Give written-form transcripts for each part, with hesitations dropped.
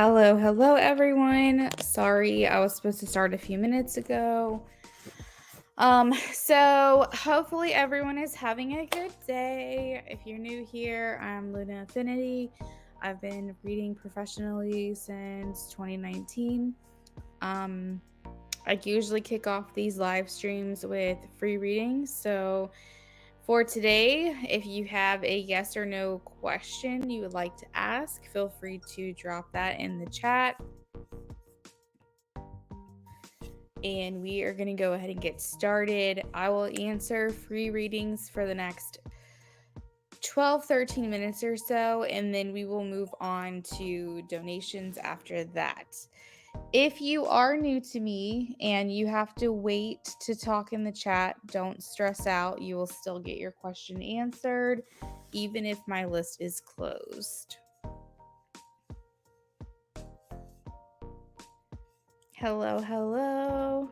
Hello everyone. Sorry, I was supposed to start a few minutes ago. So hopefully everyone is having a good day. If you're new here, I'm Luna Affinity. I've been reading professionally since 2019. I usually kick off these live streams with free readings. So for today, if you have a yes or no question you would like to ask, feel free to drop that in the chat. And we are going to go ahead and get started. I will answer free readings for the next 12-13 minutes or so, and then we will move on to donations after that. If you are new to me and you have to wait to talk in the chat, don't stress out. You will still get your question answered, even if my list is closed. Hello.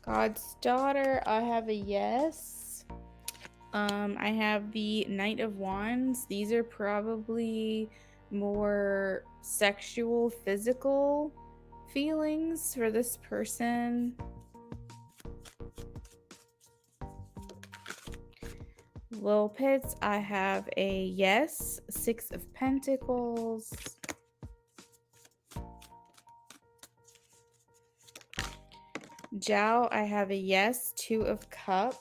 God's daughter, I have a yes. I have the Knight of Wands. These are probably more sexual, physical feelings for this person. Lil Pits, I have a yes. Six of Pentacles. Jiao, I have a yes. Two of Cups.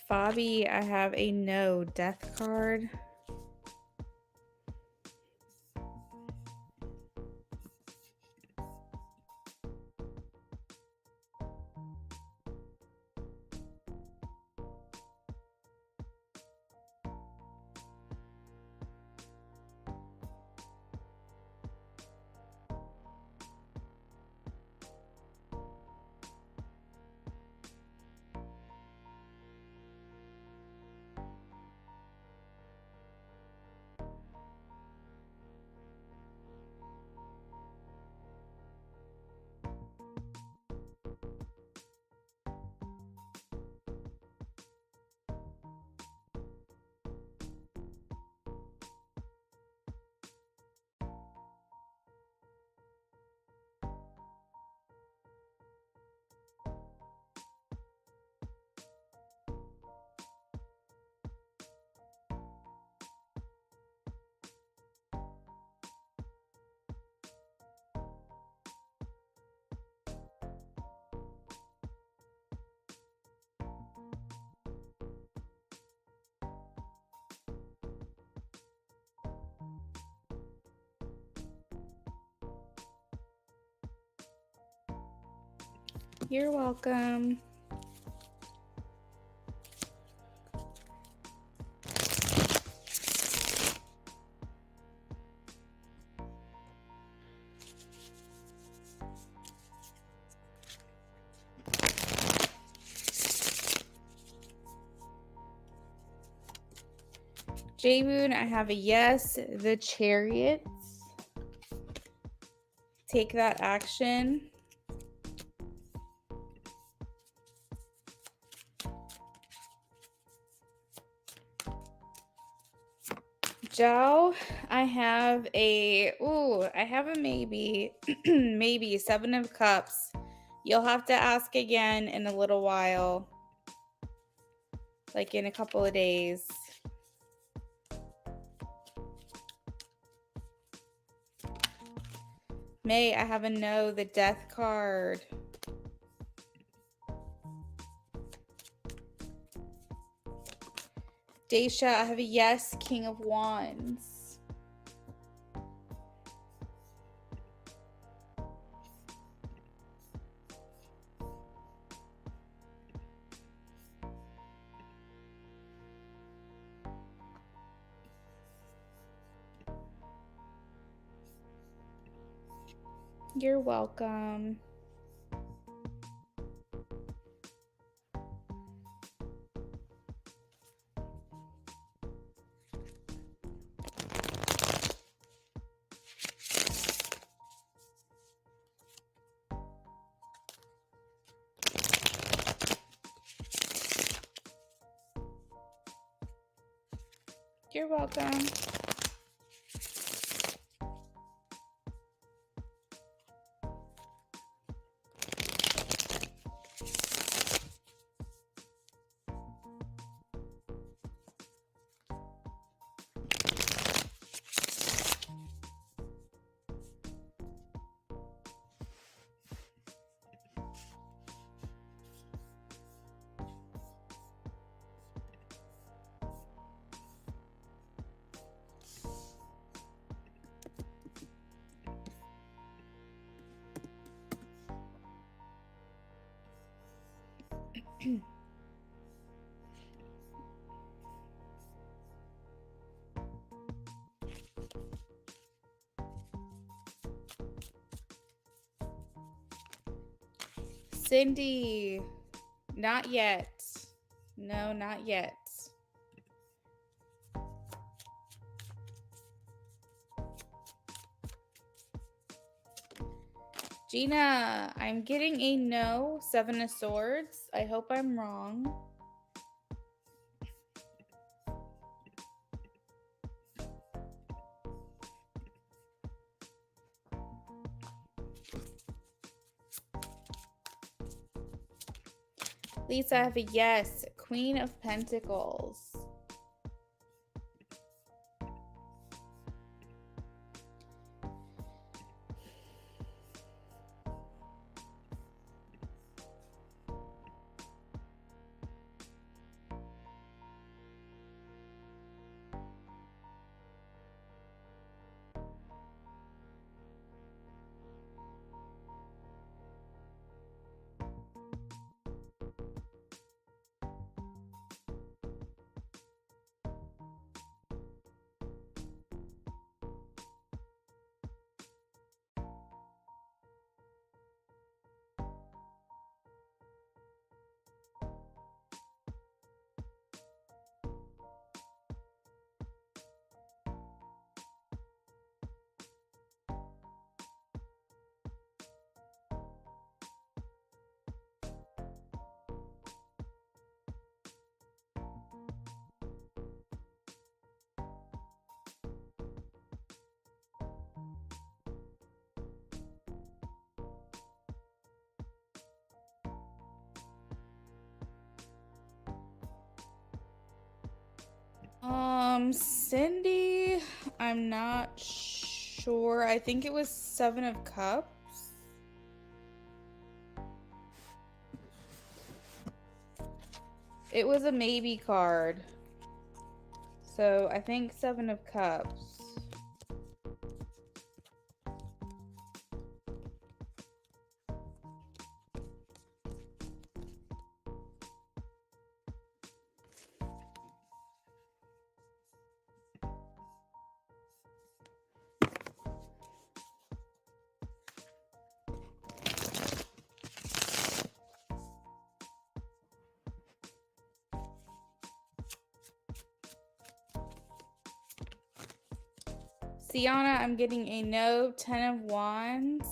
Fabi, I have a no. Death card. You're welcome. J-Moon, I have a yes. The Chariots. Take that action. Joe, I have a maybe. Maybe. Seven of Cups. You'll have to ask again in a little while. Like in a couple of days. May, I have a no. The Death card. Daisha, I have a yes. King of Wands. You're welcome. You're welcome. Cindy, not yet. No, not yet. Gina, I'm getting a no. 7 of Swords. I hope I'm wrong. Lisa, I have a yes. Queen of Pentacles. Cindy, I'm not sure. I think it was 7 of Cups. It was a maybe card. So I think 7 of Cups. Sienna, I'm getting a no. 10 of Wands.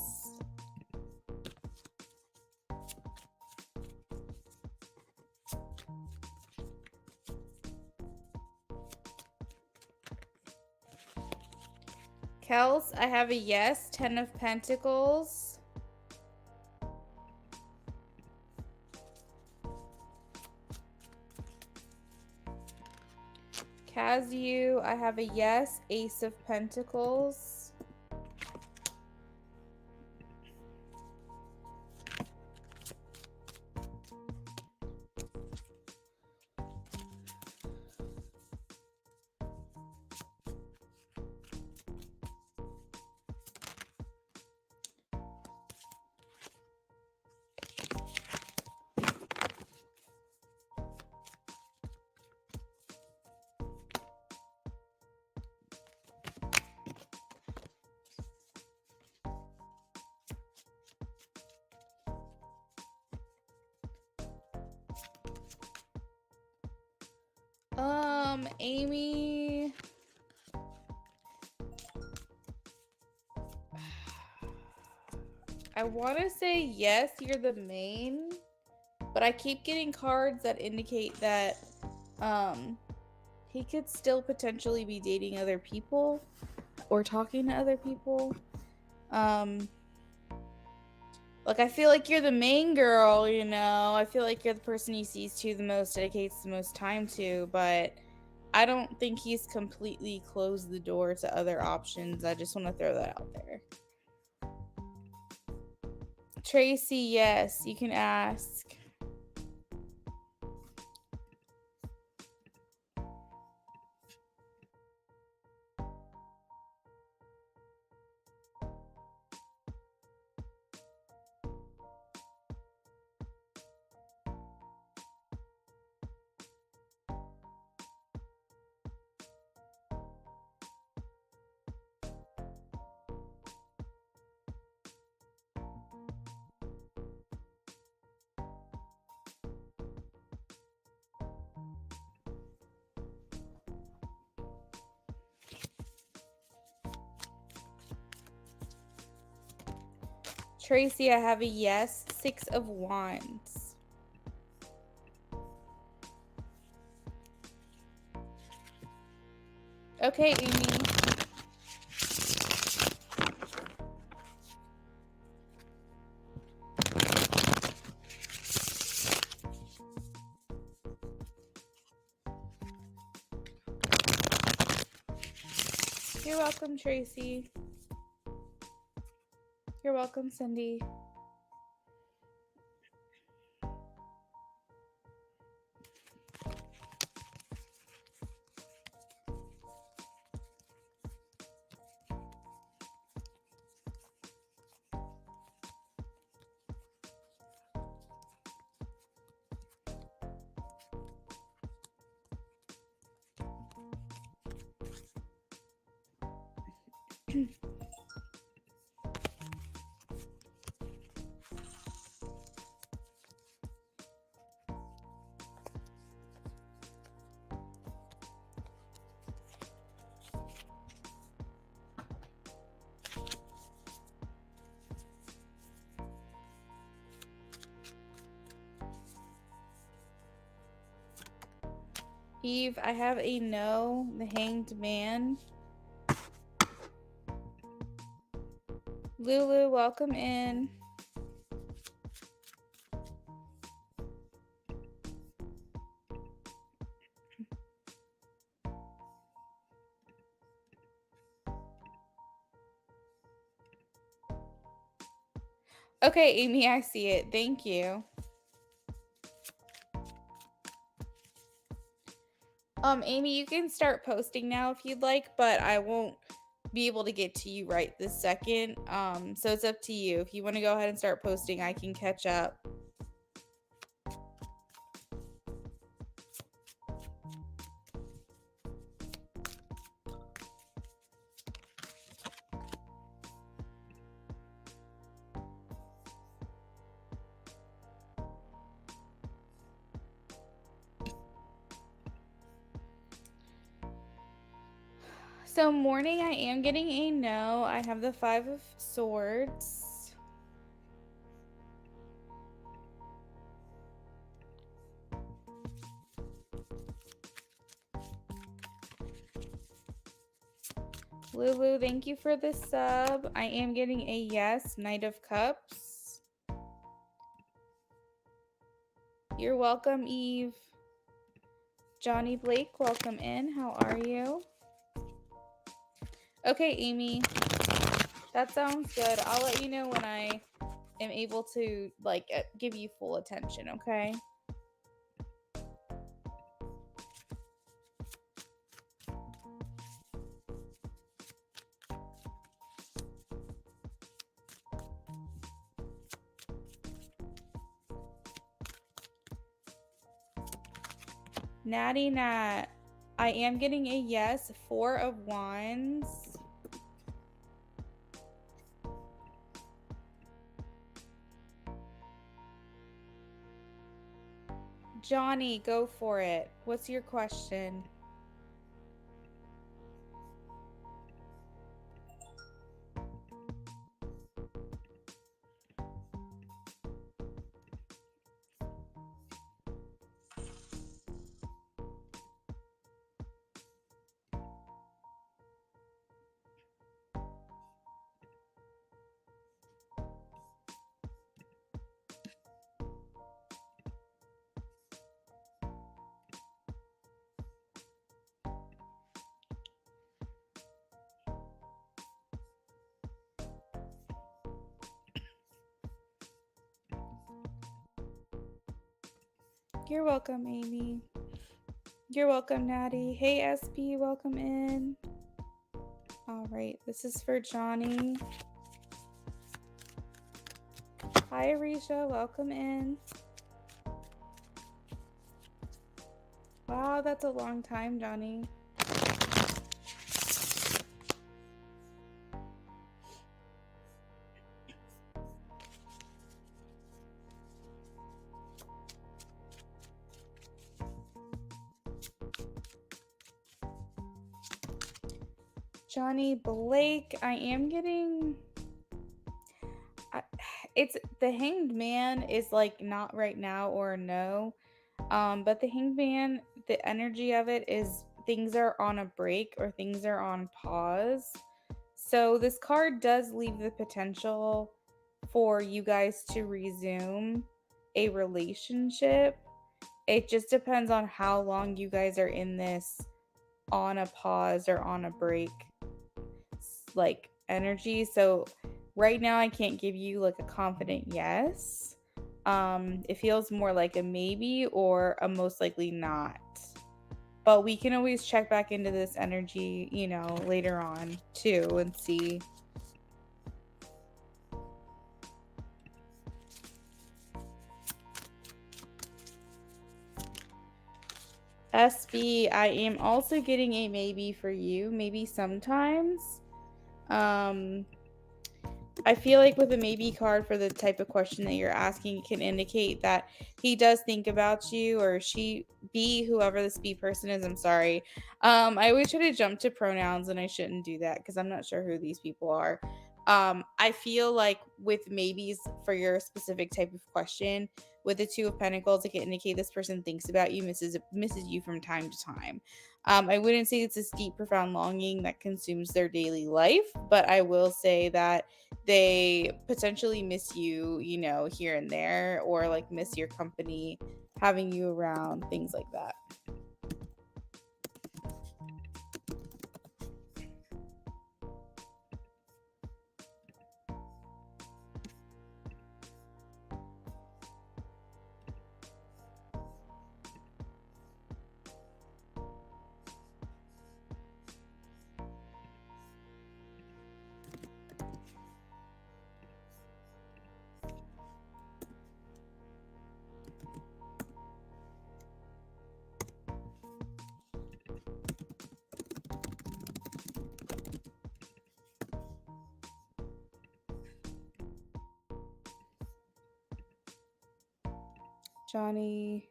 Kels, I have a yes. 10 of Pentacles. Casu, I have a yes. Ace of Pentacles. Amy. I want to say yes, you're the main, but I keep getting cards that indicate that he could still potentially be dating other people or talking to other people. Like, I feel like you're the main girl, you know? I feel like you're the person he sees to the most, dedicates the most time to, but I don't think he's completely closed the door to other options. I just want to throw that out there. Tracy, yes, you can ask. Tracy, I have a yes. 6 of Wands. Okay, Amy. You're welcome, Tracy. You're welcome, Cindy. Eve, I have a no. The Hanged Man. Lulu, welcome in. Okay, Amy, I see it. Thank you. Amy, you can start posting now if you'd like, but I won't be able to get to you right this second. So it's up to you. If you want to go ahead and start posting, I can catch up. So morning, I am getting a no. I have the 5 of Swords. Lulu, thank you for the sub. I am getting a yes. Knight of Cups. You're welcome, Eve. Johnny Blake, welcome in. How are you? Okay, Amy. That sounds good. I'll let you know when I am able to give you full attention, okay? Natty Nat, I am getting a yes. 4 of Wands. Johnny, go for it. What's your question? You're welcome, Amy. You're welcome, Natty. Hey, SB, welcome in. All right, this is for Johnny. Hi, Arisha, welcome in. Wow, that's a long time, Johnny. Johnny Blake, I am getting... it's the Hanged Man is like not right now or no. But the Hanged Man, the energy of it is things are on a break or things are on pause. So this card does leave the potential for you guys to resume a relationship. It just depends on how long you guys are in this on a pause or on a break like energy. So right now I can't give you like a confident yes. It feels more like a maybe or a most likely not. But we can always check back into this energy, you know, later on too and see. SB, I am also getting a maybe for you, maybe sometimes. I feel like with a maybe card for the type of question that you're asking, it can indicate that he does think about you, or she, be whoever this be person is. I'm sorry. I always try to jump to pronouns and I shouldn't do that because I'm not sure who these people are. I feel like with maybes for your specific type of question, with the Two of Pentacles, it can indicate this person thinks about you, misses you from time to time. I wouldn't say it's this deep, profound longing that consumes their daily life, but I will say that they potentially miss you, you know, here and there, or like miss your company, having you around, things like that. Johnny,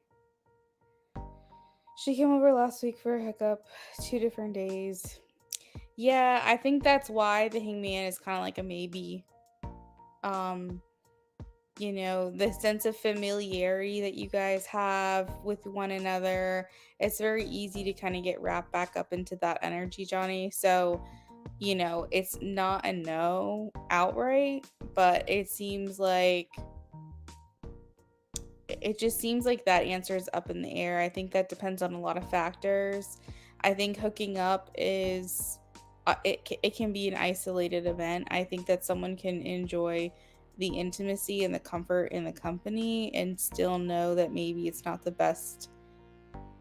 she came over last week for a hookup, 2 different days. Yeah, I think that's why the Hangman is kind of like a maybe. You know, the sense of familiarity that you guys have with one another, it's very easy to kind of get wrapped back up into that energy, Johnny. So, you know, it's not a no outright, but it just seems like that answer is up in the air. I think that depends on a lot of factors. I think hooking up is it can be an isolated event. I think that someone can enjoy the intimacy and the comfort in the company and still know that maybe it's not the best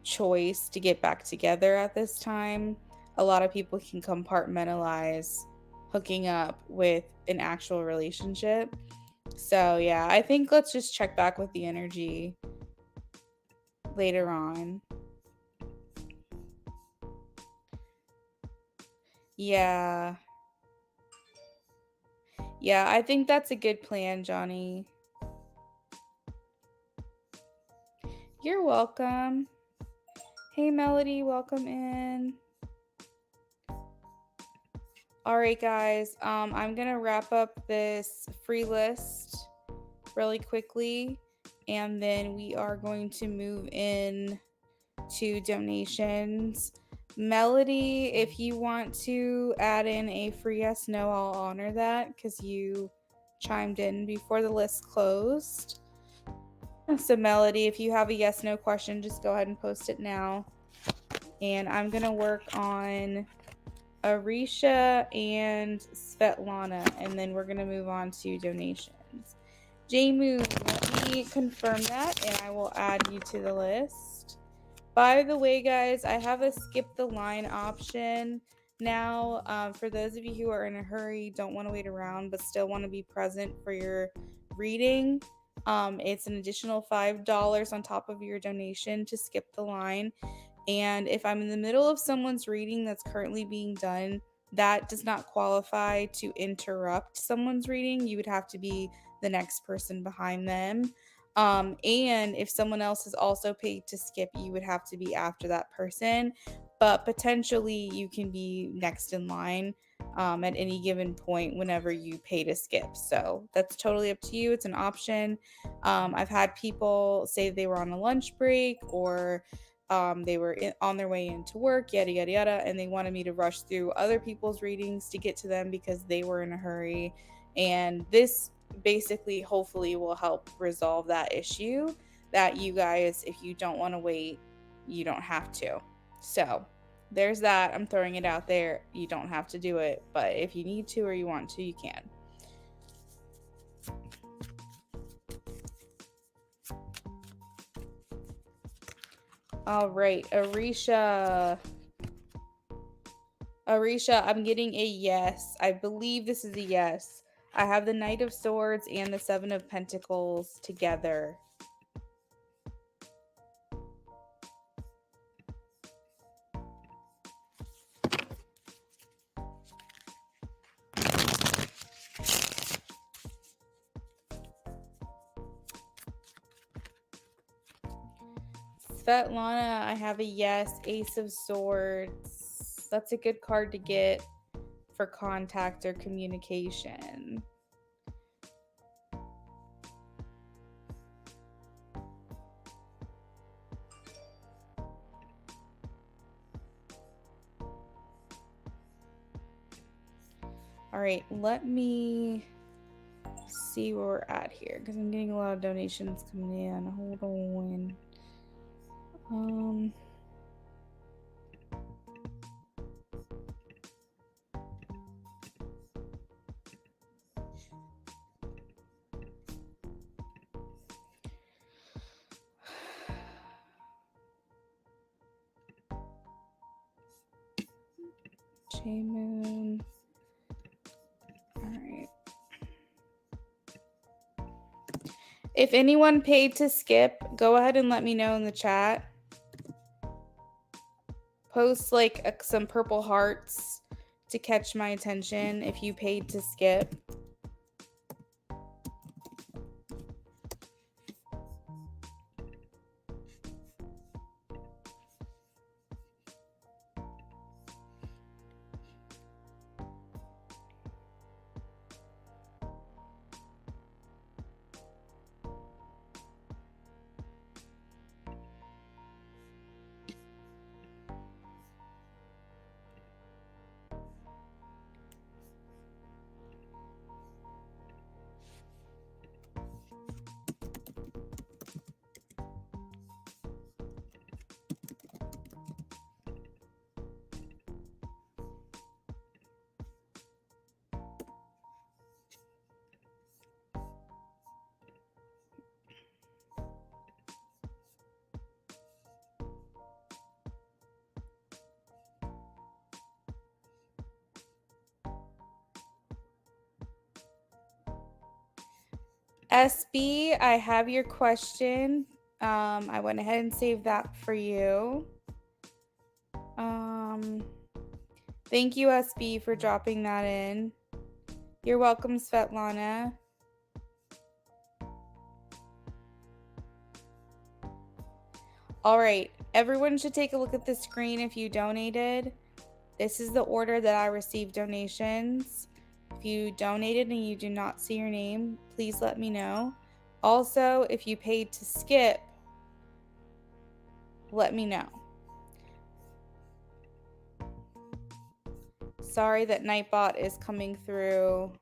choice to get back together at this time. A lot of people can compartmentalize hooking up with an actual relationship. So, yeah, I think let's just check back with the energy later on. Yeah. Yeah, I think that's a good plan, Johnny. You're welcome. Hey, Melody, welcome in. All right, guys, I'm going to wrap up this free list really quickly, and then we are going to move in to donations. Melody, if you want to add in a free yes no, I'll honor that because you chimed in before the list closed. So Melody, if you have a yes no question, just go ahead and post it now. And I'm gonna work on Arisha and Svetlana, and then we're gonna move on to donations. J-Moon, let me confirm that and I will add you to the list. By the way, guys, I have a skip the line option now. For those of you who are in a hurry, don't want to wait around, but still want to be present for your reading, it's an additional $5 on top of your donation to skip the line. And if I'm in the middle of someone's reading that's currently being done, that does not qualify to interrupt someone's reading. You would have to be the next person behind them. And if someone else has also paid to skip, you would have to be after that person. But potentially, you can be next in line at any given point whenever you pay to skip. So that's totally up to you. It's an option. I've had people say they were on a lunch break or they were on their way into work, yada yada yada, and they wanted me to rush through other people's readings to get to them because they were in a hurry. And this basically hopefully will help resolve that issue, that you guys, if you don't want to wait, you don't have to. So there's that. I'm throwing it out there. You don't have to do it, but if you need to or you want to, you can. All right, Arisha, I'm getting a yes. I believe this is a yes. I have the Knight of Swords and the Seven of Pentacles together. Svetlana, I have a yes. Ace of Swords. That's a good card to get for contact or communication. All right, let me see where we're at here because I'm getting a lot of donations coming in. Hold on. J-Moon. All right. If anyone paid to skip, go ahead and let me know in the chat. Post like some purple hearts to catch my attention if you paid to skip. SB, I have your question. I went ahead and saved that for you. Thank you, SB, for dropping that in. You're welcome, Svetlana. All right, everyone should take a look at the screen if you donated. This is the order that I received donations. If you donated and you do not see your name, please let me know. Also, if you paid to skip, let me know. Sorry that Nightbot is coming through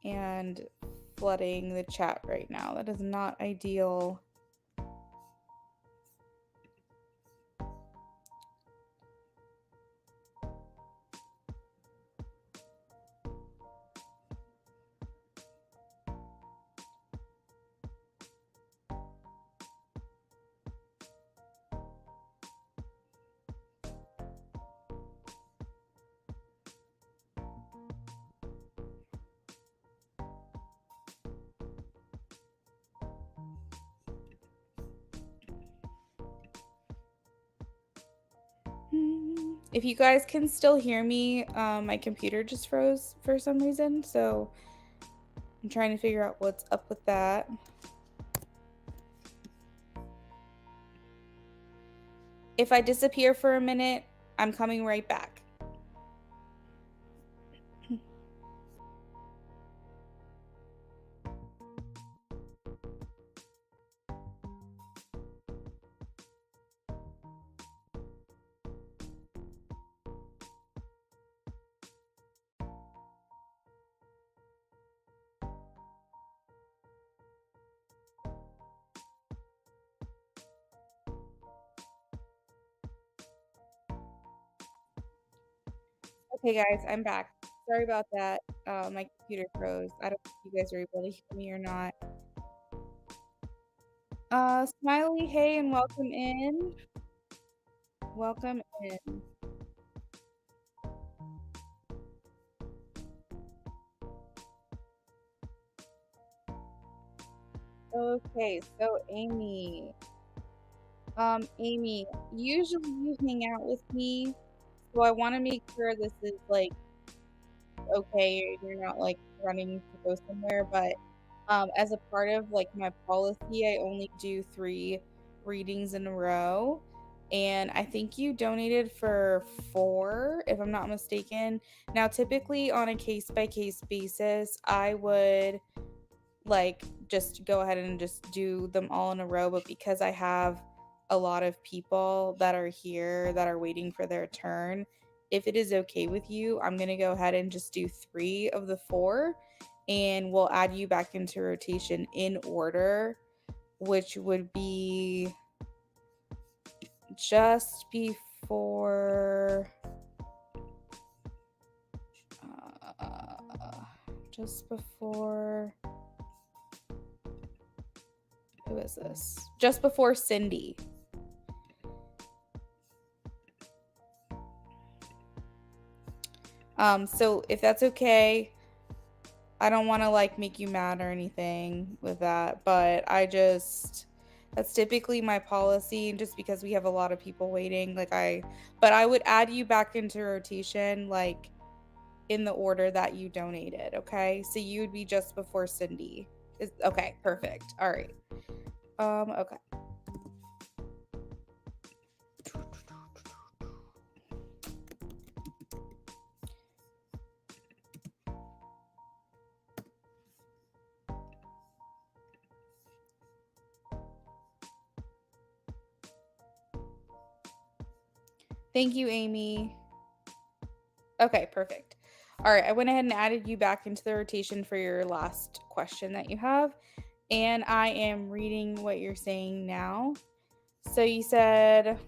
and flooding the chat right now. That is not ideal. If you guys can still hear me, my computer just froze for some reason, so I'm trying to figure out what's up with that. If I disappear for a minute, I'm coming right back. Okay, guys, I'm back. Sorry about that. My computer froze. I don't know if you guys are able to hear me or not. Smiley, hey, and welcome in. Welcome in. Okay, so Amy, usually you hang out with me, so I want to make sure this is like okay, you're not like running to go somewhere, but as a part of like my policy, I only do 3 readings in a row. And I think you donated for 4, if I'm not mistaken. Now, typically on a case by case basis, I would like just go ahead and just do them all in a row, but because I have a lot of people that are here that are waiting for their turn, if it is okay with you, I'm going to go ahead and just do 3 of the 4, and we'll add you back into rotation in order, which would be just before uh, just before who is this? Just before Cindy. So if that's okay, I don't want to like make you mad or anything with that, but that's typically my policy just because we have a lot of people waiting. But I would add you back into rotation like in the order that you donated, okay? So you would be just before Cindy. Okay, perfect. All right. Okay. Thank you, Amy. Okay, perfect. All right, I went ahead and added you back into the rotation for your last question that you have. And I am reading what you're saying now. So you said,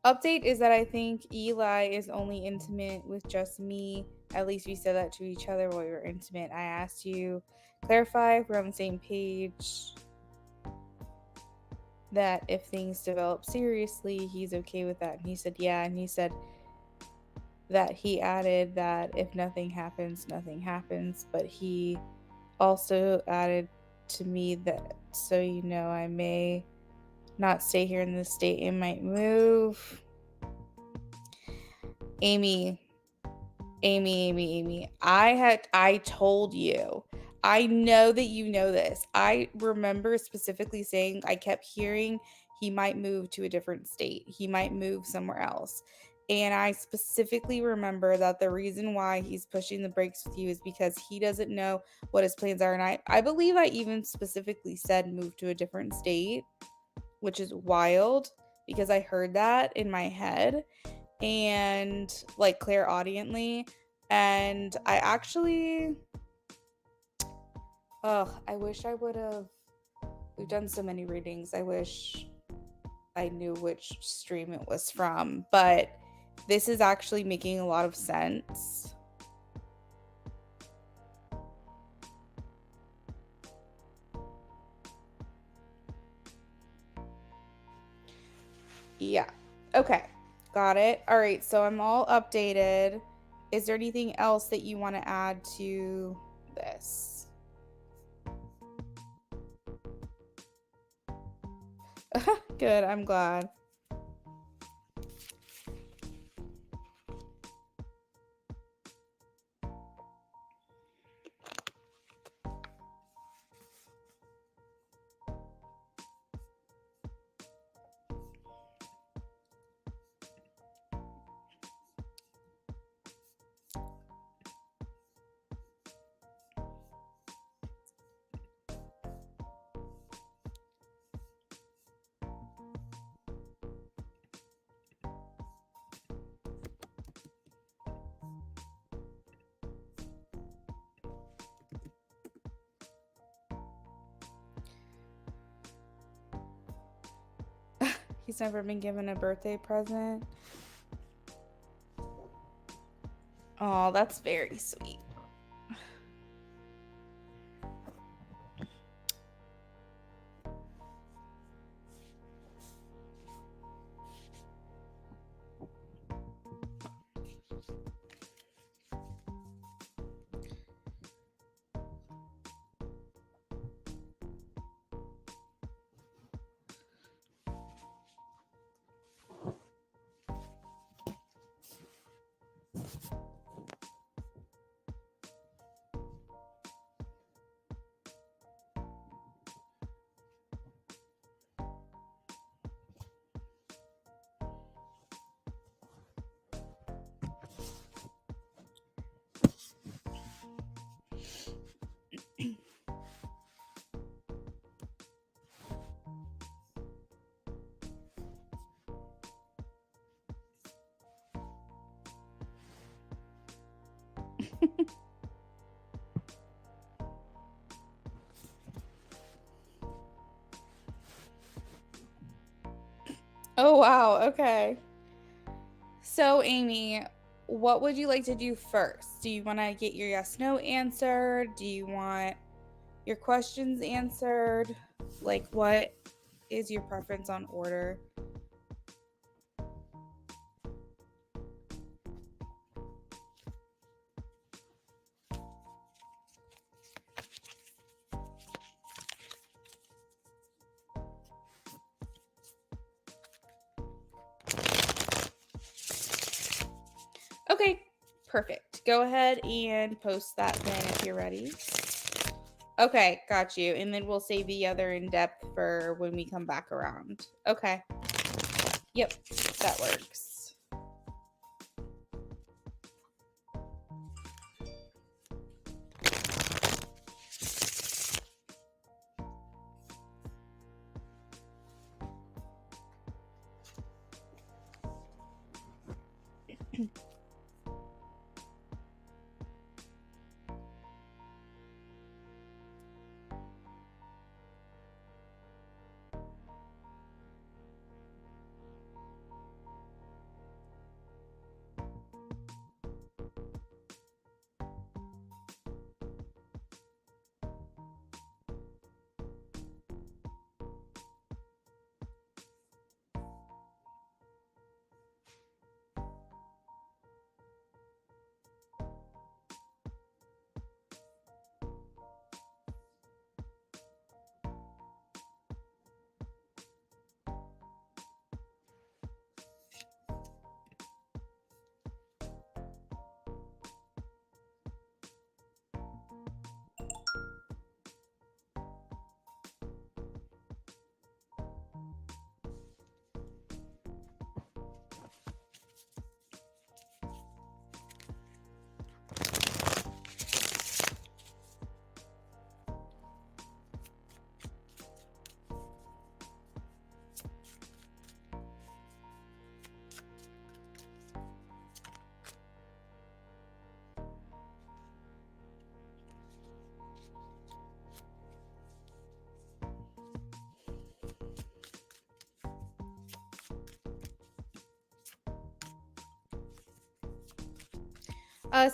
update is that I think Eli is only intimate with just me. At least we said that to each other while we were intimate. I asked you, clarify if we're on the same page, that if things develop seriously, he's okay with that. And he said, yeah. And he said that he added that if nothing happens, nothing happens. But he also added to me that, so you know, I may not stay here in this state and might move. Amy, I told you. I know that you know this. I remember specifically saying, I kept hearing he might move to a different state. He might move somewhere else. And I specifically remember that the reason why he's pushing the brakes with you is because he doesn't know what his plans are. And I believe I even specifically said move to a different state, which is wild because I heard that in my head and like clairaudiently. And I actually, I wish I would have. We've done so many readings. I wish I knew which stream it was from, but this is actually making a lot of sense. Yeah. Okay. Got it. All right. So I'm all updated. Is there anything else that you want to add to this? Good. I'm glad. He's never been given a birthday present. Oh, that's very sweet. Oh, wow. Okay. So, Amy, what would you like to do first? Do you want to get your yes no answered? Do you want your questions answered? Like, what is your preference on order? Okay, perfect. Go ahead and post that then if you're ready. Okay, got you. And then we'll save the other in depth for when we come back around. Okay. Yep, that works.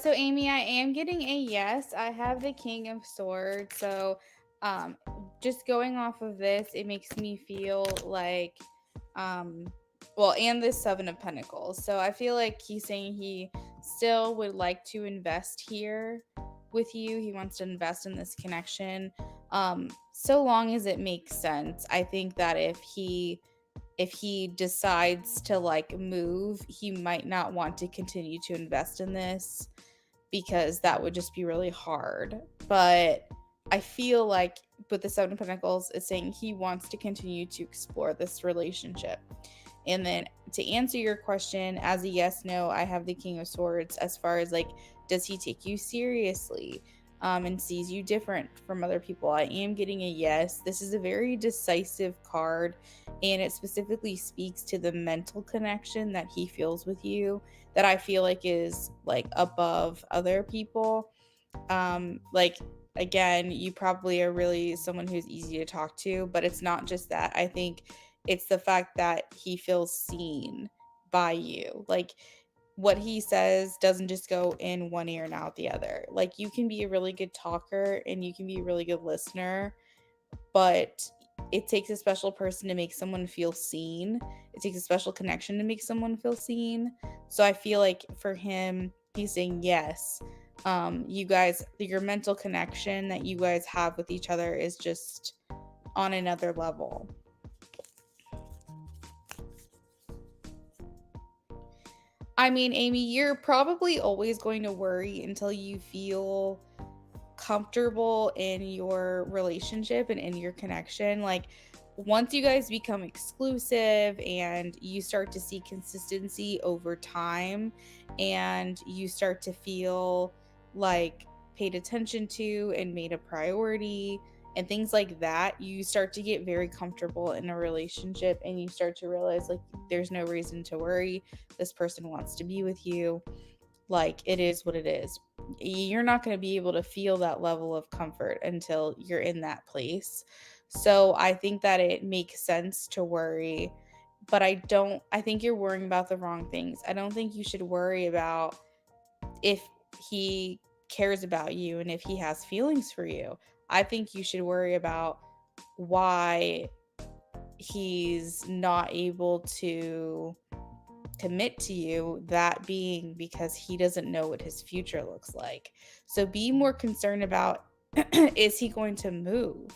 So Amy, I am getting a yes. I have the King of Swords. So, um, just going off of this, it makes me feel like, um, well, and this Seven of Pentacles. So I feel like he's saying he still would like to invest here with you. He wants to invest in this connection. So long as it makes sense. I think that if he decides to like move, he might not want to continue to invest in this because that would just be really hard. But I feel like with the Seven of Pentacles, it's saying he wants to continue to explore this relationship. And then to answer your question as a yes, no, I have the King of Swords as far as like, does he take you seriously? And sees you different from other people. I am getting a yes. This is a very decisive card, and it specifically speaks to the mental connection that he feels with you that I feel like is like above other people. Like, again, you probably are really someone who's easy to talk to, but it's not just that. I think It's the fact that he feels seen by you. Like, what he says doesn't just go in one ear and out the other. Like, you can be a really good talker and you can be a really good listener, but it takes a special person to make someone feel seen. It takes a special connection to make someone feel seen. So I feel like for him, he's saying yes. You guys, your mental connection that you guys have with each other is just on another level. I mean, Amy, you're probably always going to worry until you feel comfortable in your relationship and in your connection. Like, once you guys become exclusive and you start to see consistency over time and you start to feel like paid attention to and made a priority and things like that, you start to get very comfortable in a relationship and you start to realize like there's no reason to worry. This person wants to be with you. Like, it is what it is. You're not going to be able to feel that level of comfort until you're in that place. So I think that it makes sense to worry, but I think you're worrying about the wrong things. I don't think you should worry about if he cares about you and if he has feelings for you. I think you should worry about why he's not able to commit to you, that being because he doesn't know what his future looks like. So be more concerned about is he going to move?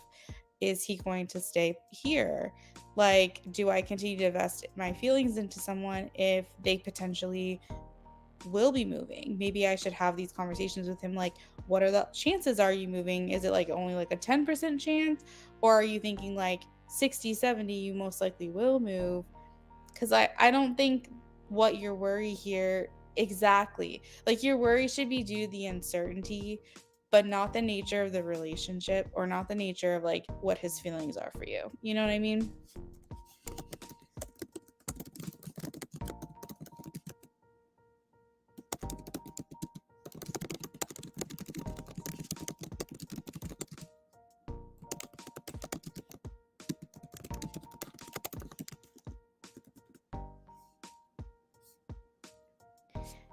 Is he going to stay here? Like, do I continue to invest my feelings into someone if they potentially will be moving? Maybe I should have these conversations with him. Like, what are the chances? Are you moving? Is it like only like a 10% chance? Or are you thinking like 60, 70, you most likely will move? Because I don't think what your worry here exactly, like, your worry should be due to the uncertainty, but not the nature of the relationship or not the nature of like what his feelings are for you. You know what I mean?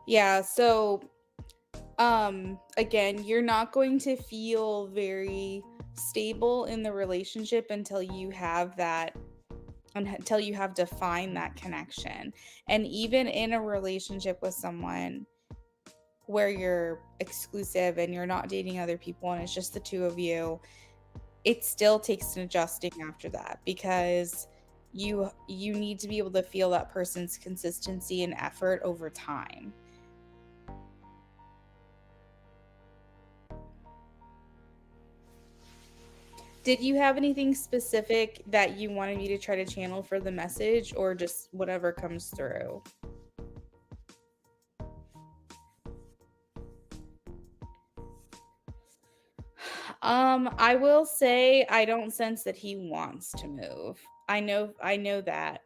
Yeah, so again, you're not going to feel very stable in the relationship until you have defined that connection. And even in a relationship with someone where you're exclusive and you're not dating other people and it's just the two of you, it still takes an adjusting after that, because you need to be able to feel that person's consistency and effort over time. Did you have anything specific that you wanted me to try to channel for the message, or just whatever comes through? I will say I don't sense that he wants to move. I know that.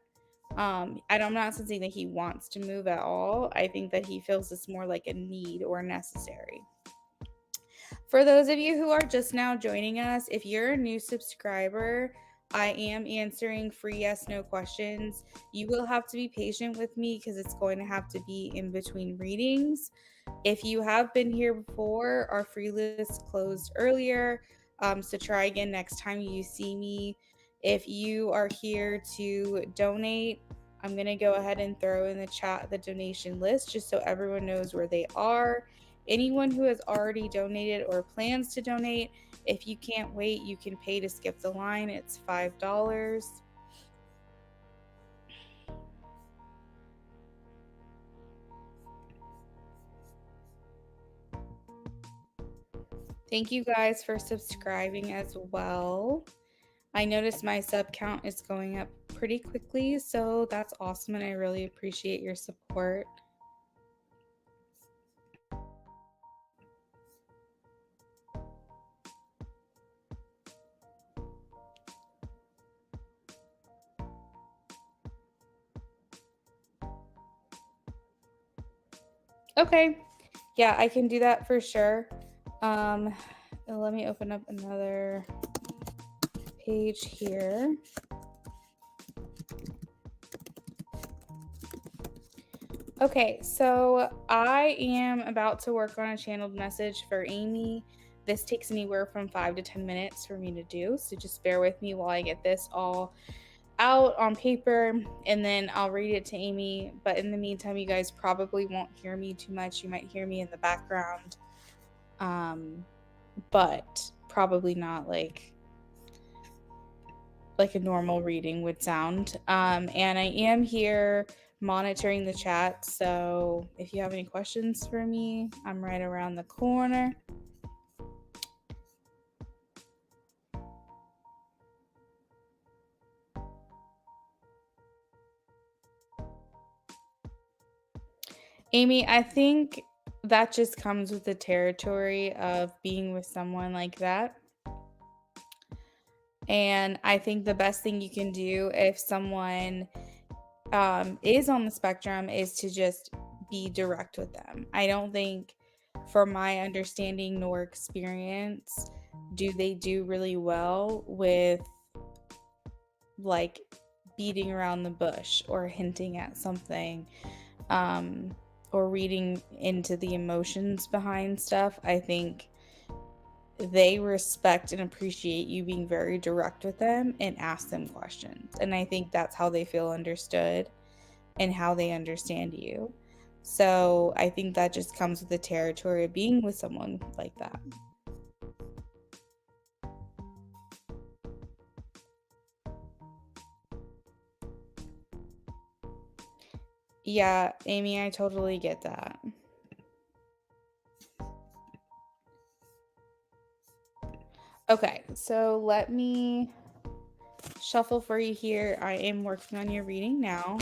I'm not sensing that he wants to move at all. I think that he feels it's more like a need or necessary. For those of you who are just now joining us, if you're a new subscriber, I am answering free yes no questions. You will have to be patient with me because it's going to have to be in between readings. If you have been here before, our free list closed earlier. So try again next time you see me. If you are here to donate, I'm going to go ahead and throw in the chat the donation list just so everyone knows where they are. Anyone who has already donated or plans to donate, if you can't wait, you can pay to skip the line. It's $5. Thank you guys for subscribing as well. I noticed my sub count is going up pretty quickly, so that's awesome and I really appreciate your support. Okay. Yeah, I can do that for sure. Let me open up another page here. Okay, so I am about to work on a channeled message for Amy. This takes anywhere from 5 to 10 minutes for me to do, so just bear with me while I get this all out on paper and then I'll read it to Amy. But in the meantime, you guys probably won't hear me too much. You might hear me in the background, but probably not like a normal reading would sound. And I am here monitoring the chat, so if you have any questions for me, I'm right around the corner. Amy, I think that just comes with the territory of being with someone like that. And I think the best thing you can do if someone is on the spectrum is to just be direct with them. I don't think, from my understanding nor experience, do they do really well with like beating around the bush or hinting at something, or reading into the emotions behind stuff. I think they respect and appreciate you being very direct with them and ask them questions. And I think that's how they feel understood and how they understand you. So I think that just comes with the territory of being with someone like that. Yeah, Amy, I totally get that. Okay, so let me shuffle for you here. I am working on your reading now.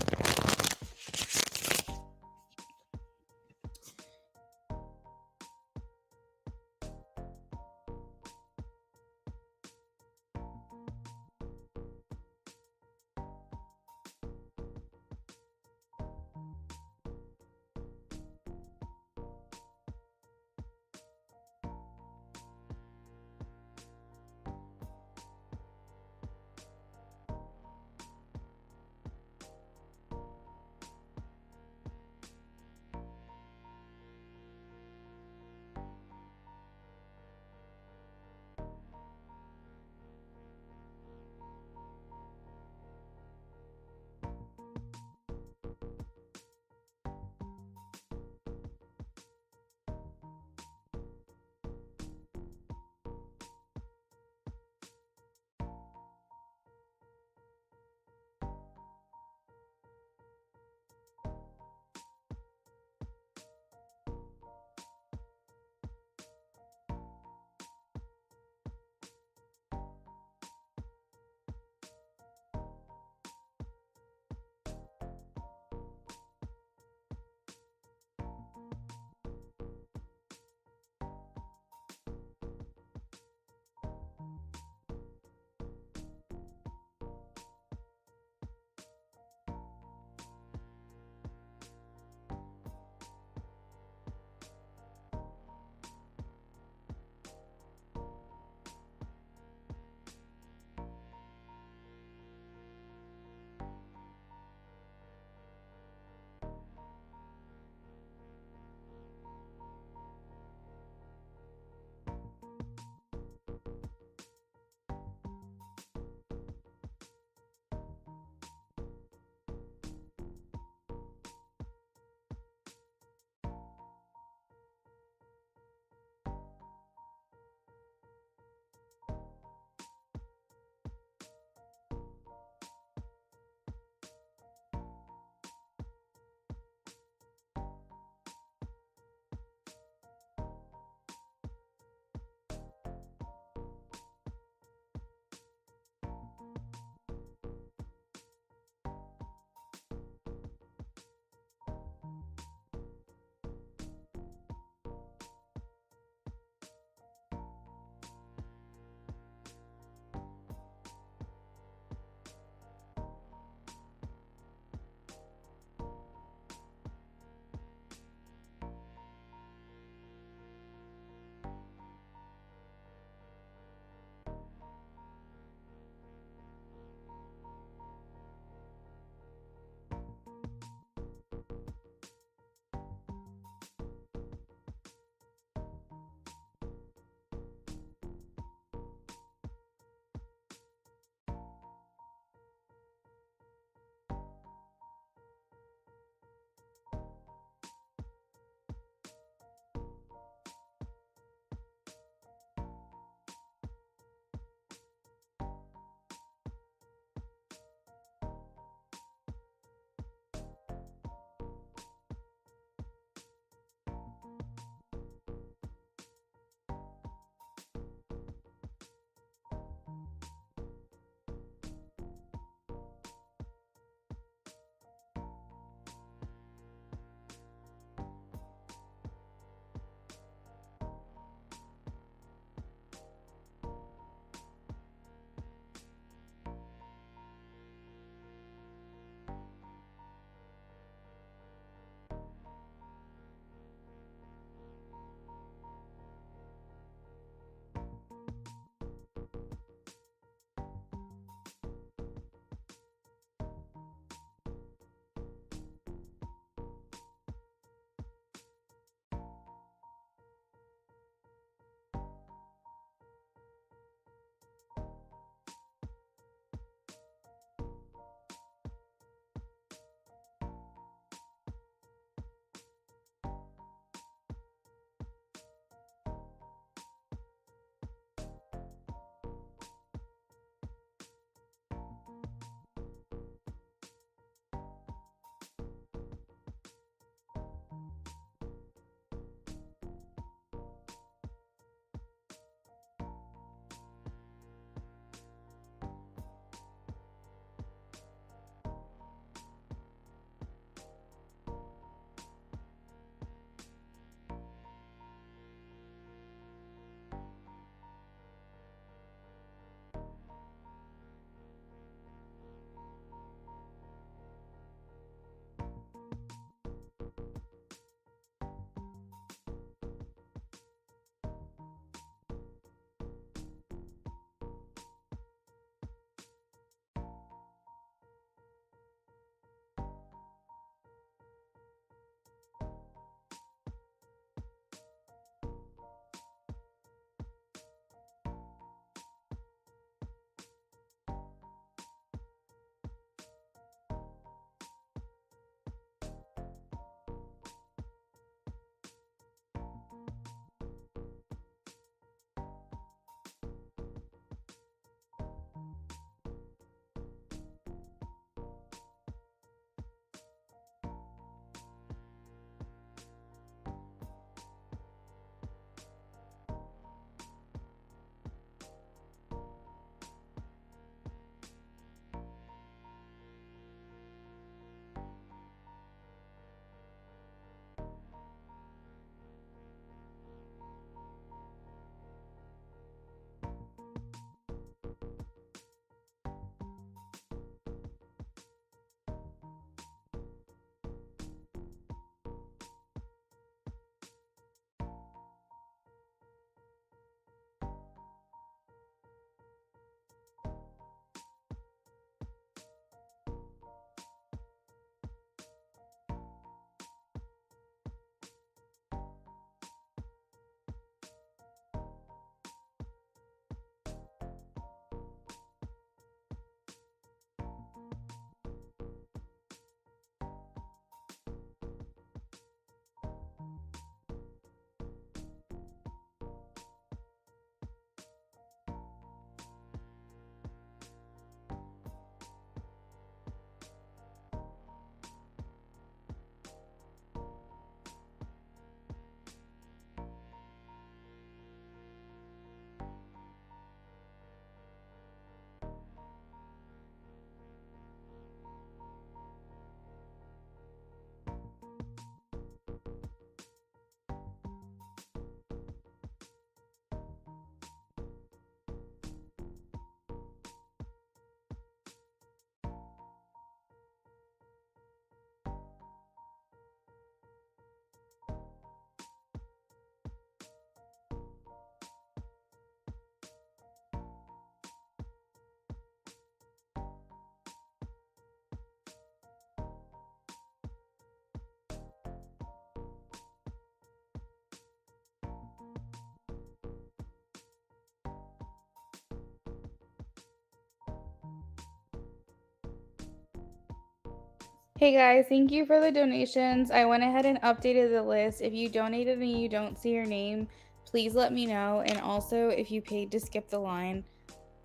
Hey guys, thank you for the donations. I went ahead and updated the list. If you donated and you don't see your name, please let me know. And also, if you paid to skip the line,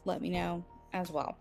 let me know as well.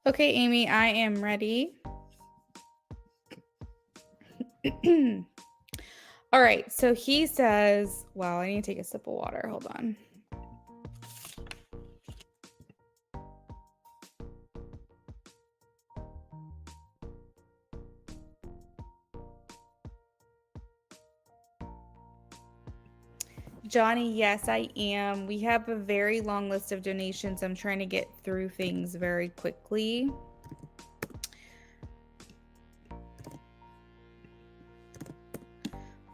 Okay, Amy, I am ready. All right, so he says, wow, I need to take a sip of water. Hold on. Johnny, yes, I am. We have a very long list of donations. I'm trying to get through things very quickly.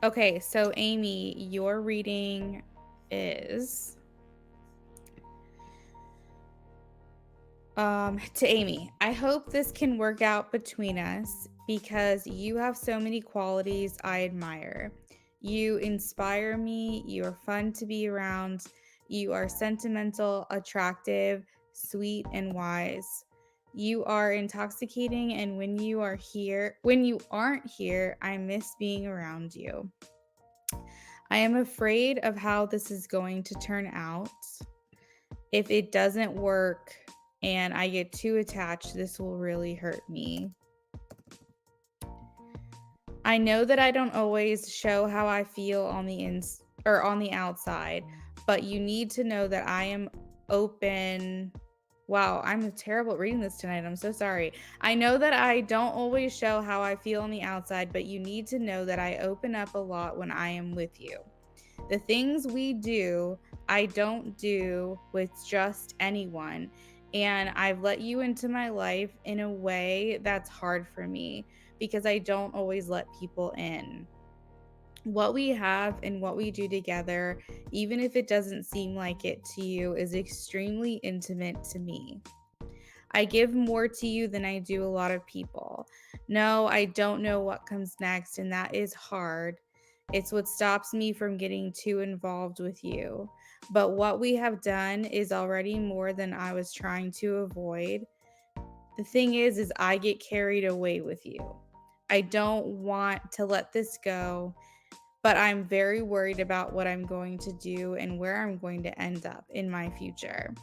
Okay, so Amy, your reading is to Amy. I hope this can work out between us because you have so many qualities I admire. You inspire me, you are fun to be around, you are sentimental, attractive, sweet, and wise. You are intoxicating, and when you aren't here, I miss being around you. I am afraid of how this is going to turn out. If it doesn't work and I get too attached, this will really hurt me. I know that I don't always show how I feel on the outside, but you need to know that I am open. Wow, I'm terrible at reading this tonight. I'm so sorry. I know that I don't always show how I feel on the outside, but you need to know that I open up a lot when I am with you. The things we do, I don't do with just anyone. And I've let you into my life in a way that's hard for me because I don't always let people in. What we have and what we do together, even if it doesn't seem like it to you, is extremely intimate to me. I give more to you than I do a lot of people. No, I don't know what comes next, and that is hard. It's what stops me from getting too involved with you. But what we have done is already more than I was trying to avoid. The thing is I get carried away with you. I don't want to let this go, but I'm very worried about what I'm going to do and where I'm going to end up in my future.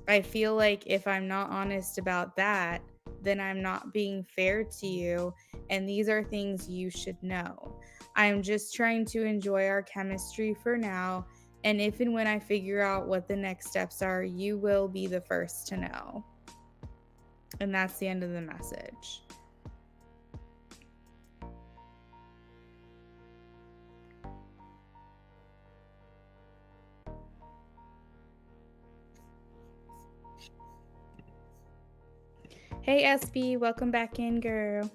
I feel like if I'm not honest about that, then I'm not being fair to you, and these are things you should know. I'm just trying to enjoy our chemistry for now, and if and when I figure out what the next steps are, you will be the first to know. And that's the end of the message. Hey SB, welcome back in, girl.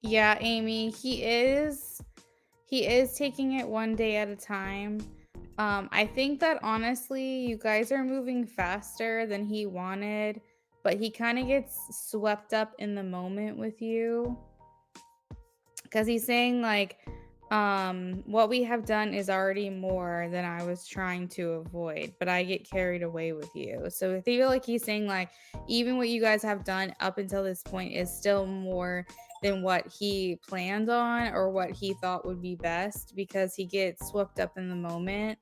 Yeah, Amy, he is taking it one day at a time. I think that honestly, you guys are moving faster than he wanted, but he kind of gets swept up in the moment with you because he's saying like what we have done is already more than I was trying to avoid, but I get carried away with you. So I feel like he's saying like even what you guys have done up until this point is still more than what he planned on or what he thought would be best because he gets swept up in the moment.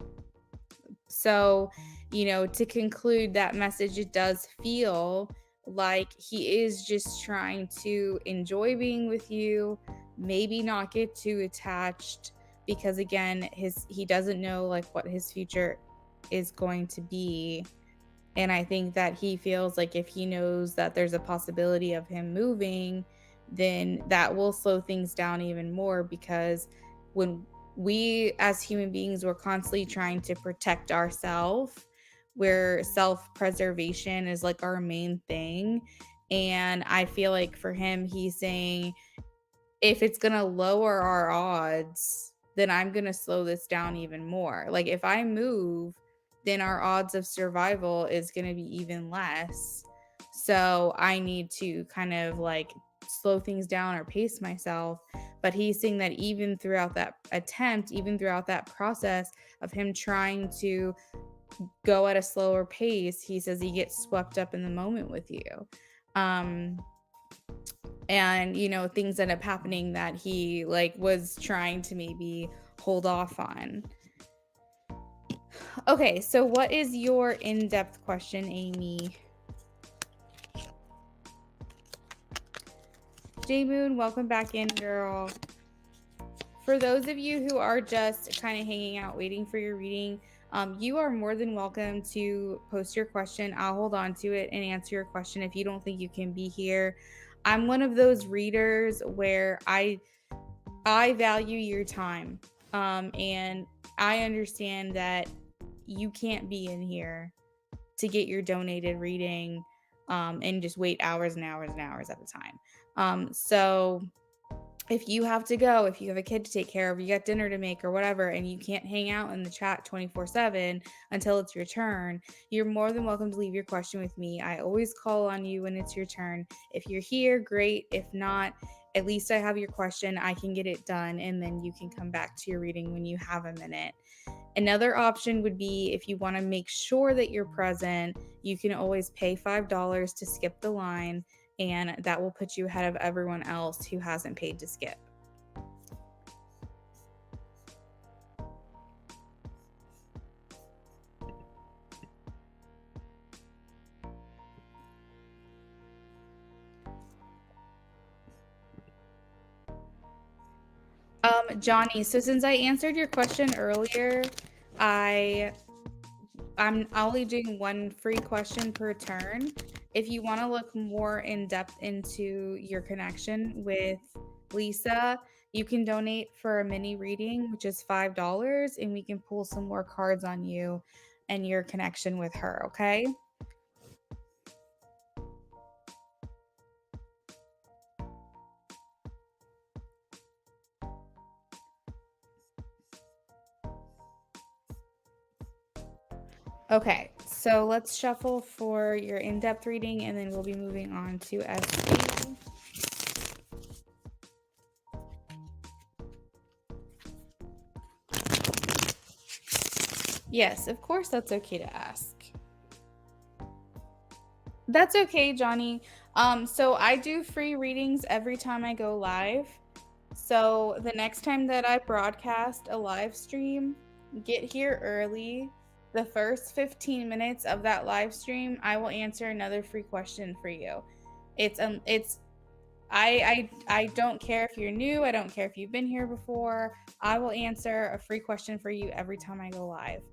So, to conclude that message, it does feel like he is just trying to enjoy being with you, maybe not get too attached because again, he doesn't know like what his future is going to be. And I think that he feels like if he knows that there's a possibility of him moving, then that will slow things down even more, because when we as human beings, we're constantly trying to protect ourselves, where self-preservation is like our main thing. And I feel like for him, he's saying, if it's going to lower our odds, then I'm going to slow this down even more. Like if I move, then our odds of survival is going to be even less. So I need to kind of like slow things down or pace myself. But he's saying that even throughout that attempt, even throughout that process of him trying to go at a slower pace, he says he gets swept up in the moment with you. And things end up happening that he like was trying to maybe hold off on. Okay, so what is your in-depth question, Amy? J Moon, welcome back in, girl. For those of you who are just kind of hanging out waiting for your reading, you are more than welcome to post your question. I'll hold on to it and answer your question if you don't think you can be here. I'm one of those readers where I value your time, and I understand that you can't be in here to get your donated reading and just wait hours and hours and hours at a time. So if you have to go, if you have a kid to take care of, you got dinner to make or whatever, and you can't hang out in the chat 24/7 until it's your turn, you're more than welcome to leave your question with me. I always call on you when it's your turn. If you're here, great. If not, at least I have your question. I can get it done, and then you can come back to your reading when you have a minute. Another option would be, if you want to make sure that you're present, you can always pay $5 to skip the line, and that will put you ahead of everyone else who hasn't paid to skip. Johnny, so since I answered your question earlier, I'm only doing one free question per turn. If you want to look more in depth into your connection with Lisa, you can donate for a mini reading, which is $5, and we can pull some more cards on you and your connection with her, okay? Okay, so let's shuffle for your in-depth reading, and then we'll be moving on to SP. Yes, of course, that's okay to ask. That's okay, Johnny. So I do free readings every time I go live. So the next time that I broadcast a live stream, get here early. The first 15 minutes of that live stream, I will answer another free question for you. I don't care if you're new, I don't care if you've been here before. I will answer a free question for you every time I go live.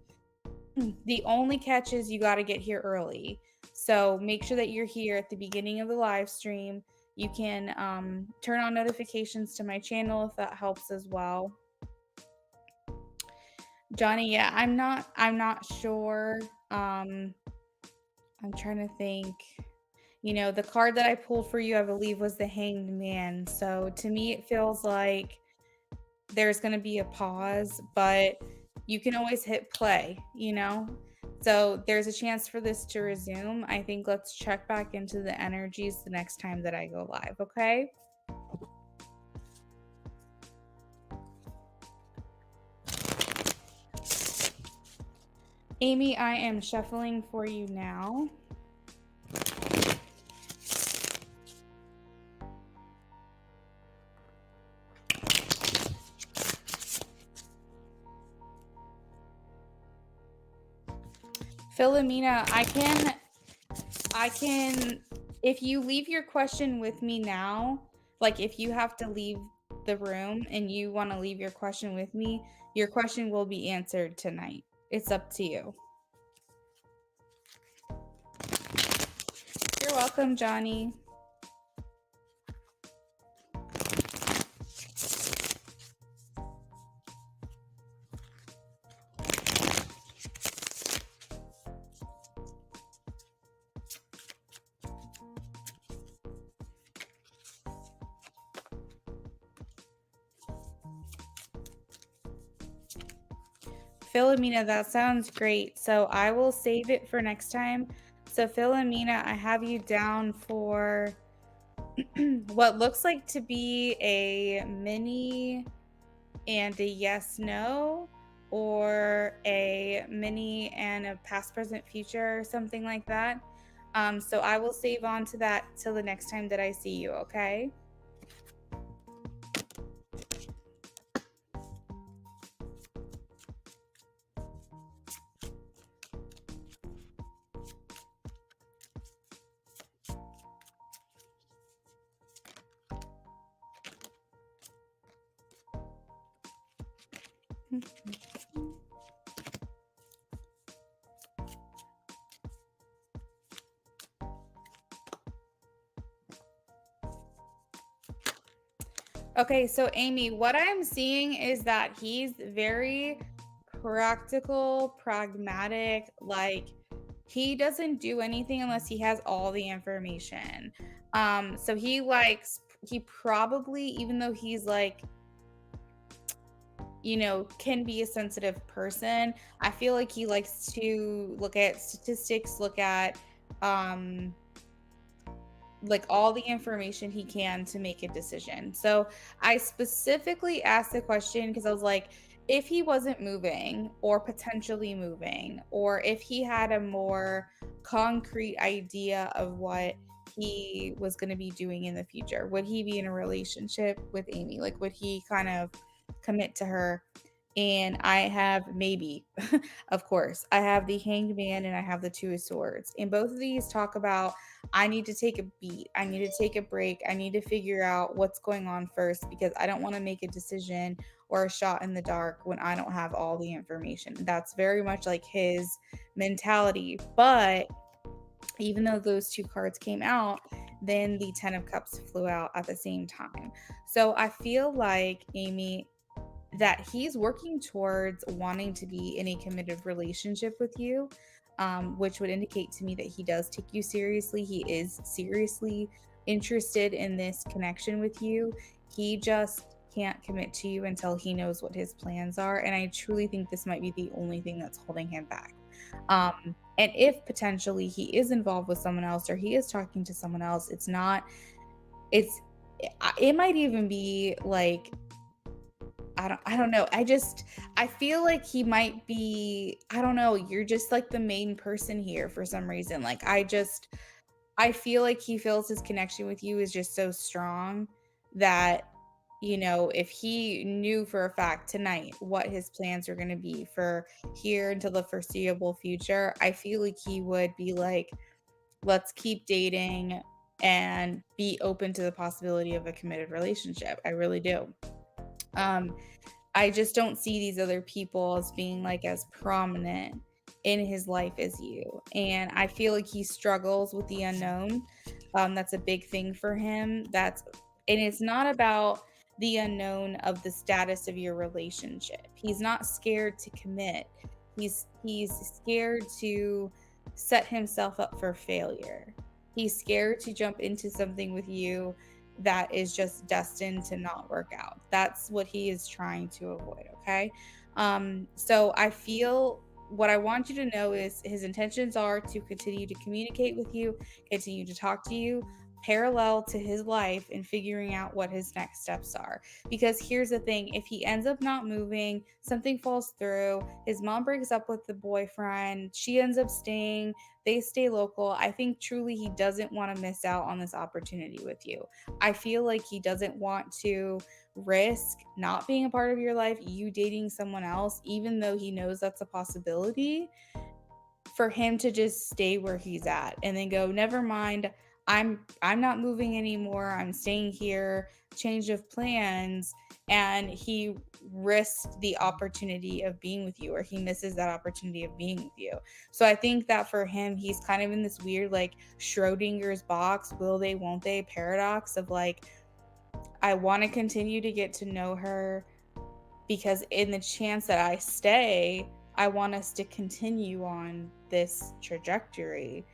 The only catch is you got to get here early. So make sure that you're here at the beginning of the live stream. You can turn on notifications to my channel if that helps as well. Johnny, yeah, I'm not sure. I'm trying to think. The card that I pulled for you, I believe, was the Hanged Man. So to me, it feels like there's going to be a pause, but you can always hit play, So there's a chance for this to resume. I think let's check back into the energies the next time that I go live, okay? Amy, I am shuffling for you now. Philomena, I can, if you leave your question with me now, like if you have to leave the room and you want to leave your question with me, your question will be answered tonight. It's up to you. You're welcome, Johnny. Philomena, that sounds great. So I will save it for next time. So Philomena, I have you down for what looks like to be a mini and a yes no, or a mini and a past present future, or something like that. So I will save on to that till the next time that I see you, okay? Okay, so Amy, what I'm seeing is that he's very practical, pragmatic, like he doesn't do anything unless he has all the information. So he probably, even though he's like, can be a sensitive person, I feel like he likes to look at statistics, look at um like all the information he can to make a decision. So I specifically asked the question because I was like, if he wasn't moving or potentially moving, or if he had a more concrete idea of what he was going to be doing in the future, would he be in a relationship with Amy? Like, would he kind of commit to her? And I have maybe, of course, I have the Hanged Man and I have the Two of Swords. And both of these talk about I need to take a beat. I need to take a break. I need to figure out what's going on first because I don't want to make a decision or a shot in the dark when I don't have all the information. That's very much like his mentality. But even though those two cards came out, then the 10 of Cups flew out at the same time. So I feel like, Amy, that he's working towards wanting to be in a committed relationship with you, which would indicate to me that he does take you seriously. He is seriously interested in this connection with you. He just can't commit to you until he knows what his plans are. And I truly think this might be the only thing that's holding him back. And if potentially he is involved with someone else or he is talking to someone else, it might even be like, I don't know. I feel like he might be, I don't know, you're just like the main person here for some reason. Like I feel like he feels his connection with you is just so strong that, if he knew for a fact tonight what his plans are going to be for here until the foreseeable future, I feel like he would be like, let's keep dating and be open to the possibility of a committed relationship. I really do. I just don't see these other people as being like as prominent in his life as you. And I feel like he struggles with the unknown. That's a big thing for him. And it's not about the unknown of the status of your relationship. He's not scared to commit. He's scared to set himself up for failure. He's scared to jump into something with you that is just destined to not work out. That's what he is trying to avoid, okay? So I feel what I want you to know is his intentions are to continue to communicate with you, continue to talk to you, parallel to his life and figuring out what his next steps are. Because here's the thing, if he ends up not moving, something falls through, his mom breaks up with the boyfriend, she ends up staying, they stay local, I think truly he doesn't want to miss out on this opportunity with you. I feel like he doesn't want to risk not being a part of your life, you dating someone else, even though he knows that's a possibility, for him to just stay where he's at and then go, never mind, I'm not moving anymore. I'm staying here. Change of plans, and he risked the opportunity of being with you, or he misses that opportunity of being with you. So I think that for him, he's kind of in this weird like Schrodinger's box, will they, won't they paradox of like, I want to continue to get to know her because in the chance that I stay, I want us to continue on this trajectory.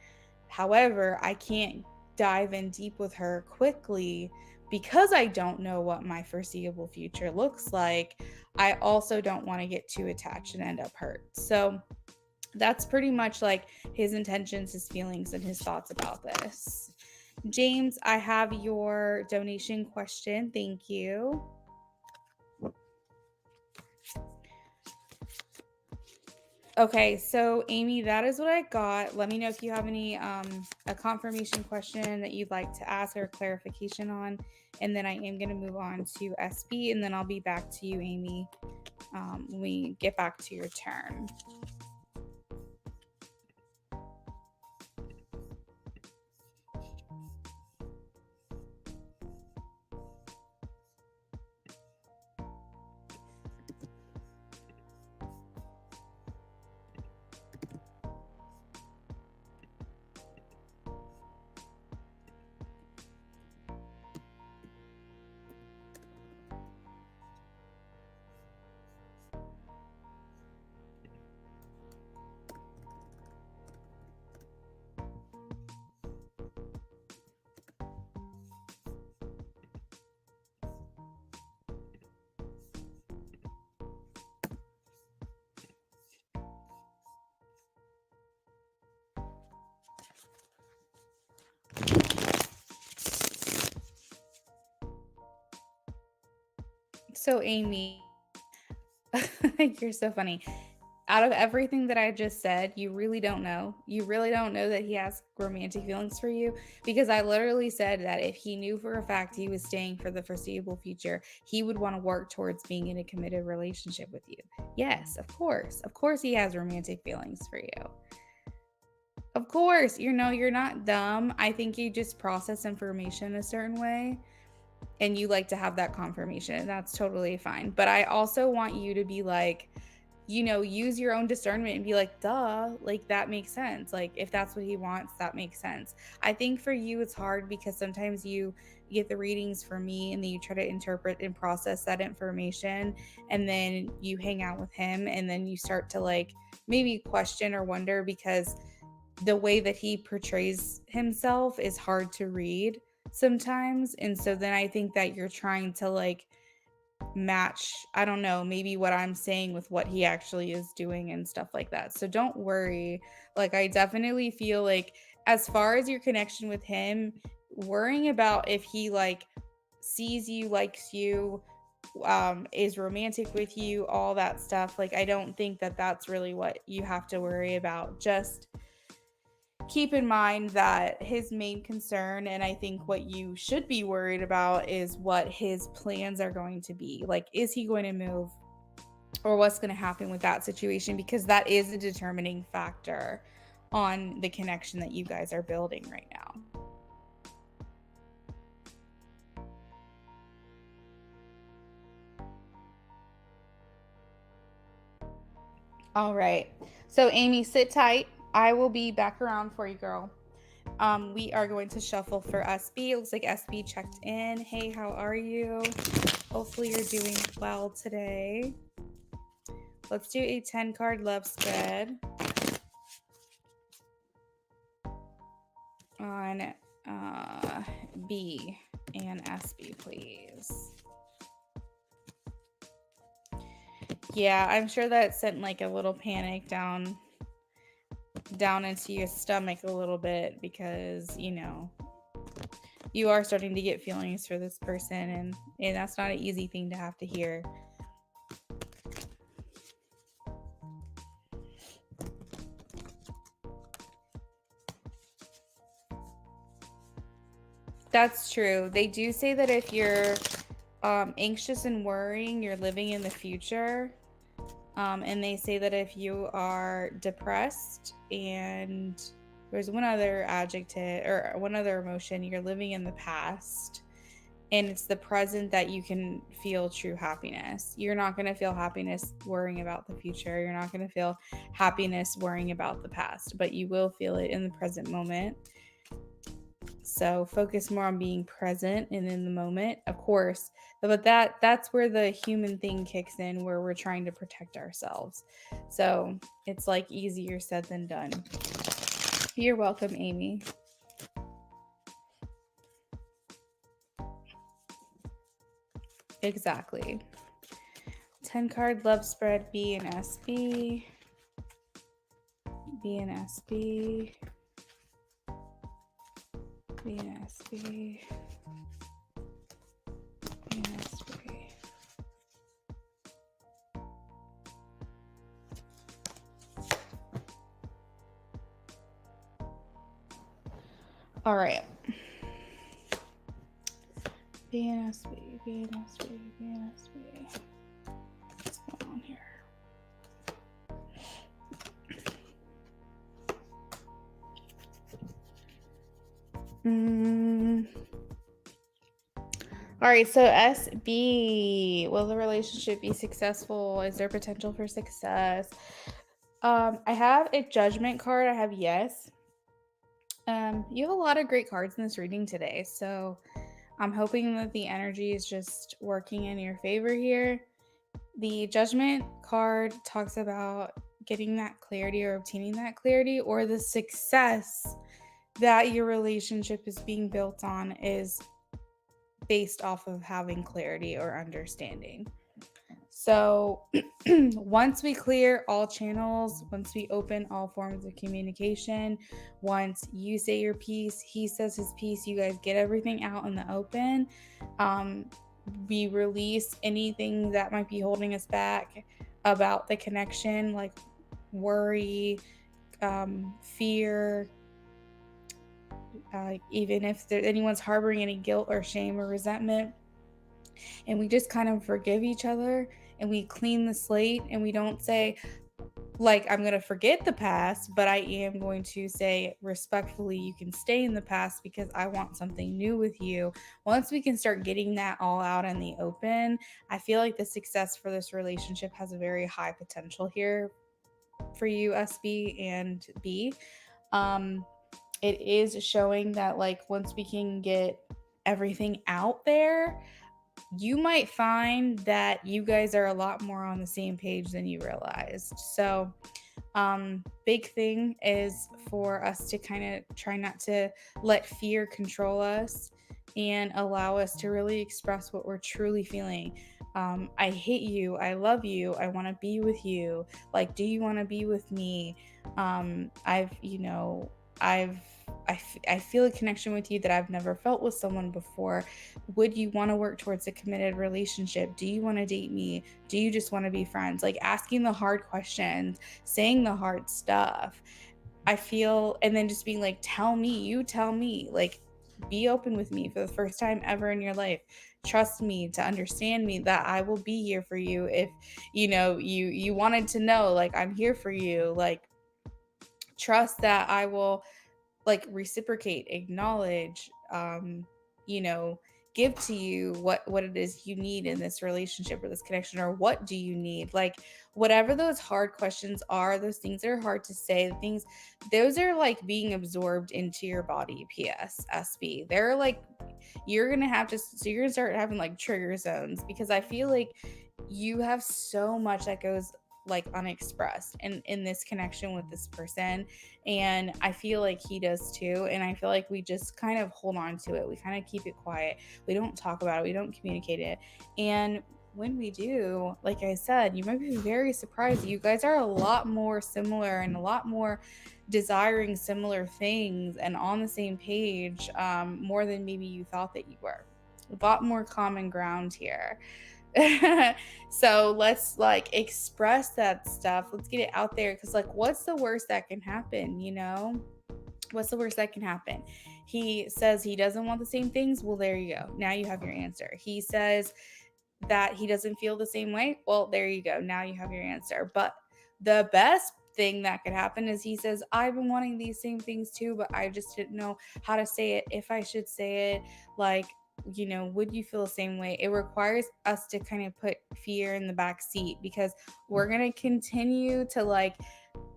However, I can't dive in deep with her quickly because I don't know what my foreseeable future looks like. I also don't want to get too attached and end up hurt. So that's pretty much like his intentions, his feelings, and his thoughts about this. James, I have your donation question. Thank you. Okay, so Amy, that is what I got. Let me know if you have any a confirmation question that you'd like to ask or clarification on, and then I am going to move on to SB, and then I'll be back to you, Amy, when we get back to your turn. So Amy, you're so funny. Out of everything that I just said, you really don't know. You really don't know that he has romantic feelings for you, because I literally said that if he knew for a fact he was staying for the foreseeable future, he would want to work towards being in a committed relationship with you. Yes, of course. Of course he has romantic feelings for you. Of course, you're not dumb. I think you just process information a certain way and you like to have that confirmation, and that's totally fine. But I also want you to be like, use your own discernment and be like, duh, like that makes sense. Like if that's what he wants, that makes sense. I think for you, it's hard because sometimes you get the readings from me and then you try to interpret and process that information. And then you hang out with him and then you start to like maybe question or wonder because the way that he portrays himself is hard to read sometimes. And so then I think that you're trying to like match, I don't know, maybe what I'm saying with what he actually is doing and stuff like that. So don't worry. Like I definitely feel like as far as your connection with him, worrying about if he like sees you, likes you, is romantic with you, all that stuff, like I don't think that that's really what you have to worry about. Just keep in mind that his main concern, and I think what you should be worried about, is what his plans are going to be. Like, is he going to move, or what's going to happen with that situation? Because that is a determining factor on the connection that you guys are building right now. All right. So, Amy, sit tight. I will be back around for you, girl. We are going to shuffle for SB. It looks like SB checked in. Hey, how are you? Hopefully you're doing well today. Let's do a 10 card love spread on B and SB, please. Yeah, I'm sure that sent like a little panic down into your stomach a little bit because, you are starting to get feelings for this person, and that's not an easy thing to have to hear. That's true. They do say that if you're anxious and worrying, you're living in the future. And they say that if you are depressed and there's one other adjective or one other emotion. You're living in the past, and it's the present that you can feel true happiness. You're not going to feel happiness worrying about the future. You're not going to feel happiness worrying about the past, but you will feel it in the present moment. So focus more on being present and in the moment, of course. But that's where the human thing kicks in, where we're trying to protect ourselves. So it's like easier said than done. You're welcome, Amy. Exactly. 10 card love spread, B and SB. B and SB. B and SB. B and SB. All right. B and SB. B and SB. B and SB. What's going on here? All right, so SB, will the relationship be successful? Is there potential for success? I have a judgment card. I have yes. You have a lot of great cards in this reading today, so I'm hoping that the energy is just working in your favor here. The judgment card talks about getting that clarity or obtaining that clarity, or the success that your relationship is being built on is based off of having clarity or understanding. So once we clear all channels, once we open all forms of communication, once you say your piece, he says his piece, you guys get everything out in the open, we release anything that might be holding us back about the connection, like worry, fear, even if anyone's harboring any guilt or shame or resentment. And we just kind of forgive each other and we clean the slate, and we don't say, like, I'm going to forget the past, but I am going to say respectfully, you can stay in the past because I want something new with you. Once we can start getting that all out in the open, I feel like the success for this relationship has a very high potential here for you, SB and B. It is showing that, like, once we can get everything out there, you might find that you guys are a lot more on the same page than you realized. So big thing is for us to kind of try not to let fear control us and allow us to really express what we're truly feeling. I hate you, I love you, I want to be with you, like, do you want to be with me? I feel a connection with you that I've never felt with someone before. Would you want to work towards a committed relationship? Do you want to date me? Do you just want to be friends? Like, asking the hard questions, saying the hard stuff. I feel, and then just being like, tell me, you tell me, like, be open with me for the first time ever in your life. Trust me to understand me, that I will be here for you. If you wanted to know, like, I'm here for you. Like, trust that I will, like, reciprocate, acknowledge, give to you what it is you need in this relationship or this connection, or what do you need? Like, whatever those hard questions are, those things that are hard to say, those are like being absorbed into your body. PS SB, they're like, you're gonna have to, so you're gonna start having like trigger zones, because I feel like you have so much that goes like unexpressed in this connection with this person, and I feel like he does too. And I feel like we just kind of hold on to it, we kind of keep it quiet, we don't talk about it, we don't communicate it. And when we do, like I said, you might be very surprised. You guys are a lot more similar and a lot more desiring similar things and on the same page, more than maybe you thought that you were. A lot more common ground here. So let's, like, express that stuff. Let's get it out there, because, like, what's the worst that can happen? What's the worst that can happen? He says he doesn't want the same things. Well, there you go. Now you have your answer. He says that he doesn't feel the same way. Well, there you go. Now you have your answer. But the best thing that could happen is he says, I've been wanting these same things too, but I just didn't know how to say it, if I should say it. Like, would you feel the same way? It requires us to kind of put fear in the back seat, because we're going to continue to like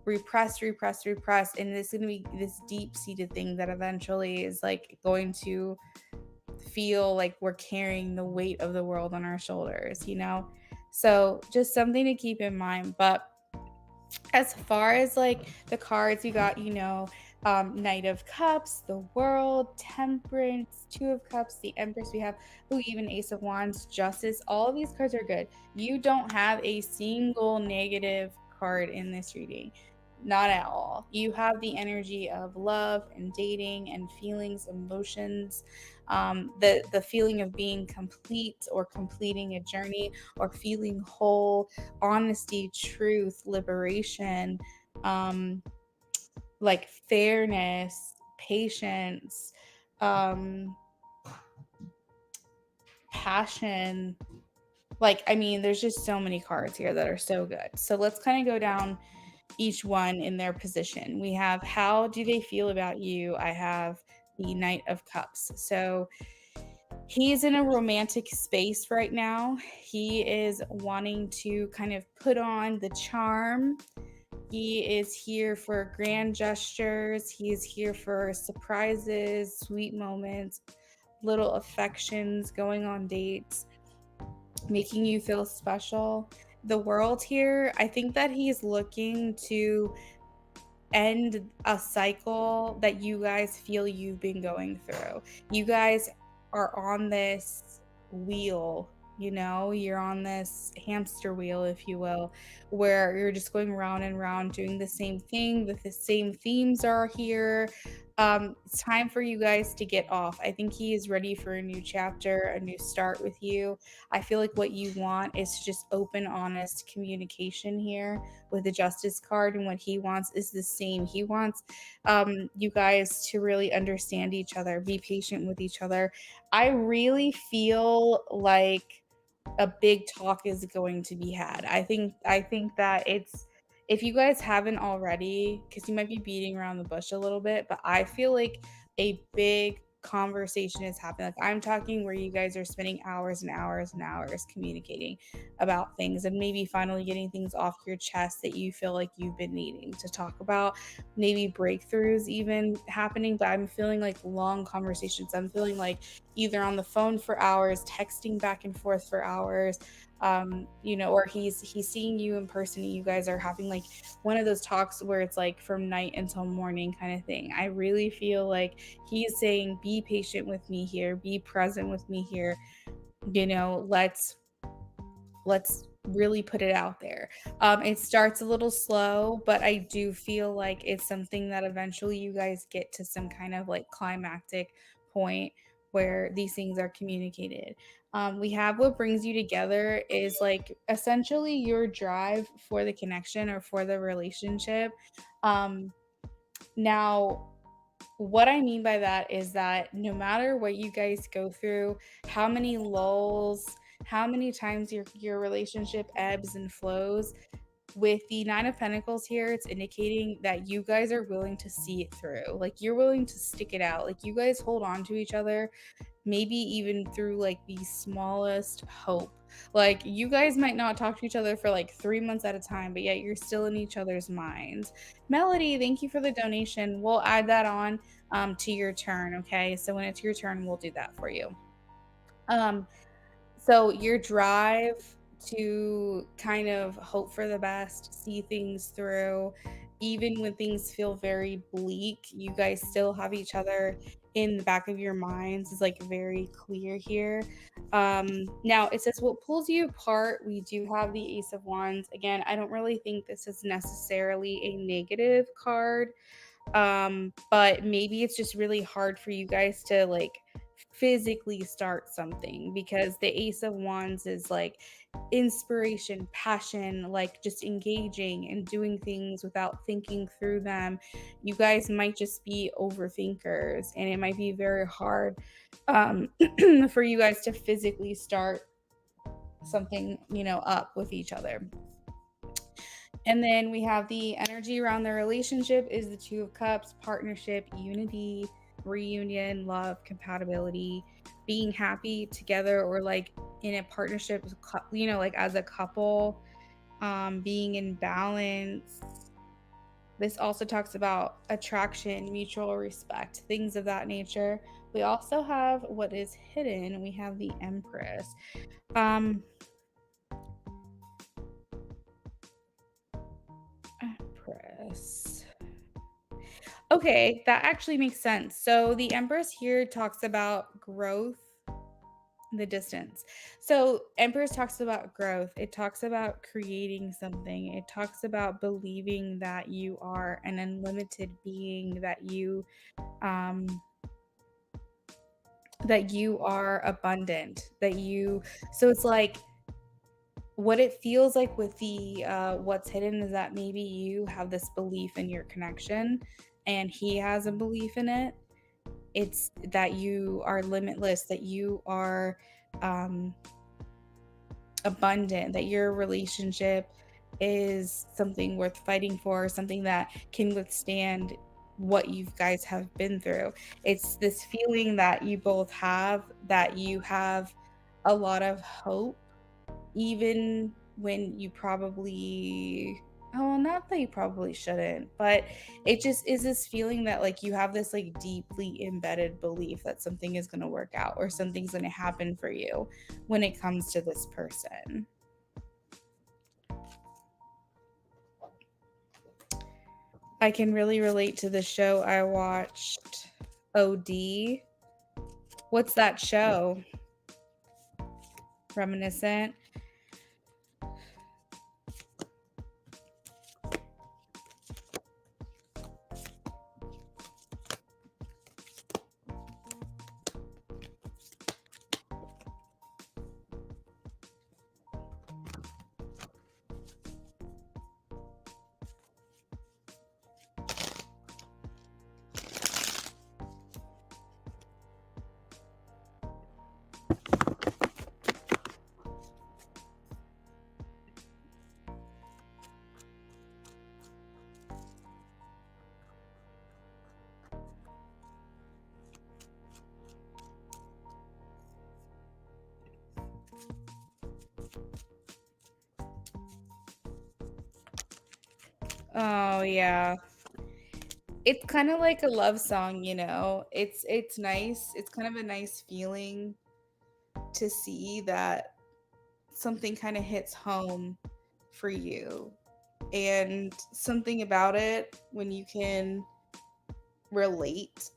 repress, repress, repress. And this is going to be this deep seated thing that eventually is like going to feel like we're carrying the weight of the world on our shoulders. So just something to keep in mind. But as far as like the cards, we got, Knight of Cups, the World, Temperance, Two of Cups, the Empress. We have, even Ace of Wands, Justice. All of these cards are good. You don't have a single negative card in this reading. Not at all. You have the energy of love and dating and feelings, emotions, the feeling of being complete or completing a journey or feeling whole, honesty, truth, liberation, like fairness, patience, passion. Like, I mean, there's just so many cards here that are so good. So let's kind of go down each one in their position. We have, how do they feel about you? I have the Knight of Cups. So he's in a romantic space right now. He is wanting to kind of put on the charm. He is here for grand gestures. He is here for surprises, sweet moments, little affections, going on dates, making you feel special. The World here, I think that he's looking to end a cycle that you guys feel you've been going through. You guys are on this wheel, you're on this hamster wheel, if you will, where you're just going round and round doing the same thing. The same themes are here. It's time for you guys to get off. I think he is ready for a new chapter, a new start with you. I feel like what you want is just open, honest communication here with the Justice card, and what he wants is the same. He wants you guys to really understand each other, be patient with each other. I really feel like a big talk is going to be had. I think that it's, if you guys haven't already, because you might be beating around the bush a little bit, but I feel like a big conversation is happening. Like, I'm talking where you guys are spending hours and hours and hours communicating about things, and maybe finally getting things off your chest that you feel like you've been needing to talk about. Maybe breakthroughs even happening, but I'm feeling like long conversations. I'm feeling like either on the phone for hours, texting back and forth for hours, or he's seeing you in person and you guys are having like one of those talks where it's like from night until morning kind of thing. I really feel like he's saying, be patient with me here, be present with me here, let's really put it out there. It starts a little slow, but I do feel like it's something that eventually you guys get to some kind of like climactic point where these things are communicated. We have, what brings you together is like essentially your drive for the connection or for the relationship. Now, what I mean by that is that no matter what you guys go through, how many lulls, how many times your relationship ebbs and flows, with the Nine of Pentacles here, it's indicating that you guys are willing to see it through. Like, you're willing to stick it out. Like, you guys hold on to each other, maybe even through like the smallest hope. Like, you guys might not talk to each other for like 3 months at a time, but yet you're still in each other's minds. Melody, thank you for the donation. We'll add that on to your turn. Okay, so when it's your turn, we'll do that for you. So your drive to kind of hope for the best, see things through, even when things feel very bleak, you guys still have each other in the back of your minds, is like very clear here. Now it says, what pulls you apart? We do have the Ace of Wands. Again, I don't really think this is necessarily a negative card. But maybe it's just really hard for you guys to like physically start something, because the Ace of Wands is like inspiration, passion, like just engaging and doing things without thinking through them. You guys might just be overthinkers, and it might be very hard for you guys to physically start something, up with each other. And then we have the energy around the relationship is the Two of Cups, partnership, unity, reunion, love, compatibility, being happy together or like in a partnership, like as a couple, being in balance. This also talks about attraction, mutual respect, things of that nature. We also have what is hidden. We have the Empress. Empress. Okay, that actually makes sense. So the Empress here talks about growth, the distance. So Empress talks about growth. It talks about creating something. It talks about believing that you are an unlimited being, um that you are abundant, that you so it's like what it feels like with the what's hidden is that maybe you have this belief in your connection and he has a belief in it. It's that you are limitless, that you are um, abundant, that your relationship is something worth fighting for, something that can withstand what you guys have been through. It's this feeling that you both have, that you have a lot of hope even when you probably oh, not that you probably shouldn't, but it just is this feeling that like you have this like deeply embedded belief that something is going to work out or something's going to happen for you when it comes to this person. I can really relate to the show I watched, OD. What's that show? Reminiscent. Oh yeah. It's kind of like a love song, you know. It's nice. It's kind of a nice feeling to see that something kind of hits home for you. And something about it when you can relate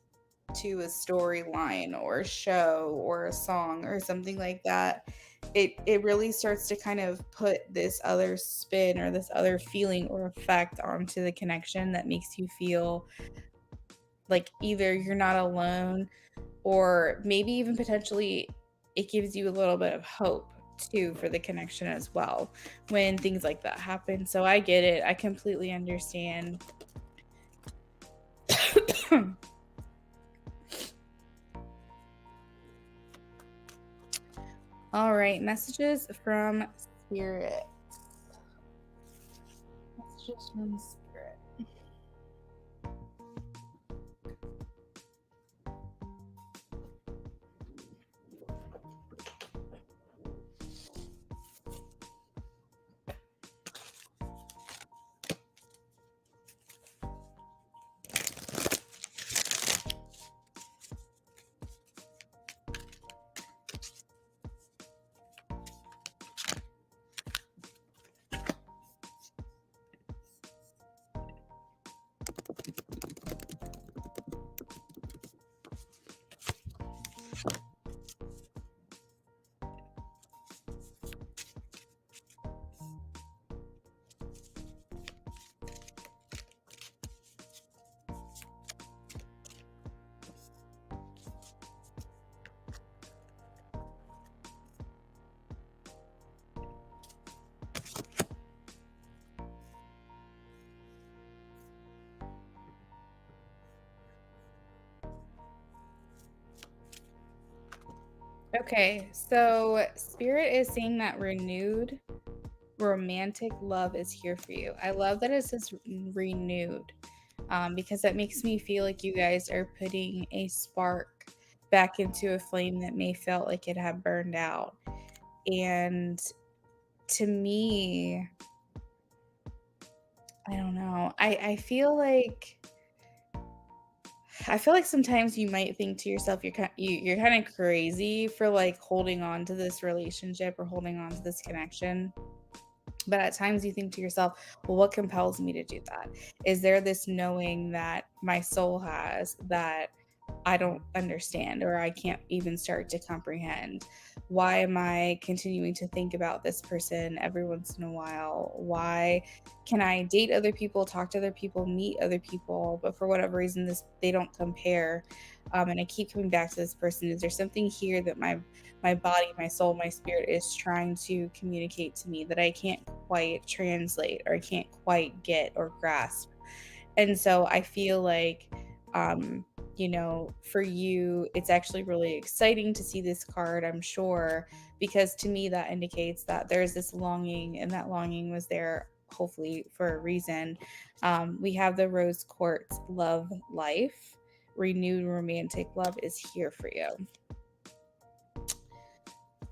to a storyline or a show or a song or something like that, it really starts to kind of put this other spin or this other feeling or effect onto the connection that makes you feel like either you're not alone or maybe even potentially it gives you a little bit of hope too for the connection as well when things like that happen. So I get it. I completely understand. All right, messages from spirit. Messages from spirit. Okay, so spirit is saying that renewed romantic love is here for you. I love that it says renewed, because that makes me feel like you guys are putting a spark back into a flame that may felt like it had burned out. And to me, I don't know. I feel like sometimes you might think to yourself you're kind of crazy for like holding on to this relationship or holding on to this connection. But at times you think to yourself, well, what compels me to do that? Is there this knowing that my soul has that I don't understand or I can't even start to comprehend? Why am I continuing to think about this person every once in a while? Why can I date other people, talk to other people, meet other people, but for whatever reason this they don't compare? And I keep coming back to this person. Is there something here that my body, my soul, my spirit is trying to communicate to me that I can't quite translate or I can't quite get or grasp? And so I feel like, for you, it's actually really exciting to see this card, I'm sure, because to me that indicates that there's this longing, and that longing was there hopefully for a reason. We have the rose quartz love life. Renewed romantic love is here for you.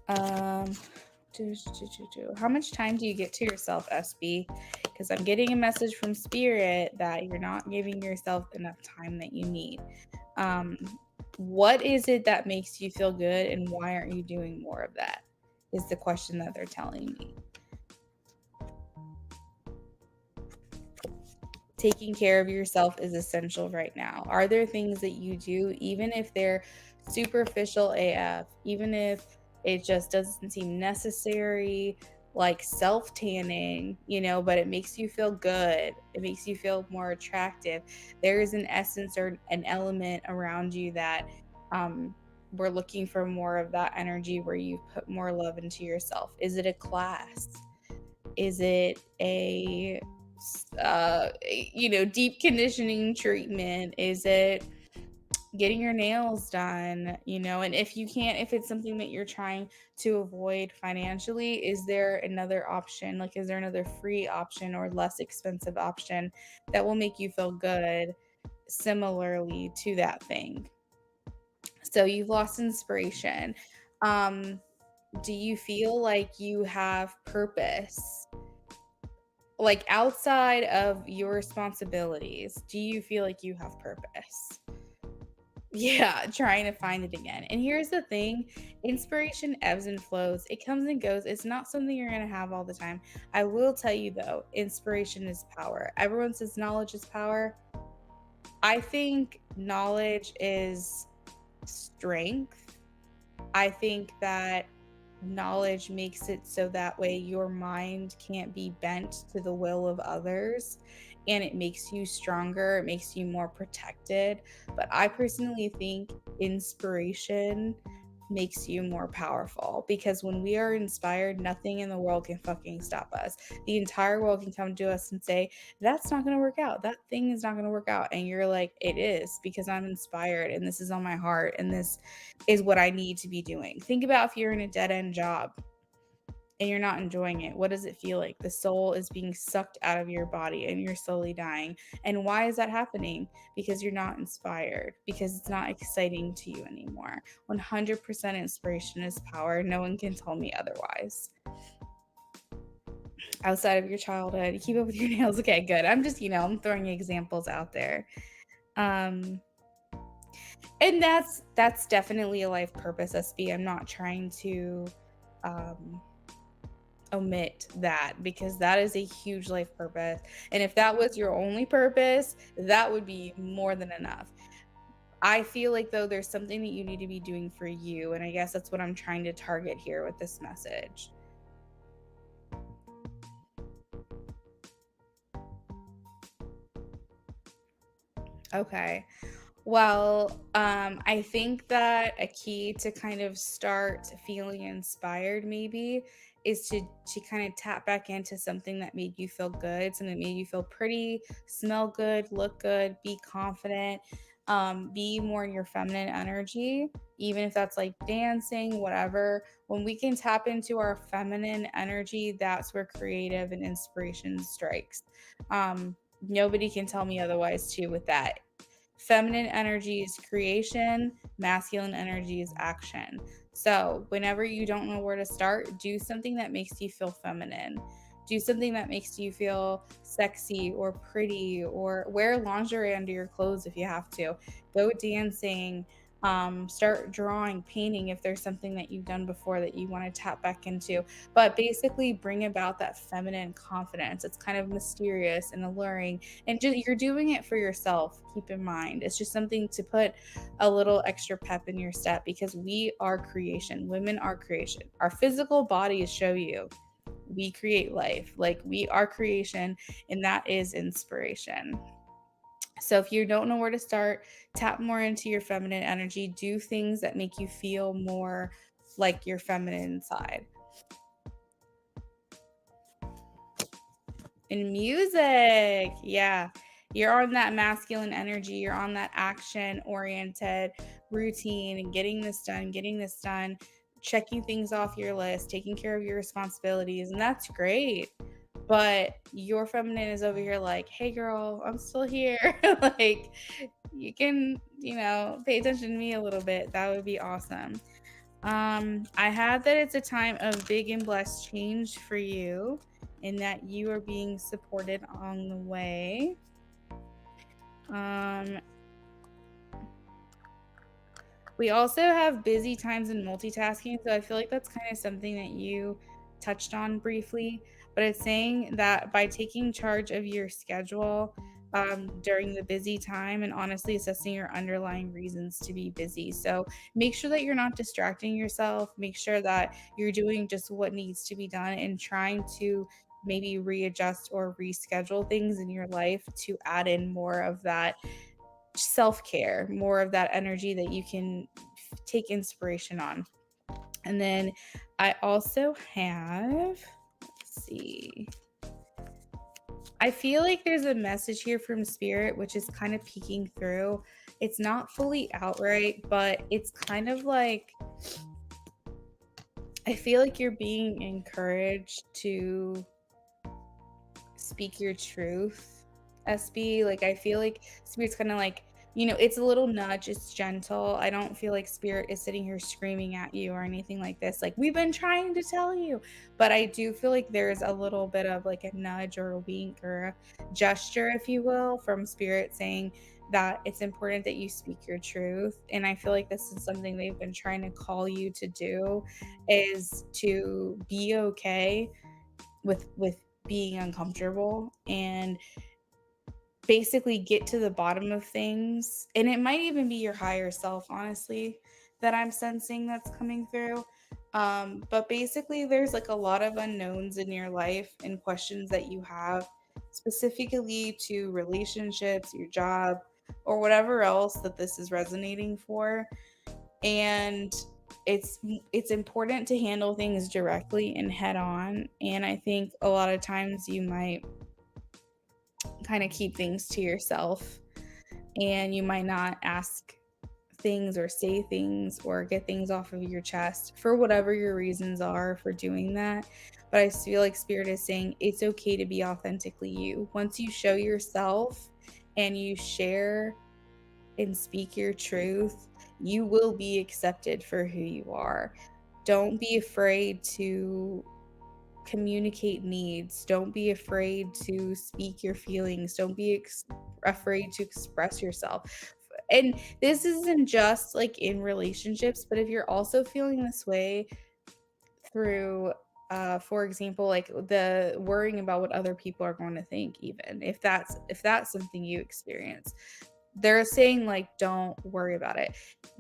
Um, How much time do you get to yourself, SB? Because I'm getting a message from Spirit that you're not giving yourself enough time that you need. Um, what is it that makes you feel good, and why aren't you doing more of that? Is the question that they're telling me. Taking care of yourself is essential right now. Are there things that you do, even if they're superficial AF, even if it just doesn't seem necessary, like self tanning, but it makes you feel good? It makes you feel more attractive. There is an essence or an element around you that we're looking for more of that energy where you put more love into yourself. Is it a class? Is it a deep conditioning treatment? Is it getting your nails done? And if it's something that you're trying to avoid financially, is there another option? Like, is there another free option or less expensive option that will make you feel good similarly to that thing? So you've lost inspiration. Do you feel like you have purpose? Like, outside of your responsibilities, do you feel like you have purpose? Yeah, trying to find it again. And here's the thing, inspiration ebbs and flows. It comes and goes. It's not something you're going to have all the time. I will tell you though, inspiration is power. Everyone says knowledge is power. I think knowledge is strength. I think that knowledge makes it so that way your mind can't be bent to the will of others, and it makes you stronger, it makes you more protected. But I personally think inspiration makes you more powerful, because when we are inspired, nothing in the world can fucking stop us. The entire world can come to us and say, that's not going to work out, that thing is not going to work out, and you're like, it is, because I'm inspired and this is on my heart and this is what I need to be doing. Think about if you're in a dead end job and you're not enjoying it. What does it feel like? The soul is being sucked out of your body and you're slowly dying. And why is that happening? Because you're not inspired, because it's not exciting to you anymore. 100% inspiration is power. No one can tell me otherwise. Outside of your childhood, you keep up with your nails. Okay, good. I'm just, I'm throwing examples out there. And that's definitely a life purpose, SB. I'm not trying to omit that, because that is a huge life purpose. And if that was your only purpose, that would be more than enough. I feel like, though, there's something that you need to be doing for you. And I guess that's what I'm trying to target here with this message. Okay. Well, I think that a key to kind of start feeling inspired maybe is to kind of tap back into something that made you feel good, something that made you feel pretty, smell good, look good, be confident. Be more in your feminine energy, even if that's like dancing, whatever. When we can tap into our feminine energy, that's where creative and inspiration strikes. Nobody can tell me otherwise, too, with that. Feminine energy is creation, masculine energy is action. So, whenever you don't know where to start, do something that makes you feel feminine. Do something that makes you feel sexy or pretty, or wear lingerie under your clothes if you have to. Go dancing, start drawing, painting if there's something that you've done before that you want to tap back into. But basically, bring about that feminine confidence. It's kind of mysterious and alluring, and just you're doing it for yourself. Keep in mind, it's just something to put a little extra pep in your step, because we are creation. Women are creation. Our physical bodies show you we create life. Like, we are creation, and that is inspiration. So if you don't know where to start, tap more into your feminine energy. Do things that make you feel more like your feminine side. In music, yeah. You're on that masculine energy. You're on that action oriented routine and getting this done, checking things off your list, taking care of your responsibilities. And that's great. But your feminine is over here like, hey, girl, I'm still here. Like, you can, pay attention to me a little bit. That would be awesome. I have that it's a time of big and blessed change for you, and that you are being supported on the way. Um, we also have busy times in multitasking, so I feel like that's kind of something that you touched on briefly, but it's saying that by taking charge of your schedule during the busy time, and honestly assessing your underlying reasons to be busy. So make sure that you're not distracting yourself, make sure that you're doing just what needs to be done, and trying to maybe readjust or reschedule things in your life to add in more of that self care, more of that energy that you can take inspiration on. And then I also have, let's see, I feel like there's a message here from spirit, which is kind of peeking through. It's not fully outright, but it's kind of like, I feel like you're being encouraged to speak your truth, SB. Like, I feel like spirit's kind of like, it's a little nudge, it's gentle. I don't feel like spirit is sitting here screaming at you or anything like this, like, we've been trying to tell you. But I do feel like there's a little bit of like a nudge or a wink or a gesture, if you will, from spirit, saying that it's important that you speak your truth. And I feel like this is something they've been trying to call you to do, is to be okay with being uncomfortable, and basically get to the bottom of things. And it might even be your higher self, honestly, that I'm sensing that's coming through. But basically, there's like a lot of unknowns in your life and questions that you have, specifically to relationships, your job, or whatever else that this is resonating for. And it's important to handle things directly and head on. And I think a lot of times you might kind of keep things to yourself, and you might not ask things or say things or get things off of your chest for whatever your reasons are for doing that. But I feel like spirit is saying it's okay to be authentically you. Once you show yourself and you share and speak your truth, you will be accepted for who you are. Don't be afraid to communicate needs. Don't be afraid to speak your feelings. Don't be afraid to express yourself. And this isn't just like in relationships, but if you're also feeling this way through for example, like the worrying about what other people are going to think, even if that's something you experience, they're saying like, don't worry about it.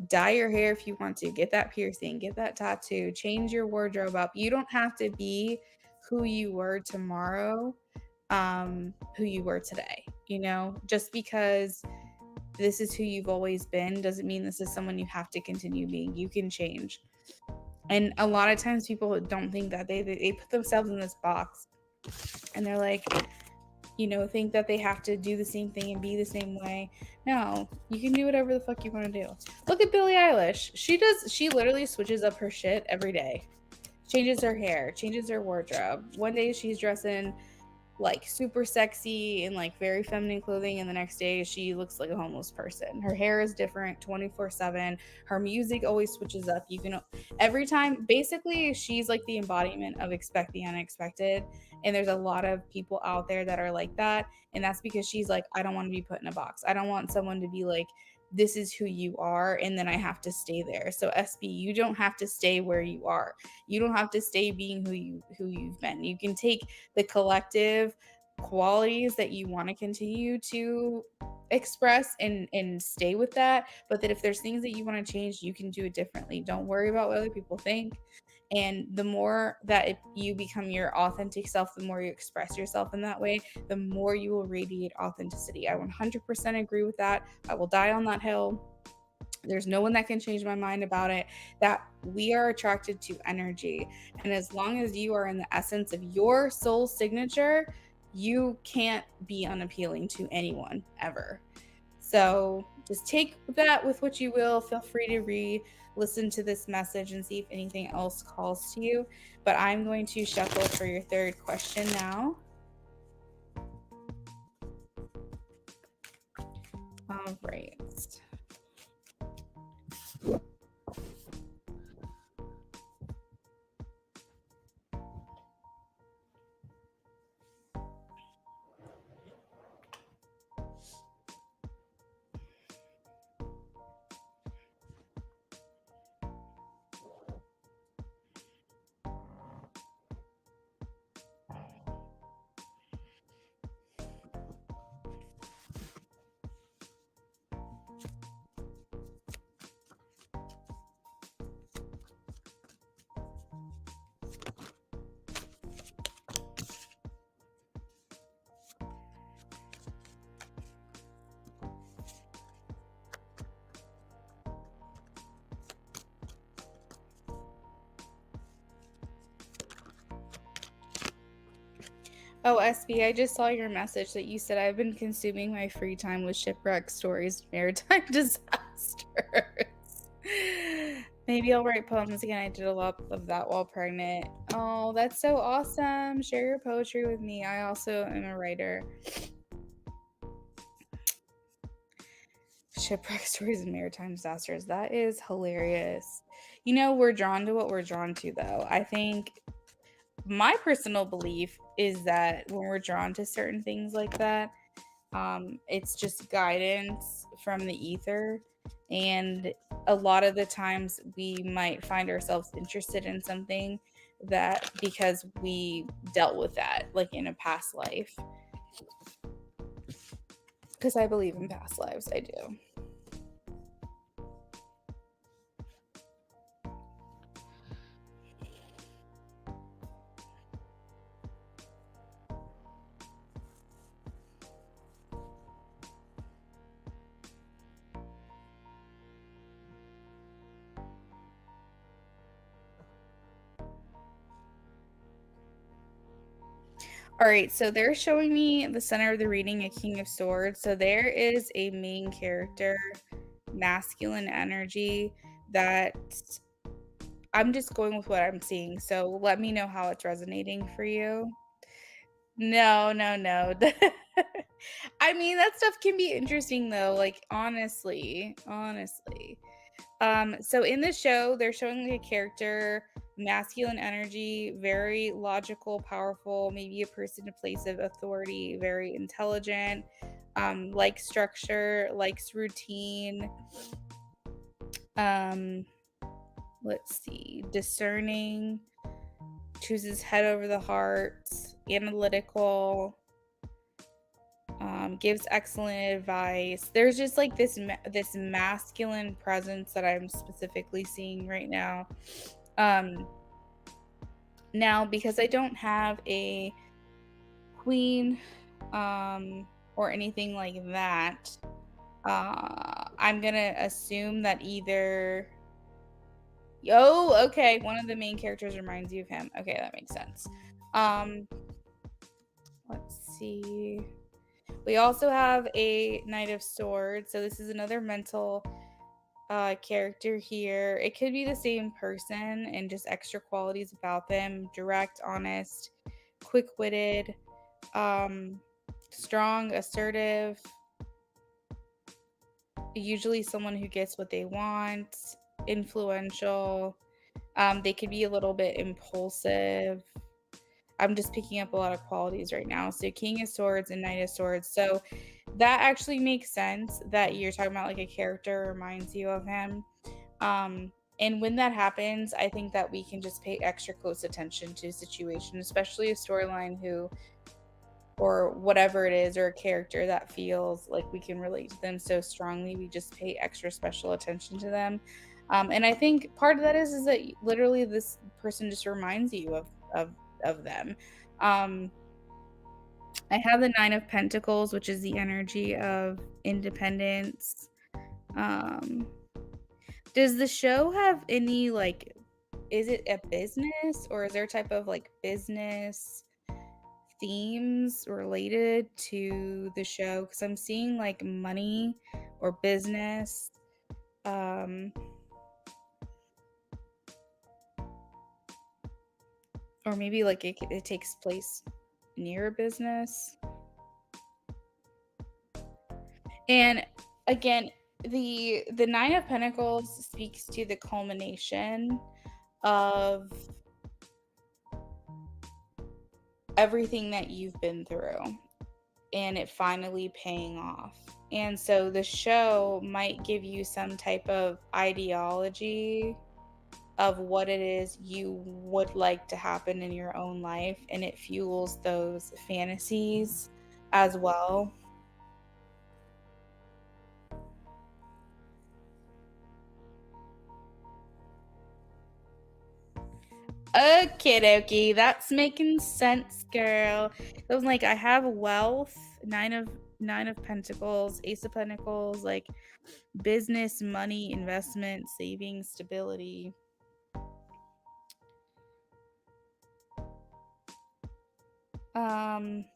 Dye your hair if you want to, get that piercing, get that tattoo, change your wardrobe up. You don't have to be who you were tomorrow, who you were today. Just because this is who you've always been doesn't mean this is someone you have to continue being. You can change. And a lot of times people don't think that they put themselves in this box, and they're like, think that they have to do the same thing and be the same way. No, you can do whatever the fuck you want to do. Look at Billie Eilish. She literally switches up her shit every day. Changes her hair, changes her wardrobe. One day she's dressing like super sexy and like very feminine clothing, and the next day she looks like a homeless person. Her hair is different 24/7. Her music always switches up. You can every time, basically she's like the embodiment of expect the unexpected, and there's a lot of people out there that are like that, and that's because she's like, I don't want to be put in a box. I don't want someone to be like, this is who you are and then I have to stay there. So SB, you don't have to stay where you are. You don't have to stay being who you've been. You can take the collective qualities that you want to continue to express and stay with that, but that if there's things that you want to change, you can do it differently. Don't worry about what other people think. And the more that you become your authentic self, the more you express yourself in that way, the more you will radiate authenticity. I 100% agree with that. I will die on that hill. There's no one that can change my mind about it. That we are attracted to energy, and as long as you are in the essence of your soul signature, you can't be unappealing to anyone ever. So just take that with what you will. Feel free to listen to this message and see if anything else calls to you. But I'm going to shuffle for your third question now. All right. Oh, SB, I just saw your message that you said I've been consuming my free time with shipwreck stories, maritime disasters. Maybe I'll write poems again. I did a lot of that while pregnant. Oh, that's so awesome. Share your poetry with me. I also am a writer. Shipwreck stories and maritime disasters. That is hilarious. We're drawn to what we're drawn to, though. I think my personal belief is that when we're drawn to certain things like that, it's just guidance from the ether. And a lot of the times we might find ourselves interested in something that because we dealt with that, like in a past life. Because I believe in past lives, I do. All right, so they're showing me the center of the reading, a King of Swords. So there is a main character, masculine energy, that I'm just going with what I'm seeing. So let me know how it's resonating for you. No, no, no. I mean, that stuff can be interesting though, like honestly. So in the show, they're showing a character, masculine energy, very logical, powerful, maybe a person in a place of authority, very intelligent, likes structure, likes routine. Let's see, discerning, chooses head over the heart, analytical, gives excellent advice. There's just like this masculine presence that I'm specifically seeing right now. Now, because I don't have a queen or anything like that, I'm gonna assume that either. Oh, okay, one of the main characters reminds you of him. Okay, that makes sense. Let's see. We also have a Knight of Swords. So this is another mental character here. It could be the same person and just extra qualities about them: direct, honest, quick-witted, um, strong, assertive, usually someone who gets what they want, influential. They could be a little bit impulsive. I'm just picking up a lot of qualities right now. So King of Swords and Knight of Swords. So that actually makes sense that you're talking about like a character reminds you of him. And when that happens, I think that we can just pay extra close attention to a situation, especially a storyline who or whatever it is, or a character that feels like we can relate to them so strongly. We just pay extra special attention to them. And I think part of that is that literally this person just reminds you of them. Um, I have the Nine of Pentacles, which is the energy of independence. Um, does the show have any like, is it a business or is there a type of like business themes related to the show? Because I'm seeing like money or business. Um, or maybe like it takes place near a business. And again, the Nine of Pentacles speaks to the culmination of everything that you've been through and it finally paying off. And so the show might give you some type of ideology of what it is you would like to happen in your own life, and it fuels those fantasies as well. Okay, dokie, that's making sense, girl. I was like, I have wealth, nine of pentacles, ace of pentacles, like business, money, investment, savings, stability. Um,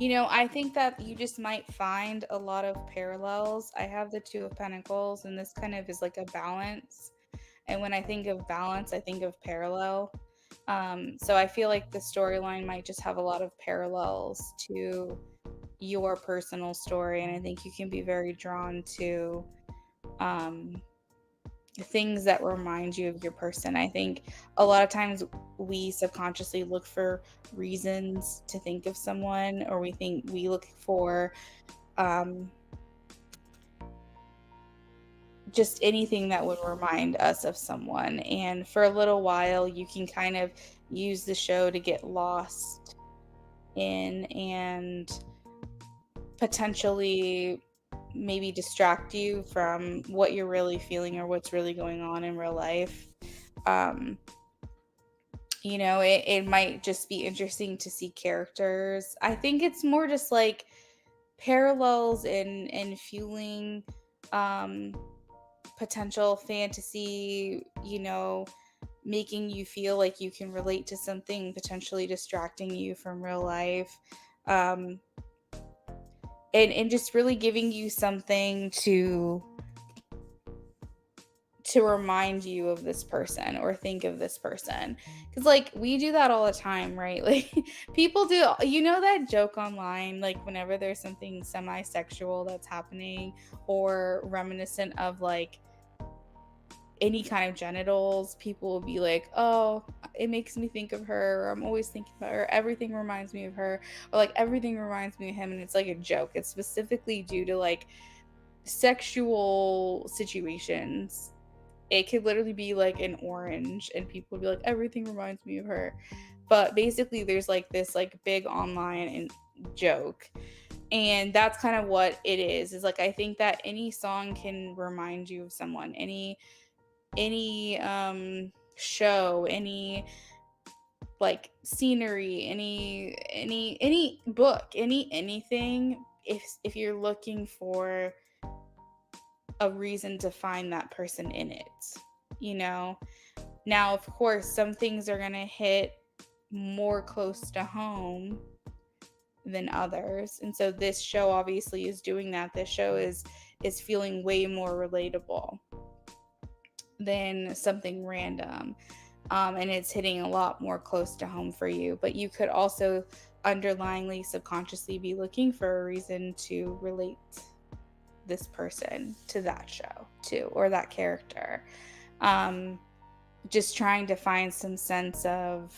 I think that you just might find a lot of parallels. I have the Two of Pentacles, and this kind of is like a balance. And when I think of balance, I think of parallel. So I feel like the storyline might just have a lot of parallels to your personal story. And I think you can be very drawn to um, things that remind you of your person. I think a lot of times we subconsciously look for reasons to think of someone, or we look for um, just anything that would remind us of someone. And for a little while, you can kind of use the show to get lost in and potentially maybe distract you from what you're really feeling or what's really going on in real life. Um, it might just be interesting to see characters. I think it's more just like parallels and fueling um, potential fantasy, making you feel like you can relate to something, potentially distracting you from real life. Um, and just really giving you something to remind you of this person or think of this person, because like we do that all the time, right? Like people do, that joke online, like whenever there's something semi-sexual that's happening or reminiscent of like any kind of genitals, people will be like, oh, it makes me think of her, or I'm always thinking about her, everything reminds me of her, or like everything reminds me of him. And it's like a joke. It's specifically due to like sexual situations. It could literally be like an orange and people would be like, everything reminds me of her. But basically there's like this like big online joke, and that's kind of what it is like, I think that any song can remind you of someone, any show, any like scenery, any book, anything, if you're looking for a reason to find that person in it. Now of course some things are going to hit more close to home than others. And so this show obviously is doing that. This show is feeling way more relatable than something random. And it's hitting a lot more close to home for you. But you could also underlyingly subconsciously be looking for a reason to relate this person to that show too, or that character. Just trying to find some sense of,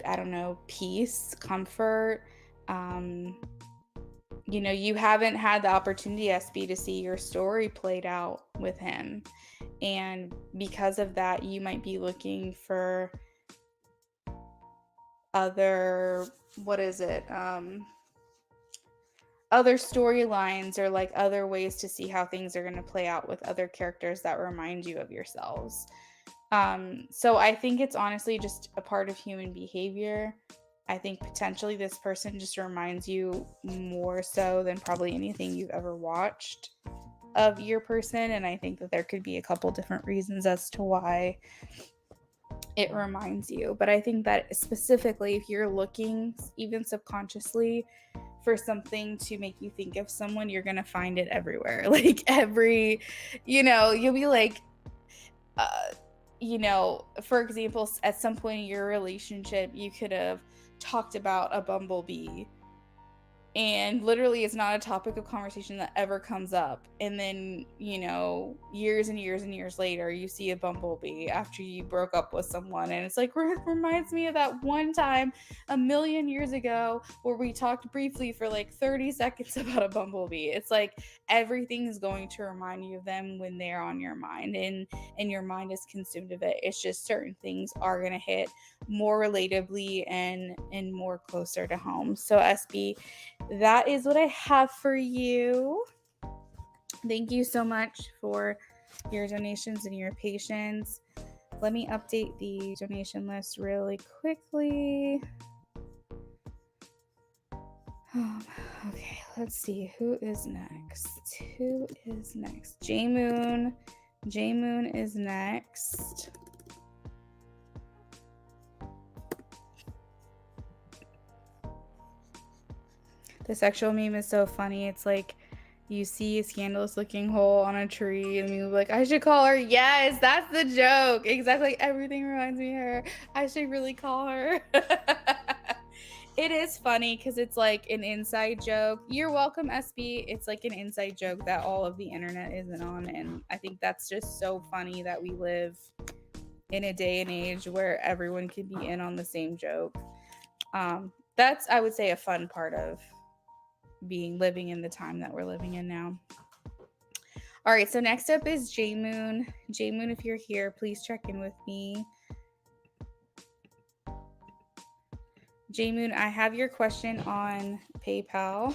I don't know, peace, comfort. You haven't had the opportunity, SB, to see your story played out with him. And because of that, you might be looking for other, other storylines, or like other ways to see how things are going to play out with other characters that remind you of yourselves. So I think it's honestly just a part of human behavior. I think potentially this person just reminds you more so than probably anything you've ever watched of your person. And I think that there could be a couple different reasons as to why it reminds you. But I think that specifically, if you're looking even subconsciously for something to make you think of someone, you're going to find it everywhere. Like you'll be like, for example, at some point in your relationship, you could have talked about a bumblebee, and literally it's not a topic of conversation that ever comes up. And then, years and years and years later, you see a bumblebee after you broke up with someone, and it's like, reminds me of that one time a million years ago where we talked briefly for like 30 seconds about a bumblebee. It's like everything is going to remind you of them when they're on your mind, and your mind is consumed of it. It's just certain things are going to hit more relatably and more closer to home. So SB, that is what I have for you. Thank you so much for your donations and your patience. Let me update the donation list really quickly. Okay, let's see. Who is next? J-Moon. J-Moon is next. The sexual meme is so funny. It's like you see a scandalous looking hole on a tree, and you're like, I should call her. Yes, that's the joke. Exactly. Everything reminds me of her. I should really call her. It is funny because it's like an inside joke. You're welcome, SB. It's like an inside joke that all of the internet isn't on. And I think that's just so funny that we live in a day and age where everyone can be in on the same joke. That's, I would say, a fun part of living in the time that we're living in now. All right, so next up is J-Moon. J-Moon, if you're here, please check in with me. J-Moon, I have your question on PayPal.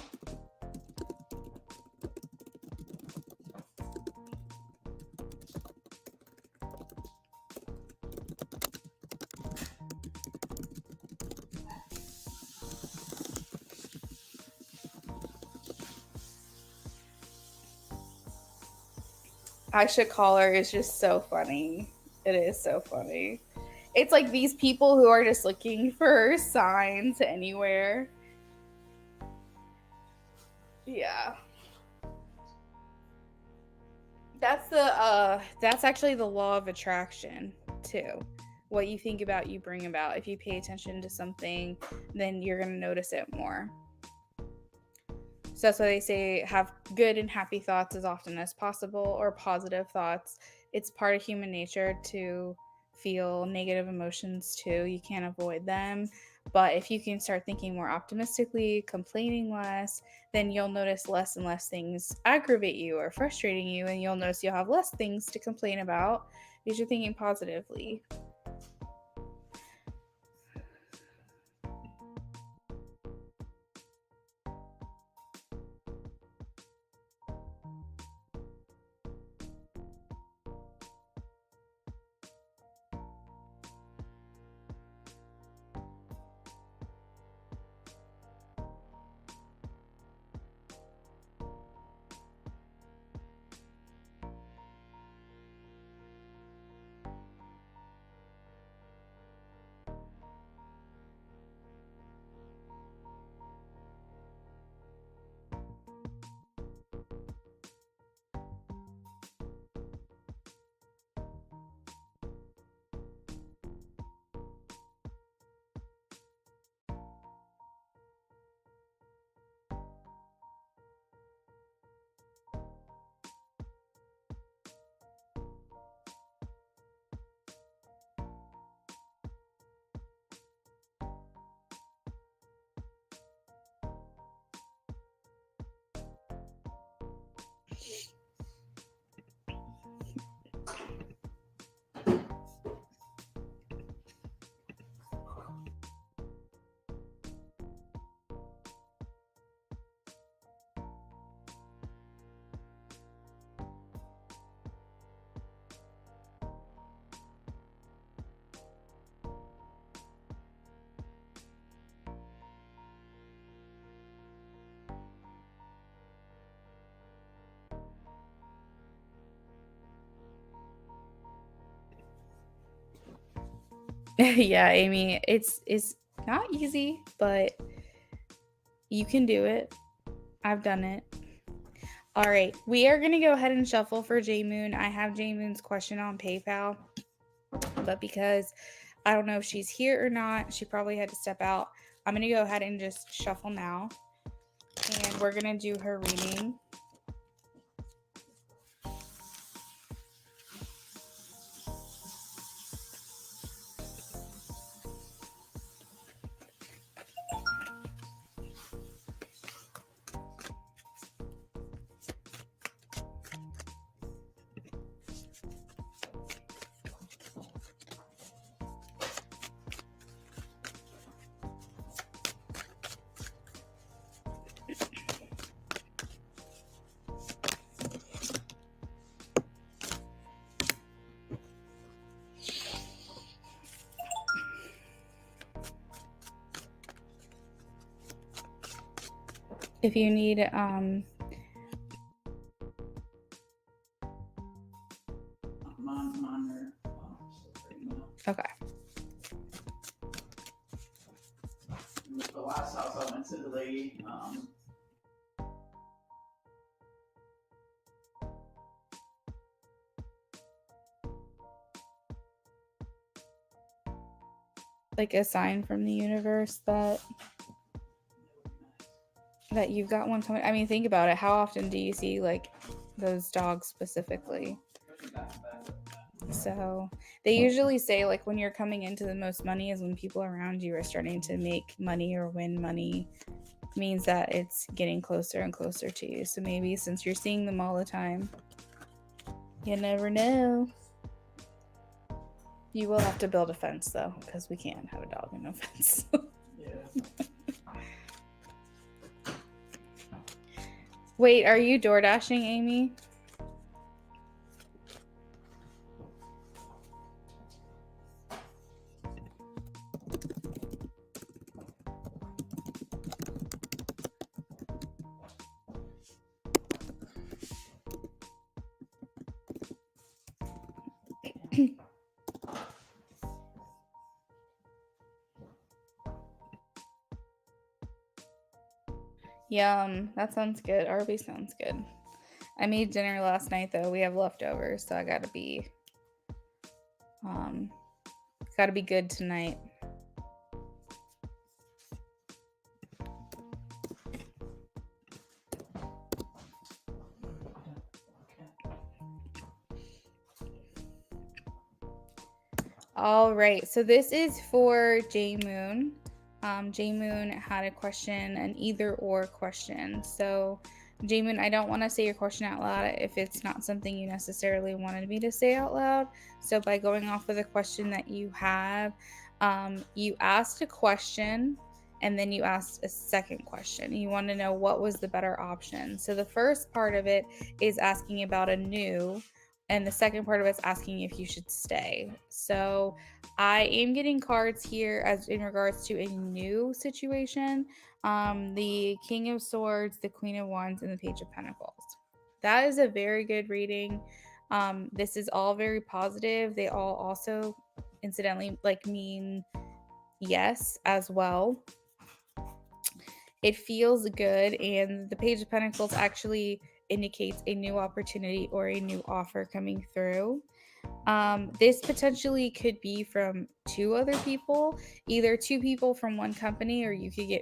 I should call her is just so funny. It is so funny. It's like these people who are just looking for signs anywhere. Yeah. That's actually the law of attraction too. What you think about, you bring about. If you pay attention to something, then you're going to notice it more. So that's why they say have good and happy thoughts as often as possible, or positive thoughts. It's part of human nature to feel negative emotions too. You can't avoid them. But if you can start thinking more optimistically, complaining less, then you'll notice less and less things aggravate you or frustrating you, and you'll notice you'll have less things to complain about because you're thinking positively. Yeah, Amy, it's not easy, but you can do it. I've done it. All right, we are going to go ahead and shuffle for J Moon. I have J Moon's question on PayPal, but because I don't know if she's here or not, she probably had to step out. I'm going to go ahead and just shuffle now, and we're going to do her reading. If you need okay. The last house I went to, the lady, like a sign from the universe that you've got one coming. I mean, think about it. How often do you see like those dogs specifically? So they usually say like when you're coming into the most money is when people around you are starting to make money or win money. Means that it's getting closer and closer to you. So maybe since you're seeing them all the time, you never know. You will have to build a fence though, because we can't have a dog and no fence. Wait, are you door dashing, Amy? Yum, that sounds good. Arby's sounds good. I made dinner last night though. We have leftovers, so I gotta be good tonight. All right, so this is for J Moon. J Moon had a question, an either or question. So, J Moon, I don't want to say your question out loud if it's not something you necessarily wanted me to say out loud. So, by going off of the question that you have, you asked a question and then you asked a second question. You want to know what was the better option. So, the first part of it is asking about a new, and the second part of it's asking if you should stay. So I am getting cards here as in regards to a new situation. The King of Swords, the Queen of Wands, and the Page of Pentacles. That is a very good reading. This is all very positive. They all also incidentally like mean yes as well. It feels good, and the Page of Pentacles actually indicates a new opportunity or a new offer coming through. This potentially could be from two other people, either two people from one company, or you could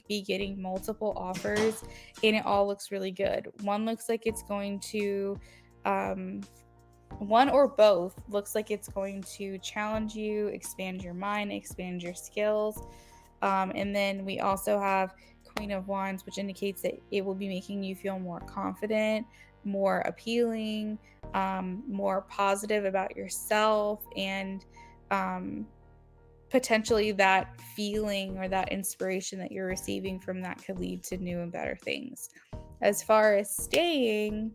be getting multiple offers, and it all looks really good. One looks like it's going to, one or both looks like it's going to challenge you, expand your mind, expand your skills. And then we also have Queen of Wands, which indicates that it will be making you feel more confident, more appealing, more positive about yourself, and potentially that feeling or that inspiration that you're receiving from that could lead to new and better things. As far as staying,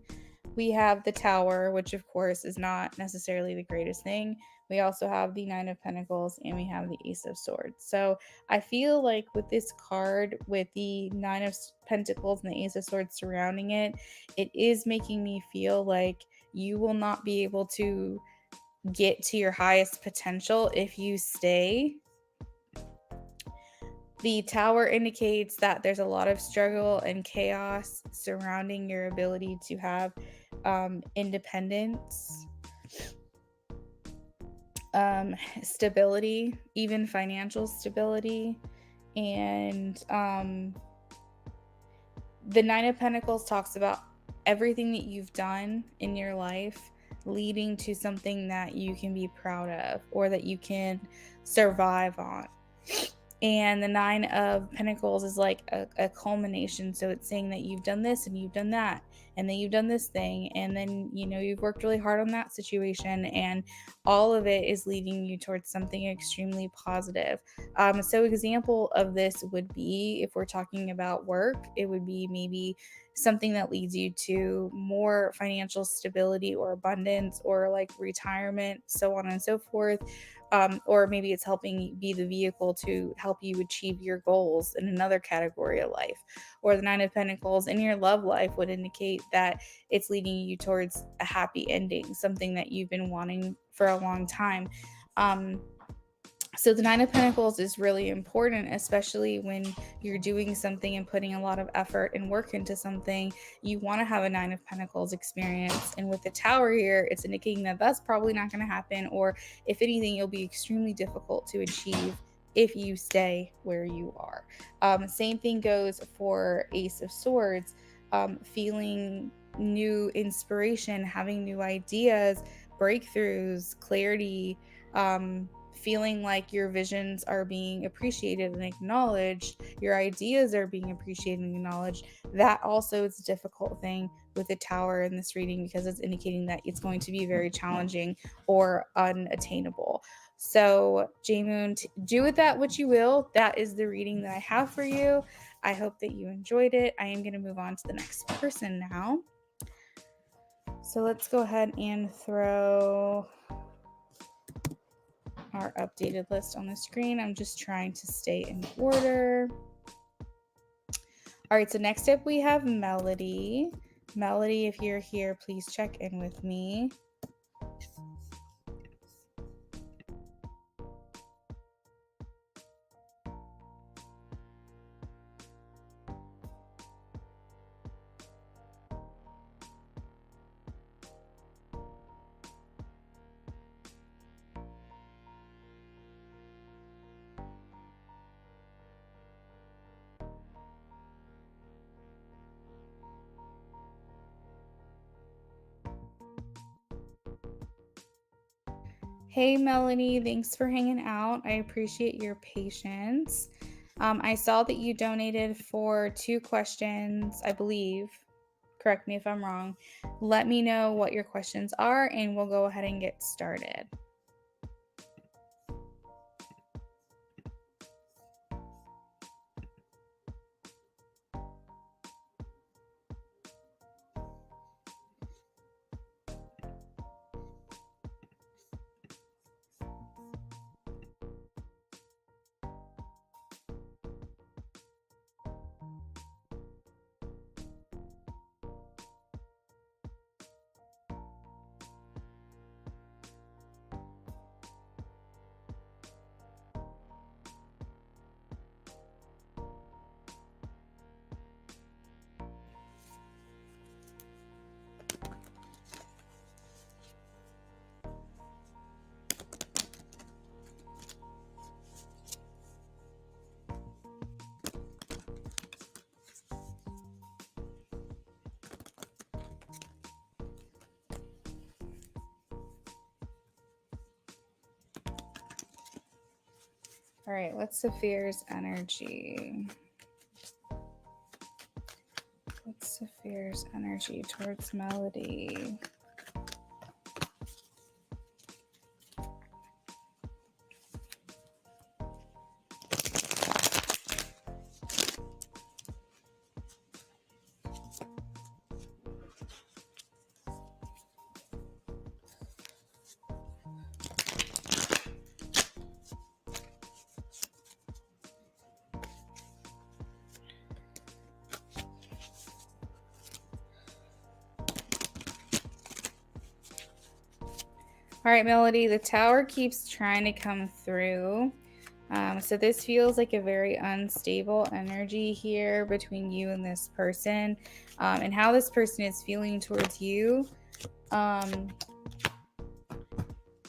we have the Tower, which of course is not necessarily the greatest thing. We also have the Nine of Pentacles and we have the Ace of Swords. So I feel like with this card, with the Nine of Pentacles and the Ace of Swords surrounding it, it is making me feel like you will not be able to get to your highest potential if you stay. The Tower indicates that there's a lot of struggle and chaos surrounding your ability to have independence, stability, even financial stability. And the Nine of Pentacles talks about everything that you've done in your life leading to something that you can be proud of or that you can survive on. And the Nine of Pentacles is like a culmination. So it's saying that you've done this and you've done that, and then you've done this thing, and then, you know, you've worked really hard on that situation, and all of it is leading you towards something extremely positive. So example of this would be, if we're talking about work, it would be maybe something that leads you to more financial stability or abundance or like retirement, so on and so forth. Or maybe it's helping be the vehicle to help you achieve your goals in another category of life. Or the Nine of Pentacles in your love life would indicate that it's leading you towards a happy ending, something that you've been wanting for a long time. So the Nine of Pentacles is really important, especially when you're doing something and putting a lot of effort and work into something. You want to have a Nine of Pentacles experience. And with the Tower here, it's indicating that that's probably not going to happen, or if anything, it'll be extremely difficult to achieve if you stay where you are. Same thing goes for Ace of Swords, feeling new inspiration, having new ideas, breakthroughs, clarity, feeling like your visions are being appreciated and acknowledged, your ideas are being appreciated and acknowledged. That also is a difficult thing with the Tower in this reading, because it's indicating that it's going to be very challenging or unattainable. So J-Moon, do with that what you will. That is the reading that I have for you. I hope that you enjoyed it. I am going to move on to the next person now. So let's go ahead and throw our updated list on the screen. I'm just trying to stay in order. All right, so next up we have Melody. Melody, if you're here, please check in with me. Hey, Melanie, thanks for hanging out. I appreciate your patience. I saw that you donated for 2 questions, I believe. Correct me if I'm wrong. Let me know what your questions are, and we'll go ahead and get started. All right, what's Saphir's energy? What's Saphir's energy towards Melody? All right, Melody, the Tower keeps trying to come through. So this feels like a very unstable energy here between you and this person, and how this person is feeling towards you.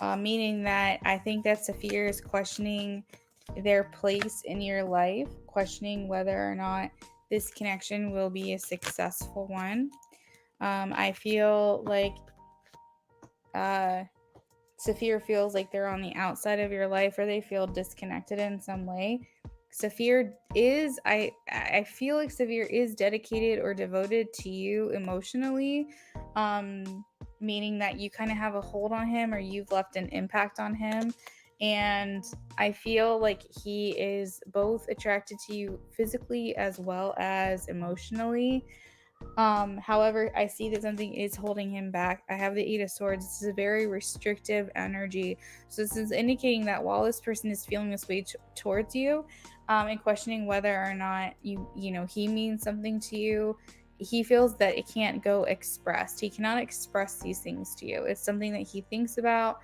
Meaning that I think that Saphir is questioning their place in your life, questioning whether or not this connection will be a successful one. I feel like Saphir feels like they're on the outside of your life, or they feel disconnected in some way. Saphir is, I feel like Saphir is dedicated or devoted to you emotionally, meaning that you kind of have a hold on him, or you've left an impact on him. And I feel like he is both attracted to you physically as well as emotionally. However, I see that something is holding him back. I have the Eight of Swords. This is a very restrictive energy. So this is indicating that while this person is feeling this way towards you, and questioning whether or not he means something to you, he feels that it can't go expressed. He cannot express these things to you. It's something that he thinks about,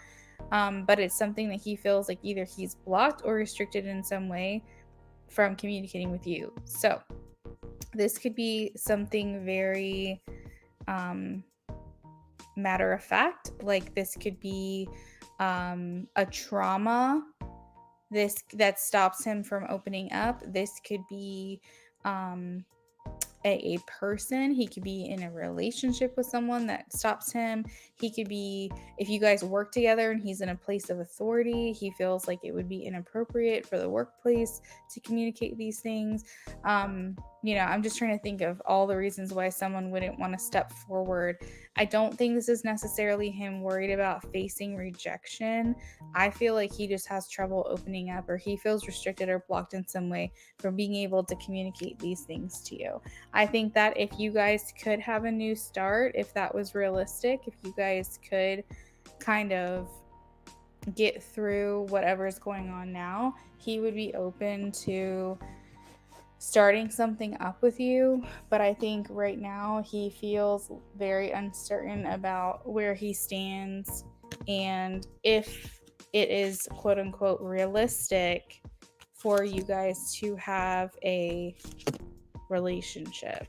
but it's something that he feels like either he's blocked or restricted in some way from communicating with you. So this could be something very matter of fact. Like this could be a trauma that stops him from opening up. This could be a person. He could be in a relationship with someone that stops him. He could be, if you guys work together and he's in a place of authority, he feels like it would be inappropriate for the workplace to communicate these things. I'm just trying to think of all the reasons why someone wouldn't want to step forward. I don't think this is necessarily him worried about facing rejection. I feel like he just has trouble opening up, or he feels restricted or blocked in some way from being able to communicate these things to you. I think that if you guys could have a new start, if that was realistic, if you guys could kind of get through whatever's going on now, he would be open to starting something up with you. But I think right now he feels very uncertain about where he stands and if it is quote unquote realistic for you guys to have a relationship.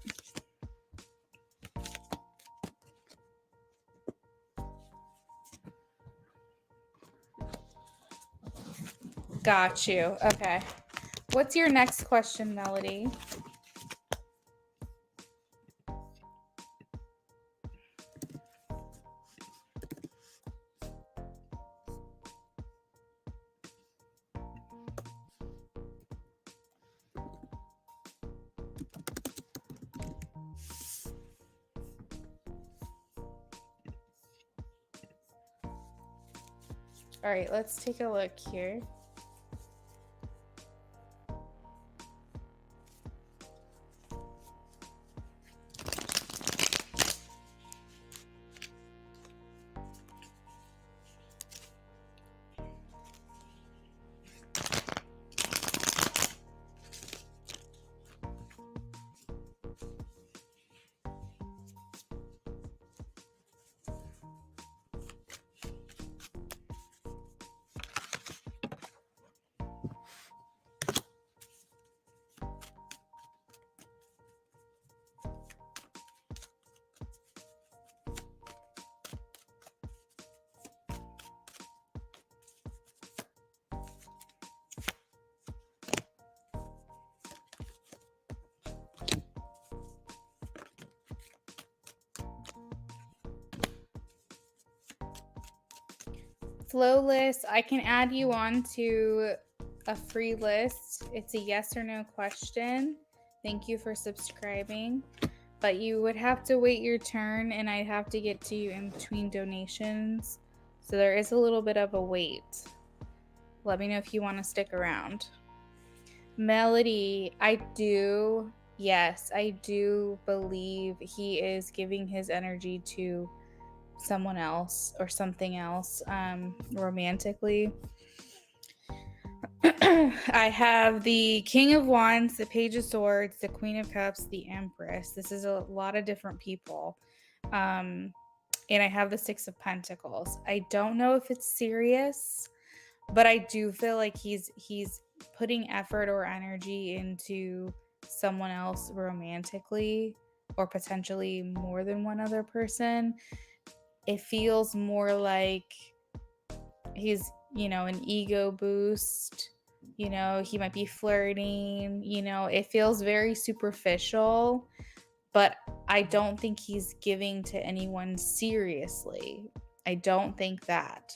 Got you. Okay. What's your next question, Melody? All right, let's take a look here. Flow list, I can add you on to a free list. It's a yes or no question. Thank you for subscribing. But you would have to wait your turn, and I'd have to get to you in between donations. So there is a little bit of a wait. Let me know if you want to stick around. Melody, I do believe he is giving his energy to someone else or something else romantically. I have the King of Wands, the Page of Swords, the Queen of Cups, the Empress. This is a lot of different people. and I have the Six of Pentacles. I don't know if it's serious, but I do feel like he's putting effort or energy into someone else romantically, or potentially more than one other person. It feels more like he's, an ego boost. He might be flirting. It feels very superficial, but I don't think he's giving to anyone seriously. I don't think that.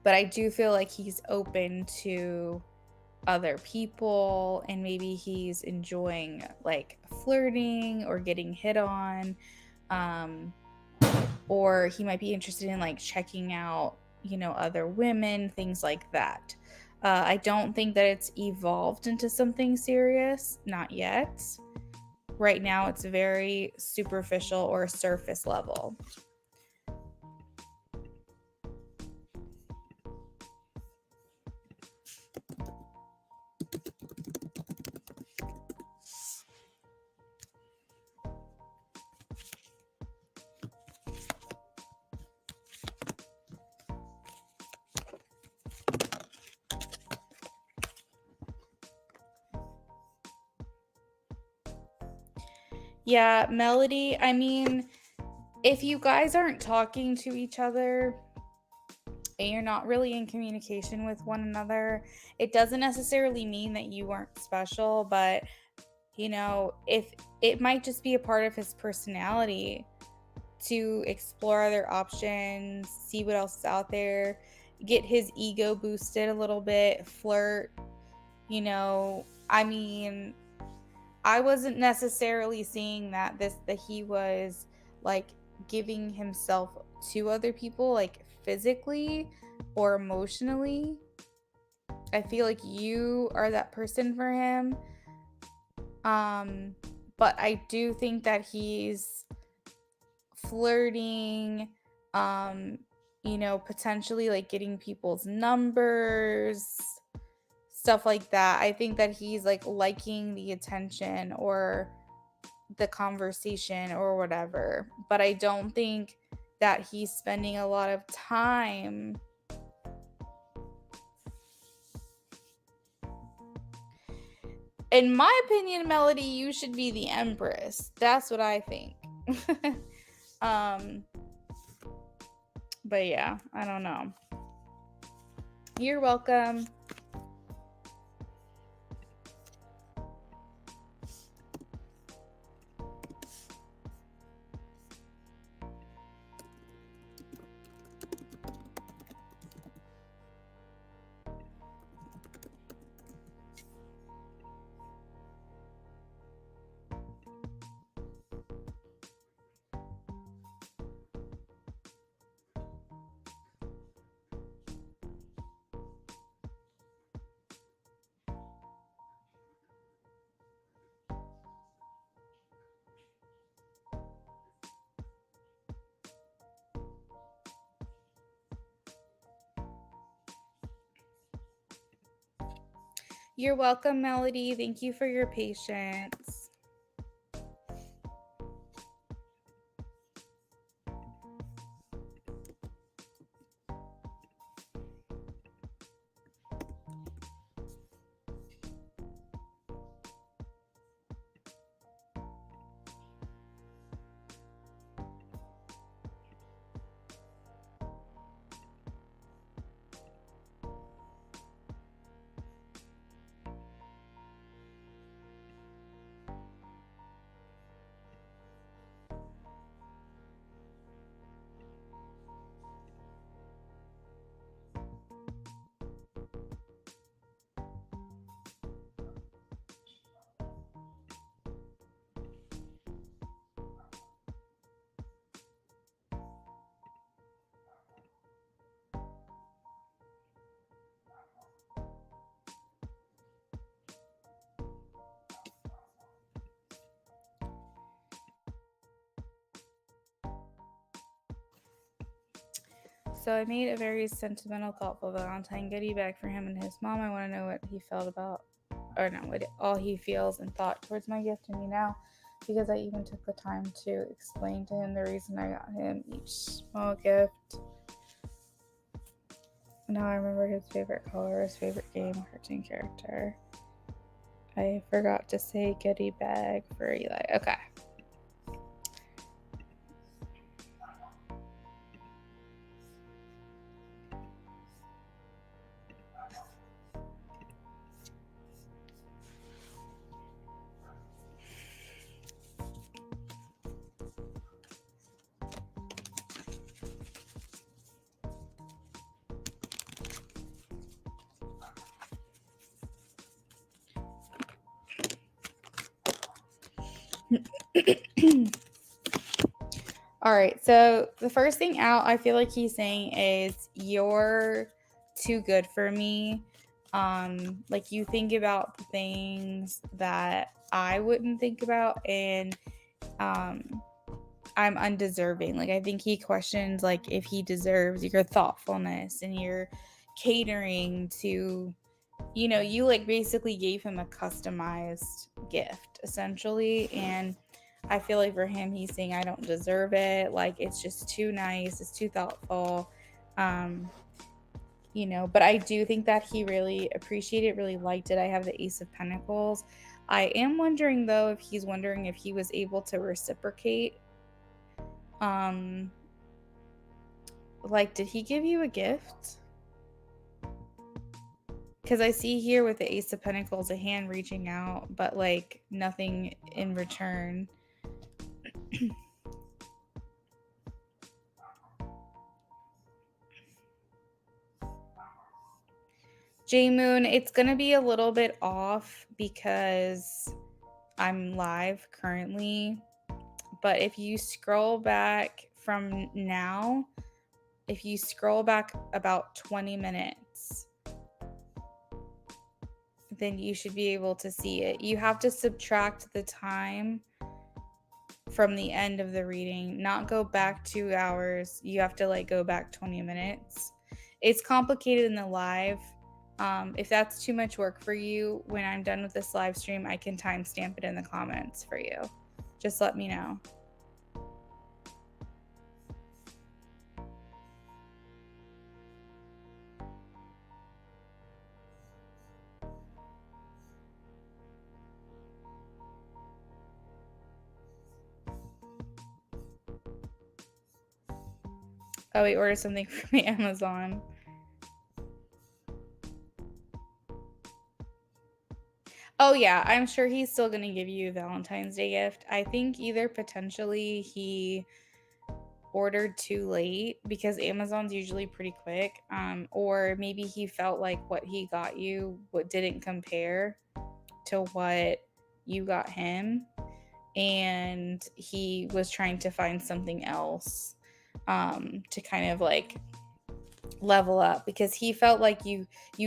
But I do feel like he's open to other people, and maybe he's enjoying like flirting or getting hit on. Or he might be interested in like checking out, other women, things like that. I don't think that it's evolved into something serious, not yet. Right now, it's very superficial or surface level. Yeah, Melody, I mean, if you guys aren't talking to each other and you're not really in communication with one another, it doesn't necessarily mean that you weren't special, but if it might just be a part of his personality to explore other options, see what else is out there, get his ego boosted a little bit, flirt. I mean, I wasn't necessarily seeing that he was like giving himself to other people, like physically or emotionally. I feel like you are that person for him. But I do think that he's flirting, potentially like getting people's numbers, stuff like that. I think that he's like liking the attention or the conversation or whatever, but I don't think that he's spending a lot of time. In my opinion, Melody, you should be the Empress. That's what I think. But yeah, I don't know. You're welcome. You're welcome, Melody. Thank you for your patience. So I made a very sentimental, thoughtful Valentine goodie bag for him and his mom. I want to know what he felt about, or no, what all he feels and thought towards my gift to me now. because I even took the time to explain to him the reason I got him each small gift. Now I remember his favorite color, his favorite game, cartoon character. I forgot to say goodie bag for Eli. Okay. All right, so the first thing out I feel like he's saying is you're too good for me. Like you think about the things that I wouldn't think about, and I'm undeserving. Like I think he questions like if he deserves your thoughtfulness and your catering to, you know, you like basically gave him a customized gift essentially, and I feel like for him he's saying I don't deserve it, like it's just too nice, it's too thoughtful. You know, but I do think that he really appreciated it, really liked it. I have the Ace of Pentacles. I am wondering though if he's wondering if he was able to reciprocate. Like did he give you a gift? Because I see here with the Ace of Pentacles a hand reaching out, but like nothing in return. J Moon, it's going to be a little bit off because I'm live currently. But if you scroll back from now, if you scroll back about 20 minutes, then you should be able to see it. You have to subtract the time from the end of the reading, not go back 2 hours. You have to like go back 20 minutes. It's complicated in the live. If that's too much work for you, when I'm done with this live stream, I can timestamp it in the comments for you. Just let me know. Oh, we ordered something from Amazon. Oh yeah, I'm sure he's still gonna give you a Valentine's Day gift. I think either potentially he ordered too late because Amazon's usually pretty quick, or maybe he felt like what he got you what didn't compare to what you got him, and he was trying to find something else to kind of like level up, because he felt like you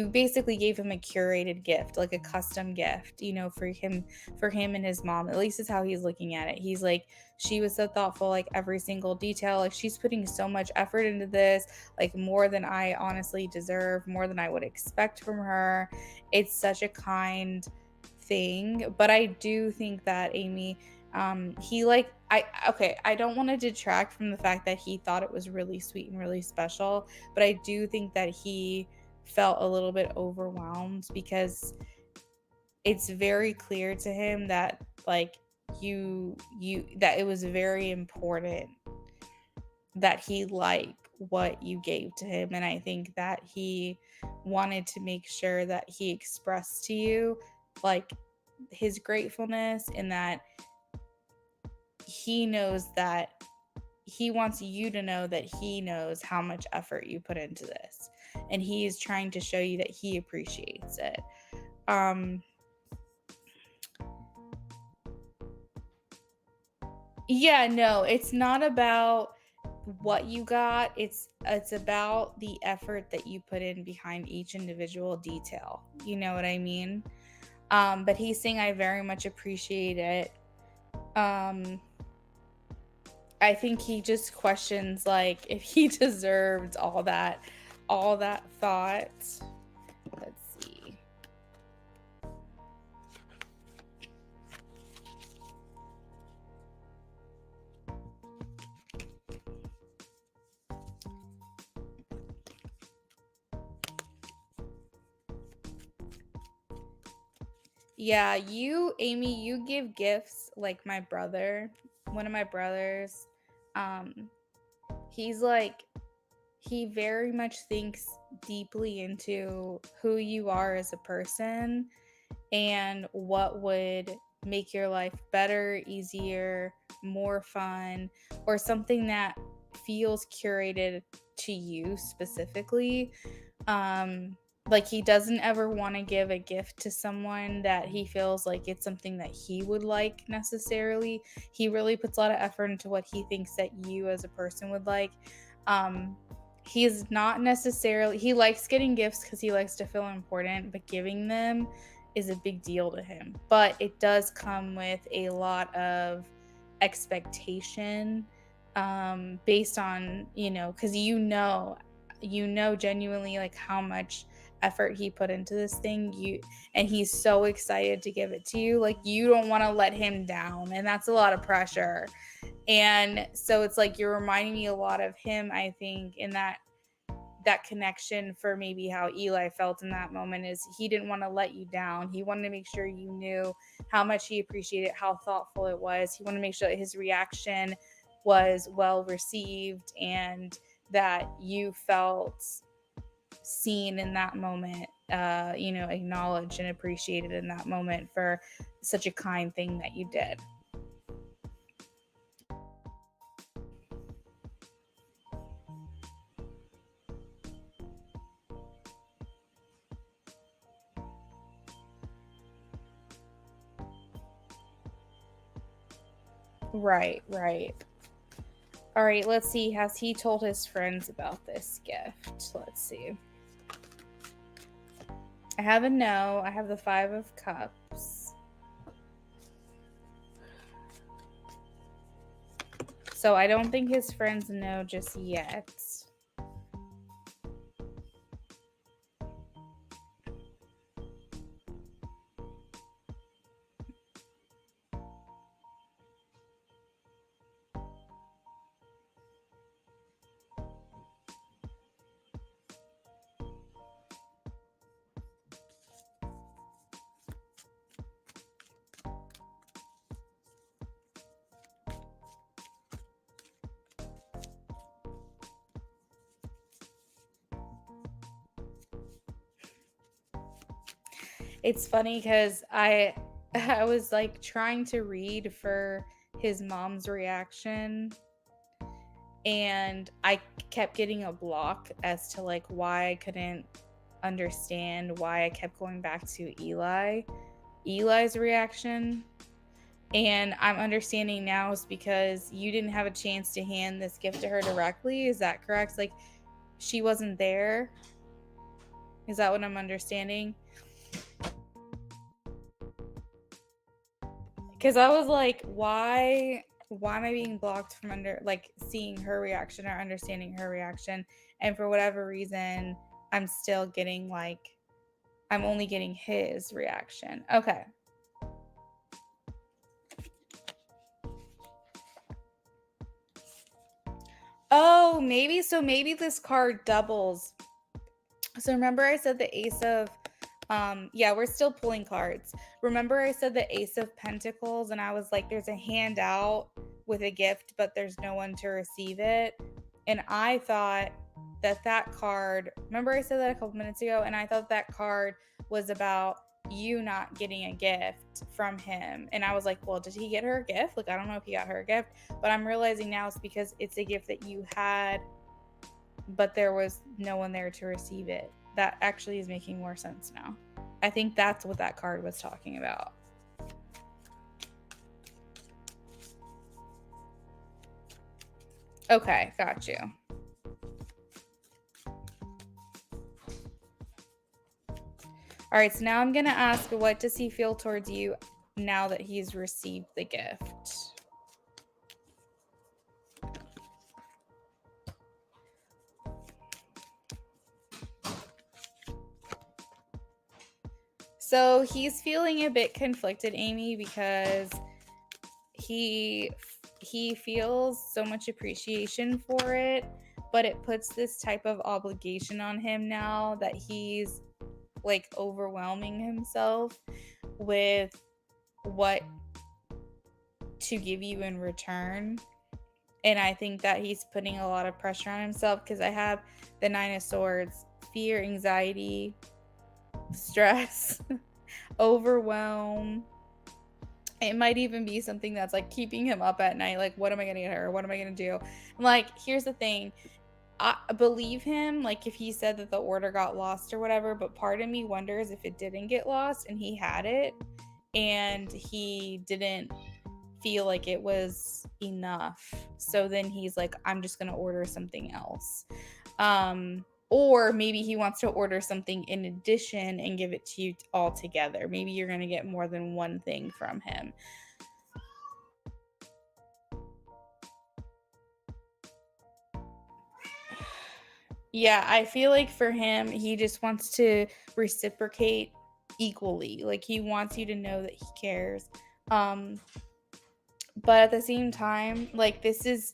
basically gave him a curated gift, like a custom gift, you know, for him and his mom. At least is how he's looking at it. He's like, she was so thoughtful, like every single detail, like she's putting so much effort into this, like more than I honestly deserve, more than I would expect from her. It's such a kind thing. But I do think that Amy, he like I don't want to detract from the fact that he thought it was really sweet and really special, but I do think that he felt a little bit overwhelmed because it's very clear to him that like you that it was very important that he like what you gave to him, and I think that he wanted to make sure that he expressed to you like his gratefulness, and that he knows that he wants you to know that he knows how much effort you put into this, and he is trying to show you that he appreciates it. Yeah, no, it's not about what you got. It's about the effort that you put in behind each individual detail. You know what I mean? But he's saying I very much appreciate it. I think he just questions like if he deserved all that thought. Let's see. Yeah, Amy, you give gifts like my brother. One of my brothers, um, he's like, he very much thinks deeply into who you are as a person and what would make your life better, easier, more fun, or something that feels curated to you specifically. um like he doesn't ever want to give a gift to someone that he feels like it's something that he would like necessarily. He really puts a lot of effort into what he thinks that you as a person would like. um he's not necessarily, he likes getting gifts because he likes to feel important, but giving them is a big deal to him. But it does come with a lot of expectation, based on, because genuinely like how much effort he put into this thing, and he's so excited to give it to you, like you don't want to let him down, and that's a lot of pressure. And so it's like you're reminding me a lot of him, I think, in that connection for maybe how Eli felt in that moment. Is he didn't want to let you down. He wanted to make sure you knew how much he appreciated, how thoughtful it was. He wanted to make sure that his reaction was well received and that you felt seen in that moment, acknowledged and appreciated in that moment for such a kind thing that you did. Right, right. All right, let's see. Has he told his friends about this gift? Let's see. I have a no. I have the 5 of Cups. So I don't think his friends know just yet. It's funny because I was like trying to read for his mom's reaction, and I kept getting a block as to like why I couldn't understand why I kept going back to Eli's reaction. And I'm understanding now is because you didn't have a chance to hand this gift to her directly. Is that correct? Like she wasn't there? Is that what I'm understanding? Because I was like, why am I being blocked from seeing her reaction or understanding her reaction? And for whatever reason, I'm still getting I'm only getting his reaction. Okay. Oh, maybe this card doubles. So remember I said the Ace of yeah, we're still pulling cards. Remember I said the Ace of Pentacles and I was like, there's a handout with a gift, but there's no one to receive it. And I thought that card, remember I said that a couple minutes ago, and I thought that card was about you not getting a gift from him. And I was like, well, did he get her a gift? Like, I don't know if he got her a gift, but I'm realizing now it's because it's a gift that you had, but there was no one there to receive it. That actually is making more sense now. I think that's what that card was talking about. Okay, got you. All right, so now I'm going to ask, what does he feel towards you now that he's received the gift? So he's feeling a bit conflicted, Amy, because he feels so much appreciation for it, but it puts this type of obligation on him now that he's like overwhelming himself. with what to give you in return. And I think that he's putting a lot of pressure on himself, because I have the Nine of Swords: fear, anxiety, stress, overwhelm. It might even be something that's like keeping him up at night. Like, what am I going to get her? What am I going to do? And like, here's the thing. I believe him, like, if he said that the order got lost or whatever, but part of me wonders if it didn't get lost and he had it and he didn't feel like it was enough. So then he's like, I'm just going to order something else. Or maybe he wants to order something in addition and give it to you all together. Maybe you're going to get more than one thing from him. Yeah, I feel like for him, he just wants to reciprocate equally. Like, he wants you to know that he cares. But at the same time, like, this is,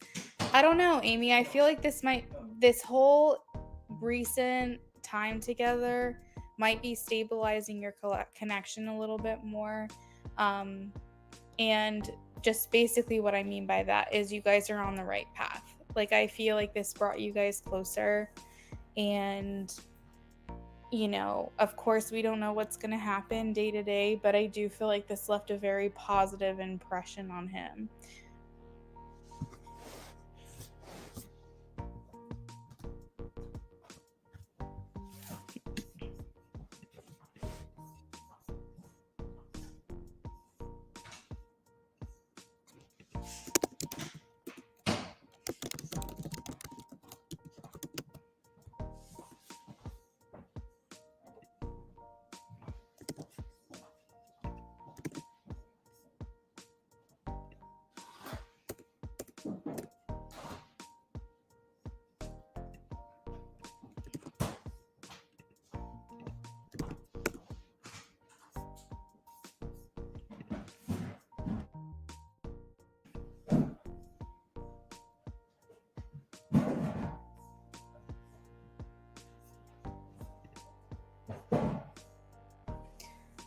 I don't know, Amy, I feel like this whole recent time together might be stabilizing your connection a little bit more. And just basically what I mean by that is you guys are on the right path. Like, I feel like this brought you guys closer. And, you know, of course, we don't know what's going to happen day to day, but I do feel like this left a very positive impression on him.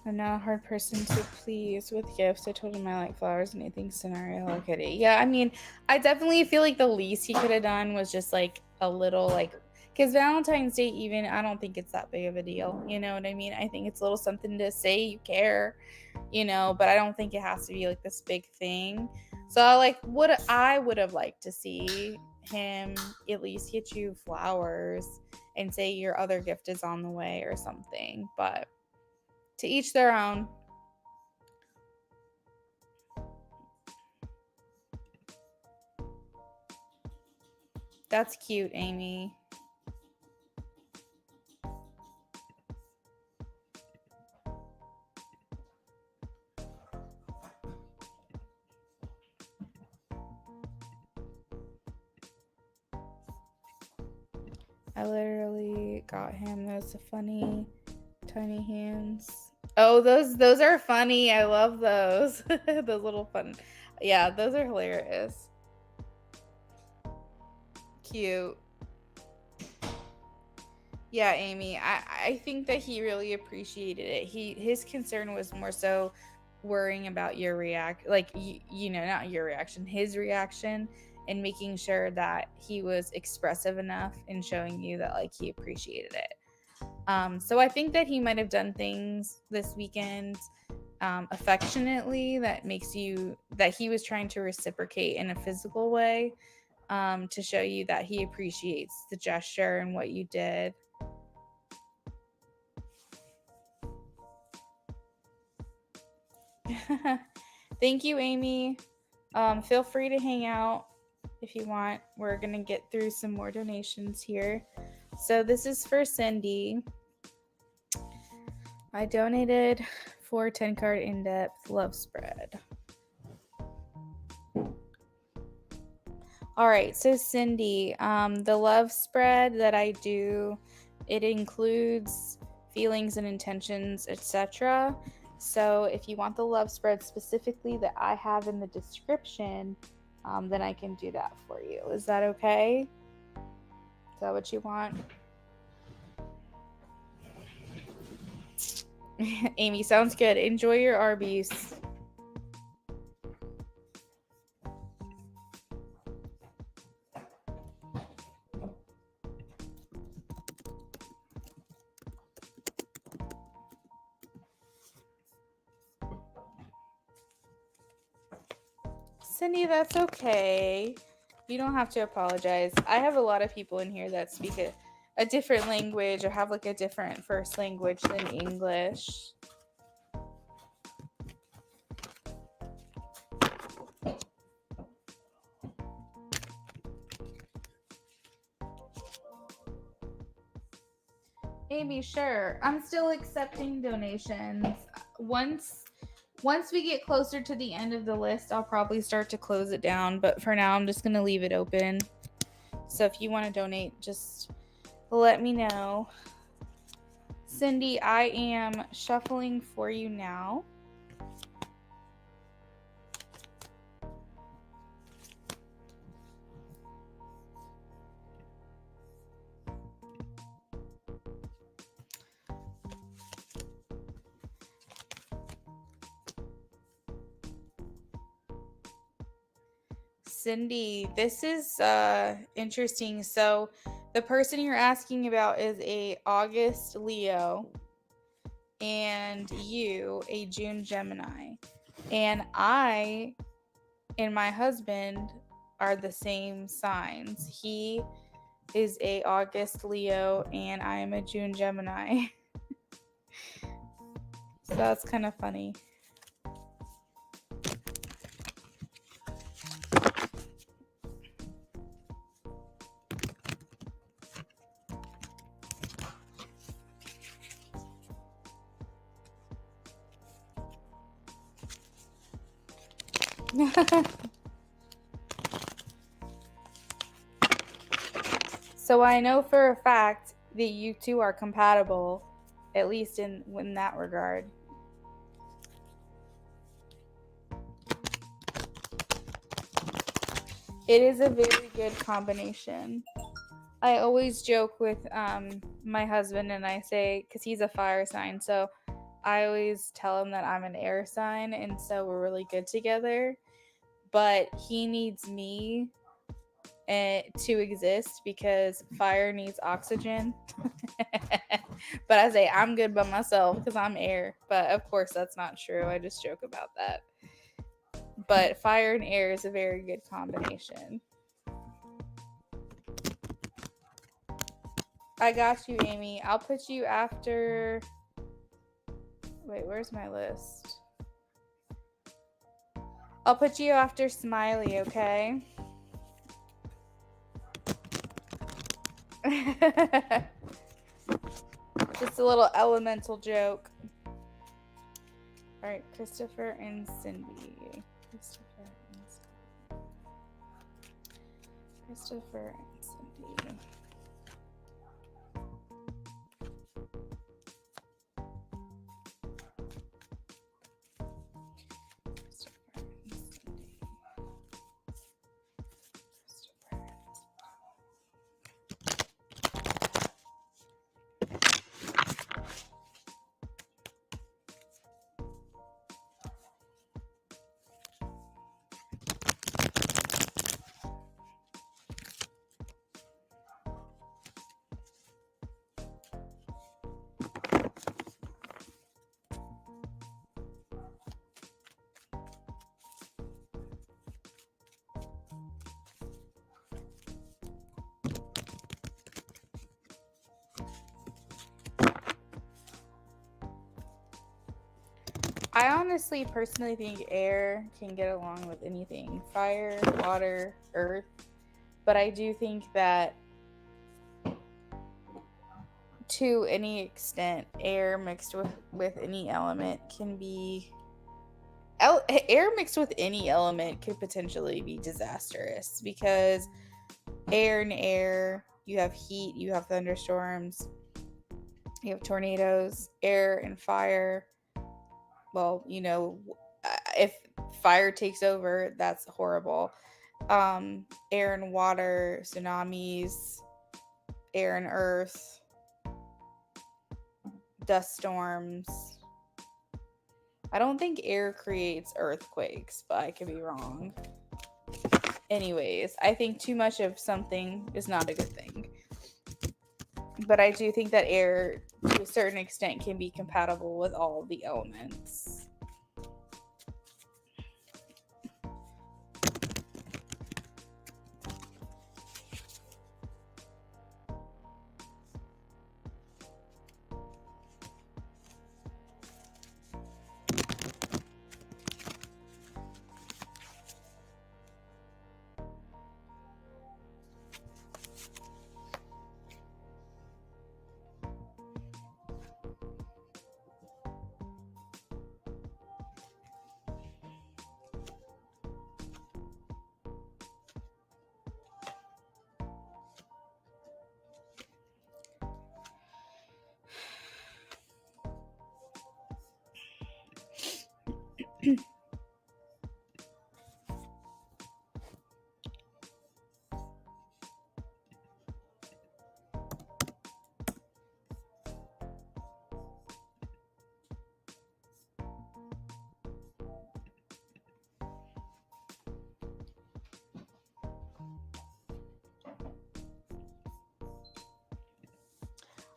I'm not a hard person to please with gifts. I told him I like flowers and anything scenario Hello Kitty. Yeah, I mean, I definitely feel like the least he could have done was just like a little, like, because Valentine's Day, even, I don't think it's that big of a deal. You know what I mean? I think it's a little something to say you care, you know, but I don't think it has to be like this big thing. So I would have liked to see him at least get you flowers and say your other gift is on the way or something. But to each their own. That's cute, Amy. I literally got him those funny tiny hands. Oh, those are funny. I love those. Those little fun. Yeah, those are hilarious. Cute. Yeah, Amy, I think that he really appreciated it. His concern was more so worrying about your not your reaction, his reaction, and making sure that he was expressive enough in showing you that like he appreciated it. So I think that he might have done things this weekend affectionately that he was trying to reciprocate in a physical way, to show you that he appreciates the gesture and what you did. Thank you, Amy. Feel free to hang out if you want. We're going to get through some more donations here. So this is for Cindy. I donated for 10-card in-depth love spread. All right, so Cindy, the love spread that I do, it includes feelings and intentions, etc. So if you want the love spread specifically that I have in the description, then I can do that for you. Is that okay? Is that what you want? Amy, sounds good. Enjoy your Arby's. Cindy, that's okay. You don't have to apologize. I have a lot of people in here that speak a different language or have like a different first language than English. Amy, sure. I'm still accepting donations. Once we get closer to the end of the list, I'll probably start to close it down, but for now I'm just going to leave it open. So if you want to donate, just let me know. Cindy, I am shuffling for you now. Cindy, this is interesting. So the person you're asking about is a August Leo and you a June Gemini. And I and my husband are the same signs. He is a August Leo and I am a June Gemini. So that's kind of funny. So I know for a fact that you two are compatible, at least in that regard. It is a very good combination. I always joke with my husband and I say, because he's a fire sign, so I always tell him that I'm an air sign, and so we're really good together. But he needs me to exist because fire needs oxygen. But I say I'm good by myself because I'm air. But of course, that's not true. I just joke about that. But fire and air is a very good combination. I got you, Amy. I'll put you after... Wait, where's my list? I'll put you after Smiley, okay? Just a little elemental joke. Alright, Christopher and Cindy. Christopher and Cindy. I honestly, personally think air can get along with anything. Fire, water, earth. But I do think that to any extent, air mixed with any element can be... air mixed with any element could potentially be disastrous because air and air, you have heat, you have thunderstorms, you have tornadoes. Air and fire, well, you know, if fire takes over, that's horrible. Air and water, tsunamis, air and earth, dust storms, I don't think air creates earthquakes, but I could be wrong. Anyways, I think too much of something is not a good thing. But I do think that air, to a certain extent, can be compatible with all the elements.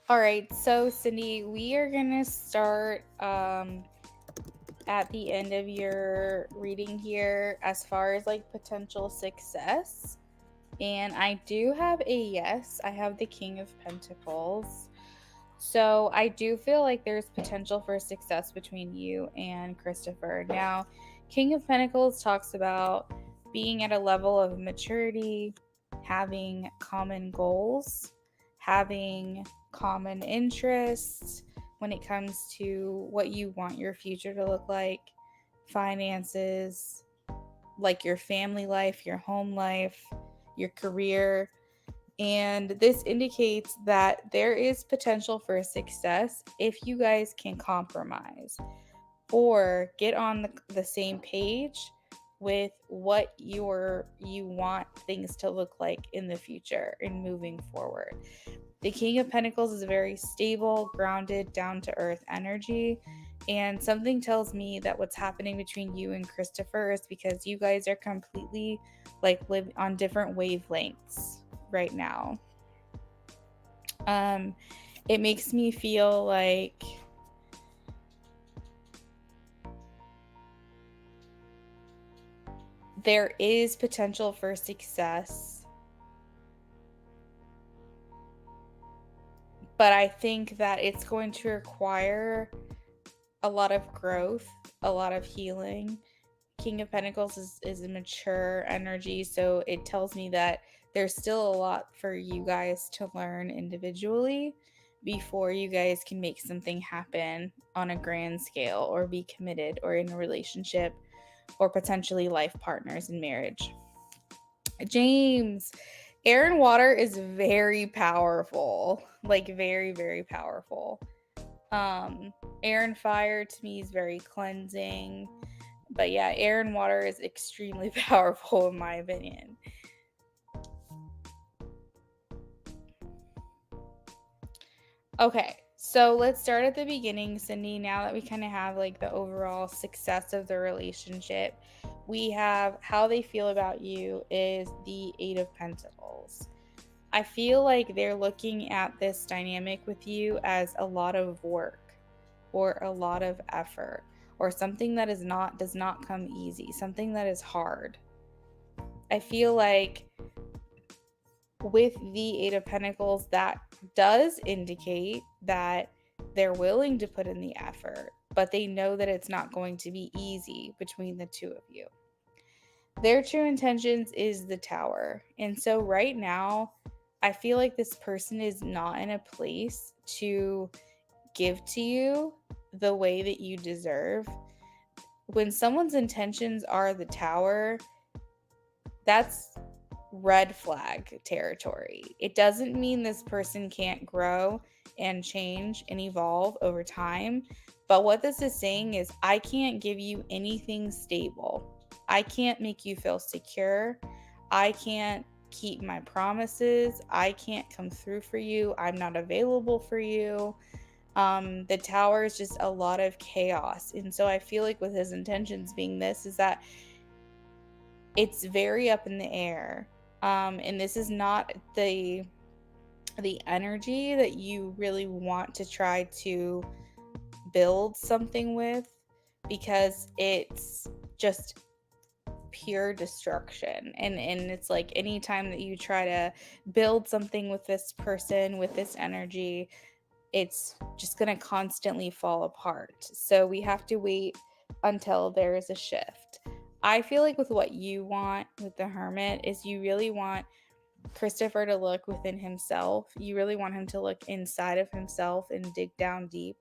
All right, so Cindy, we are gonna start at the end of your reading here as far as like potential success. And I do have a yes. I have the King of Pentacles. So I do feel like there's potential for success between you and Christopher. Now, King of Pentacles talks about being at a level of maturity, having common goals, having common interests when it comes to what you want your future to look like, finances, like your family life, your home life, your career. And this indicates that there is potential for success if you guys can compromise or get on the same page with what you want things to look like in the future and moving forward. The King of Pentacles is a very stable, grounded, down to earth energy. And something tells me that what's happening between you and Christopher is because you guys are completely like live on different wavelengths right now. It makes me feel like there is potential for success, but I think that it's going to require a lot of growth, a lot of healing. King of Pentacles is a mature energy, so it tells me that there's still a lot for you guys to learn individually before you guys can make something happen on a grand scale or be committed or in a relationship or potentially life partners in marriage. James, air and water is very powerful, like very, very powerful. Air and fire to me is very cleansing. But yeah, air and water is extremely powerful in my opinion. Okay, so let's start at the beginning, Cindy. Now that we kind of have like the overall success of the relationship, we have how they feel about you is the Eight of Pentacles. I feel like they're looking at this dynamic with you as a lot of work or a lot of effort or something that does not come easy, something that is hard. I feel like with the Eight of Pentacles, that does indicate that they're willing to put in the effort, but they know that it's not going to be easy between the two of you. Their true intentions is the Tower. And so right now, I feel like this person is not in a place to give to you the way that you deserve. When someone's intentions are the Tower, that's red flag territory. It doesn't mean this person can't grow and change and evolve over time. But what this is saying is, I can't give you anything stable. I can't make you feel secure. I can't keep my promises. I can't come through for you. I'm not available for you. The Tower is just a lot of chaos. And so I feel like with his intentions being this is that it's very up in the air. And this is not the energy that you really want to try to build something with, because it's just pure destruction. And it's like anytime that you try to build something with this person with this energy, it's just going to constantly fall apart. So we have to wait until there is a shift. I feel like with what you want with the Hermit is you really want Christopher to look within himself. You really want him to look inside of himself and dig down deep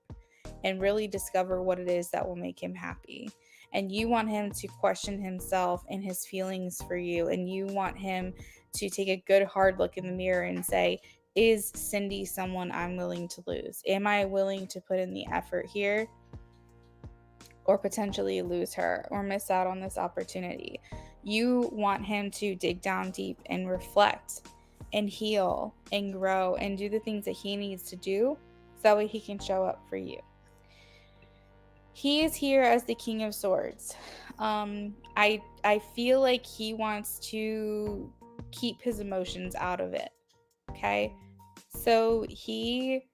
and really discover what it is that will make him happy. And you want him to question himself and his feelings for you. And you want him to take a good hard look in the mirror and say, is Cindy someone I'm willing to lose? Am I willing to put in the effort here, or potentially lose her or miss out on this opportunity? You want him to dig down deep and reflect and heal and grow and do the things that he needs to do so that way he can show up for you. He is here as the King of Swords. I feel like he wants to keep his emotions out of it. Okay? So he,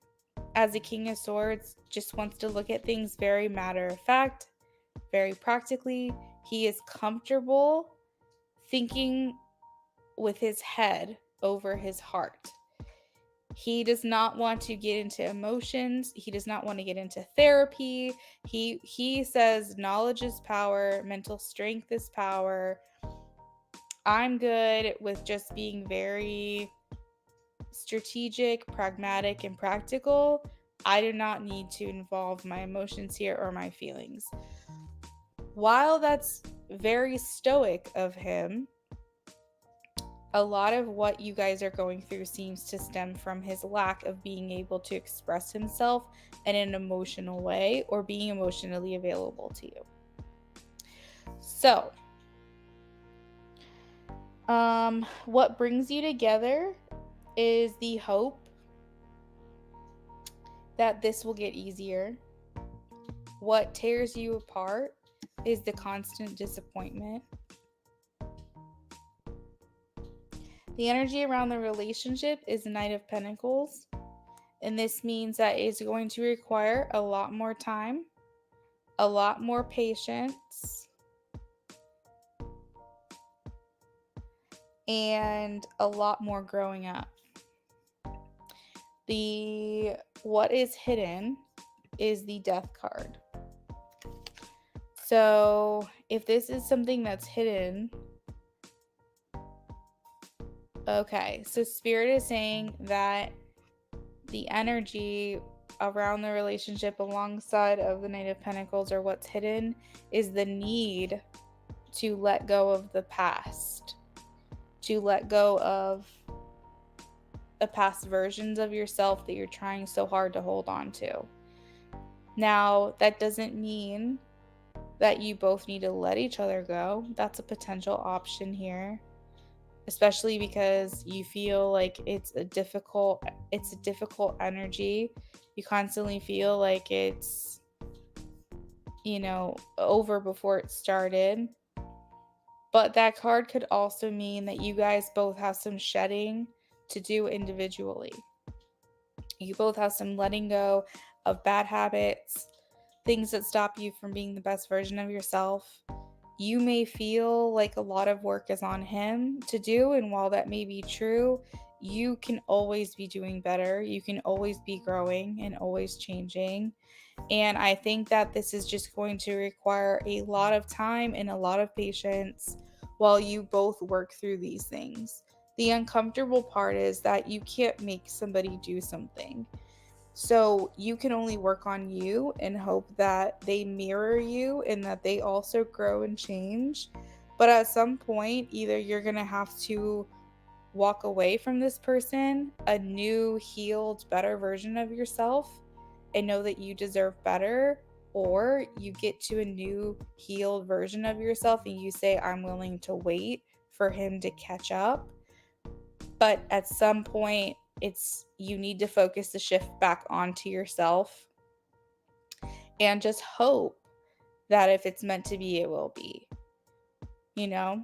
as a King of Swords, just wants to look at things very matter of fact, very practically. He is comfortable thinking with his head over his heart. He does not want to get into emotions. He does not want to get into therapy. He says knowledge is power, mental strength is power. I'm good with just being very strategic, pragmatic, and practical. I do not need to involve my emotions here or my feelings. While that's very stoic of him, a lot of what you guys are going through seems to stem from his lack of being able to express himself in an emotional way or being emotionally available to you. So, what brings you together is the hope that this will get easier. What tears you apart is the constant disappointment. The energy around the relationship is the Knight of Pentacles, and this means that it's going to require a lot more time, a lot more patience, and a lot more growing up. The what is hidden is the Death card. So if this is something that's hidden, okay, so Spirit is saying that the energy around the relationship alongside of the Knight of Pentacles, or what's hidden, is the need to let go of the past, to let go of the past versions of yourself that you're trying so hard to hold on to. Now, that doesn't mean that you both need to let each other go. That's a potential option here, especially because you feel like it's a difficult energy. You constantly feel like it's, over before it started. But that card could also mean that you guys both have some shedding to do individually. You both have some letting go of bad habits, things that stop you from being the best version of yourself. You may feel like a lot of work is on him to do, and while that may be true, you can always be doing better. You can always be growing and always changing. And I think that this is just going to require a lot of time and a lot of patience while you both work through these things. The uncomfortable part is that you can't make somebody do something. So you can only work on you and hope that they mirror you and that they also grow and change. But at some point, either you're going to have to walk away from this person, a new, healed, better version of yourself, and know that you deserve better, or you get to a new, healed version of yourself and you say, I'm willing to wait for him to catch up. But at some point, you need to focus the shift back onto yourself and just hope that if it's meant to be, it will be, you know?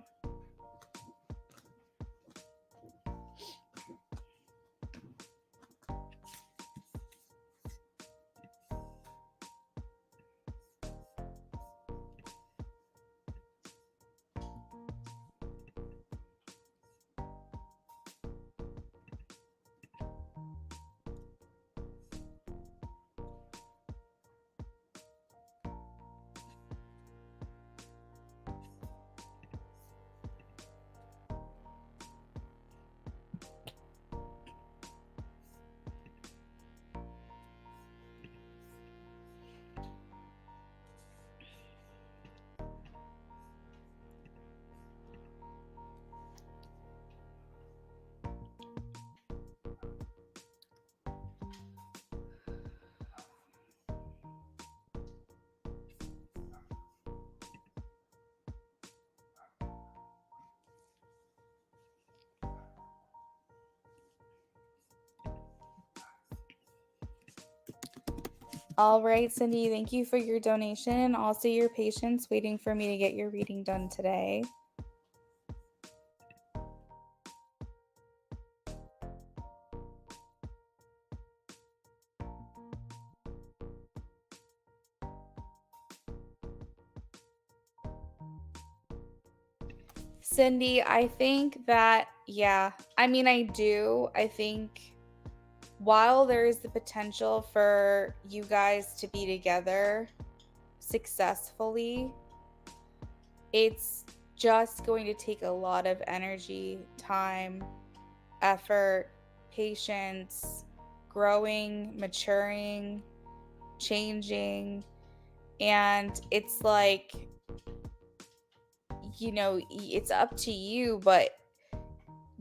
All right, Cindy, thank you for your donation and also your patience waiting for me to get your reading done today. Cindy, I think that, yeah, I mean, I do. I think while there is the potential for you guys to be together successfully, it's just going to take a lot of energy, time, effort, patience, growing, maturing, changing. And it's like, you know, it's up to you, but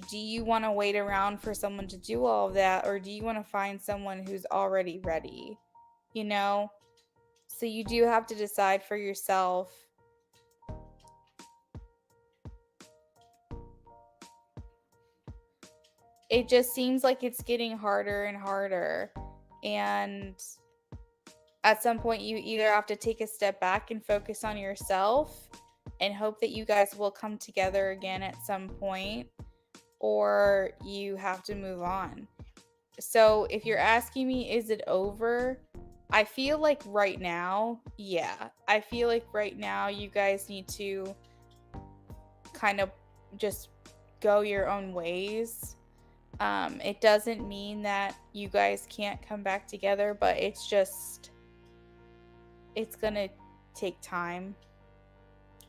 do you want to wait around for someone to do all of that, or do you want to find someone who's already ready? You know? So you do have to decide for yourself. It just seems like it's getting harder and harder. And at some point, you either have to take a step back and focus on yourself and hope that you guys will come together again at some point, or you have to move on. So if you're asking me, is it over? I feel like right now, yeah. I feel like right now you guys need to kind of just go your own ways. It doesn't mean that you guys can't come back together, but it's gonna take time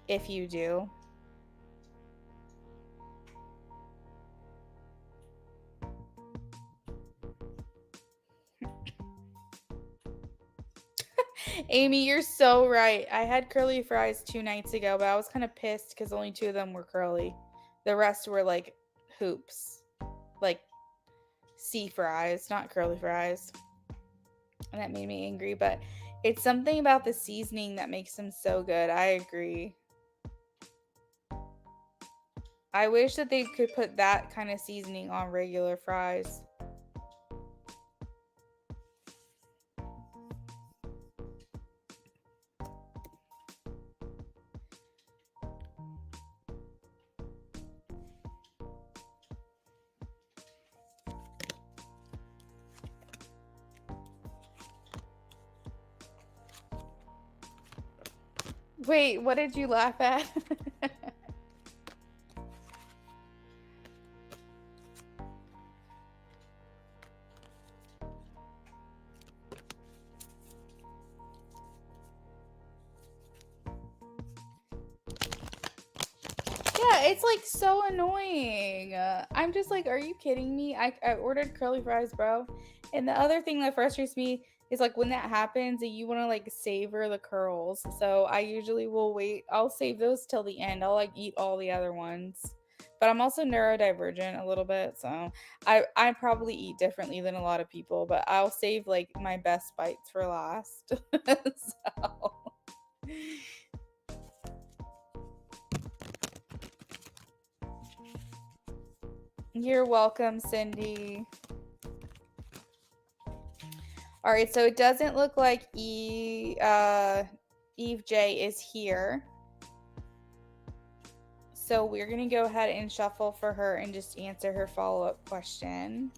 if you do. Amy, you're so right. I had curly fries 2 nights ago, but I was kind of pissed because only 2 of them were curly. The rest were like hoops, like sea fries, not curly fries. And that made me angry, but it's something about the seasoning that makes them so good. I agree. I wish that they could put that kind of seasoning on regular fries. Wait, what did you laugh at? Yeah, it's like so annoying. I'm just like, are you kidding me? I ordered curly fries, bro. And the other thing that frustrates me is like when that happens and you want to like savor the curls. So I usually will wait. I'll save those till the end. I'll like eat all the other ones. But I'm also neurodivergent a little bit, so I probably eat differently than a lot of people, but I'll save like my best bites for last. So you're welcome, Cindy. All right, so it doesn't look like Eve J is here. So we're going to go ahead and shuffle for her and just answer her follow-up question.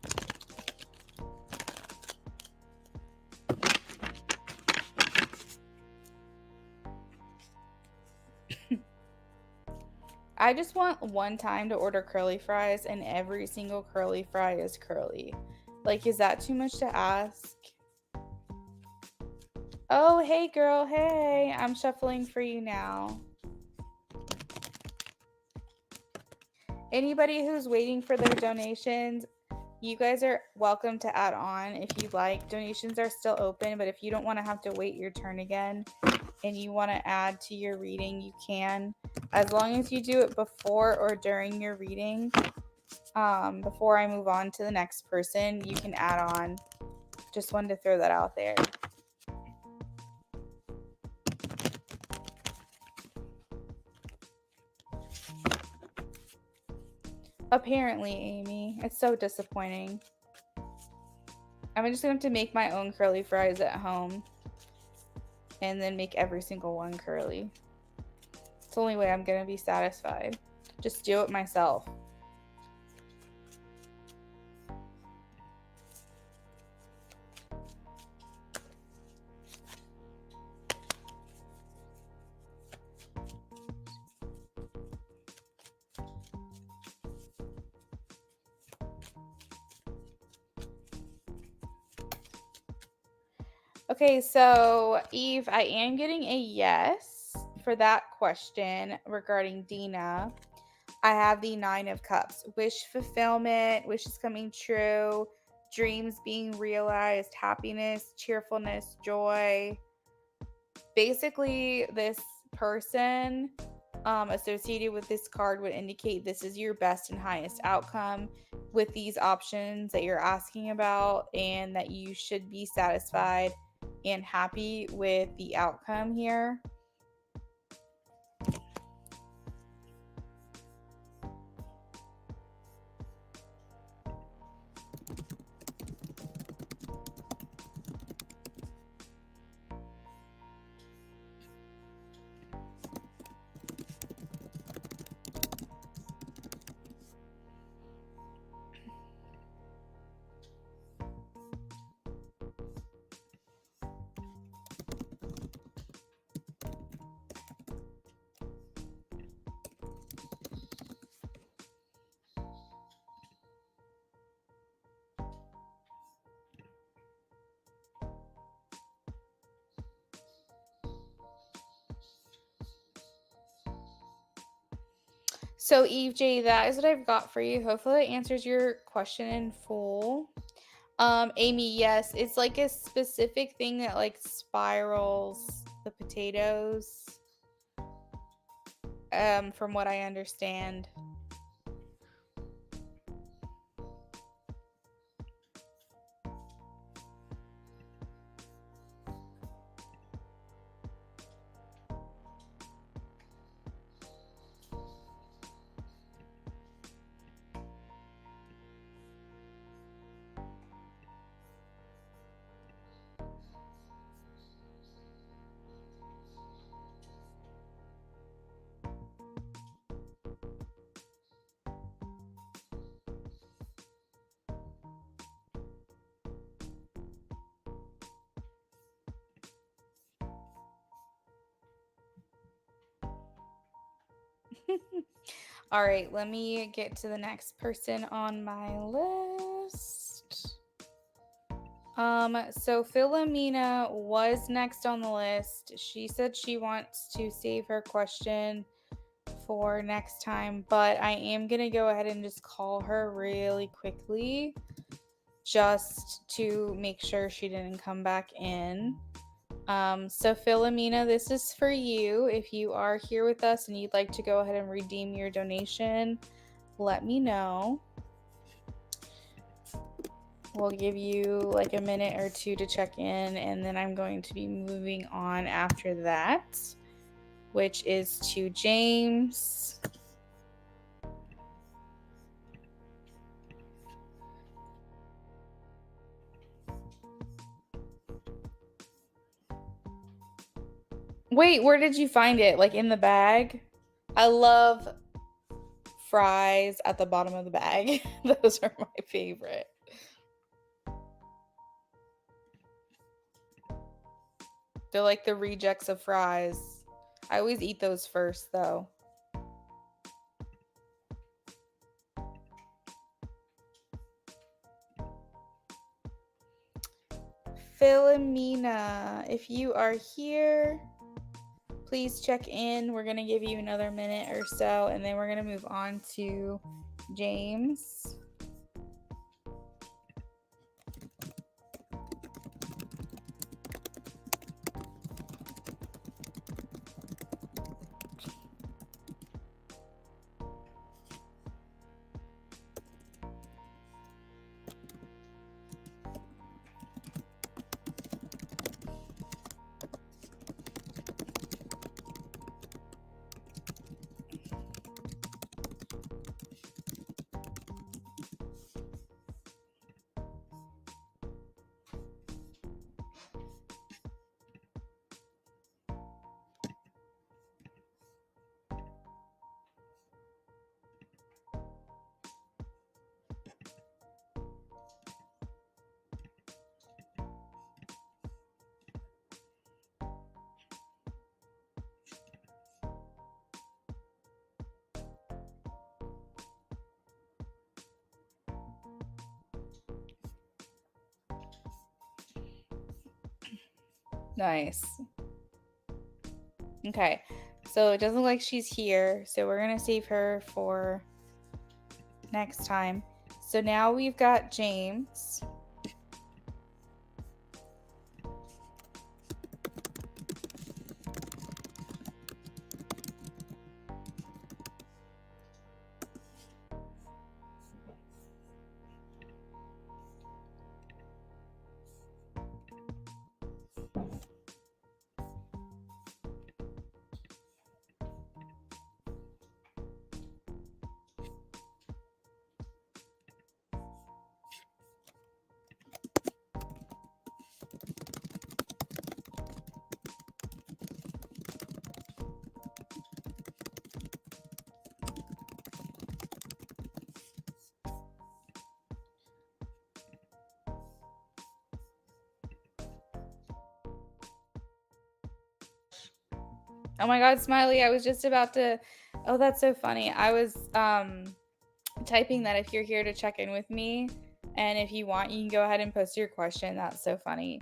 I just want one time to order curly fries and every single curly fry is curly. Like, is that too much to ask? Oh, hey girl, hey. I'm shuffling for you now. Anybody who's waiting for their donations, you guys are welcome to add on if you'd like. Donations are still open, but if you don't want to have to wait your turn again and you want to add to your reading, you can. As long as you do it before or during your reading, before I move on to the next person, you can add on. Just wanted to throw that out there. Apparently, Amy. It's so disappointing. I'm just going to have to make my own curly fries at home and then make every single one curly. It's the only way I'm going to be satisfied. Just do it myself. Okay, so Eve, I am getting a yes for that question regarding Dina. I have the 9 of Cups. Wish fulfillment, wishes coming true, dreams being realized, happiness, cheerfulness, joy. Basically, this person associated with this card would indicate this is your best and highest outcome with these options that you're asking about, and that you should be satisfied and happy with the outcome here. So Eve J, that is what I've got for you. Hopefully that answers your question in full. Amy, yes, it's like a specific thing that like spirals the potatoes. From what I understand. All right, let me get to the next person on my list. So Philomena was next on the list. She said she wants to save her question for next time, but I am gonna go ahead and just call her really quickly just to make sure she didn't come back in. So Philomena, this is for you. If you are here with us and you'd like to go ahead and redeem your donation, let me know. We'll give you like a minute or two to check in, and then I'm going to be moving on after that, which is to James. Wait, where did you find it? Like in the bag? I love fries at the bottom of the bag. Those are my favorite. They're like the rejects of fries. I always eat those first, though. Philomena, if you are here, please check in. We're going to give you another minute or so, and then we're going to move on to James. Nice. Okay, so it doesn't look like she's here, so we're going to save her for next time. So now we've got James. Oh my God, Smiley, I was just about to. Oh, that's so funny. I was typing that if you're here to check in with me, and if you want, you can go ahead and post your question. That's so funny.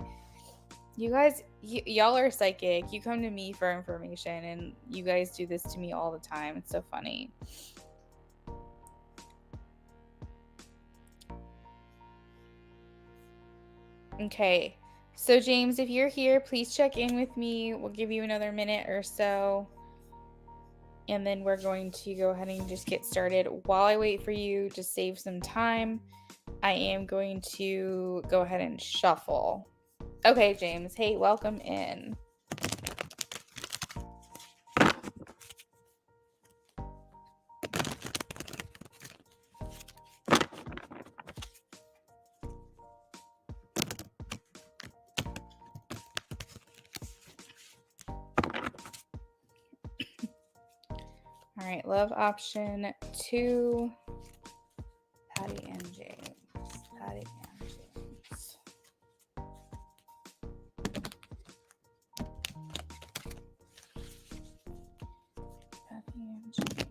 You guys, y'all are psychic. You come to me for information, and you guys do this to me all the time. It's so funny. Okay. So, James, if you're here, please check in with me. We'll give you another minute or so. And then we're going to go ahead and just get started. While I wait for you to save some time, I am going to go ahead and shuffle. Okay, James. Hey, welcome in. All right, love option 2, Patty and James. Patty and James. Patty and James.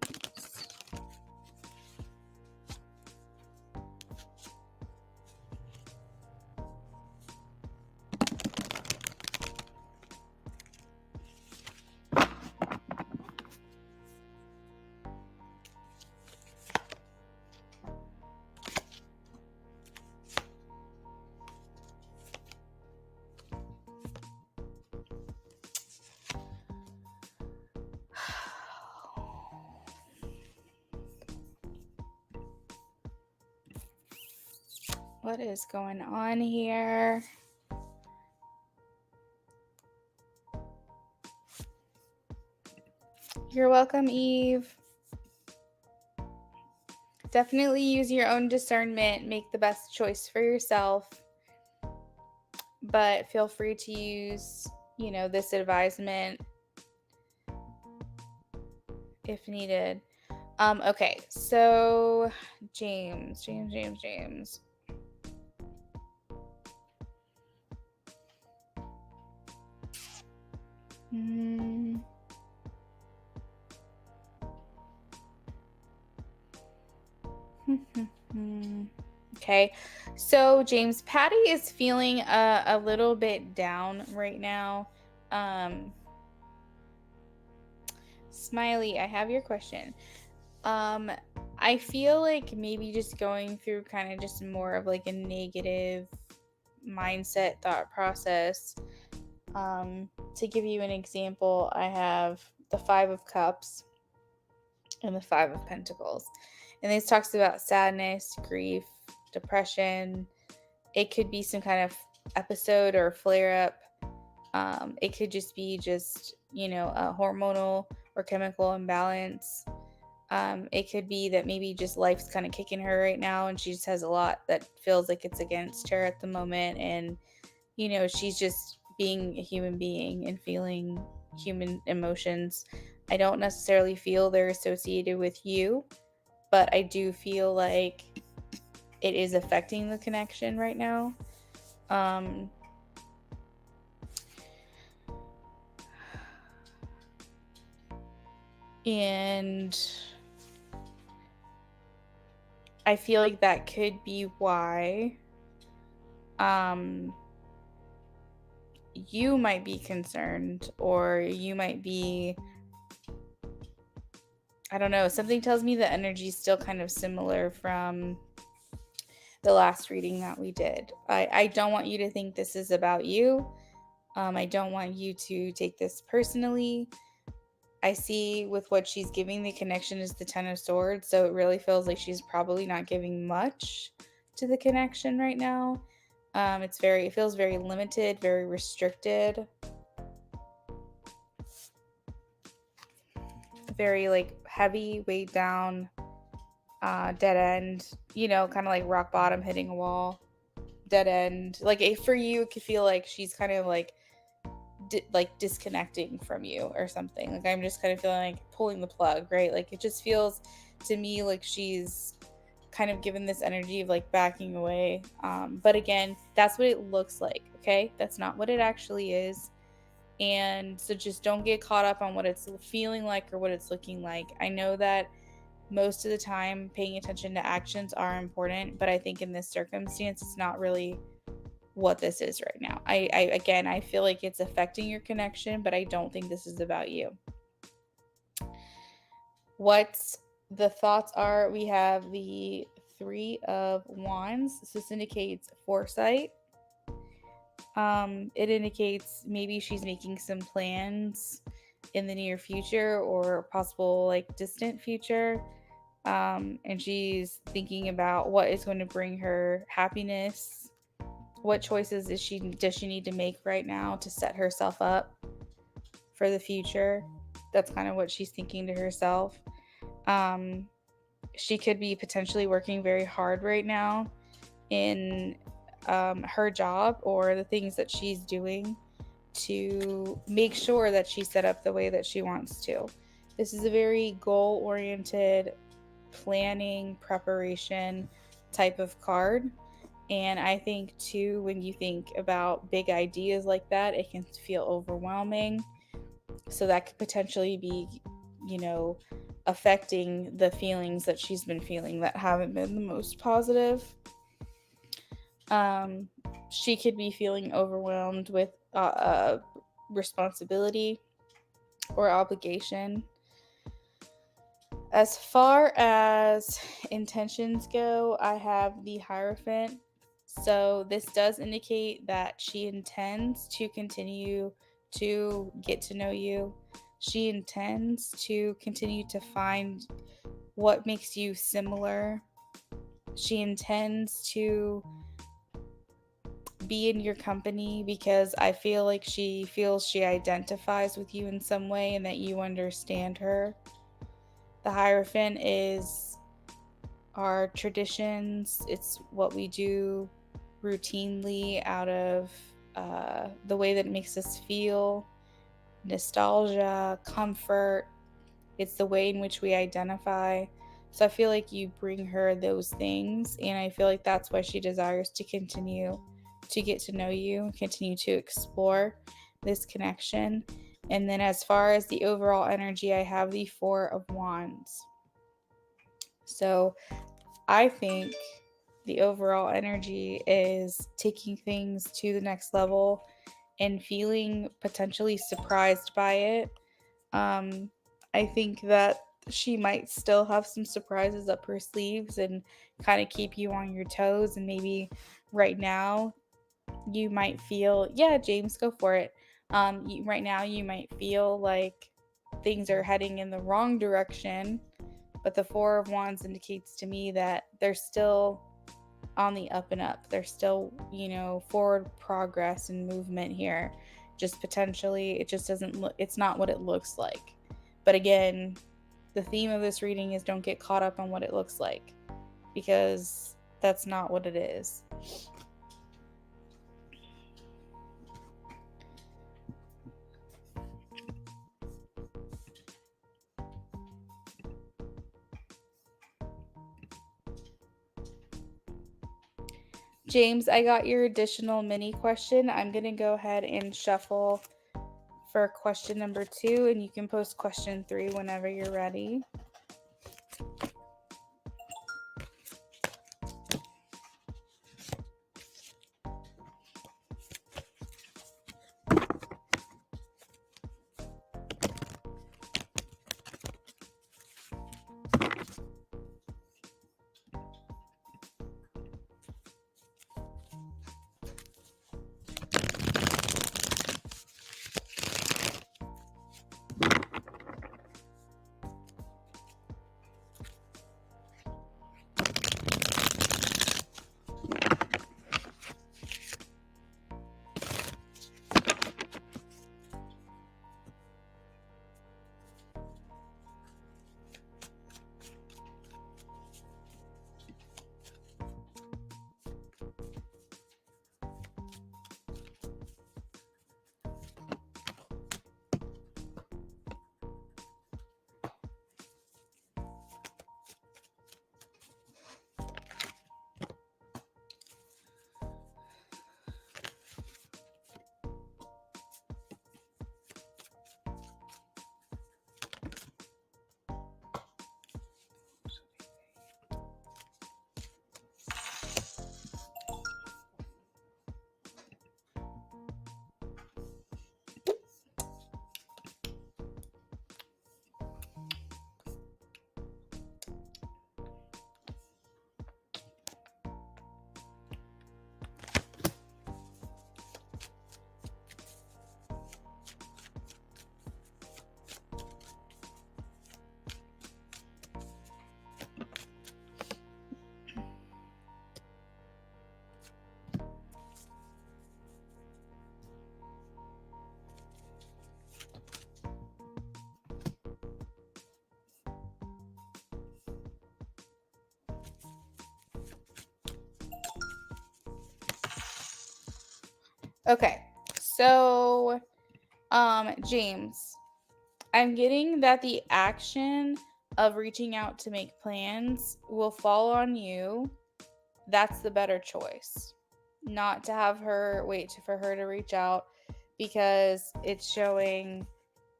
What is going on here? You're welcome, Eve. Definitely use your own discernment. Make the best choice for yourself. But feel free to use, this advisement if needed. Okay, so James. Hmm. Okay, so James, Patty is feeling a little bit down right now. Um, Smiley, I have your question. Um, I feel like maybe just going through kind of just more of like a negative mindset thought process. To give you an example, I have the Five of Cups and the Five of Pentacles. And this talks about sadness, grief, depression. It could be some kind of episode or flare up. It could just be a hormonal or chemical imbalance. It could be that maybe just life's kind of kicking her right now and she just has a lot that feels like it's against her at the moment. And, she's just being a human being and feeling human emotions. I don't necessarily feel they're associated with you, but I do feel like it is affecting the connection right now. And I feel like that could be why you might be concerned, or you might be, I don't know, something tells me the energy is still kind of similar from the last reading that we did. I don't want you to think this is about you. I don't want you to take this personally. I see with what she's giving, the connection is the Ten of Swords, so it really feels like she's probably not giving much to the connection right now. It feels very limited, very restricted, very like heavy, weighed down, dead end. Kind of like rock bottom hitting a wall, dead end. Like for you, it could feel like she's kind of like disconnecting from you or something. Like I'm just kind of feeling like pulling the plug, right? Like it just feels to me like she's kind of given this energy of like backing away. But again, that's what it looks like. Okay, that's not what it actually is. And so just don't get caught up on what it's feeling like or what it's looking like. I know that most of the time paying attention to actions are important, but I think in this circumstance it's not really what this is right now. I feel like it's affecting your connection, but I don't think this is about you. What the thoughts are, we have the Three of Wands. So this indicates foresight. It indicates maybe she's making some plans in the near future or possible like distant future. And she's thinking about what is going to bring her happiness. What choices does she need to make right now to set herself up for the future? That's kind of what she's thinking to herself. She could be potentially working very hard right now in her job or the things that she's doing to make sure that she's set up the way that she wants to. This is a very goal-oriented, planning, preparation type of card. And I think too, when you think about big ideas like that, it can feel overwhelming. So that could potentially be, affecting the feelings that she's been feeling that haven't been the most positive. She could be feeling overwhelmed with responsibility or obligation. As far as intentions go, I have the Hierophant. So this does indicate that she intends to continue to get to know you. She intends to continue to find what makes you similar. She intends to be in your company because I feel like she feels she identifies with you in some way and that you understand her. The Hierophant is our traditions. It's what we do routinely out of the way that it makes us feel, nostalgia, comfort. It's the way in which we identify. So I feel like you bring her those things, and I feel like that's why she desires to continue to get to know you, continue to explore this connection. And then as far as the overall energy, I have the Four of Wands. So I think the overall energy is taking things to the next level and feeling potentially surprised by it. Um, I think that she might still have some surprises up her sleeves and kind of keep you on your toes. And maybe right now you might feel, yeah, James, go for it. Right now you might feel like things are heading in the wrong direction, but the Four of Wands indicates to me that they're still on the up and up. There's still, forward progress and movement here. Just potentially, it just doesn't look, it's not what it looks like. But again, the theme of this reading is don't get caught up on what it looks like, because that's not what it is. James, I got your additional mini question. I'm going to go ahead and shuffle for question number 2, and you can post question 3 whenever you're ready. Okay, so, James, I'm getting that the action of reaching out to make plans will fall on you. That's the better choice. Not to have her wait for her to reach out, because it's showing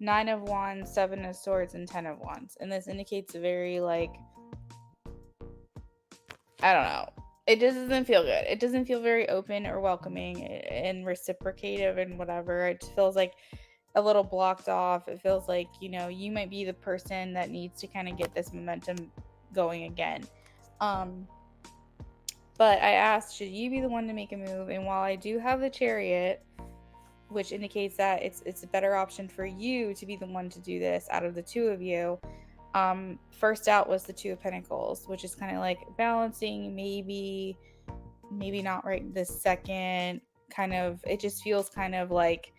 9 of Wands, 7 of Swords, and 10 of Wands. And this indicates a very, like, I don't know. It just doesn't feel good. It doesn't feel very open or welcoming and reciprocative and whatever. It just feels like a little blocked off. It feels like, you might be the person that needs to kind of get this momentum going again. But I asked, should you be the one to make a move? And while I do have the Chariot, which indicates that it's a better option for you to be the one to do this out of the two of you, first out was the Two of Pentacles, which is kind of like balancing, maybe not right this second. Kind of, it just feels kind of like,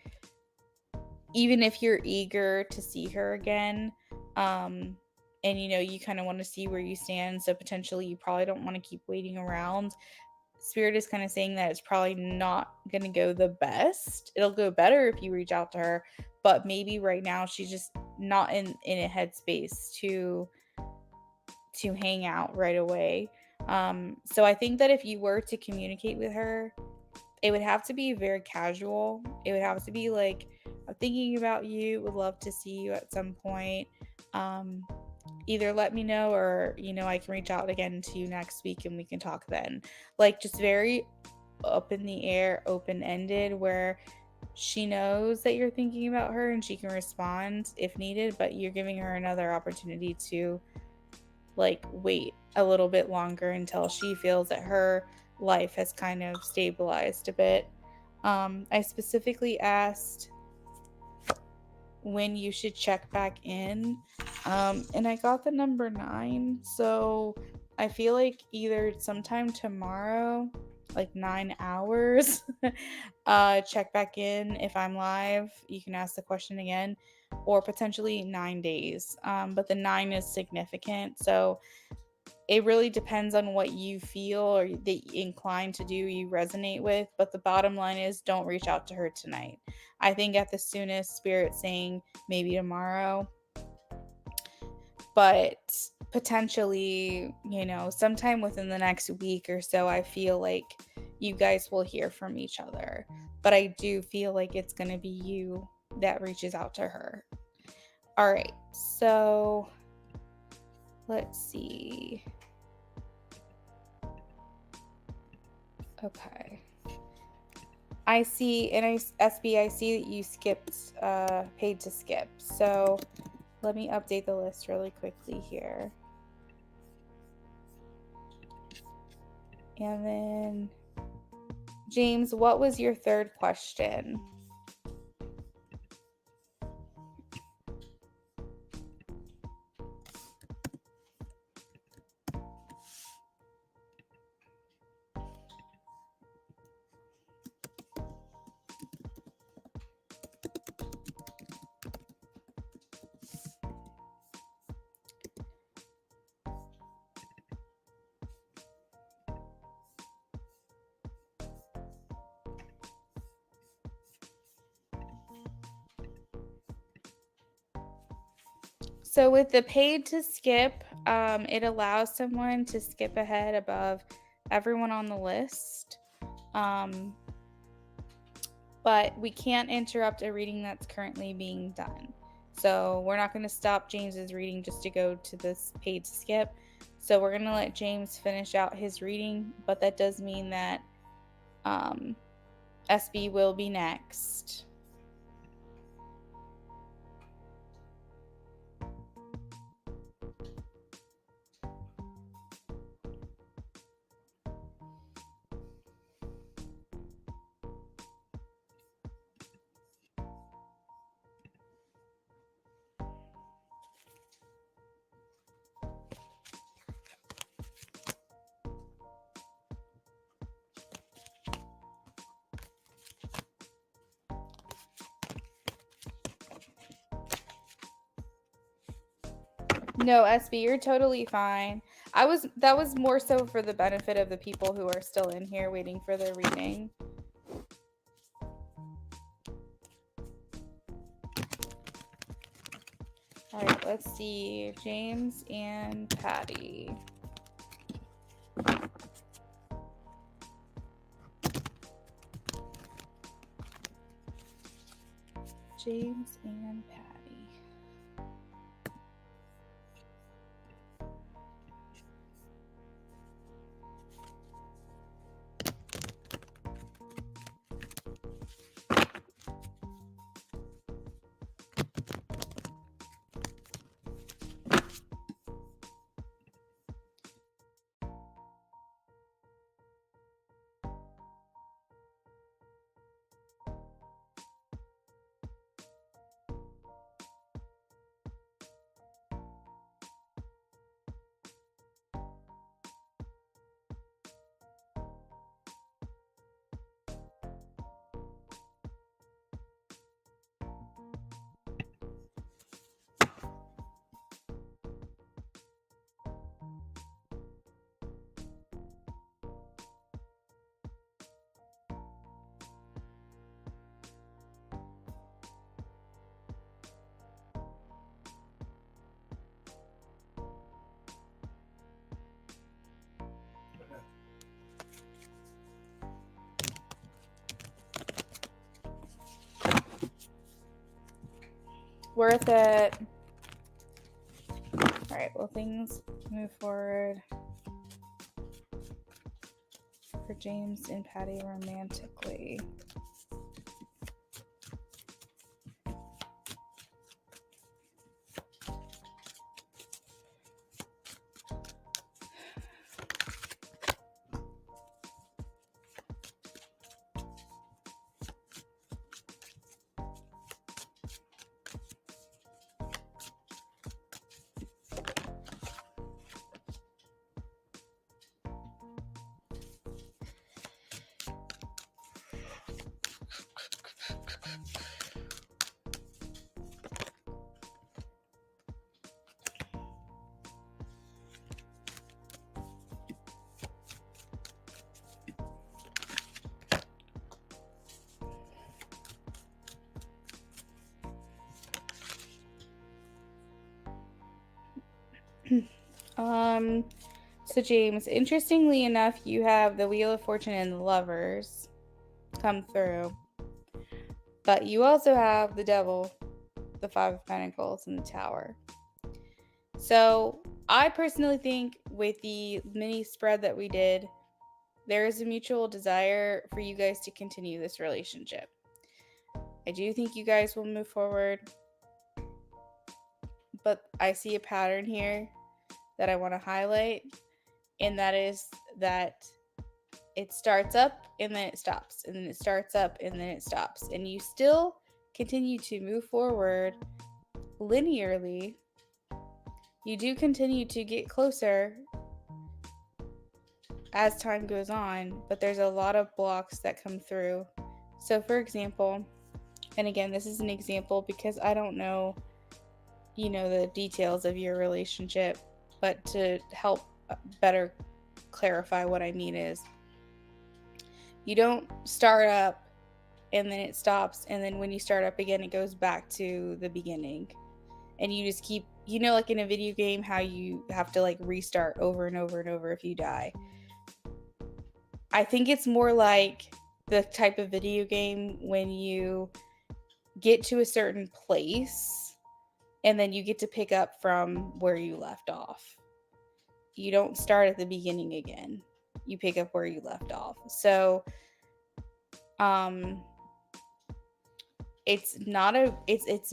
even if you're eager to see her again, and you kind of want to see where you stand, so potentially you probably don't want to keep waiting around. Spirit is kind of saying that it's probably not going to go the best. It'll go better if you reach out to her, but maybe right now she's just not in a headspace to hang out right away. So I think that if you were to communicate with her, it would have to be very casual. It would have to be like, I'm thinking about you, would love to see you at some point. Um, Either let me know, or I can reach out again to you next week and we can talk then. Like, just very up in the air, open ended, where she knows that you're thinking about her and she can respond if needed, but you're giving her another opportunity to like wait a little bit longer until she feels that her life has kind of stabilized a bit. I specifically asked when you should check back in, and I got the number 9. So I feel like either sometime tomorrow, like 9 hours, check back in. If I'm live, you can ask the question again, or potentially 9 days. But the 9 is significant, so it really depends on what you feel or the inclined to do, you resonate with. But the bottom line is, don't reach out to her tonight. I think at the soonest, spirit saying maybe tomorrow, but potentially, sometime within the next week or so, I feel like you guys will hear from each other. But I do feel like it's going to be you that reaches out to her. All right, so let's see. Okay. I see, and SB, I see that you skipped paid to skip. So let me update the list really quickly here. And then, James, what was your third question? So with the paid to skip, it allows someone to skip ahead above everyone on the list. But we can't interrupt a reading that's currently being done. So we're not going to stop James's reading just to go to this paid to skip. So we're going to let James finish out his reading, but that does mean that SB will be next. No, SB, you're totally fine. That was more so for the benefit of the people who are still in here waiting for their reading. All right, let's see. James and Patty. James and Patty. worth it. All right, will things move forward for James and Patty romantically? So James, interestingly enough, you have the Wheel of Fortune and the Lovers come through. But you also have the Devil, the Five of Pentacles, and the Tower. So I personally think with the mini spread that we did, there is a mutual desire for you guys to continue this relationship. I do think you guys will move forward, but I see a pattern here that I want to highlight, and that is that it starts up and then it stops, and then it starts up and then it stops, and you still continue to move forward linearly. You do continue to get closer as time goes on, but there's a lot of blocks that come through. So for example, and again, this is an example because I don't know, the details of your relationship, but to help better clarify what I mean is you don't start up and then it stops, and then when you start up again, it goes back to the beginning. And you just keep, like in a video game, how you have to like restart over and over and over if you die. I think it's more like the type of video game when you get to a certain place and then you get to pick up from where you left off. You don't start at the beginning again. You pick up where you left off. So, it's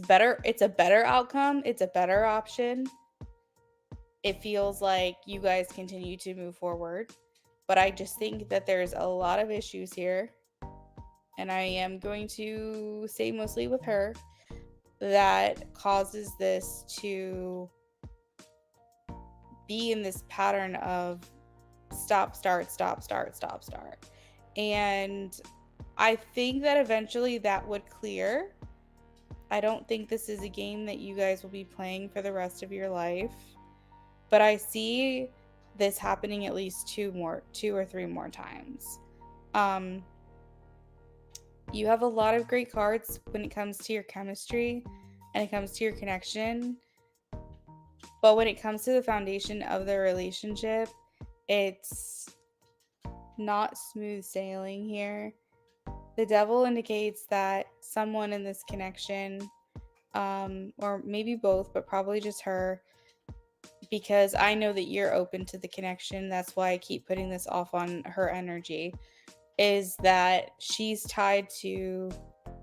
better. It's a better outcome. It's a better option. It feels like you guys continue to move forward, but I just think that there's a lot of issues here, and I am going to say mostly with her, that causes this to be in this pattern of stop, start, stop, start, stop, start. And I think that eventually that would clear. I don't think this is a game that you guys will be playing for the rest of your life, but I see this happening at least two or three more times. You have a lot of great cards when it comes to your chemistry and it comes to your connection. But when it comes to the foundation of the relationship, it's not smooth sailing here. The Devil indicates that someone in this connection, or maybe both, but probably just her, because I know that you're open to the connection. That's why I keep putting this off on her energy, is that she's tied to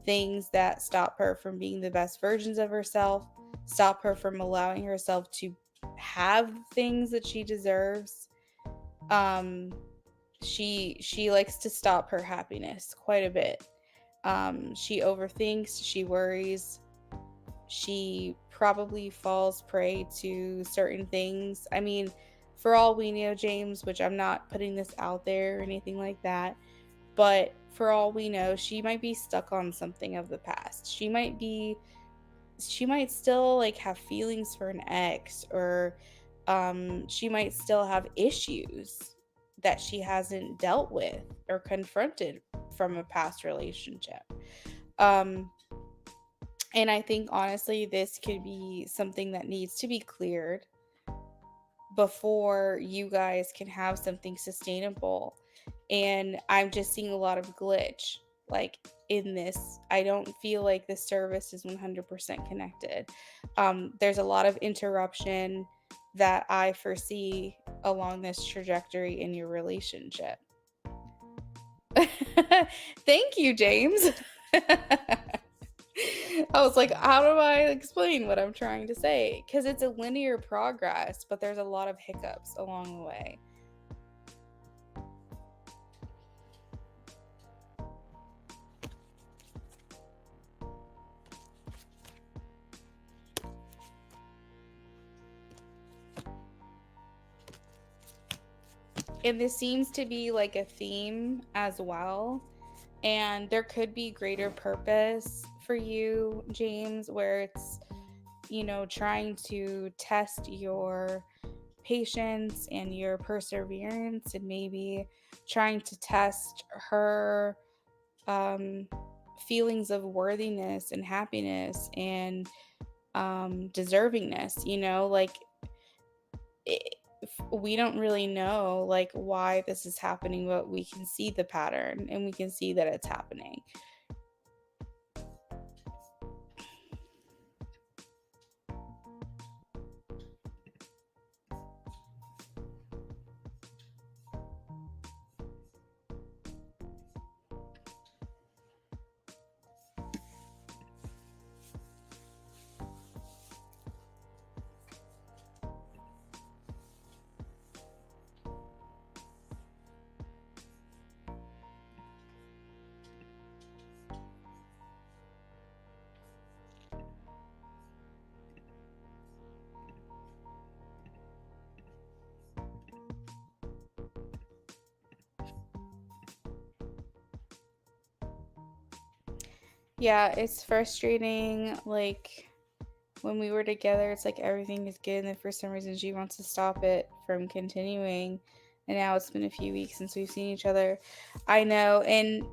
things that stop her from being the best versions of herself, stop her from allowing herself to have things that she deserves. She likes to stop her happiness quite a bit. She overthinks, she worries, she probably falls prey to certain things. I mean, for all we know, James, which I'm not putting this out there or anything like that, but for all we know, she might be stuck on something of the past. She might still like have feelings for an ex, or she might still have issues that she hasn't dealt with or confronted from a past relationship. And I think honestly, this could be something that needs to be cleared before you guys can have something sustainable. And I'm just seeing a lot of glitch. Like, in this. I don't feel like the service is 100% connected. There's a lot of interruption that I foresee along this trajectory in your relationship. Thank you, James. I was like, how do I explain what I'm trying to say? Because it's a linear progress, but there's a lot of hiccups along the way. And this seems to be like a theme as well. And there could be greater purpose for you, James, where it's, trying to test your patience and your perseverance, and maybe trying to test her feelings of worthiness and happiness and deservingness. Like we don't really know like why this is happening, but we can see the pattern and we can see that it's happening. Yeah, it's frustrating. Like when we were together, it's like everything is good, and then for some reason she wants to stop it from continuing. And now it's been a few weeks since we've seen each other. I know, and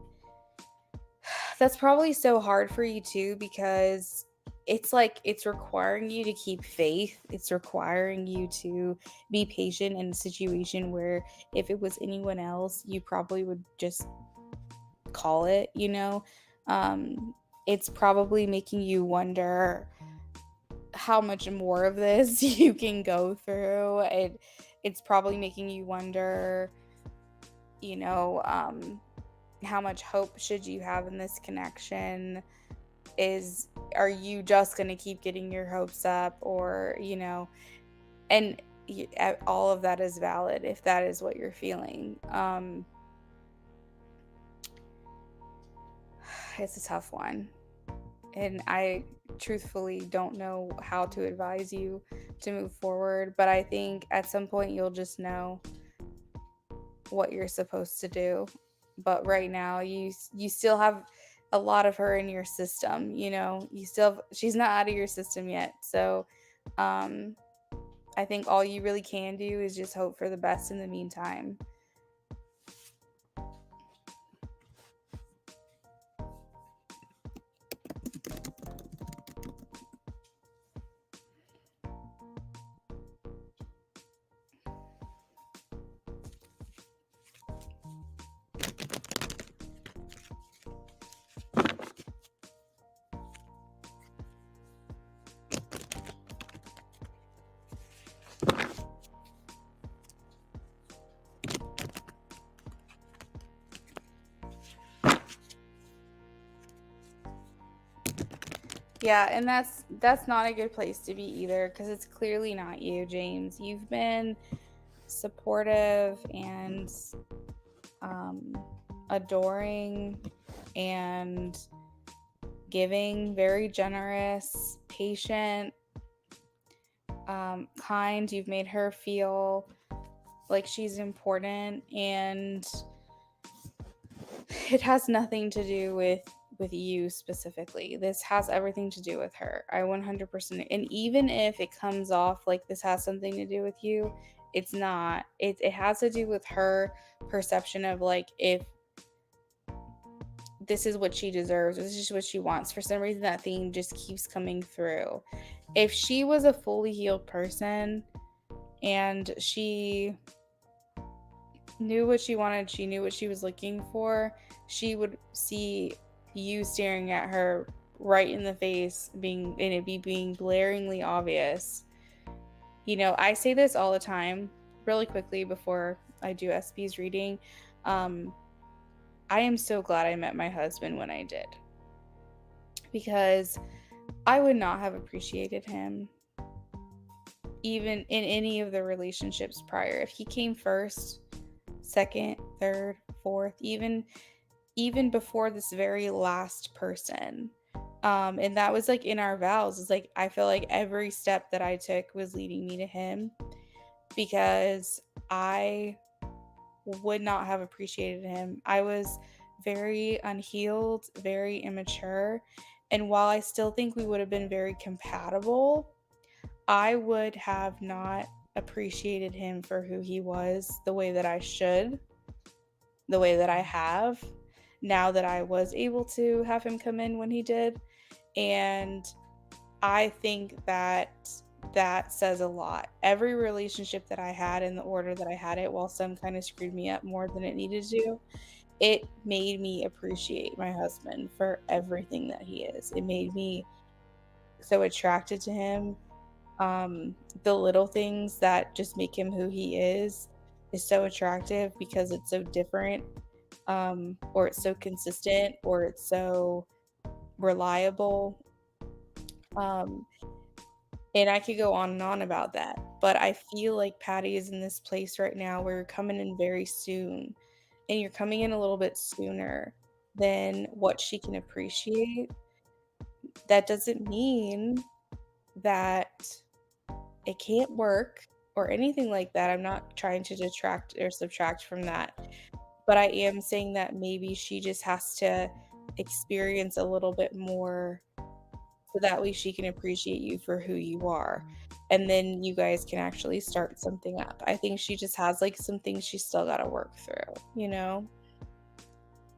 that's probably so hard for you too, because it's like it's requiring you to keep faith. It's requiring you to be patient in a situation where if it was anyone else, you probably would just call it, it's probably making you wonder how much more of this you can go through. It's probably making you wonder, how much hope should you have in this connection? Are you just going to keep getting your hopes up, or, and all of that is valid if that is what you're feeling. It's a tough one. And I truthfully don't know how to advise you to move forward, but I think at some point you'll just know what you're supposed to do. But right now you still have a lot of her in your system, she's not out of your system yet. So I think all you really can do is just hope for the best in the meantime. Yeah, and that's not a good place to be either, because it's clearly not you, James. You've been supportive and adoring and giving, very generous, patient, kind. You've made her feel like she's important, and it has nothing to do with you specifically. This has everything to do with her. I 100%. And even if it comes off like this has something to do with you, it's not. It has to do with her perception of like, if this is what she deserves, this is what she wants. For some reason that theme just keeps coming through. If she was a fully healed person and she knew what she wanted, she knew what she was looking for, she would see you staring at her right in the face, and it being blaringly obvious. You know, I say this all the time, really quickly before I do SB's reading. I am so glad I met my husband when I did, because I would not have appreciated him even in any of the relationships prior. If he came first, second, third, fourth, even before this very last person. And that was like in our vows. It's like I feel like every step that I took was leading me to him, because I would not have appreciated him. I was very unhealed, very immature, and while I still think we would have been very compatible, I would have not appreciated him for who he was the way that I should, the way that I have, now that I was able to have him come in when he did. And I think that that says a lot. Every relationship that I had in the order that I had it, while some kind of screwed me up more than it needed to, it made me appreciate my husband for everything that he is. It made me so attracted to him. The little things that just make him who he is so attractive because it's so different, or it's so consistent, or it's so reliable. Um, and I could go on and on about that. But I feel like Patty is in this place right now where you're coming in very soon, and you're coming in a little bit sooner than what she can appreciate. That doesn't mean that it can't work or anything like that. I'm not trying to detract or subtract from that. But I am saying that maybe she just has to experience a little bit more, so that way she can appreciate you for who you are. And then you guys can actually start something up. I think she just has like some things she's still got to work through, you know?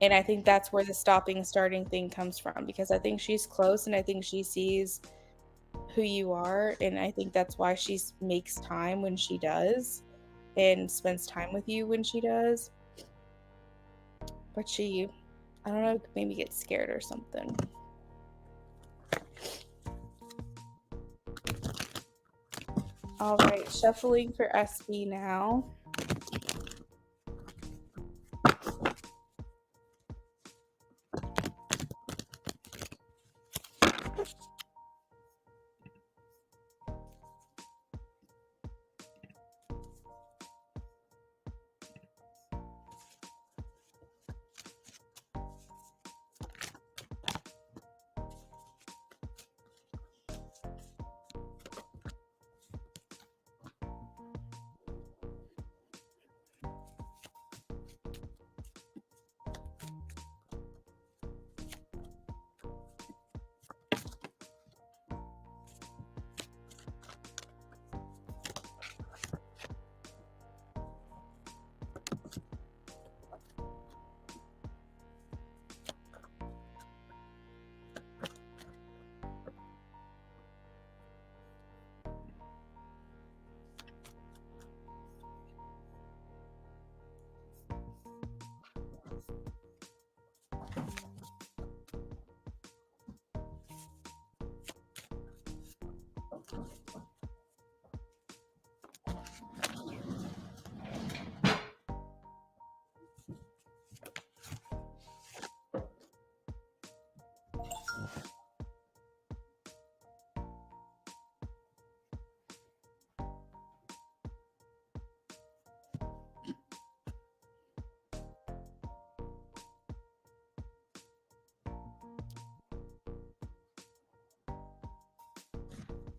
And I think that's where the stopping starting thing comes from, because I think she's close and I think she sees who you are, and I think that's why she makes time when she does and spends time with you when she does. But she, I don't know, maybe gets scared or something. All right, shuffling for SB now.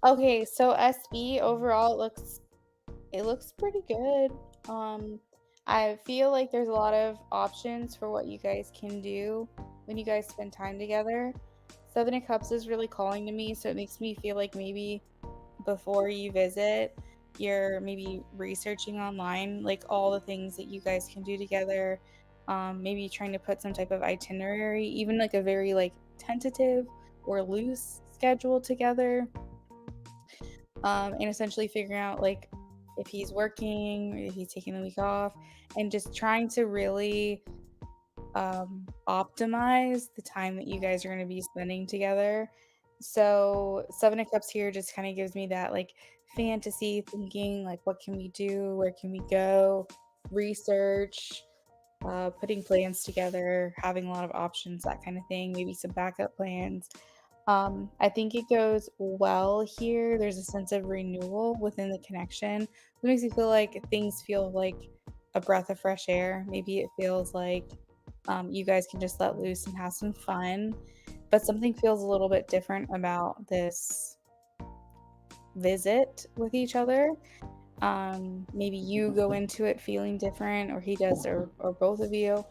Okay, so SB overall it looks pretty good. Um, I feel like there's a lot of options for what you guys can do when you guys spend time together. Seven of Cups is really calling to me, so it makes me feel like maybe before you visit, you're maybe researching online like all the things that you guys can do together. Maybe trying to put some type of itinerary, even like a very like tentative or loose schedule together, and essentially figuring out like if he's working or if he's taking a week off, and just trying to really optimize the time that you guys are going to be spending together. So, Seven of Cups here just kind of gives me that like fantasy thinking, like, what can we do? Where can we go? Research, putting plans together, having a lot of options, that kind of thing, maybe some backup plans. I think it goes well here. There's a sense of renewal within the connection. It makes me feel like things feel like a breath of fresh air. Maybe it feels like you guys can just let loose and have some fun. But something feels a little bit different about this visit with each other. Maybe you go into it feeling different, or he does, or both of you.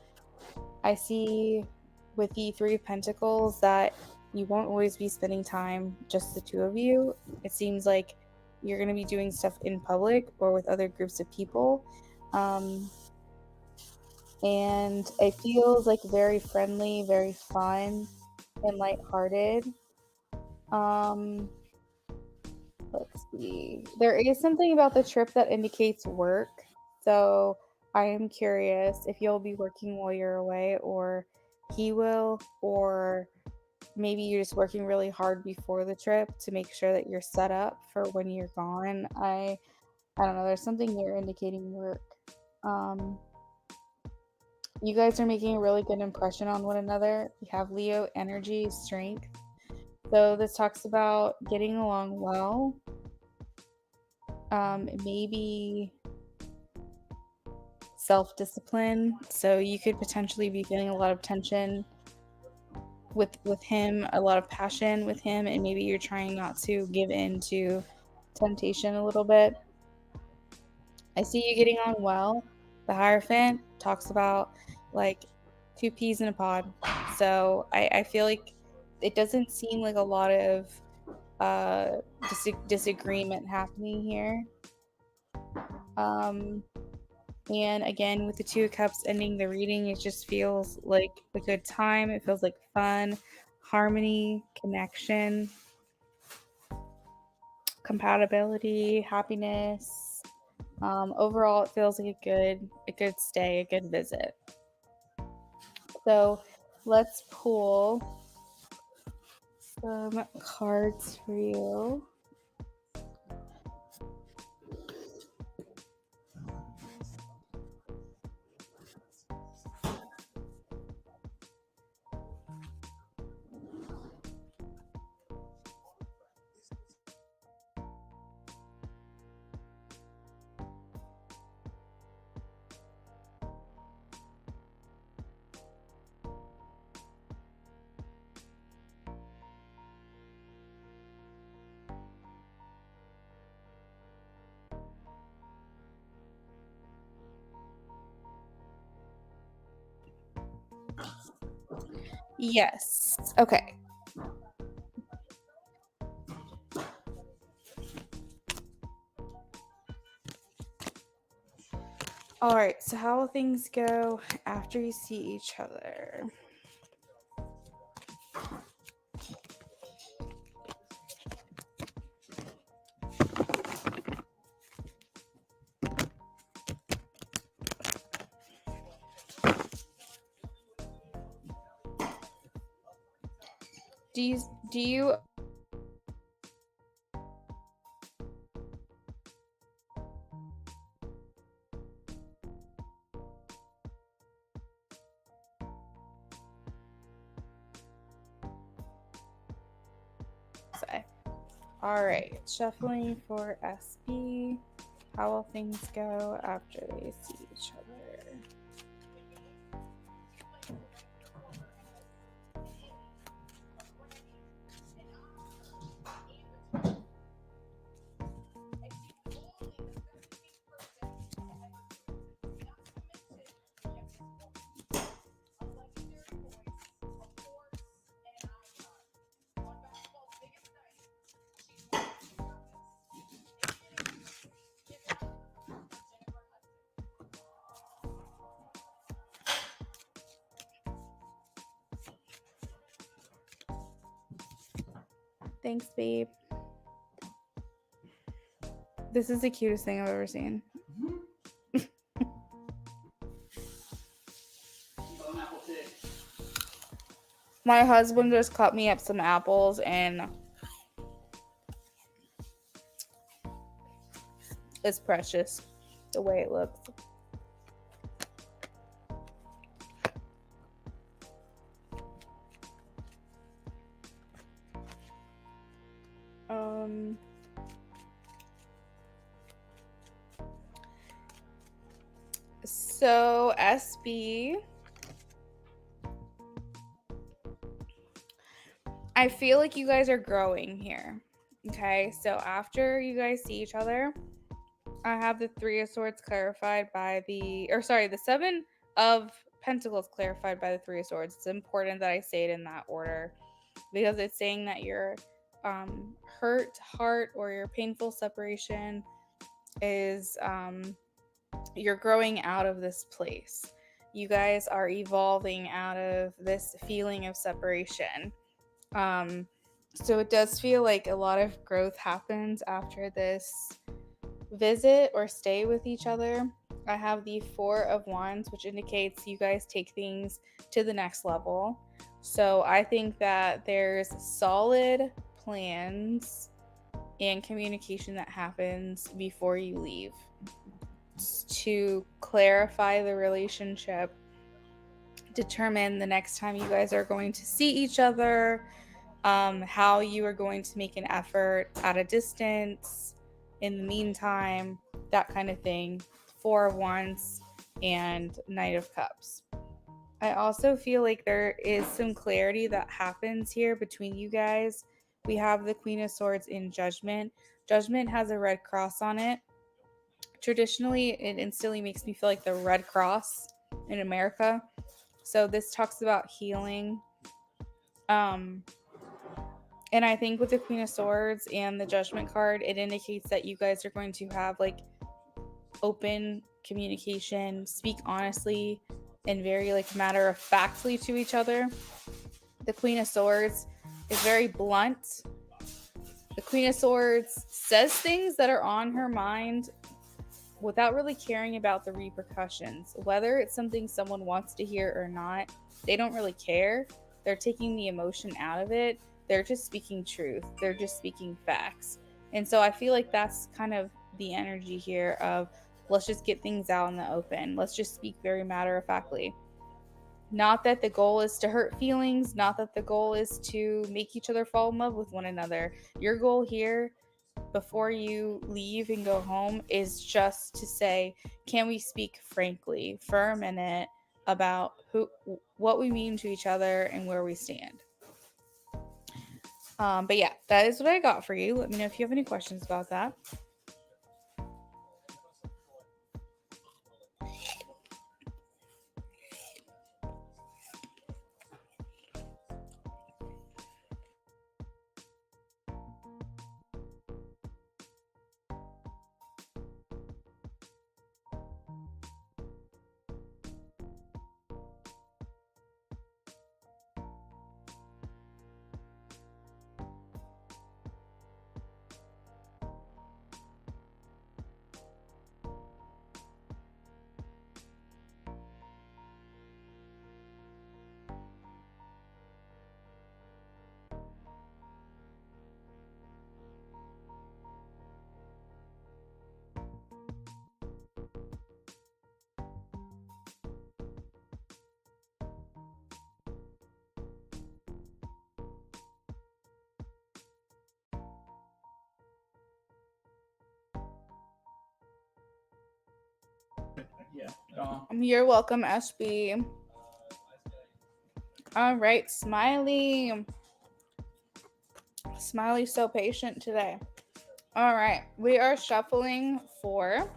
I see with the Three of Pentacles that you won't always be spending time just the two of you. It seems like you're going to be doing stuff in public or with other groups of people. And it feels like very friendly, very fun, and lighthearted. Let's see. There is something about the trip that indicates work. So I am curious if you'll be working while you're away, or he will, or maybe you're just working really hard before the trip to make sure that you're set up for when you're gone. I don't know, there's something here indicating work. You guys are making a really good impression on one another. You have Leo energy, strength. So this talks about getting along well. Maybe self-discipline. So you could potentially be feeling a lot of tension with him, a lot of passion with him, and maybe you're trying not to give in to temptation a little bit. I see you getting on well. The Hierophant talks about like two peas in a pod. So I feel like it doesn't seem like a lot of disagreement happening here. And again, with the Two of Cups ending the reading, it just feels like a good time. It feels like fun, harmony, connection, compatibility, happiness. Overall, it feels like a good stay, a good visit. So let's pull some cards for you. Yes. Okay. All right. So how will things go after you see each other? Do you say? All right, shuffling for SB. How will things go after they see each other? Thanks, babe. This is the cutest thing I've ever seen. shit. My husband just cut me up some apples and it's precious the way it looks. So SB, I feel like you guys are growing here. Okay, so after you guys see each other, I have the Three of Swords clarified by the Seven of Pentacles clarified by the Three of Swords. It's important that I say it in that order because it's saying that your hurt heart or your painful separation is you're growing out of this place. You guys are evolving out of this feeling of separation. So it does feel like a lot of growth happens after this visit or stay with each other. I have the Four of Wands, which indicates you guys take things to the next level. So I think that there's solid plans and communication that happens before you leave to clarify the relationship, determine the next time you guys are going to see each other, how you are going to make an effort at a distance in the meantime, that kind of thing. Four of Wands and Knight of Cups. I also feel like there is some clarity that happens here between you guys. We have the Queen of Swords in Judgment. Judgment has a red cross on it. Traditionally, it instantly makes me feel like the Red Cross in America. So this talks about healing. And I think with the Queen of Swords and the Judgment card, it indicates that you guys are going to have like open communication, speak honestly and very like matter of factly to each other. The Queen of Swords is very blunt. The Queen of Swords says things that are on her mind without really caring about the repercussions. Whether it's something someone wants to hear or not, they don't really care. They're taking the emotion out of it. They're just speaking truth. They're just speaking facts. And so I feel like that's kind of the energy here of let's just get things out in the open. Let's just speak very matter-of-factly. Not that the goal is to hurt feelings, not that the goal is to make each other fall in love with one another. Your goal here before you leave and go home is just to say, can we speak frankly for a minute about what we mean to each other and where we stand. But yeah, that is what I got for you. Let me know if you have any questions about that. Yeah. You're welcome, SB. All right, Smiley. Smiley's so patient today. All right, we are shuffling for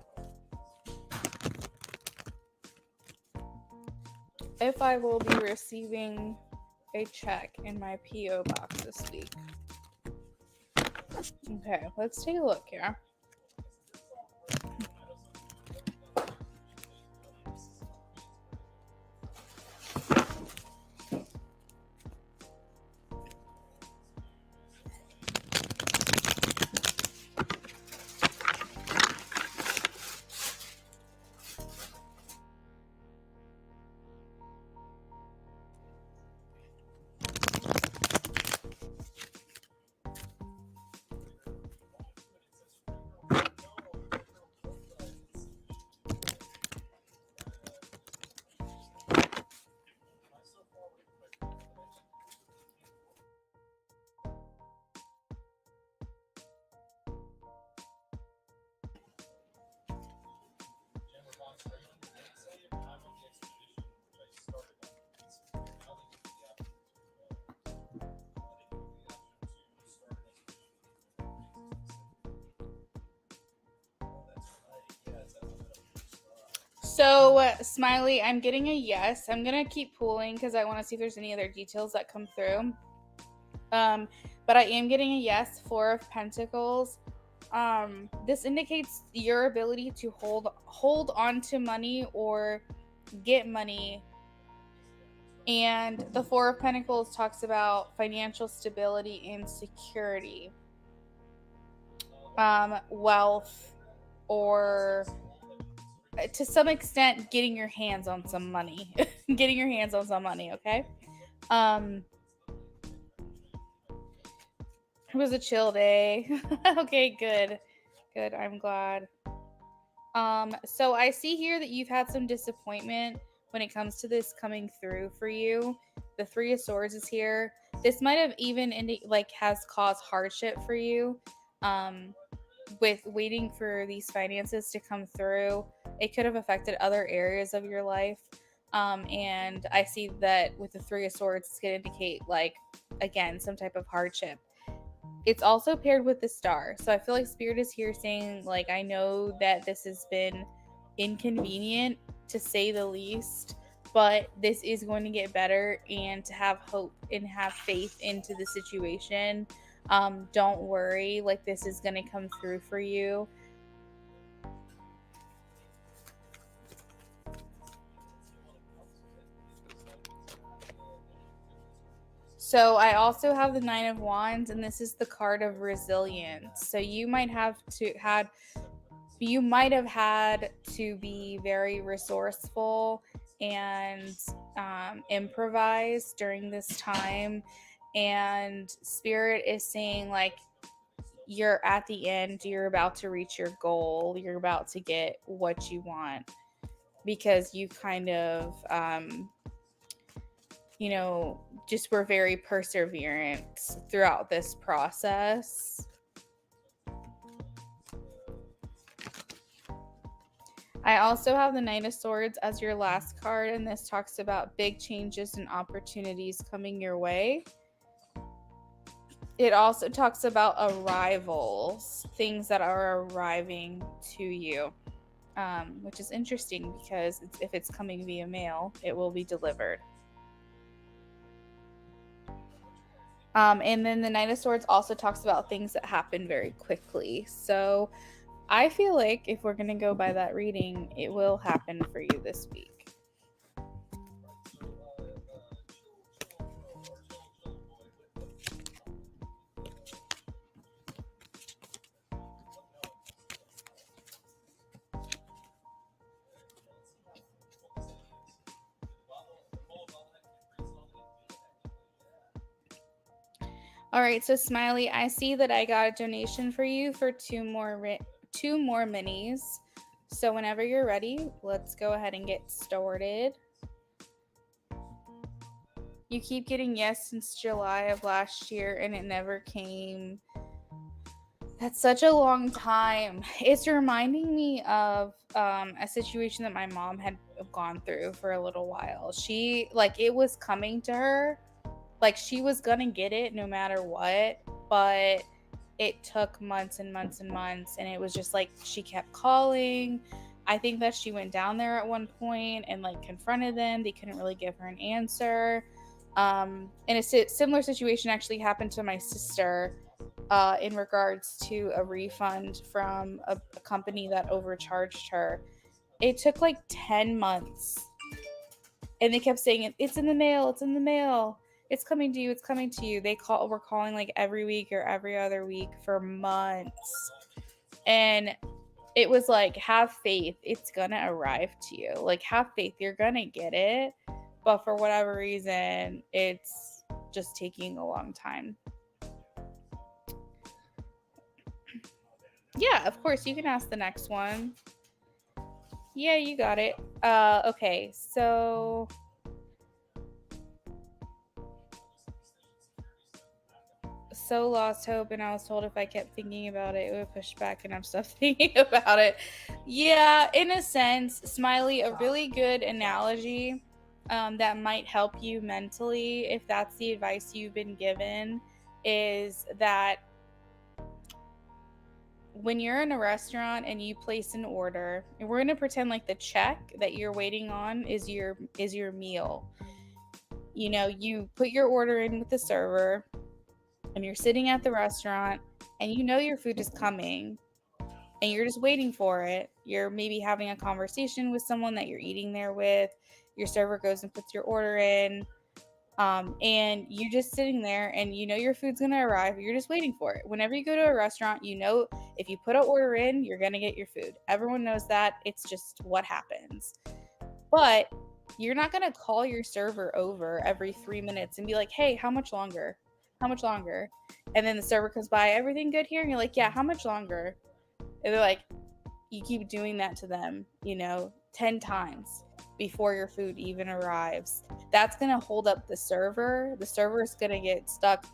if I will be receiving a check in my P.O. box this week. Okay, let's take a look here. So, Smiley, I'm getting a yes. I'm going to keep pulling because I want to see if there's any other details that come through. But I am getting a yes. Four of Pentacles. This indicates your ability to hold on to money or get money. And the Four of Pentacles talks about financial stability and security, wealth, or to some extent getting your hands on some money. Getting your hands on some money, okay? It was a chill day. Okay, good. Good, I'm glad. So I see here that you've had some disappointment when it comes to this coming through for you. The Three of Swords is here. This might have even has caused hardship for you. With waiting for these finances to come through, it could have affected other areas of your life. And I see that with the Three of Swords, it's going to indicate, like, again, some type of hardship. It's also paired with the Star. So I feel like Spirit is here saying, like, I know that this has been inconvenient to say the least, but this is going to get better, and to have hope and have faith into the situation. Don't worry, like, this is going to come through for you. So I also have the Nine of Wands, and this is the card of resilience. So you might have had to be very resourceful and improvise during this time. And Spirit is saying, like, you're at the end, you're about to reach your goal, you're about to get what you want, because you kind of just were very perseverant throughout this process. I also have the Knight of Swords as your last card, and this talks about big changes and opportunities coming your way. It also talks about arrivals, things that are arriving to you, which is interesting because if it's coming via mail, it will be delivered. And then the Knight of Swords also talks about things that happen very quickly. So I feel like if we're going to go by that reading, it will happen for you this week. All right, so Smiley, I see that I got a donation for you for two more minis. So whenever you're ready, let's go ahead and get started. You keep getting yes since July of last year, and it never came. That's such a long time. It's reminding me of a situation that my mom had gone through for a little while. It was coming to her. Like, she was gonna get it no matter what, but it took months and months and months, and it was just like she kept calling. I think that she went down there at one point and, like, confronted them. They couldn't really give her an answer. And a similar situation actually happened to my sister in regards to a refund from a company that overcharged her. It took like 10 months, and they kept saying, it's in the mail, it's in the mail, it's coming to you, it's coming to you. Were calling like every week or every other week for months. And it was like, have faith, it's gonna arrive to you. Like, have faith, you're gonna get it. But for whatever reason, it's just taking a long time. Yeah, of course, you can ask the next one. Yeah, you got it. Okay, so lost hope, and I was told if I kept thinking about it, it would push back, and I'm still thinking about it. Yeah, in a sense, Smiley, a really good analogy that might help you mentally, if that's the advice you've been given, is that when you're in a restaurant and you place an order, and we're going to pretend like the check that you're waiting on is your meal. You put your order in with the server and you're sitting at the restaurant and your food is coming and you're just waiting for it. You're maybe having a conversation with someone that you're eating there with. Your server goes and puts your order in. And you're just sitting there and your food's going to arrive. You're just waiting for it. Whenever you go to a restaurant, if you put an order in, you're going to get your food. Everyone knows that. It's just what happens. But you're not going to call your server over every 3 minutes and be like, hey, how much longer? How much longer? And then the server comes by, everything good here? And you're like, yeah, how much longer? And they're like, you keep doing that to them, 10 times before your food even arrives. That's going to hold up the server. The server is going to get stuck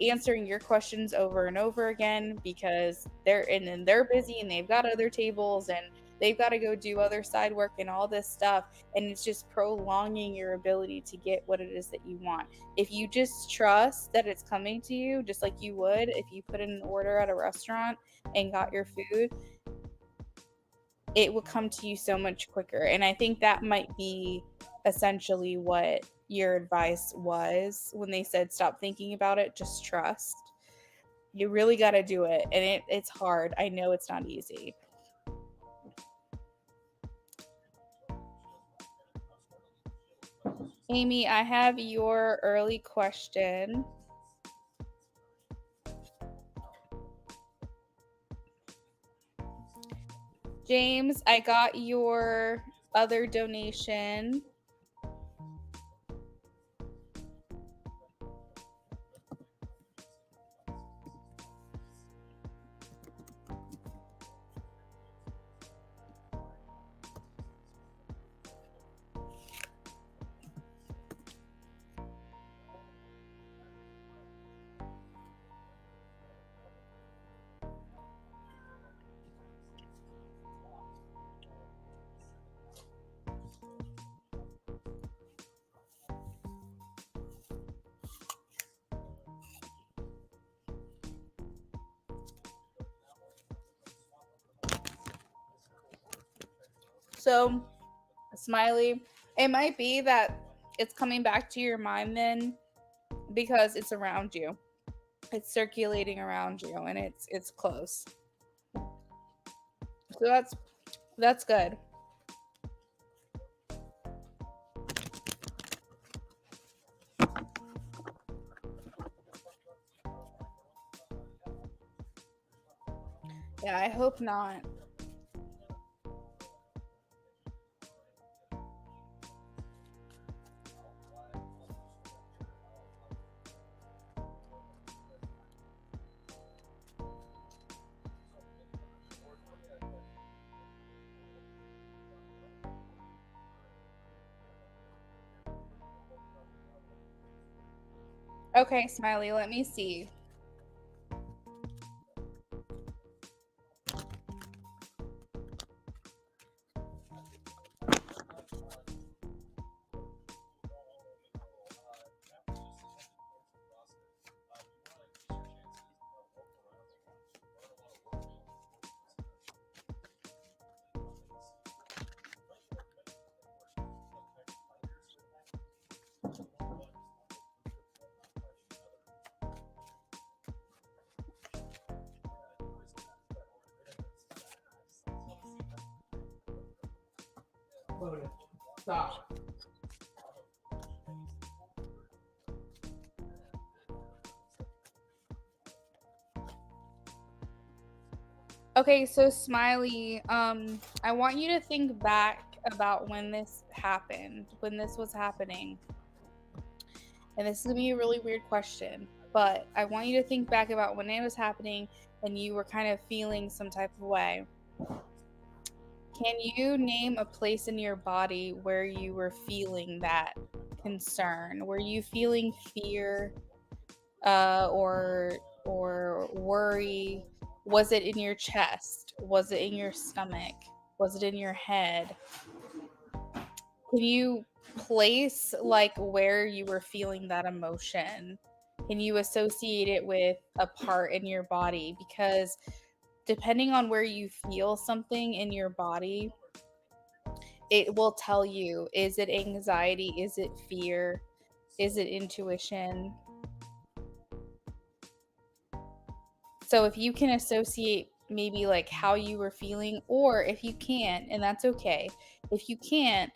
answering your questions over and over again because they're busy and they've got other tables and they've got to go do other side work and all this stuff, and it's just prolonging your ability to get what it is that you want. If you just trust that it's coming to you just like you would if you put in an order at a restaurant and got your food, it will come to you so much quicker. And I think that might be essentially what your advice was when they said stop thinking about it, just trust. You really got to do it, and it's hard. I know it's not easy. Amy, I have your early question. James, I got your other donation. So, Smiley, it might be that it's coming back to your mind then because it's around you. It's circulating around you and it's close. So that's good. Yeah, I hope not. Okay, Smiley, let me see. Stop. Okay, so Smiley, I want you to think back about when this happened, when this was happening. And this is going to be a really weird question, but I want you to think back about when it was happening and you were kind of feeling some type of way. Can you name a place in your body where you were feeling that concern? Were you feeling fear or worry? Was it in your chest? Was it in your stomach? Was it in your head? Can you place like where you were feeling that emotion? Can you associate it with a part in your body? Because depending on where you feel something in your body, it will tell you, is it anxiety? Is it fear? Is it intuition? So if you can associate maybe like how you were feeling, or if you can't, and that's okay. If you can't,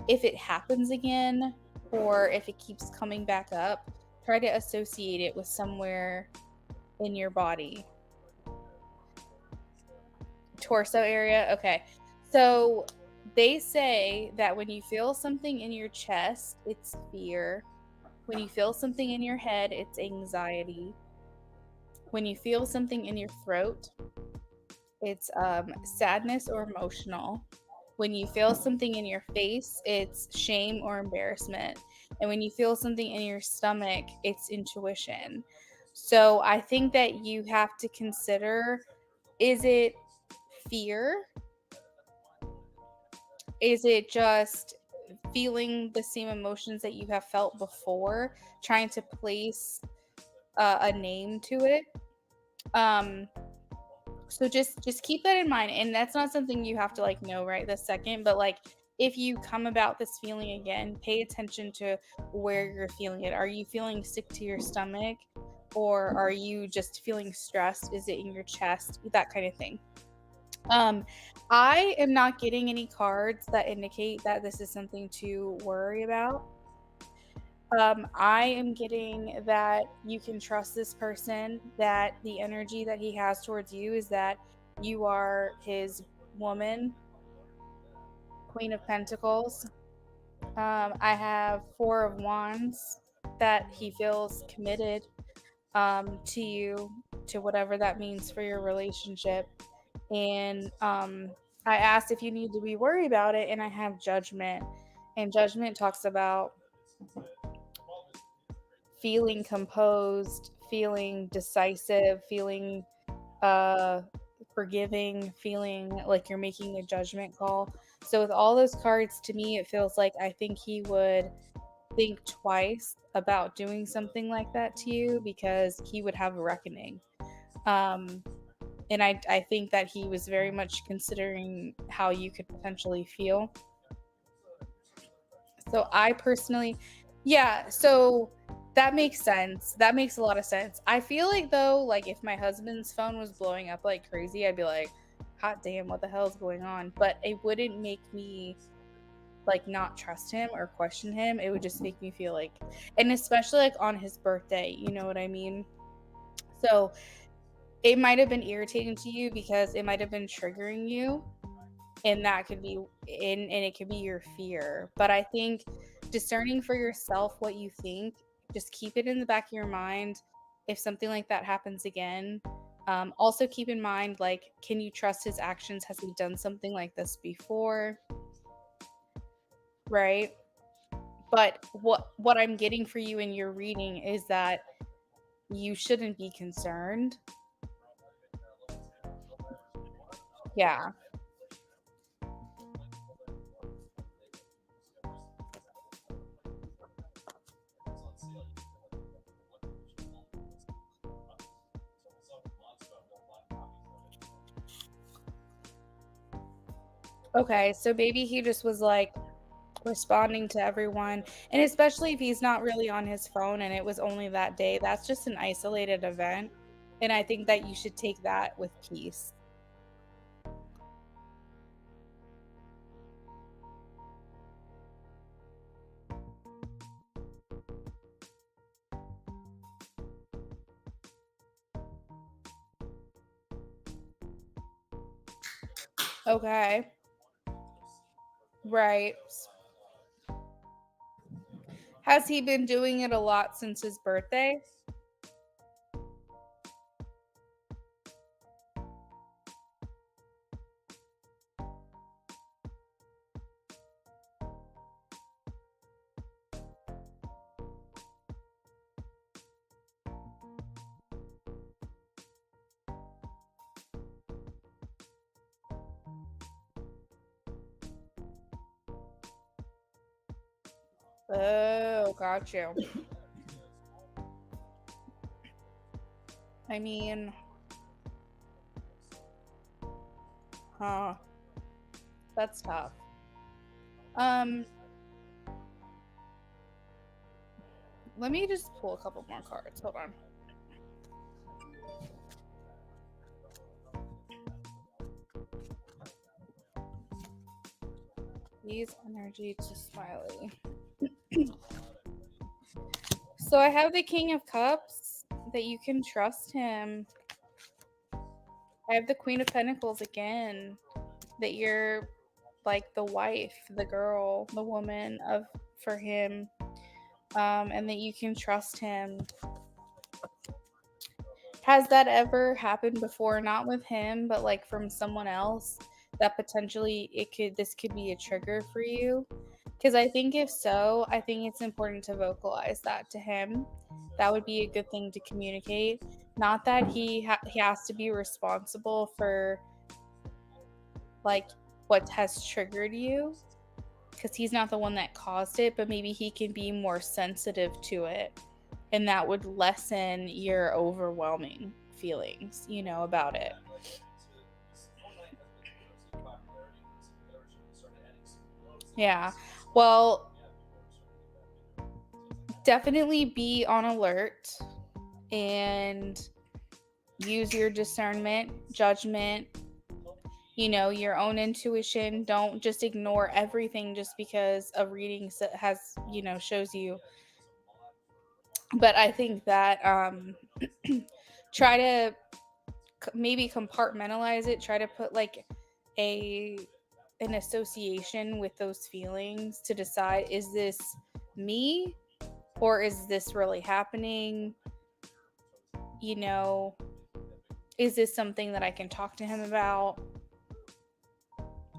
if it happens again, or if it keeps coming back up, try to associate it with somewhere in your body. Torso area. Okay. So they say that when you feel something in your chest, it's fear. When you feel something in your head, it's anxiety. When you feel something in your throat, it's sadness or emotional. When you feel something in your face, it's shame or embarrassment. And when you feel something in your stomach, it's intuition. So I think that you have to consider, is it fear? Is it just feeling the same emotions that you have felt before, trying to place a name to it? Um, so just keep that in mind, and that's not something you have to like know right this second, but like if you come about this feeling again, pay attention to where you're feeling it. Are you feeling sick to your stomach, or are you just feeling stressed? Is it in your chest? That kind of thing. Um, I am not getting any cards that indicate that this is something to worry about. I am getting that you can trust this person, that the energy that he has towards you is that you are his woman, Queen of Pentacles. I have Four of Wands, that he feels committed to you, to whatever that means for your relationship. And I asked if you need to be worried about it, and I have Judgment. And Judgment talks about feeling composed, feeling decisive, feeling uh forgiving, feeling like you're making a judgment call. So with all those cards, to me it feels like I think he would think twice about doing something like that to you, because he would have a reckoning. Um and I think that he was very much considering how you could potentially feel. So I personally, yeah, so that makes sense. That makes a lot of sense. I feel like though, like if my husband's phone was blowing up like crazy, I'd be like, hot damn, what the hell is going on? But it wouldn't make me like not trust him or question him. It would just make me feel like, and especially like on his birthday, you know what I mean? So it might have been irritating to you because it might have been triggering you, and that could be and it could be your fear. But I think discerning for yourself what you think, just keep it in the back of your mind if something like that happens again. Also keep in mind, like, can you trust his actions? Has he done something like this before? Right? But what I'm getting for you in your reading is that you shouldn't be concerned. Yeah. Okay, so maybe he just was like responding to everyone, and especially if he's not really on his phone and it was only that day, that's just an isolated event, and I think that you should take that with peace. Okay. Right. Has he been doing it a lot since his birthday? Oh, got you. I mean, Huh. That's tough. Let me just pull a couple more cards. Hold on. Use energy to Smiley. So I have the King of Cups, that you can trust him. I have the Queen of Pentacles again, that you're like the wife, the girl, the woman of for him, and that you can trust him. Has that ever happened before? Not with him, but like from someone else, that potentially this could be a trigger for you? Because I think if so, I think it's important to vocalize that to him. That would be a good thing to communicate. Not that he has to be responsible for like what has triggered you, because he's not the one that caused it, but maybe he can be more sensitive to it, and that would lessen your overwhelming feelings, about it. Yeah. Well, definitely be on alert and use your discernment, judgment, your own intuition. Don't just ignore everything just because a reading has, shows you. But I think that try to maybe compartmentalize it, try to put like an association with those feelings to decide, is this me or is this really happening? Is this something that I can talk to him about?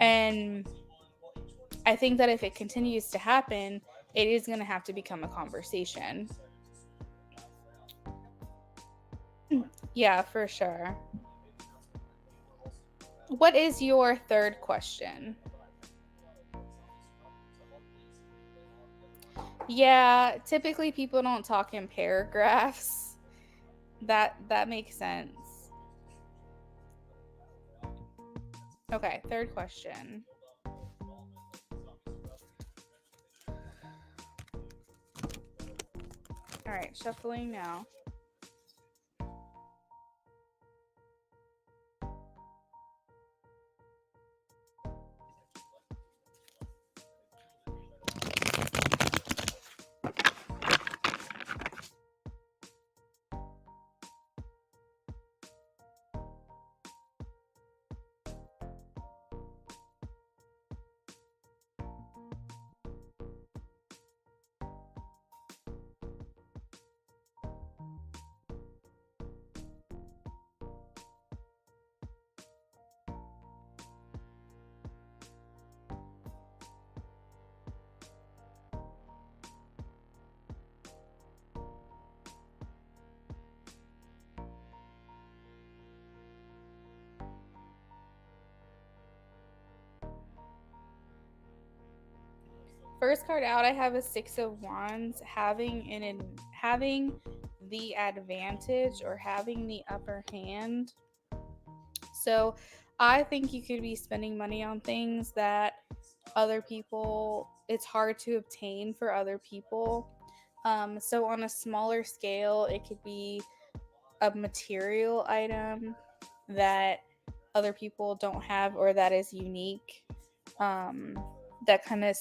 And I think that if it continues to happen, it is going to have to become a conversation. Yeah, for sure. What is your third question? Yeah, typically people don't talk in paragraphs. That makes sense. Okay, third question. All right, shuffling now. First card out, I have a Six of Wands, having the advantage or having the upper hand. So I think you could be spending money on things that other people, it's hard to obtain for other people. So on a smaller scale, it could be a material item that other people don't have or that is unique. That kind of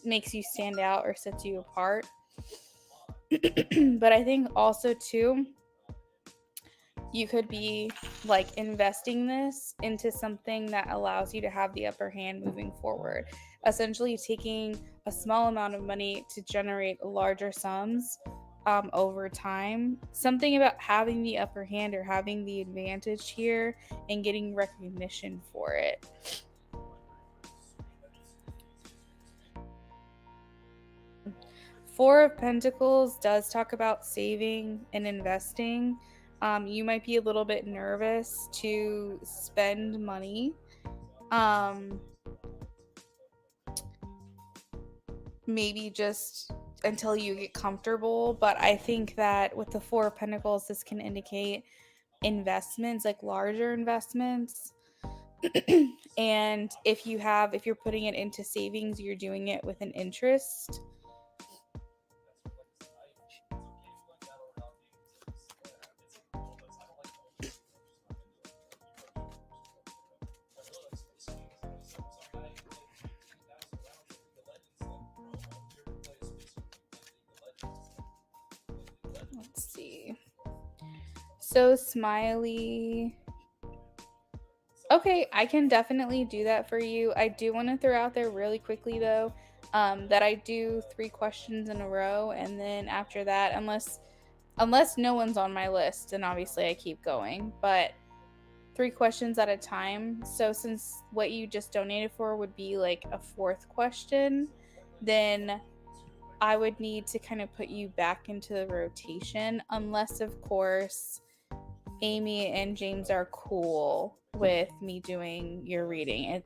makes you stand out or sets you apart. But I think also too, you could be like investing this into something that allows you to have the upper hand moving forward. Essentially taking a small amount of money to generate larger sums over time. Something about having the upper hand or having the advantage here and getting recognition for it. Four of Pentacles does talk about saving and investing. You might be a little bit nervous to spend money. Maybe just until you get comfortable. But I think that with the Four of Pentacles, this can indicate investments, like larger investments. And if you're putting it into savings, you're doing it with an interest. Let's see. So Smiley. Okay, I can definitely do that for you. I do want to throw out there really quickly though, that I do 3 questions in a row, and then after that, unless no one's on my list, and obviously I keep going, but 3 questions at a time. So since what you just donated for would be like a 4th question, then I would need to kind of put you back into the rotation, unless of course Amy and James are cool with me doing your reading.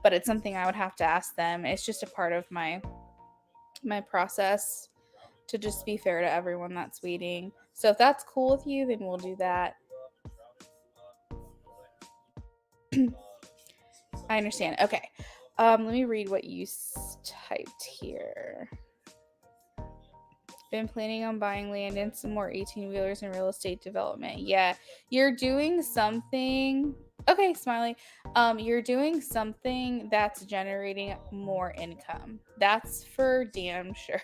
But it's something I would have to ask them. It's just a part of my process to just be fair to everyone that's waiting. So if that's cool with you, then we'll do that. I understand. Okay. Let me read what you typed here. Been planning on buying land and some more 18-wheelers and real estate development. Yeah, you're doing something. Okay, Smiley. You're doing something that's generating more income. That's for damn sure.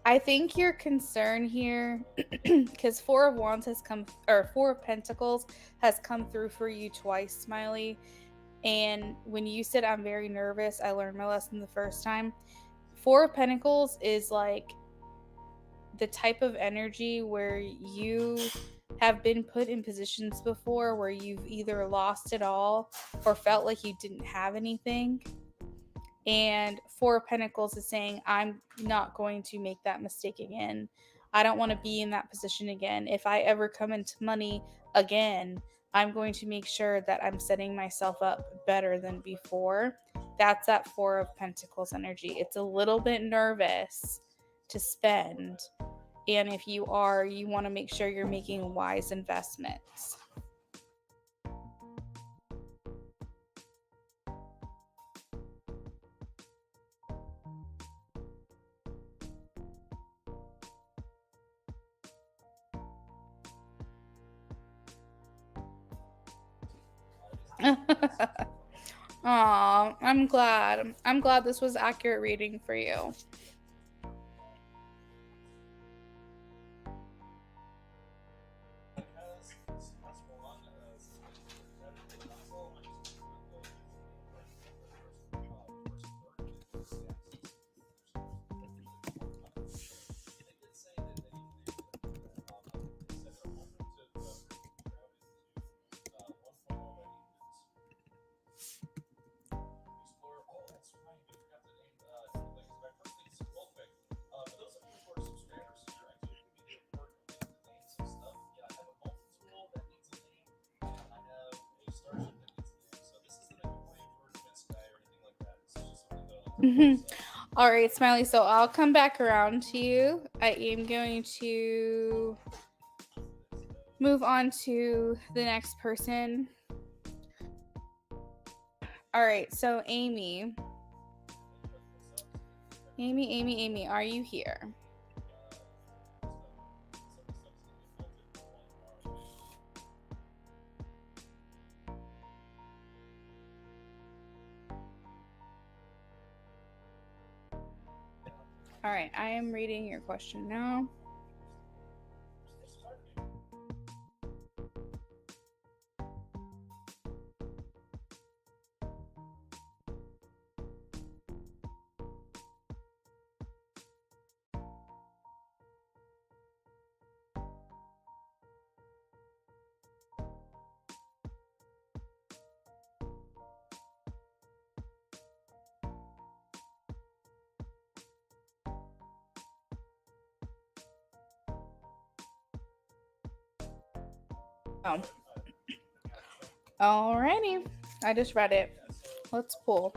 I think your concern here, because 4 of Wands has come, or 4 of Pentacles has come through for you twice, Smiley. And when you said I'm very nervous, I learned my lesson the first time. 4 of Pentacles is like the type of energy where you have been put in positions before where you've either lost it all or felt like you didn't have anything. And 4 of Pentacles is saying, I'm not going to make that mistake again. I don't want to be in that position again. If I ever come into money again, I'm going to make sure that I'm setting myself up better than before. That's that 4 of Pentacles energy. It's a little bit nervous to spend. And if you are, you want to make sure you're making wise investments. Aw, I'm glad. I'm glad this was accurate reading for you. All right, Smiley. So I'll come back around to you. I am going to move on to the next person. All right. So Amy, are you here? All right. I am reading your question now. Oh. Alrighty. I just read it. Let's pull.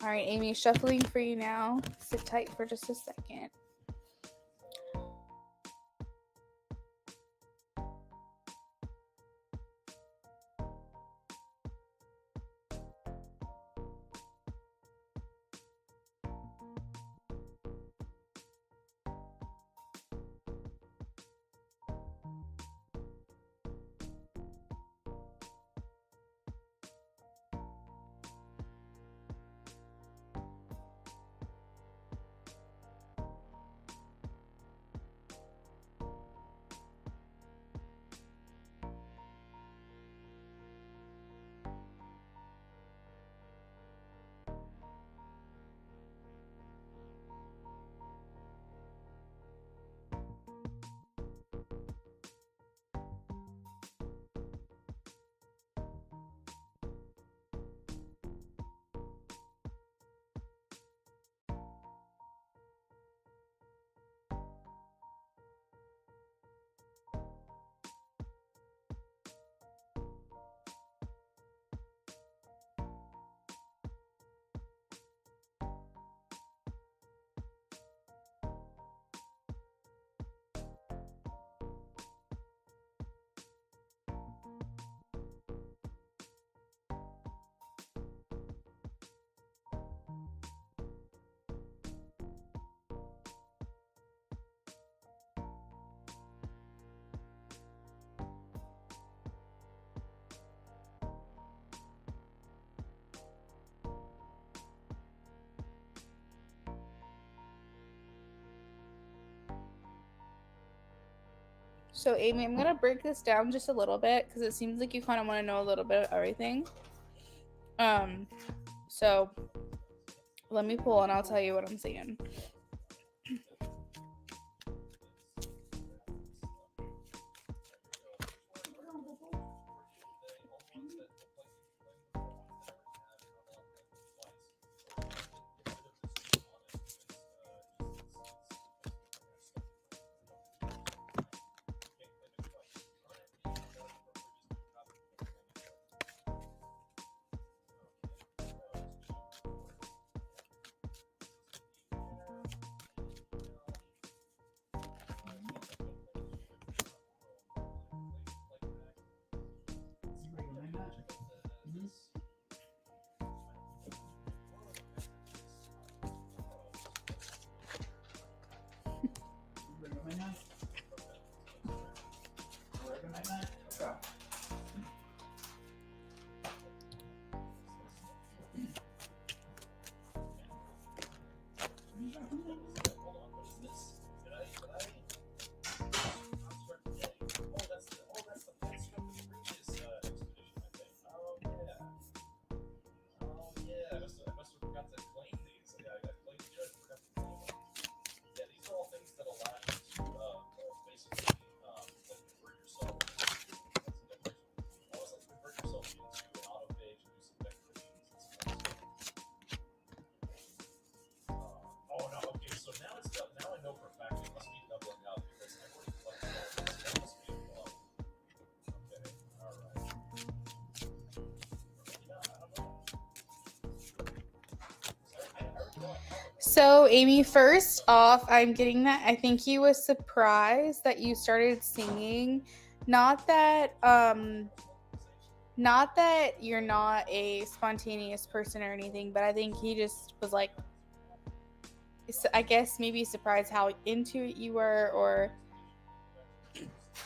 All right, Amy, shuffling for you now. Sit tight for just a second. So, Amy, I'm going to break this down just a little bit because it seems like you kind of want to know a little bit of everything. So let me pull and I'll tell you what I'm seeing. So, Amy, first off, I'm getting that I think he was surprised that you started singing. Not that you're not a spontaneous person or anything, but I think he just was like, I guess maybe surprised how into it you were, or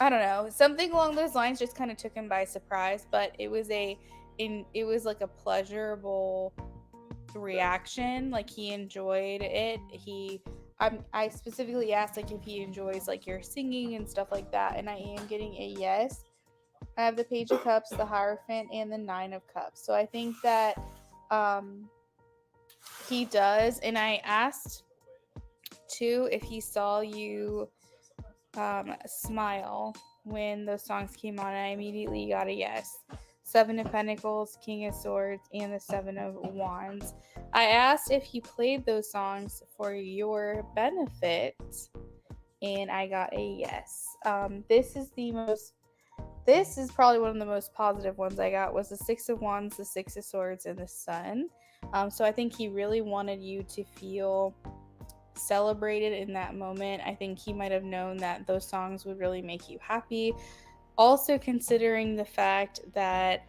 I don't know, something along those lines just kind of took him by surprise. But it was like a pleasurable reaction. Like, he enjoyed it. I specifically asked like if he enjoys like your singing and stuff like that, and I am getting a yes. I have the Page of Cups, the Hierophant, and the Nine of Cups. So I think that he does. And I asked too if he saw you smile when those songs came on, and I immediately got a yes. Seven of Pentacles, King of Swords, and the Seven of Wands. I asked if he played those songs for your benefit, and I got a yes. This is probably one of the most positive ones I got, was the Six of Wands, the Six of Swords, and the Sun. So I think he really wanted you to feel celebrated in that moment. I think he might have known that those songs would really make you happy. Also, considering the fact that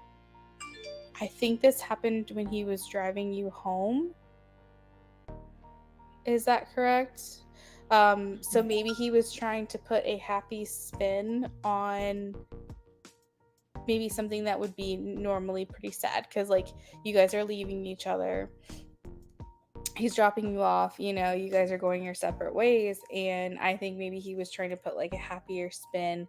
I think this happened when he was driving you home. Is that correct? So maybe he was trying to put a happy spin on maybe something that would be normally pretty sad, because like you guys are leaving each other, he's dropping you off, you know, you guys are going your separate ways, and I think maybe he was trying to put like a happier spin,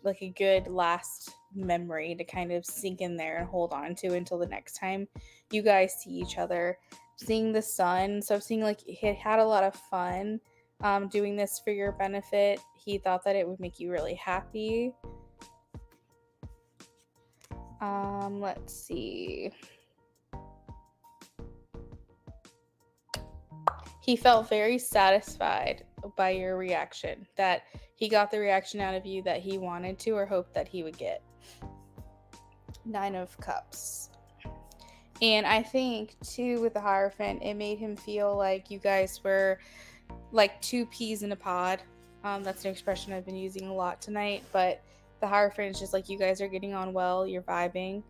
like a good last memory to kind of sink in there and hold on to until the next time you guys see each other. Seeing the sun, so I'm seeing like he had a lot of fun doing this for your benefit. He thought that it would make you really happy. Let's see. He felt very satisfied by your reaction, that he got the reaction out of you that he wanted to or hoped that he would get. 9 of Cups. And I think, too, with the Hierophant, it made him feel like you guys were like two peas in a pod. That's an expression I've been using a lot tonight, but the Hierophant is just like you guys are getting on well, you're vibing.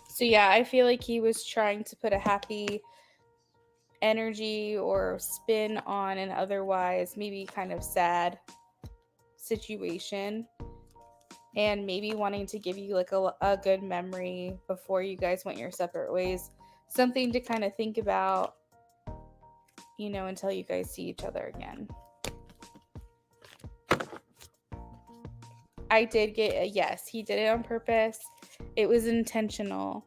So yeah, I feel like he was trying to put a happy energy or spin on an otherwise maybe kind of sad situation, and maybe wanting to give you like a good memory before you guys went your separate ways, something to kind of think about, you know, until you guys see each other again. I did get a yes, he did it on purpose, it was intentional.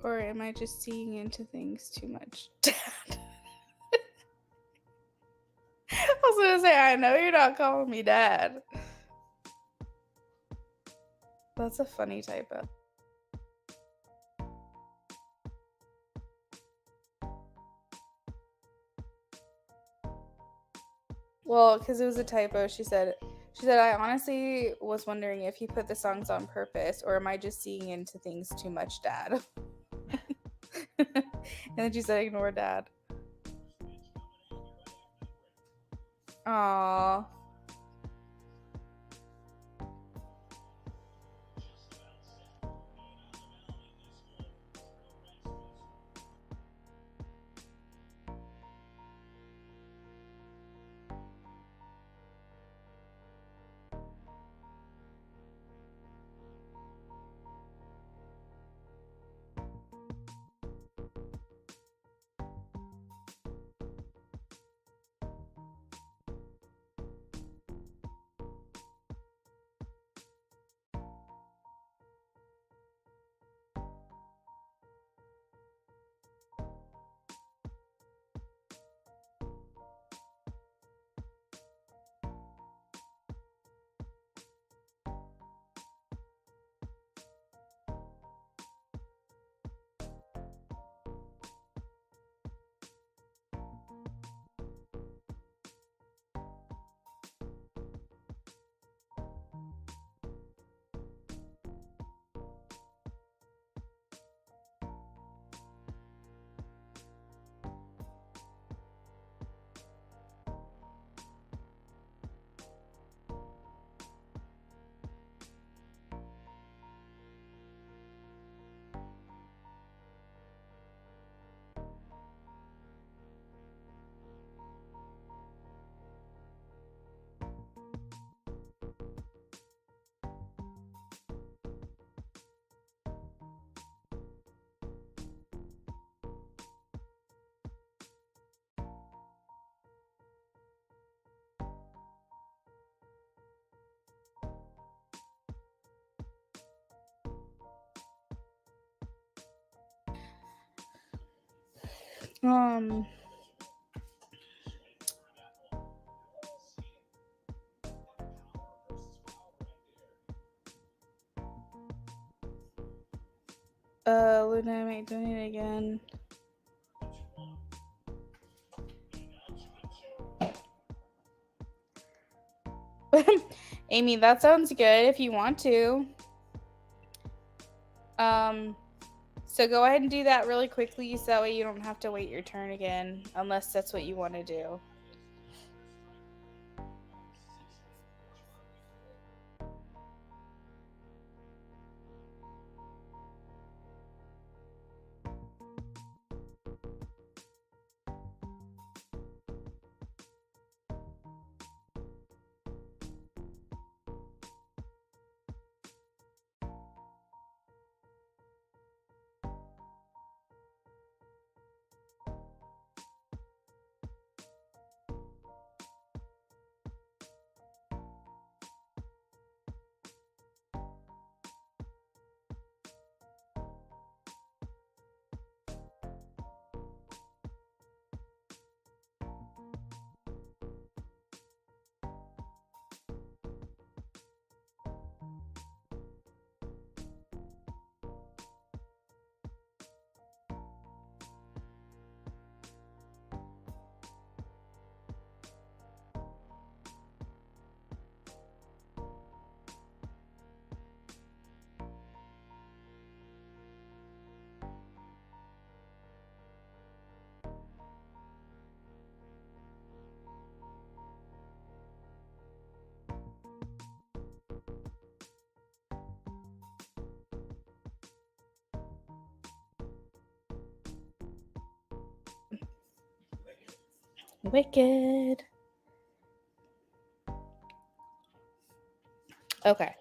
Or am I just seeing into things too much? I was gonna say, I know you're not calling me dad. That's a funny typo. Well, because it was a typo, she said, I honestly was wondering if you put the songs on purpose, or am I just seeing into things too much, dad? And then she said, ignore dad. Aww. Um, Luna, I might donate again. Amy, that sounds good if you want to. So go ahead and do that really quickly so that way you don't have to wait your turn again, unless that's what you want to do. Wicked. Okay,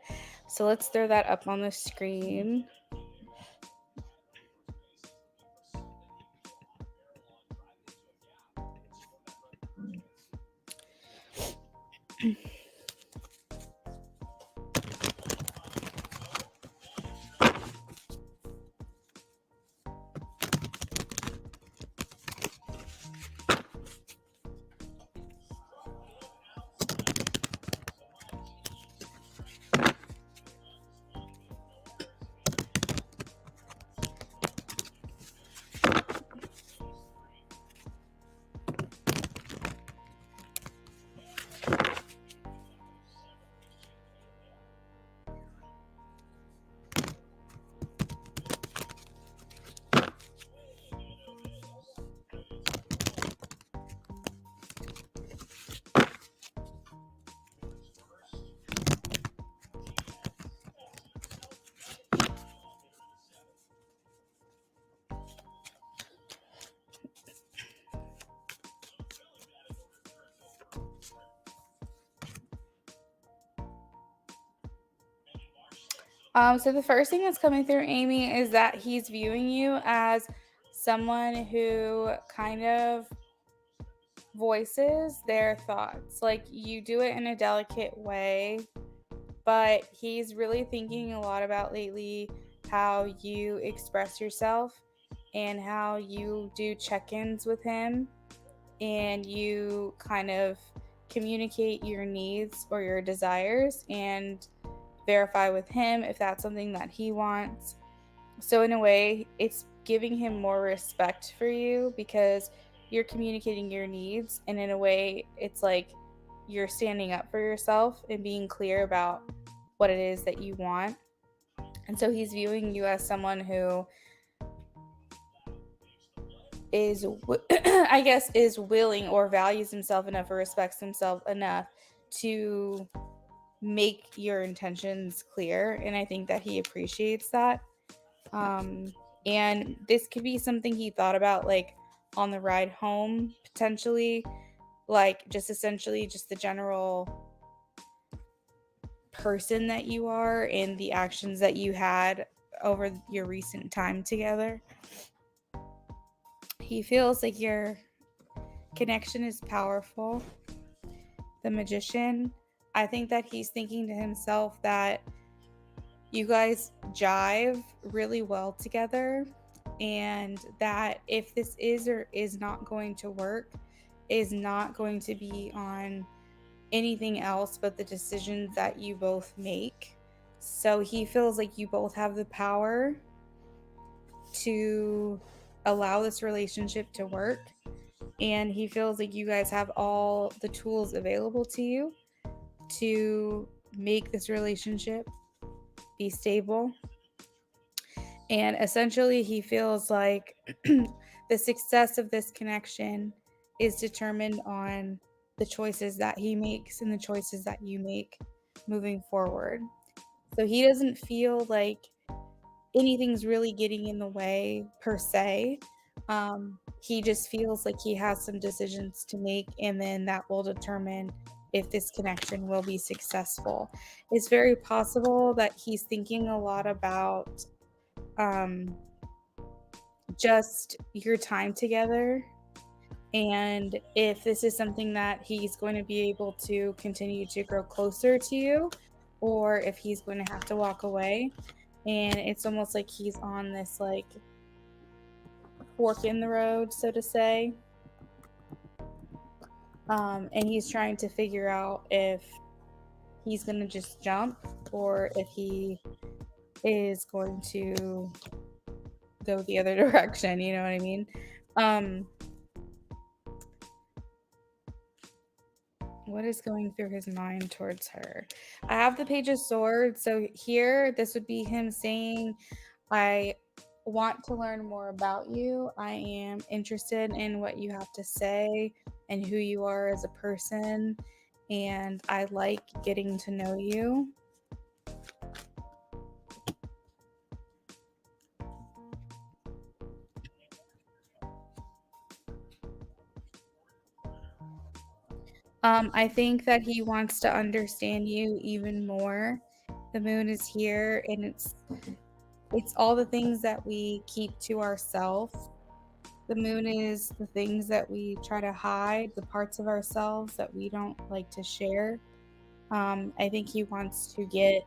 so let's throw that up on the screen. So the first thing that's coming through, Amy, is that he's viewing you as someone who kind of voices their thoughts. Like, you do it in a delicate way, but he's really thinking a lot about lately how you express yourself and how you do check-ins with him and you kind of communicate your needs or your desires and verify with him if that's something that he wants. So in a way, it's giving him more respect for you because you're communicating your needs, and in a way it's like you're standing up for yourself and being clear about what it is that you want. And so he's viewing you as someone who is I guess is willing or values himself enough or respects himself enough to make your intentions clear, and I think that he appreciates that. And this could be something he thought about, like on the ride home, potentially, like just essentially just the general person that you are and the actions that you had over your recent time together. He feels like your connection is powerful. The Magician, I think that he's thinking to himself that you guys jive really well together. and that if this is or is not going to work, is not going to be on anything else but the decisions that you both make. So he feels like you both have the power to allow this relationship to work, and he feels like you guys have all the tools available to you to make this relationship be stable. And essentially, he feels like the success of this connection is determined on the choices that he makes and the choices that you make moving forward. So he doesn't feel like anything's really getting in the way per se. He just feels like he has some decisions to make, and then that will determine if this connection will be successful. It's very possible that he's thinking a lot about just your time together, and if this is something that he's going to be able to continue to grow closer to you, or if he's going to have to walk away. And it's almost like he's on this like fork in the road, so to say. And he's trying to figure out if he's going to just jump or if he is going to go the other direction. You know what I mean? What is going through his mind towards her? I have the Page of Swords. So here, this would be him saying, I want to learn more about you. I am interested in what you have to say and who you are as a person. And I like getting to know you. I think that he wants to understand you even more. The moon is here, and it's all the things that we keep to ourselves. The moon is the things that we try to hide, the parts of ourselves that we don't like to share. I think he wants to get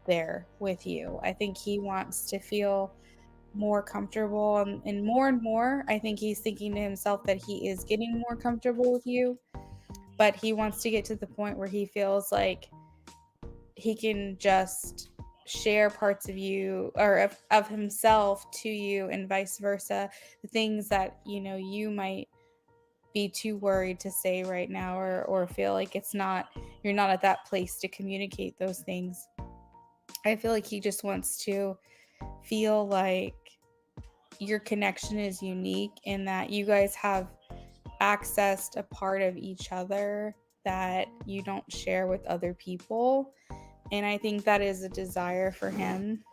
there with you. I think he wants to feel more comfortable, and more, I think he's thinking to himself that he is getting more comfortable with you, but he wants to get to the point where he feels like he can just share parts of you or of himself to you, and vice versa. The things that you might be too worried to say right now, or feel like you're not at that place to communicate those things. I feel like he just wants to feel like your connection is unique and that you guys have accessed a part of each other that you don't share with other people. And I think that is a desire for him.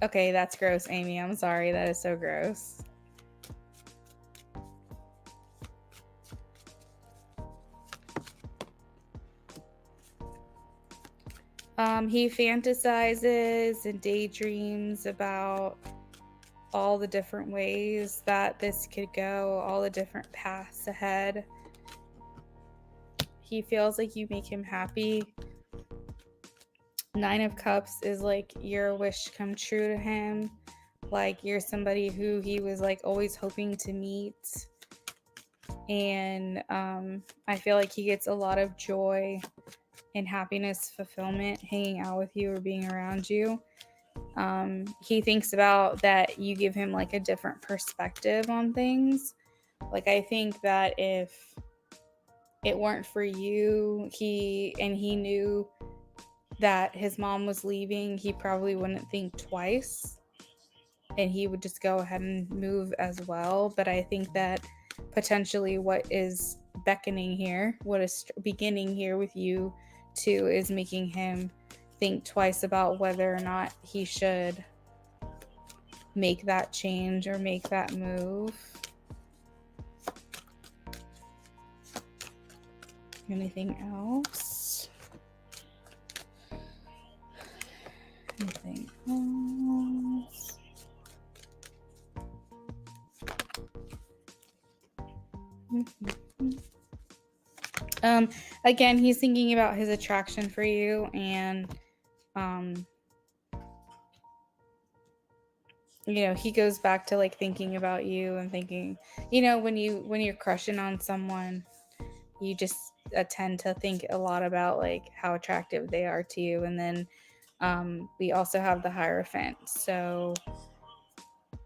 Okay, that's gross, Amy. I'm sorry. That is so gross. He fantasizes and daydreams about all the different ways that this could go, all the different paths ahead. He feels like you make him happy. 9 of Cups is like your wish come true to him. Like you're somebody who he was like always hoping to meet. And I feel like he gets a lot of joy and happiness, fulfillment hanging out with you or being around you. He thinks about that you give him like a different perspective on things. Like I think that if it weren't for you, he knew that his mom was leaving, he probably wouldn't think twice and he would just go ahead and move as well. But I think that potentially what is beckoning here, what is beginning here with you two, is making him think twice about whether or not he should make that change or make that move. Anything else? Anything else? Again, he's thinking about his attraction for you, and he goes back to like thinking about you and thinking, when you're crushing on someone, you just tend to think a lot about like how attractive they are to you. And then we also have the Hierophant. So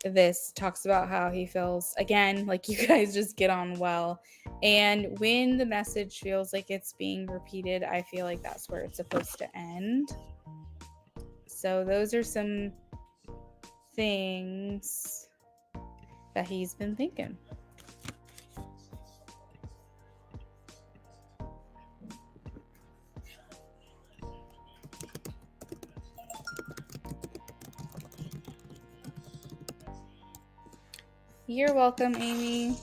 this talks about how he feels, again, like you guys just get on well. And when the message feels like it's being repeated, I feel like that's where it's supposed to end. So those are some things that he's been thinking. You're welcome, Amy.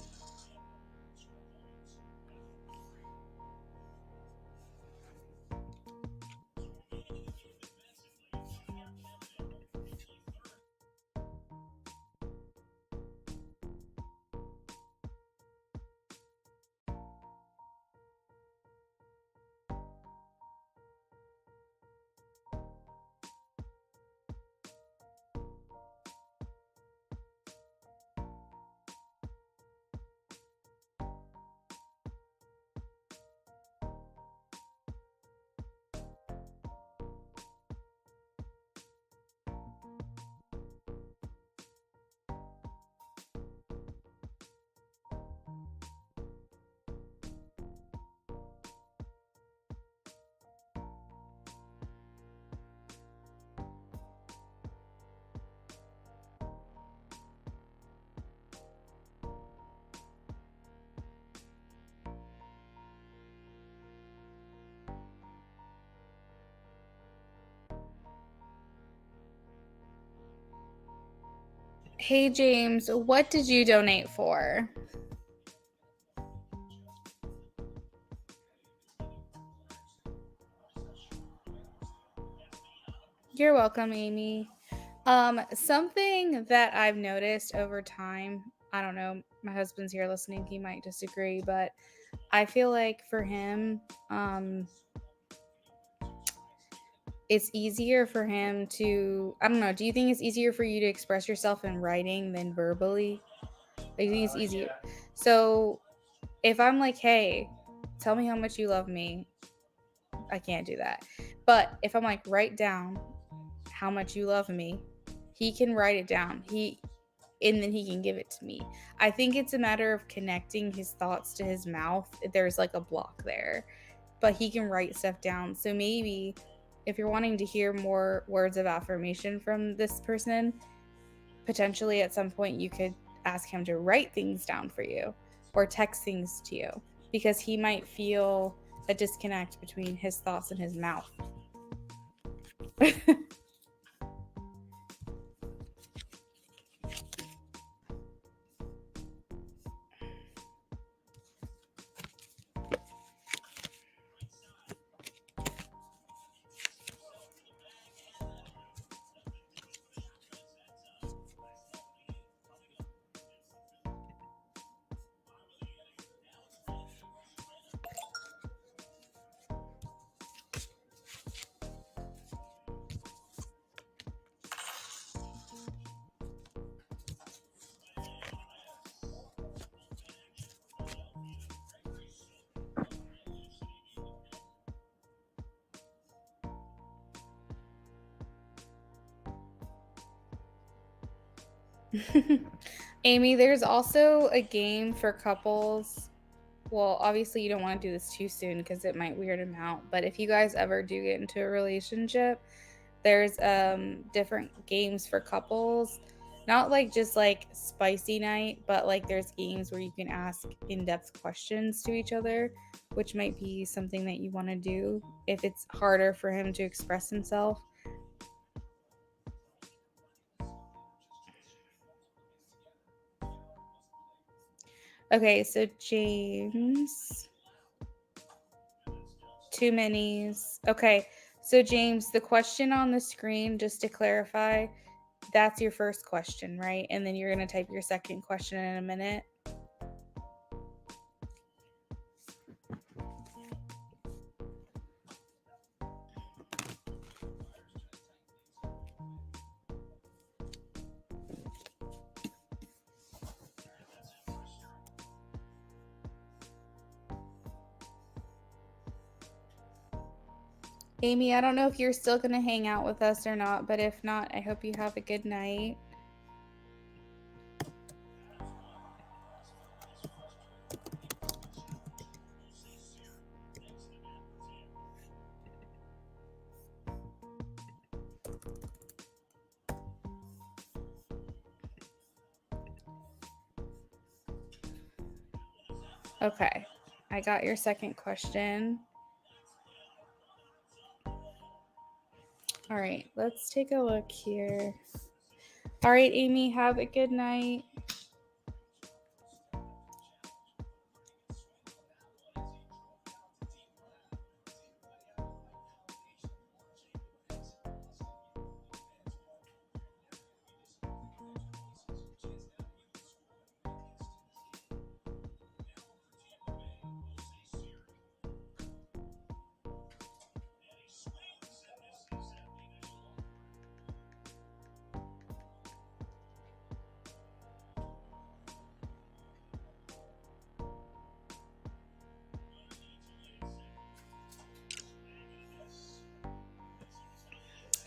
Hey, James, what did you donate for? You're welcome, Amy. Something that I've noticed over time, I don't know, my husband's here listening, he might disagree, but I feel like for him, it's easier for him to, I don't know, do you think it's easier for you to express yourself in writing than verbally? I think it's easier. Yeah. So if I'm like, hey, tell me how much you love me, I can't do that. But if I'm like, write down how much you love me, he can write it down. And then he can give it to me. I think it's a matter of connecting his thoughts to his mouth. There's like a block there, but he can write stuff down. So maybe if you're wanting to hear more words of affirmation from this person, potentially at some point you could ask him to write things down for you or text things to you, because he might feel a disconnect between his thoughts and his mouth. Amy, there's also a game for couples. Well, obviously, you don't want to do this too soon because it might weird him out. But if you guys ever do get into a relationship, there's different games for couples. Not like just like spicy night, but like there's games where you can ask in-depth questions to each other, which might be something that you want to do if it's harder for him to express himself. Okay, so James, too many's. Okay, so James, the question on the screen, just to clarify, that's your first question, right? And then you're going to type your second question in a minute. Amy, I don't know if you're still going to hang out with us or not, but if not, I hope you have a good night. Okay, I got your second question. All right, let's take a look here. All right, Amy, have a good night.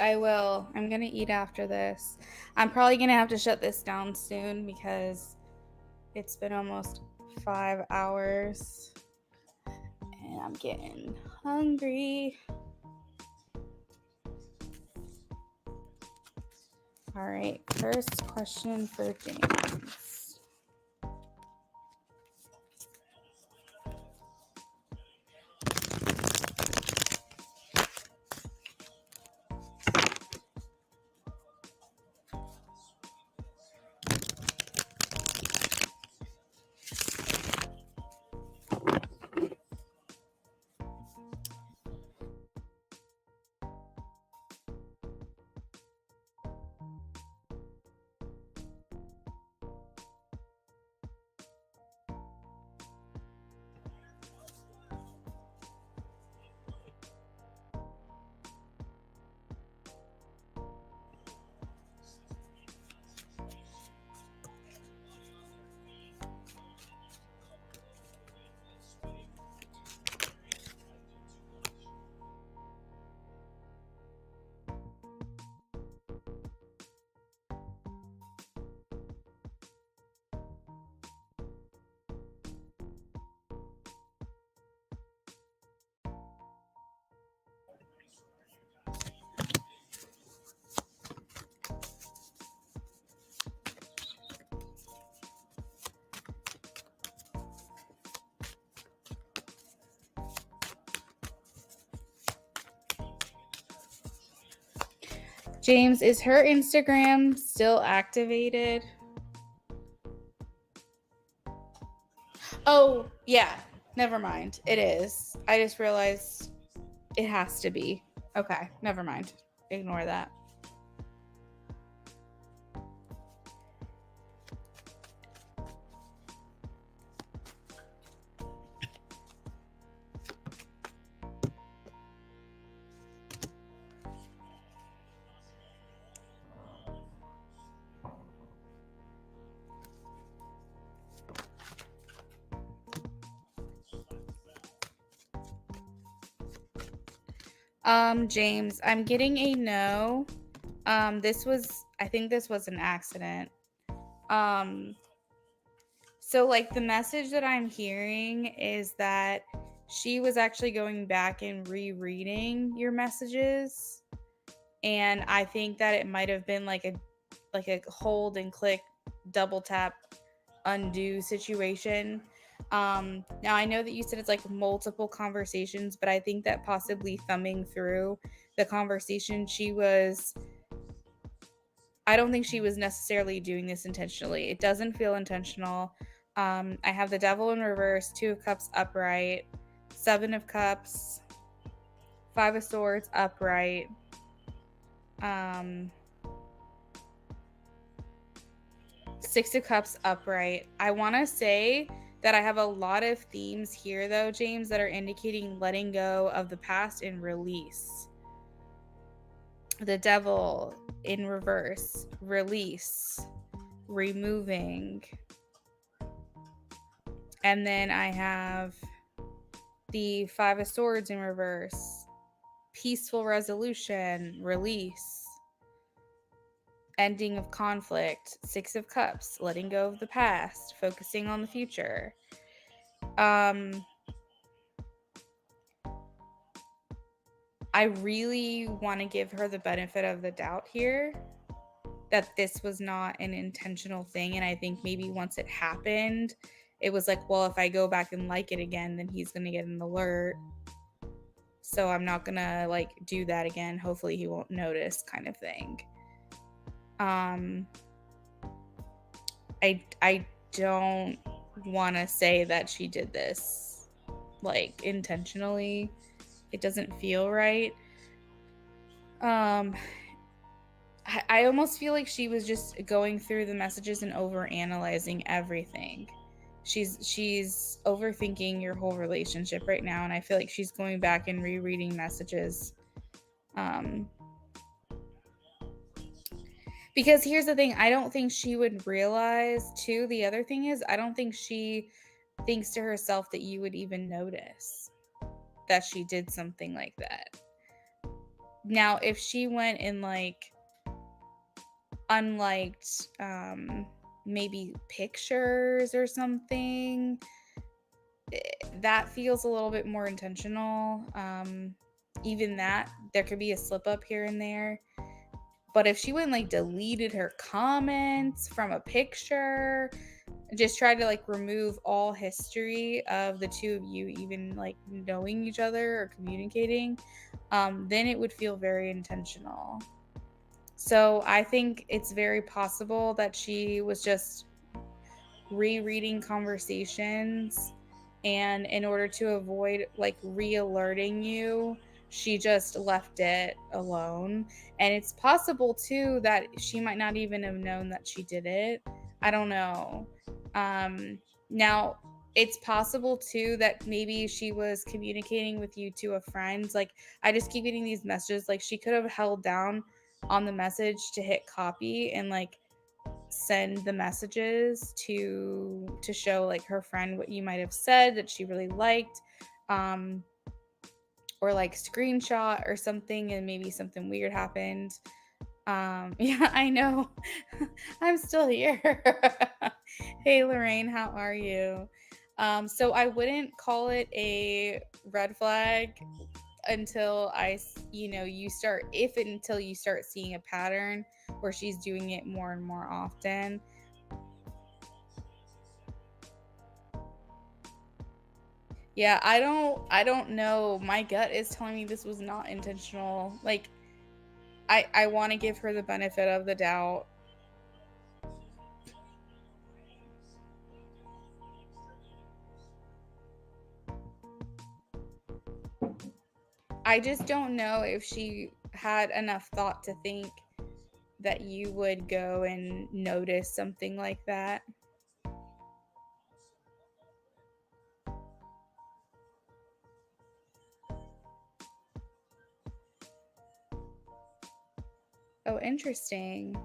I will. I'm going to eat after this. I'm probably going to have to shut this down soon because it's been almost 5 hours and I'm getting hungry. All right, first question for James. James, is her Instagram still activated? Oh, yeah. Never mind. It is. I just realized it has to be. Okay, never mind. Ignore that. James, I'm getting a no. I think this was an accident. So like the message that I'm hearing is that she was actually going back and rereading your messages, and I think that it might have been like a hold and click double tap undo situation. Now I know that you said it's like multiple conversations, but I think that possibly thumbing through the conversation I don't think she was necessarily doing this intentionally. It doesn't feel intentional. I have the devil in reverse, 2 of cups upright, 7 of cups, 5 of swords upright, 6 of cups upright. I want to say that I have a lot of themes here, though, James, that are indicating letting go of the past and release. The devil in reverse, release, removing. And then I have the 5 of swords in reverse, peaceful resolution, release, ending of conflict, 6 of Cups, letting go of the past, focusing on the future. I really want to give her the benefit of the doubt here that this was not an intentional thing. And I think maybe once it happened, it was like, well, if I go back and like it again, then he's going to get an alert. So I'm not going to like do that again. Hopefully he won't notice, kind of thing. I don't want to say that she did this like intentionally. It doesn't feel right. I almost feel like she was just going through the messages and over analyzing everything. She's overthinking your whole relationship right now, and I feel like she's going back and rereading messages. Because here's the thing, I don't think she would realize too. The other thing is, I don't think she thinks to herself that you would even notice that she did something like that. Now, if she went and like unliked maybe pictures or something, that feels a little bit more intentional. Even that, there could be a slip up here and there. But if she went and like deleted her comments from a picture, just tried to like remove all history of the two of you even like knowing each other or communicating, then it would feel very intentional. So I think it's very possible that she was just rereading conversations, and in order to avoid like re-alerting you, she just left it alone. And it's possible too that she might not even have known that she did it. I don't know. Now it's possible too that maybe she was communicating with you to a friend. Like, I just keep getting these messages, like she could have held down on the message to hit copy and like send the messages to show like her friend what you might have said that she really liked, or like screenshot or something, and maybe something weird happened. Yeah, I know. I'm still here. Hey Lorraine, how are you? So I wouldn't call it a red flag until you start, until you start seeing a pattern where she's doing it more and more often. Yeah, I don't know. My gut is telling me this was not intentional. Like, I want to give her the benefit of the doubt. I just don't know if she had enough thought to think that you would go and notice something like that. Oh, interesting.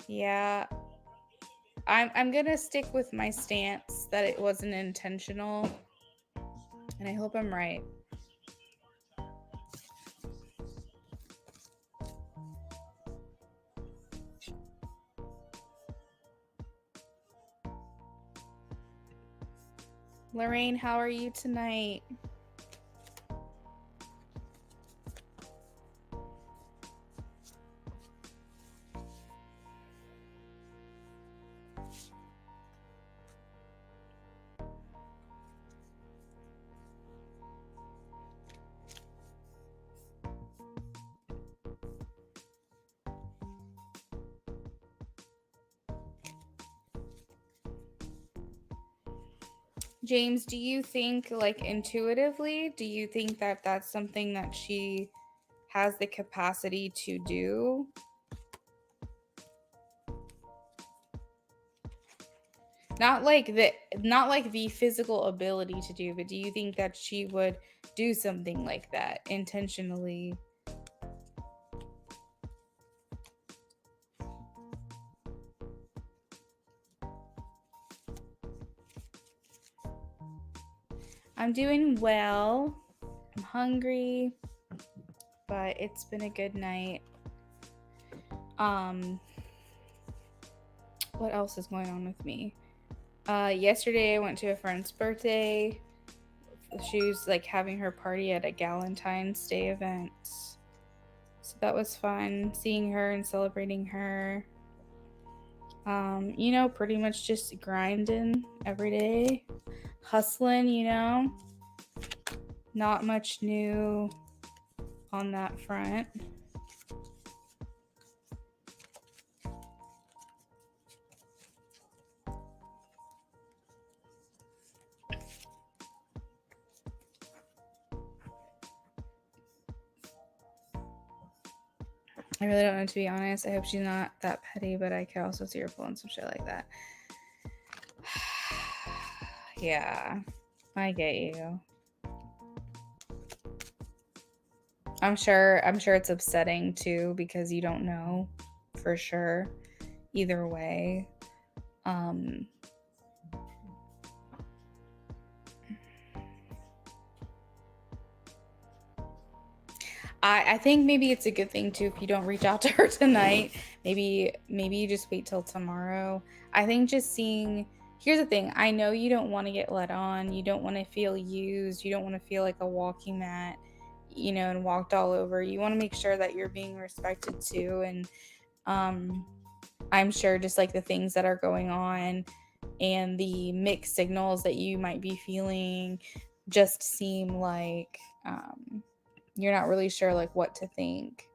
Yeah, I'm gonna stick with my stance that it wasn't intentional, and I hope I'm right. Lorraine, how are you tonight? James, do you think, like, intuitively, do you think that that's something that she has the capacity to do? Not like the physical ability to do, but do you think that she would do something like that intentionally? I'm doing well. I'm hungry, but it's been a good night. What else is going on with me? Yesterday I went to a friend's birthday. She was like having her party at a Galentine's Day event. So that was fun, seeing her and celebrating her. Pretty much just grinding every day, hustling, not much new on that front. I really don't know, to be honest. I hope she's not that petty, but I could also see her pulling some shit like that. Yeah, I get you. I'm sure it's upsetting too, because you don't know for sure either way. I think maybe it's a good thing too if you don't reach out to her tonight. Maybe you just wait till tomorrow. I think just seeing, here's the thing. I know you don't want to get let on. You don't want to feel used. You don't want to feel like a walking mat, and walked all over. You want to make sure that you're being respected too. And I'm sure just like the things that are going on and the mixed signals that you might be feeling just seem like you're not really sure like what to think.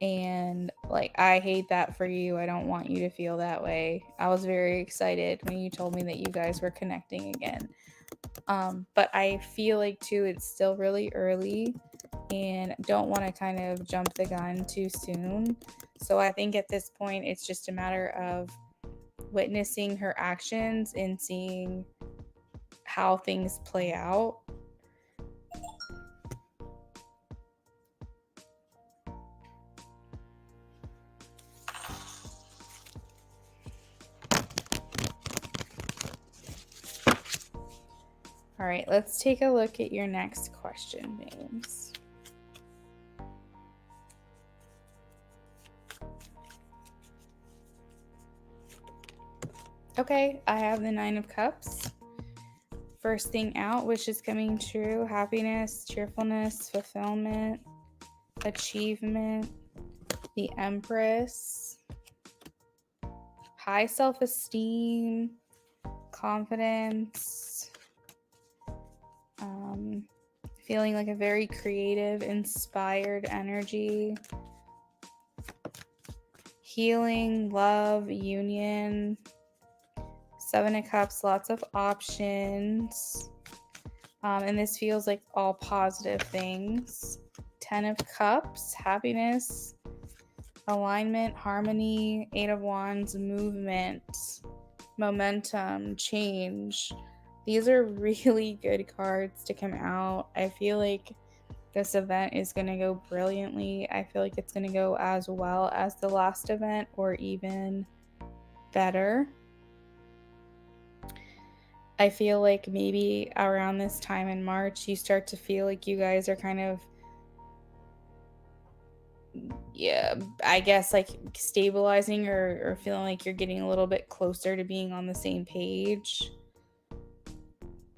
And like, I hate that for you. I don't want you to feel that way. I was very excited when you told me that you guys were connecting again. But I feel like too, it's still really early and don't want to kind of jump the gun too soon. So I think at this point, it's just a matter of witnessing her actions and seeing how things play out. All right, let's take a look at your next question, babes. Okay, I have the 9 of Cups. First thing out, which is coming true: happiness, cheerfulness, fulfillment, achievement, the Empress, high self-esteem, confidence, feeling like a very creative, inspired energy, healing, love, union, 7 of Cups, lots of options. And this feels like all positive things. 10 of Cups, happiness, alignment, harmony, 8 of Wands, movement, momentum, change. These are really good cards to come out. I feel like this event is going to go brilliantly. I feel like it's going to go as well as the last event or even better. I feel like maybe around this time in March, you start to feel like you guys are kind of, I guess like stabilizing or feeling like you're getting a little bit closer to being on the same page.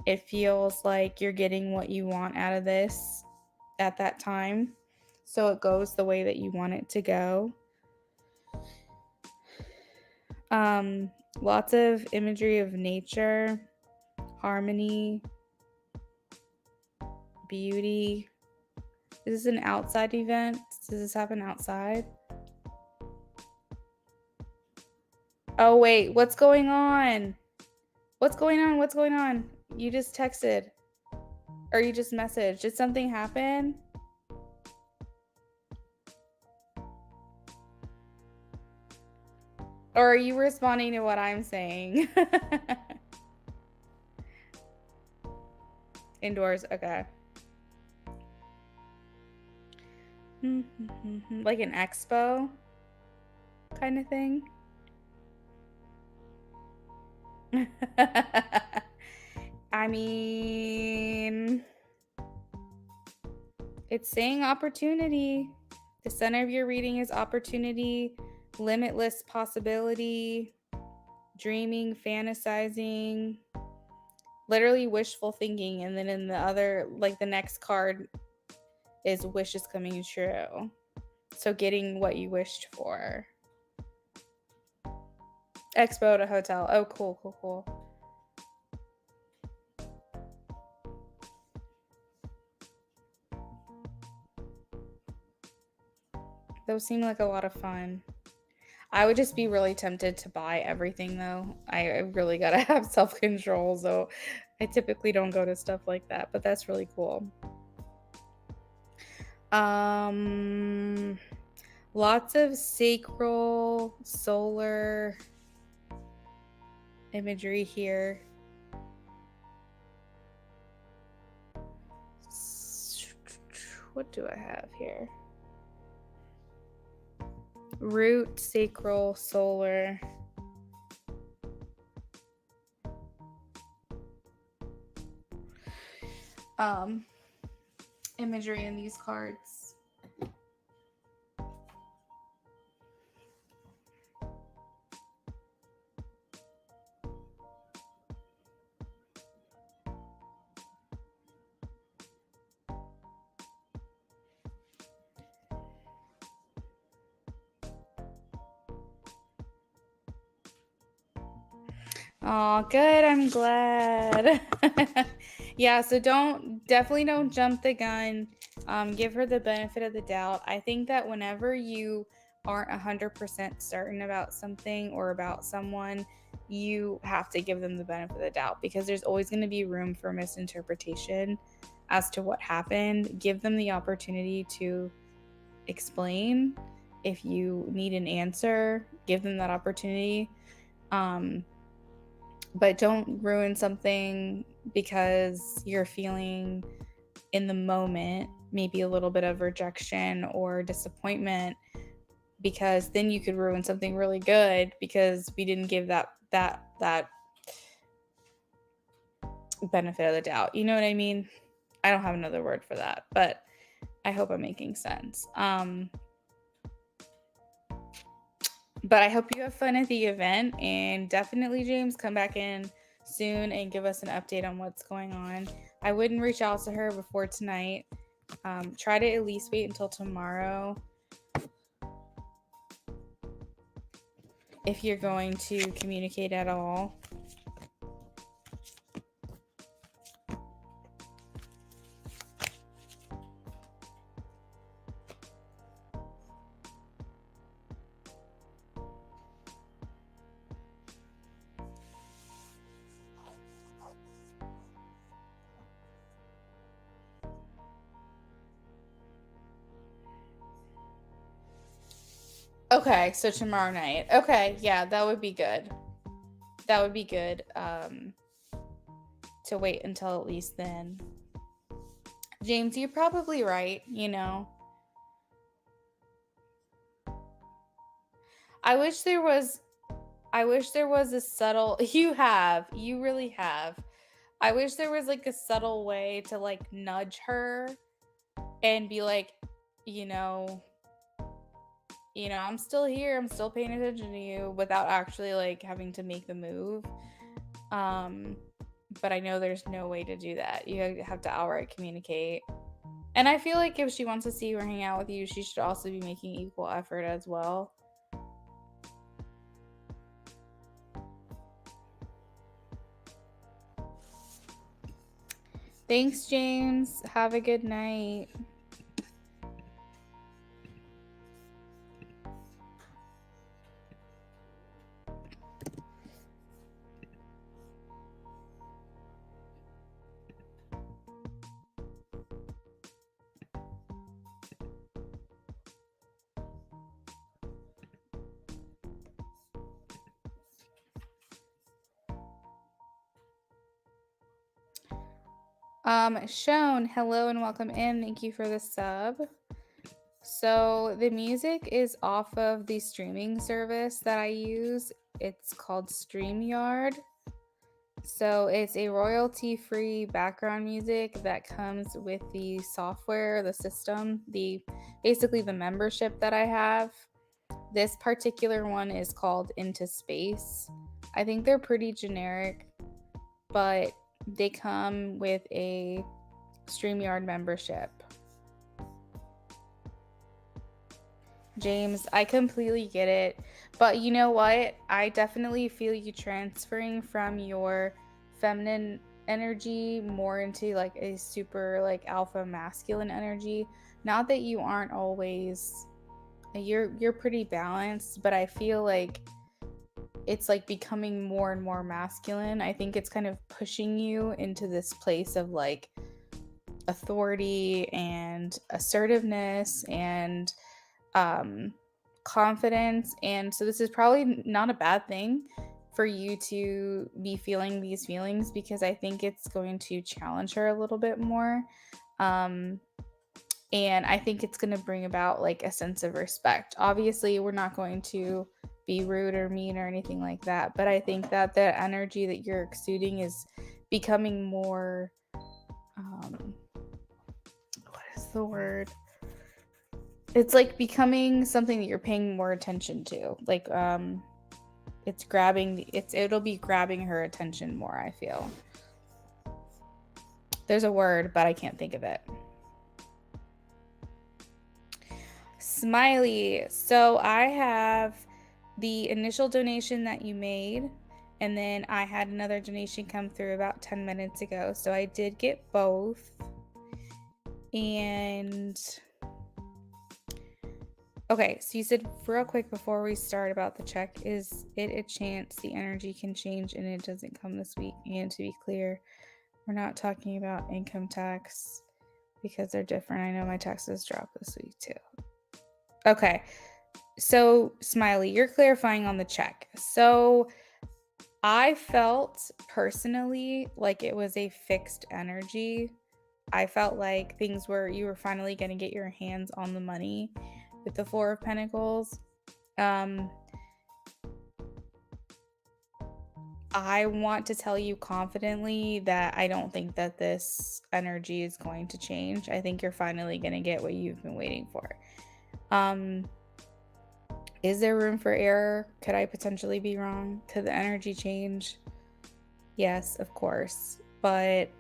It feels like you're getting what you want out of this at that time. So it goes the way that you want it to go. Lots of imagery of nature, harmony, beauty. Is this an outside event? Does this happen outside? Oh, wait. What's going on? What's going on? What's going on? You just texted. Or you just messaged. Did something happen? Or are you responding to what I'm saying? Indoors. Okay. Like an expo kind of thing. I mean, It's saying opportunity. The center of your reading is opportunity, limitless possibility, dreaming, fantasizing, literally wishful thinking. And then in the other, like the next card is wishes coming true. So getting what you wished for. Expo at a hotel. Oh, cool, cool, cool. Those seem like a lot of fun. I would just be really tempted to buy everything though. I really gotta have self control, so I typically don't go to stuff like that, but that's really cool. Lots of sacral, solar imagery here. What do I have here? Root, sacral, solar. Imagery in these cards. Oh, good. I'm glad. Yeah, so definitely don't jump the gun. Give her the benefit of the doubt. I think that whenever you aren't 100% certain about something or about someone, you have to give them the benefit of the doubt because there's always going to be room for misinterpretation as to what happened. Give them the opportunity to explain. If you need an answer, give them that opportunity. But don't ruin something because you're feeling in the moment maybe a little bit of rejection or disappointment, because then you could ruin something really good because we didn't give that benefit of the doubt. You know what I mean? I don't have another word for that, but I hope I'm making sense. But I hope you have fun at the event, and definitely, James, come back in soon and give us an update on what's going on. I wouldn't reach out to her before tonight. Try to at least wait until tomorrow if you're going to communicate at all. Okay, so tomorrow night. Okay, yeah, that would be good. That would be good to wait until at least then. James, you're probably right, you know. I wish there was a subtle you really have. I wish there was like a subtle way to like nudge her and be like, you know, I'm still here, I'm still paying attention to you without actually like having to make the move. But I know there's no way to do that. You have to outright communicate. And I feel like if she wants to see you or hang out with you, she should also be making equal effort as well. Thanks, James. Have a good night. Shone, hello and welcome in. Thank you for the sub. So the music is off of the streaming service that I use. It's called StreamYard. So it's a royalty-free background music that comes with the software, the system, basically the membership that I have. This particular one is called Into Space. I think they're pretty generic, but they come with a StreamYard membership. James, I completely get it. But you know what? I definitely feel you transferring from your feminine energy more into like a super like alpha masculine energy. Not that you aren't always you're pretty balanced, but I feel like it's like becoming more and more masculine. I think it's kind of pushing you into this place of like authority and assertiveness and confidence. And so this is probably not a bad thing for you to be feeling these feelings, because I think it's going to challenge her a little bit more. And I think it's going to bring about like a sense of respect. Obviously, we're not going to be rude or mean or anything like that, but I think that the energy that you're exuding is becoming more what is the word? It's like becoming something that you're paying more attention to. Like it'll be grabbing her attention more, I feel. There's a word, but I can't think of it. Smiley. So I have the initial donation that you made, and then I had another donation come through about 10 minutes ago. So I did get both. And okay, so you said real quick before we start about the check, is it a chance the energy can change and it doesn't come this week? And to be clear, we're not talking about income tax because they're different. I know my taxes dropped this week too. Okay, so Smiley, you're clarifying on the check. So I felt personally like it was a fixed energy. I felt like you were finally going to get your hands on the money with the Four of Pentacles. I want to tell you confidently that I don't think that this energy is going to change. I think you're finally going to get what you've been waiting for. Is there room for error? Could I potentially be wrong? Could the energy change? Yes, of course. But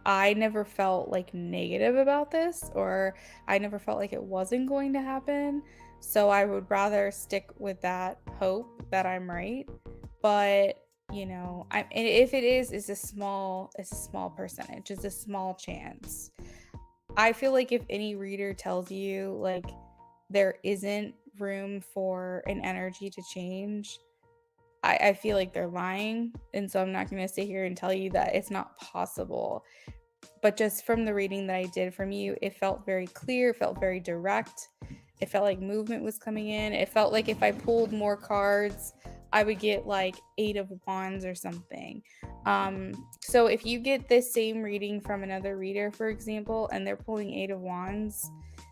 I never felt like negative about this, or I never felt like it wasn't going to happen. So I would rather stick with that hope that I'm right. But you know, and if it is, it's a small percentage. It's a small chance. I feel like if any reader tells you like there isn't room for an energy to change, I feel like they're lying. And so I'm not going to sit here and tell you that it's not possible. But just from the reading that I did from you, it felt very clear, it felt very direct. It felt like movement was coming in. It felt like if I pulled more cards, I would get like 8 of Wands or something. So if you get this same reading from another reader, for example, and they're pulling 8 of Wands,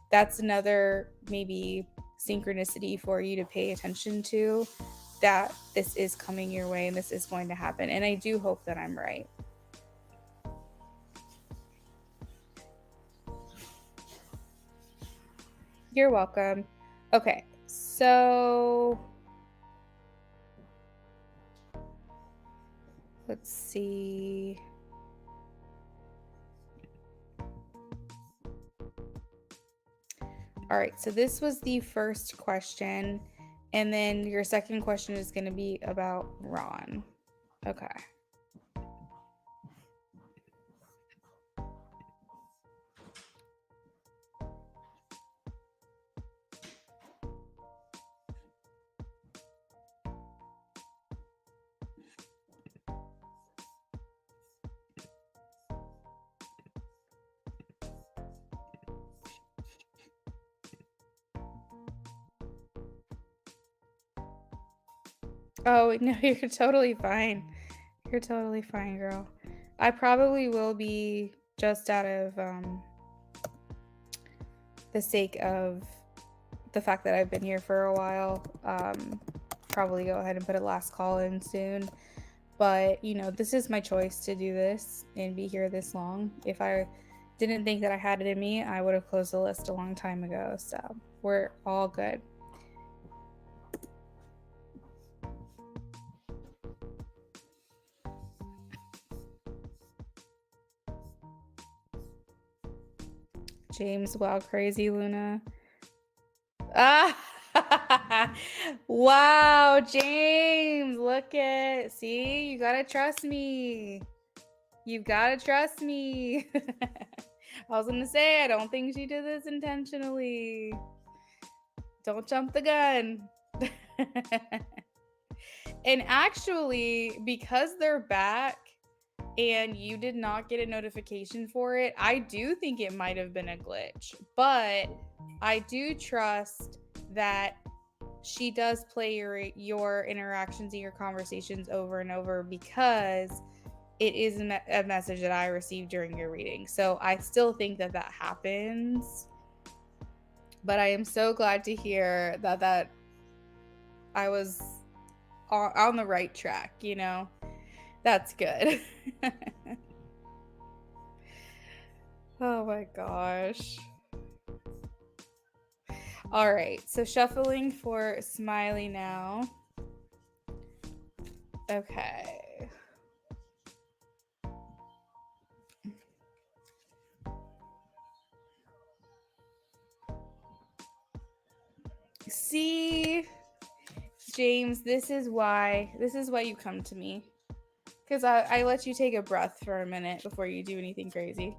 that's another maybe synchronicity for you to pay attention to, that this is coming your way and this is going to happen. And I do hope that I'm right. You're welcome. Okay, so let's see. All right, so this was the first question, and then your second question is going to be about Ron. Okay. Oh, no, you're totally fine. You're totally fine, girl. I probably will be, just out of the sake of the fact that I've been here for a while, probably go ahead and put a last call in soon. But, you know, this is my choice to do this and be here this long. If I didn't think that I had it in me, I would have closed the list a long time ago. So we're all good. James, wow, crazy Luna. Ah, wow, James, look at, see, you gotta trust me. You've gotta trust me. I was gonna say, I don't think she did this intentionally. Don't jump the gun. And actually, because they're back and you did not get a notification for it, I do think it might have been a glitch. But I do trust that she does play your interactions and your conversations over and over, because it is a message that I received during your reading. So I still think that that happens. But I am so glad to hear that I was on the right track, you know? That's good. Oh my gosh. All right, so shuffling for Smiley now. Okay. See, James, this is why you come to me. Because I let you take a breath for a minute before you do anything crazy.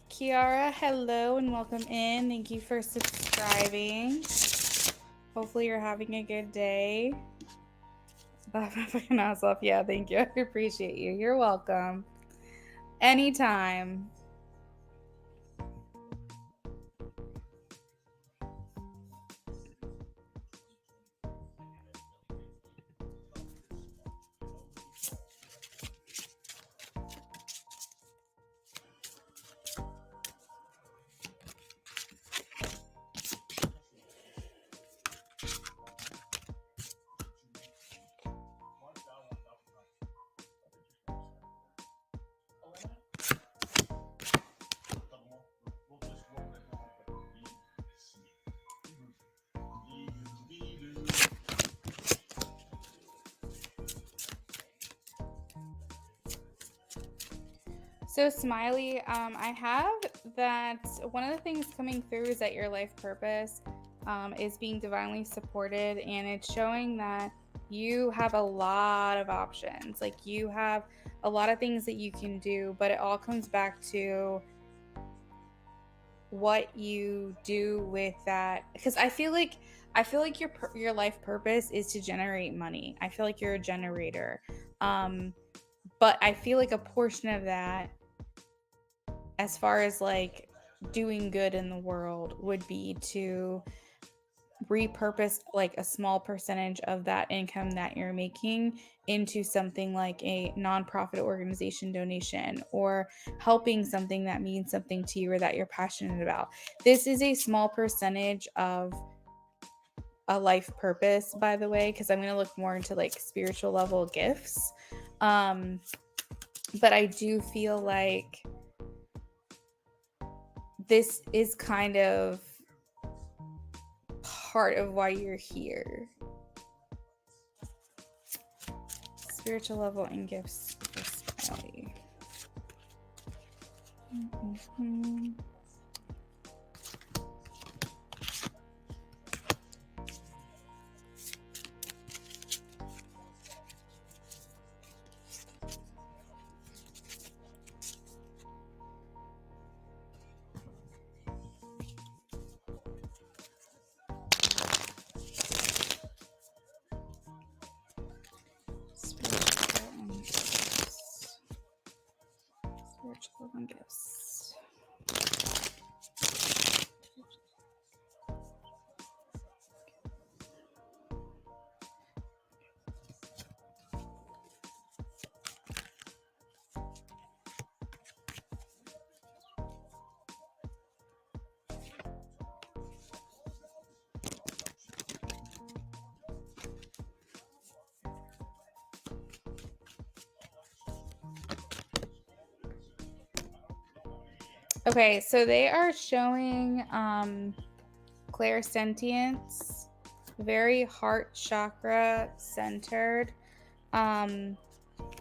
Kiara, hello and welcome in. Thank you for subscribing. Hopefully you're having a good day. Laugh my fucking ass off. Yeah, thank you. I appreciate you. You're welcome. Anytime. So Smiley, I have that one of the things coming through is that your life purpose is being divinely supported, and it's showing that you have a lot of options. Like, you have a lot of things that you can do, but it all comes back to what you do with that. Because I feel like your life purpose is to generate money. I feel like you're a generator, but I feel like a portion of that, as far as like doing good in the world, would be to repurpose like a small percentage of that income that you're making into something like a nonprofit organization donation, or helping something that means something to you or that you're passionate about. This is a small percentage of a life purpose, by the way, because I'm going to look more into like spiritual level gifts. But I do feel like this is kind of part of why you're here. Spiritual level and gifts for Smiley. Mm-hmm. Spiritual and gifts. Okay, so they are showing clairsentience, very heart chakra centered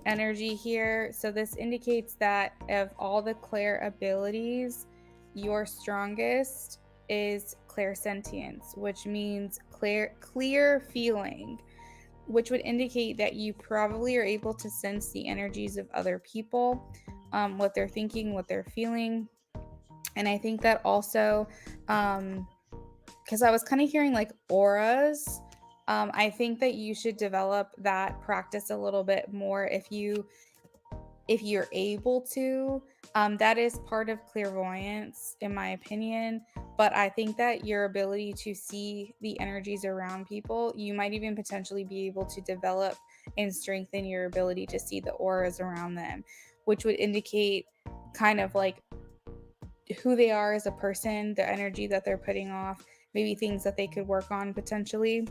energy here. So this indicates that of all the clair abilities, your strongest is clairsentience, which means clear feeling, which would indicate that you probably are able to sense the energies of other people, what they're thinking, what they're feeling. And I think that also, because I was kind of hearing like auras, I think that you should develop that practice a little bit more if you're able to. That is part of clairvoyance, in my opinion. But I think that your ability to see the energies around people, you might even potentially be able to develop and strengthen your ability to see the auras around them, which would indicate kind of like who they are as a person, the energy that they're putting off, maybe things that they could work on potentially.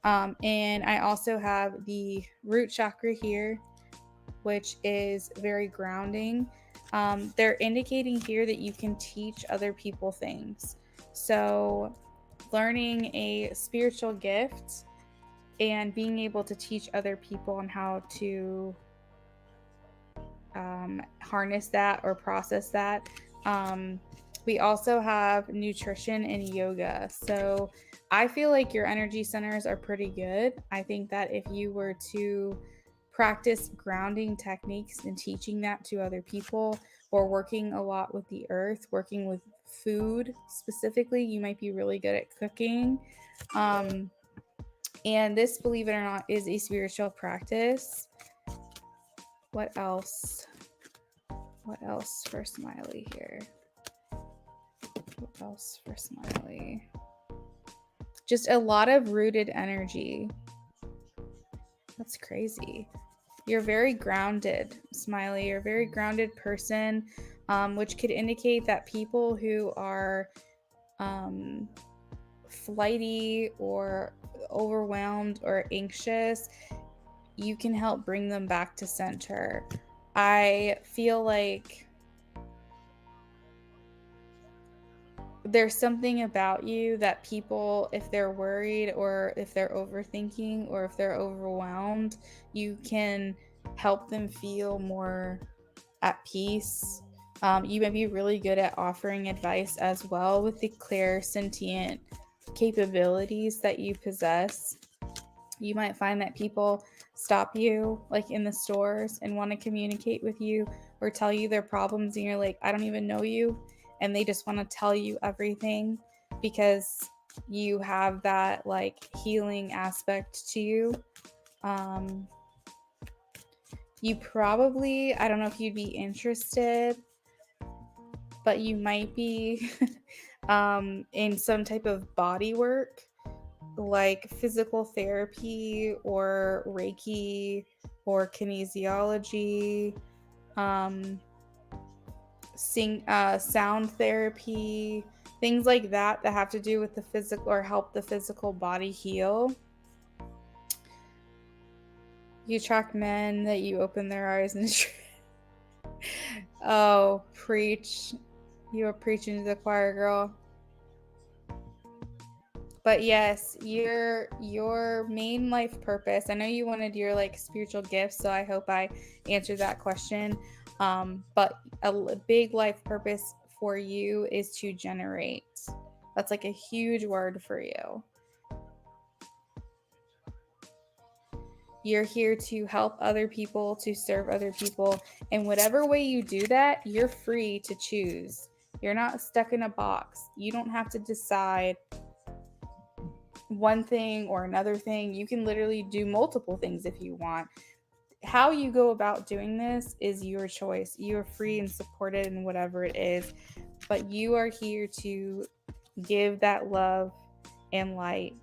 And I also have the root chakra here, which is very grounding. They're indicating here that you can teach other people things. So, learning a spiritual gift and being able to teach other people on how to harness that or process that. We also have nutrition and yoga. So I feel like your energy centers are pretty good. I think that if you were to practice grounding techniques and teaching that to other people, or working a lot with the earth, working with food specifically, you might be really good at cooking. And this, believe it or not, is a spiritual practice. What else? What else for Smiley here? What else for Smiley? Just a lot of rooted energy. That's crazy. You're very grounded, Smiley. You're a very grounded person, which could indicate that people who are flighty or overwhelmed or anxious, you can help bring them back to center. I feel like there's something about you that people, if they're worried or if they're overthinking or if they're overwhelmed, you can help them feel more at peace. You might be really good at offering advice as well with the clairsentient capabilities that you possess. You might find that people stop you like in the stores and want to communicate with you or tell you their problems, and you're like, I don't even know you, and they just want to tell you everything because you have that like healing aspect to you. You probably, I don't know if you'd be interested, but you might be in some type of body work, like physical therapy or Reiki or kinesiology, sound therapy, things like that that have to do with the physical or help the physical body heal. You attract men that you open their eyes and oh, preach. You are preaching to the choir, girl. But yes, your main life purpose. I know you wanted your like spiritual gifts, so I hope I answered that question. But a big life purpose for you is to generate. That's like a huge word for you. You're here to help other people, to serve other people. And whatever way you do that, you're free to choose. You're not stuck in a box. You don't have to decide one thing or another thing. You can literally do multiple things if you want. How you go about doing this is your choice. You are free and supported in whatever it is, but you are here to give that love and light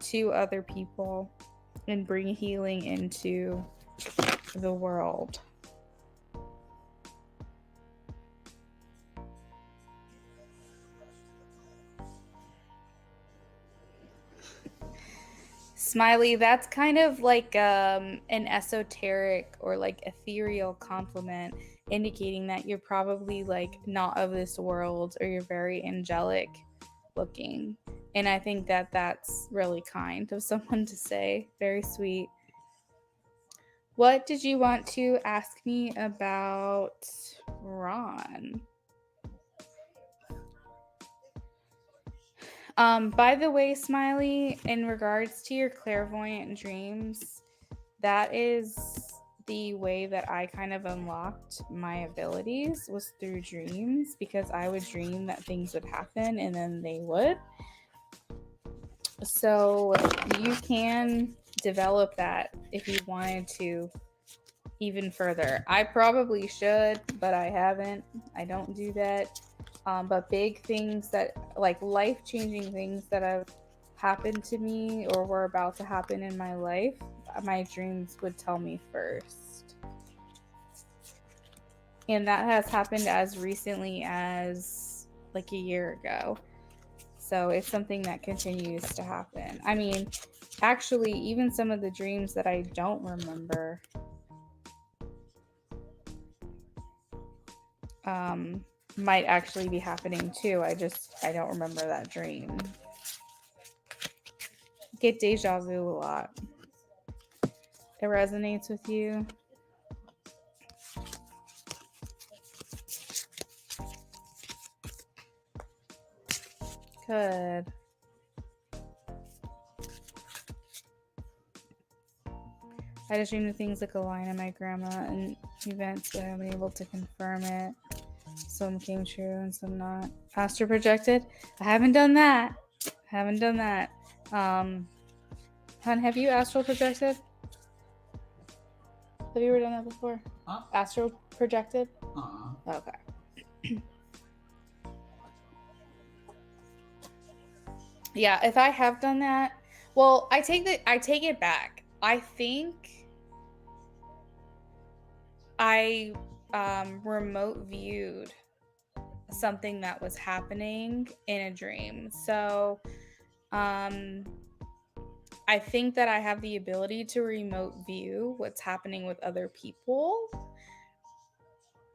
to other people and bring healing into the world. Smiley, that's kind of like an esoteric or like ethereal compliment. indicating that you're probably like not of this world, or you're very angelic looking. And I think that that's really kind of someone to say. Very sweet. What did you want to ask me about Ron? By the way, Smiley, in regards to your clairvoyant dreams, that is the way that I kind of unlocked my abilities, was through dreams, because I would dream that things would happen and then they would. So you can develop that if you wanted to even further. I probably should, but I haven't. I don't do that. But big things that, like life changing things that have happened to me or were about to happen in my life, my dreams would tell me first. And that has happened as recently as like a year ago. So it's something that continues to happen. I mean, actually, even some of the dreams that I don't remember, might actually be happening too. I don't remember that dream. Get deja vu a lot. It resonates with you. Good. I just dreamed of things like a line of my grandma and events, but I haven't been able to confirm it. Some came true and some not. Astro projected? I haven't done that. Hun, have you astral projected? Have you ever done that before? Huh? Astral projected? Uh-uh. Okay. Yeah, if I have done that, well, I take it back. I think I remote viewed something that was happening in a dream. So, I think that I have the ability to remote view what's happening with other people.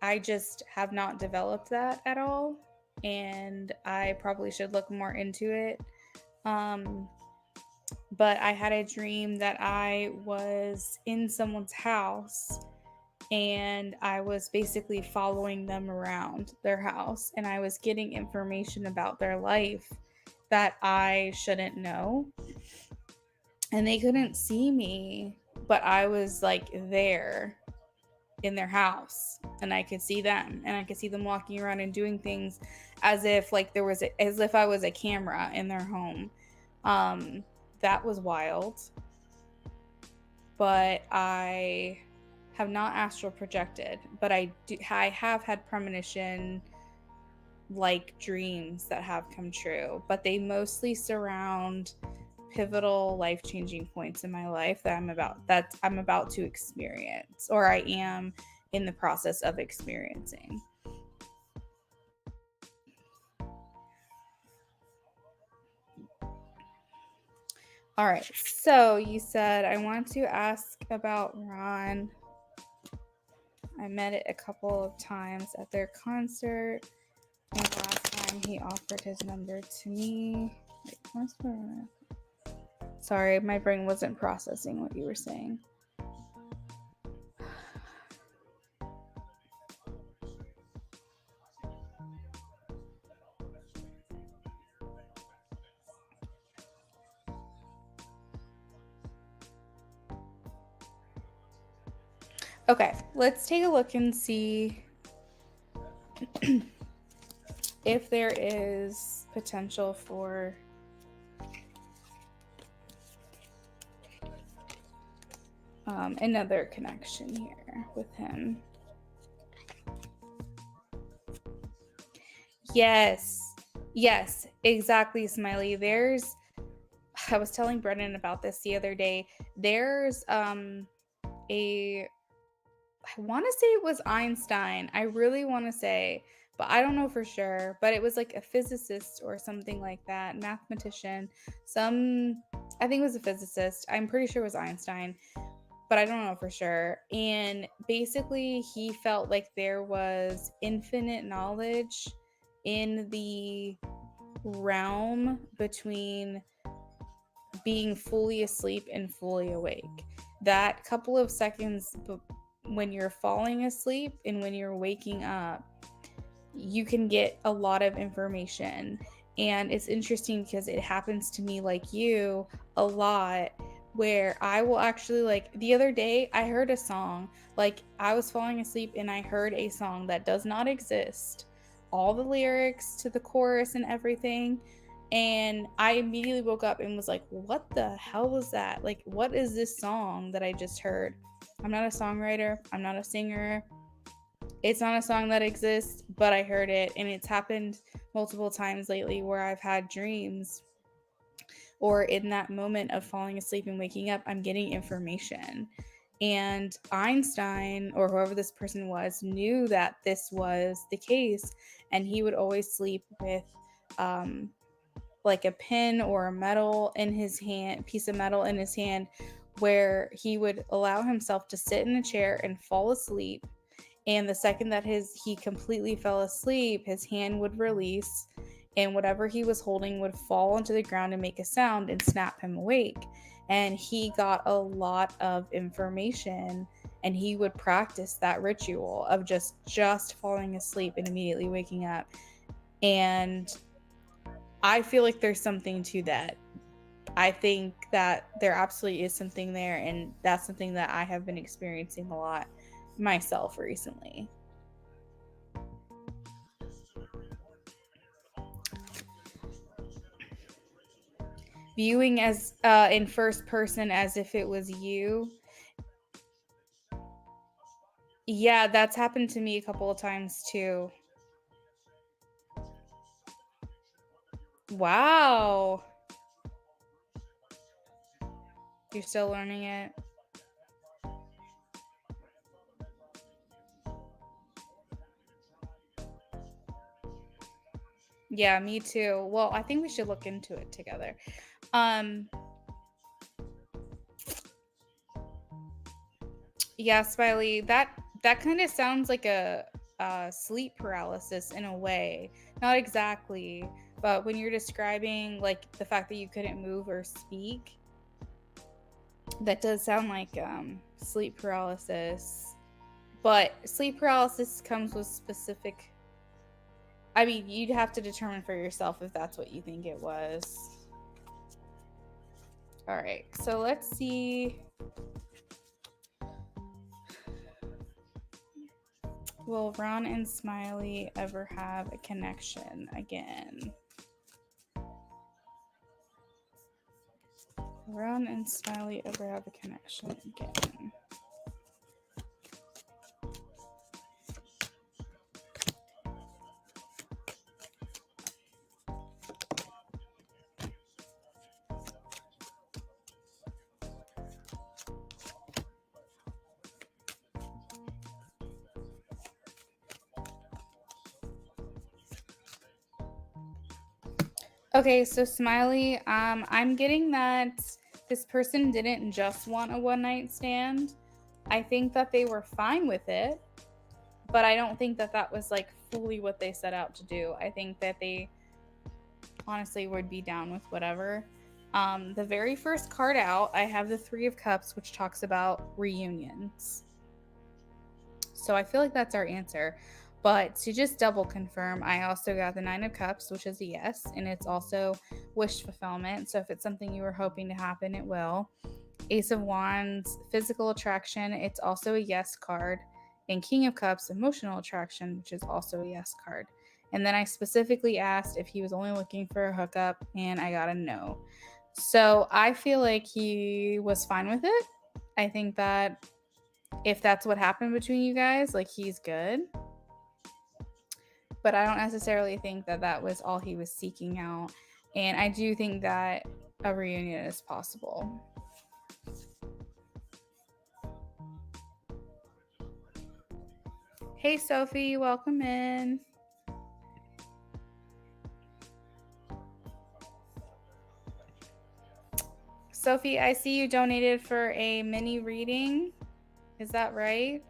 I just have not developed that at all, and I probably should look more into it. But I had a dream that I was in someone's house and I was basically following them around their house, and I was getting information about their life that I shouldn't know. And they couldn't see me, but I was like there in their house, and I could see them, and I could see them walking around and doing things as if like as if I was a camera in their home. That was wild. But I have not astral projected, but I have had premonition like dreams that have come true, but they mostly surround pivotal life-changing points in my life that I'm about to experience, or I am in the process of experiencing. All right, so you said I want to ask about Ron. I met it a couple of times at their concert, and the last time he offered his number to me. Wait, sorry, my brain wasn't processing what you were saying. Okay, let's take a look and see if there is potential for another connection here with him. Yes, exactly, Smiley. I was telling Brennan about this the other day. There's I want to say it was Einstein. I really want to say, but I don't know for sure. But it was like a physicist or something like that, mathematician. I think it was a physicist. I'm pretty sure it was Einstein. but I don't know for sure. And basically, he felt like there was infinite knowledge in the realm between being fully asleep and fully awake. That couple of seconds when you're falling asleep and when you're waking up, you can get a lot of information. And it's interesting because it happens to me, like you, a lot, where I will actually, like the other day I heard a song, like I was falling asleep and I heard a song that does not exist, all the lyrics to the chorus and everything, and I immediately woke up and was like, what the hell was that? Like, what is this song that I just heard? I'm not a songwriter, I'm not a singer, it's not a song that exists, but I heard it, and it's happened multiple times lately where I've had dreams, or in that moment of falling asleep and waking up, I'm getting information. And Einstein, or whoever this person was, knew that this was the case, and he would always sleep with like a pin or a metal in his hand, piece of metal in his hand, where he would allow himself to sit in a chair and fall asleep, and the second that he completely fell asleep, his hand would release, and whatever he was holding would fall onto the ground and make a sound and snap him awake. And he got a lot of information, and he would practice that ritual of just falling asleep and immediately waking up. And I feel like there's something to that. I think that there absolutely is something there, and that's something that I have been experiencing a lot myself recently. Viewing as in first person as if it was you. Yeah, that's happened to me a couple of times too. Wow. You're still learning it? Yeah, me too. Well, I think we should look into it together. Um yeah, Smiley, that kind of sounds like a sleep paralysis in a way. Not exactly, but when you're describing like the fact that you couldn't move or speak, that does sound like sleep paralysis. But sleep paralysis comes with specific. I mean, you'd have to determine for yourself if that's what you think it was. All right, so let's see. Will Ron and Smiley ever have a connection again? Ron and Smiley ever have a connection again? Okay, so Smiley, I'm getting that this person didn't just want a one night stand. I think that they were fine with it, but I don't think that that was like fully what they set out to do. I think that they honestly would be down with whatever. The very first card out, I have the Three of Cups, which talks about reunions. So I feel like that's our answer. But to just double confirm, I also got the Nine of Cups, which is a yes, and it's also wish fulfillment. So if it's something you were hoping to happen, it will. Ace of Wands, physical attraction, it's also a yes card. And King of Cups, emotional attraction, which is also a yes card. And then I specifically asked if he was only looking for a hookup, and I got a no. So I feel like he was fine with it. I think that if that's what happened between you guys, like he's good. But I don't necessarily think that that was all he was seeking out. And I do think that a reunion is possible. Hey, Sophie, welcome in. Sophie, I see you donated for a mini reading. Is that right?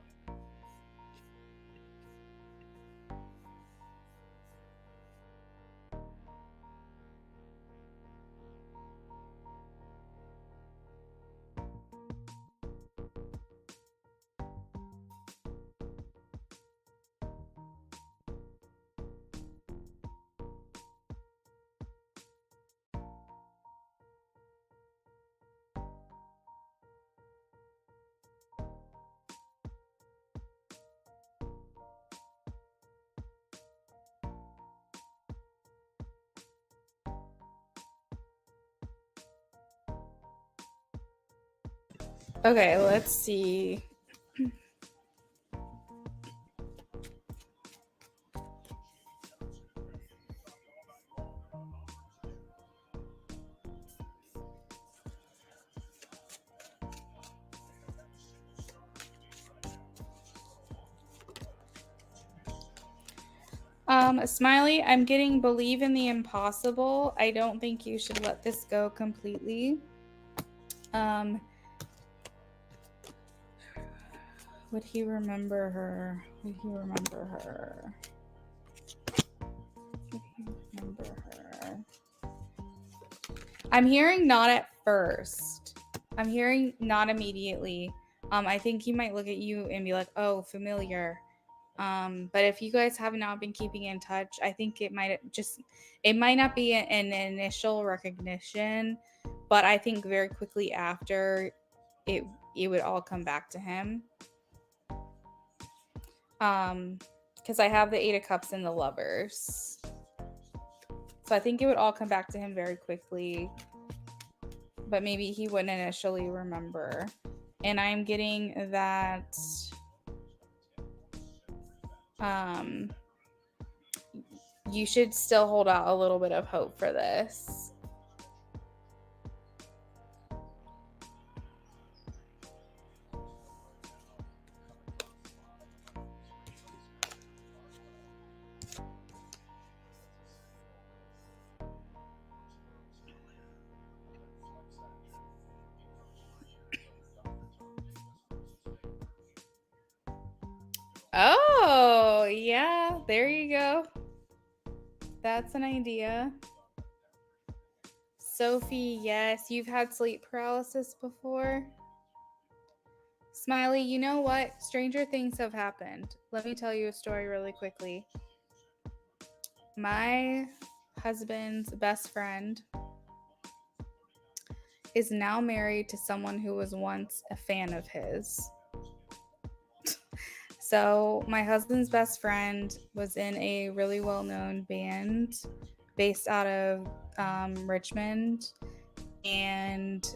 Okay, let's see. Smiley, I'm getting believe in the impossible. I don't think you should let this go completely. Would he remember her? Would he remember her? Would he remember her? I'm hearing not at first. I'm hearing not immediately. I think he might look at you and be like, oh, familiar. But if you guys have not been keeping in touch, I think it might not be an initial recognition, but I think very quickly after it would all come back to him. Because I have the Eight of Cups and the Lovers. So I think it would all come back to him very quickly, but maybe he wouldn't initially remember. And I'm getting that you should still hold out a little bit of hope for this. Oh, yeah, there you go. That's an idea. Sophie, yes, you've had sleep paralysis before. Smiley, you know what? Stranger things have happened. Let me tell you a story really quickly. My husband's best friend is now married to someone who was once a fan of his. So my husband's best friend was in a really well-known band based out of Richmond, and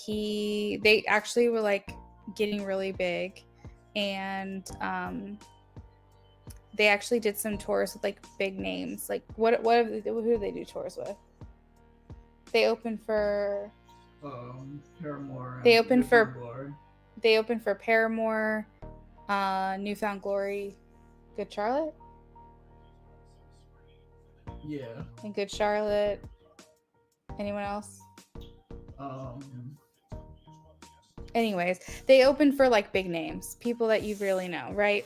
they actually were like getting really big, and they actually did some tours with like big names. Like who do they do tours with? They opened for Paramore. They opened for Paramore, New Found Glory, Good Charlotte. Yeah. And Good Charlotte. Anyone else? Anyways, they opened for like big names, people that you really know, right?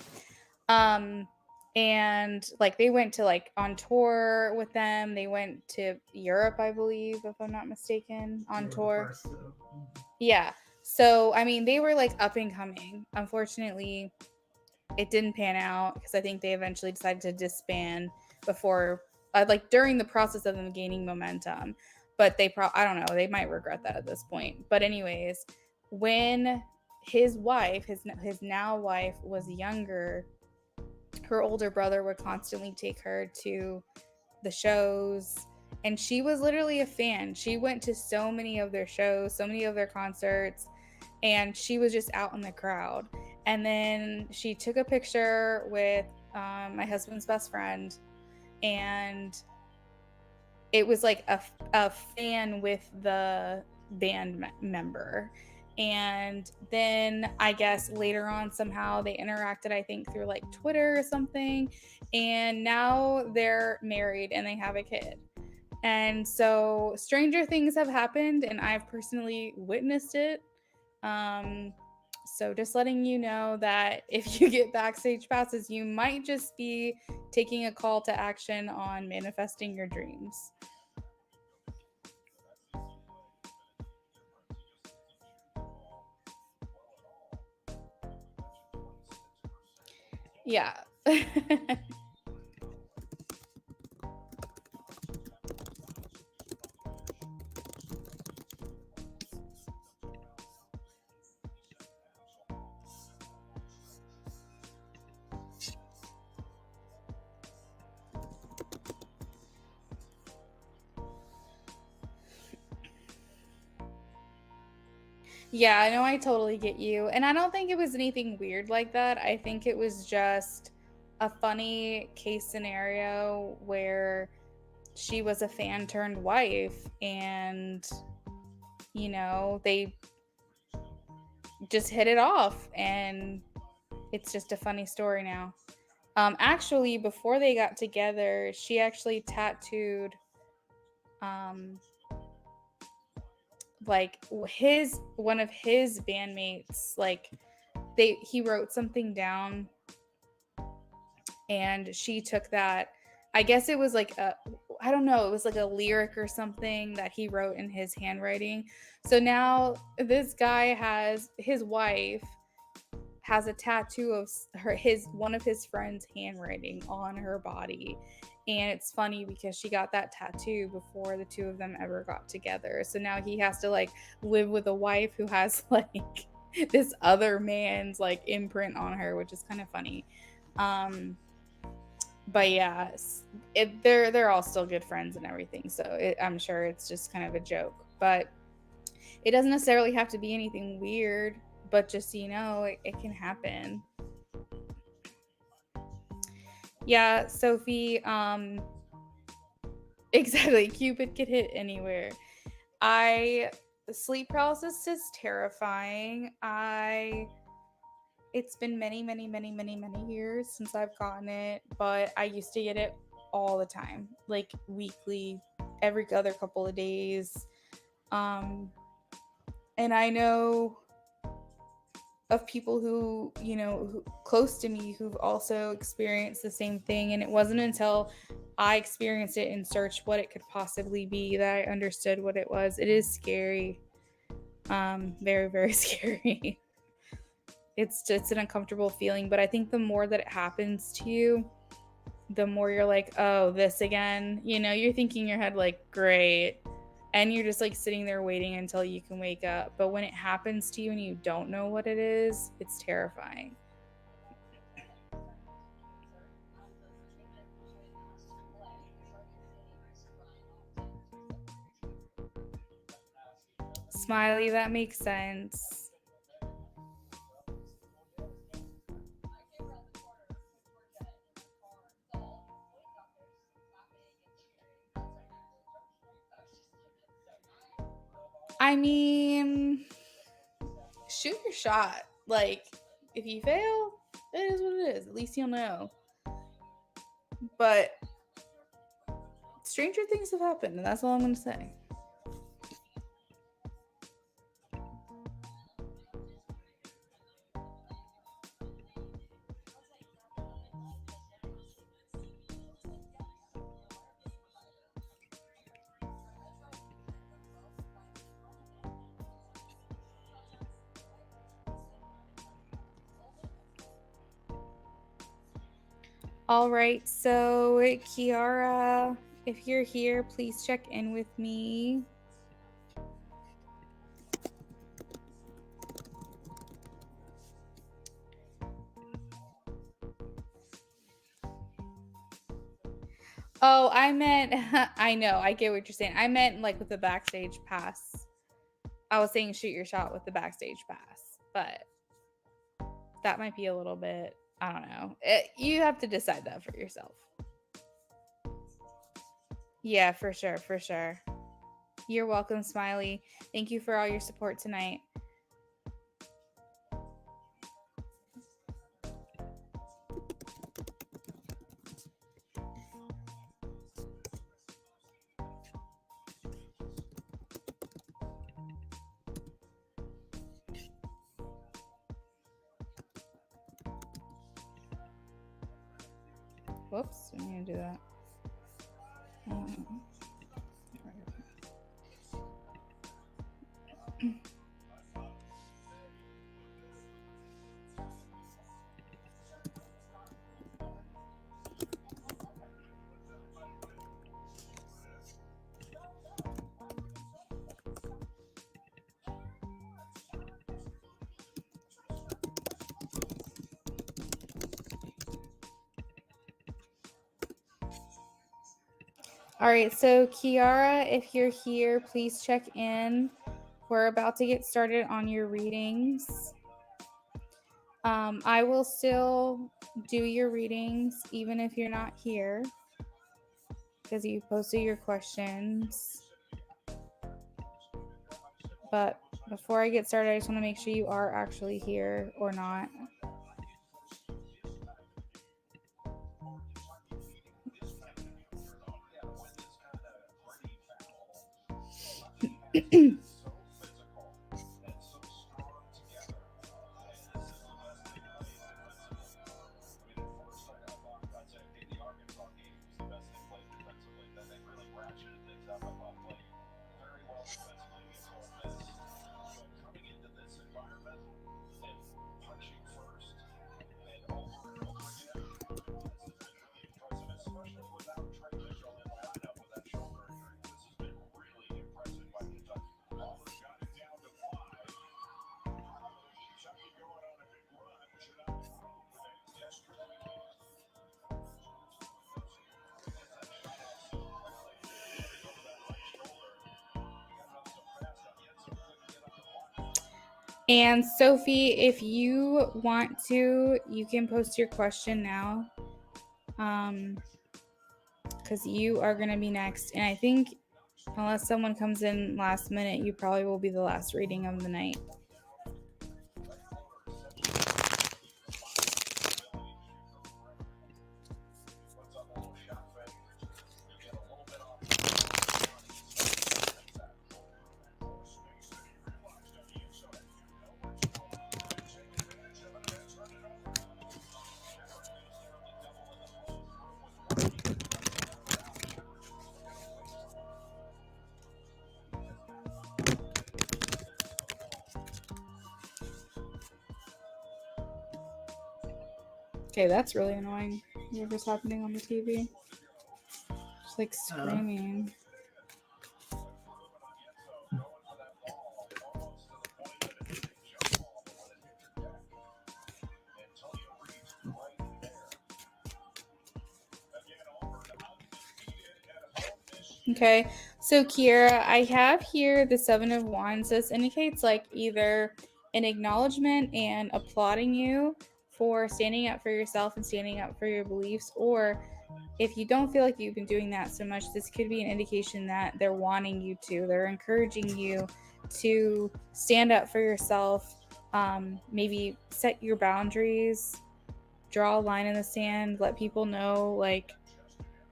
And like they went to like on tour with them. They went to Europe, I believe, if I'm not mistaken, on tour. Yeah. So I mean, they were like up and coming. Unfortunately, it didn't pan out because I think they eventually decided to disband before, like during the process of them gaining momentum. But I don't know, they might regret that at this point. But anyways, when his wife, his now wife, was younger, her older brother would constantly take her to the shows, and she was literally a fan. She went to so many of their shows, so many of their concerts, and she was just out in the crowd. And then she took a picture with my husband's best friend, and it was like a fan with the band member. And then I guess later on somehow they interacted, I think through like Twitter or something, and now they're married and they have a kid. And so stranger things have happened, and I've personally witnessed it. So just letting you know that if you get backstage passes, you might just be taking a call to action on manifesting your dreams. Yeah. Yeah, I know, I totally get you. And I don't think it was anything weird like that. I think it was just a funny case scenario where she was a fan turned wife, and they just hit it off, and it's just a funny story now. Actually, before they got together, she actually tattooed um like his one of his bandmates, like he wrote something down, and she took that. I guess it was like I don't know, it was like a lyric or something that he wrote in his handwriting. So now this guy has his wife has a tattoo of one of his friends' handwriting on her body. And it's funny because she got that tattoo before the two of them ever got together. So now he has to like live with a wife who has like this other man's like imprint on her, which is kind of funny. But yeah, they're all still good friends and everything. So I'm sure it's just kind of a joke, but it doesn't necessarily have to be anything weird. But just so you know, it can happen. Yeah, Sophie. Exactly. Cupid could hit anywhere. I Sleep paralysis is terrifying. It's been many, many, many, many, many years since I've gotten it, but I used to get it all the time, like weekly, every other couple of days. And I know of people who close to me who've also experienced the same thing, and it wasn't until I experienced it and searched what it could possibly be that I understood what it was. It is scary. Very, very scary. It's an uncomfortable feeling, but I think the more that it happens to you, the more you're like, oh, this again. You're thinking in your head like, great, and you're just like sitting there waiting until you can wake up. But when it happens to you and you don't know what it is, it's terrifying. Smiley, that makes sense. I mean, shoot your shot. Like, if you fail, it is what it is. At least you'll know. But stranger things have happened, and that's all I'm going to say. All right, so Kiara, if you're here, please check in with me. Oh, I meant, I know, I get what you're saying. I meant like with the backstage pass. I was saying shoot your shot with the backstage pass, but that might be a little bit, I don't know. You have to decide that for yourself. Yeah, for sure, for sure. You're welcome, Smiley. Thank you for all your support tonight. Whoops, I need to do that. All right, so Kiara, if you're here, please check in. We're about to get started on your readings. I will still do your readings even if you're not here because you posted your questions. But before I get started, I just want to make sure you are actually here or not. And Sophie, if you want to, you can post your question now. Because you are going to be next. And I think unless someone comes in last minute, you probably will be the last reading of the night. Okay, that's really annoying. Whatever's happening on the TV. Just like screaming. Okay, so Kiera, I have here the Seven of Wands. This indicates like either an acknowledgement and applauding you for standing up for yourself and standing up for your beliefs, or if you don't feel like you've been doing that so much, this could be an indication that they're wanting you to. They're encouraging you to stand up for yourself, maybe set your boundaries, draw a line in the sand, let people know like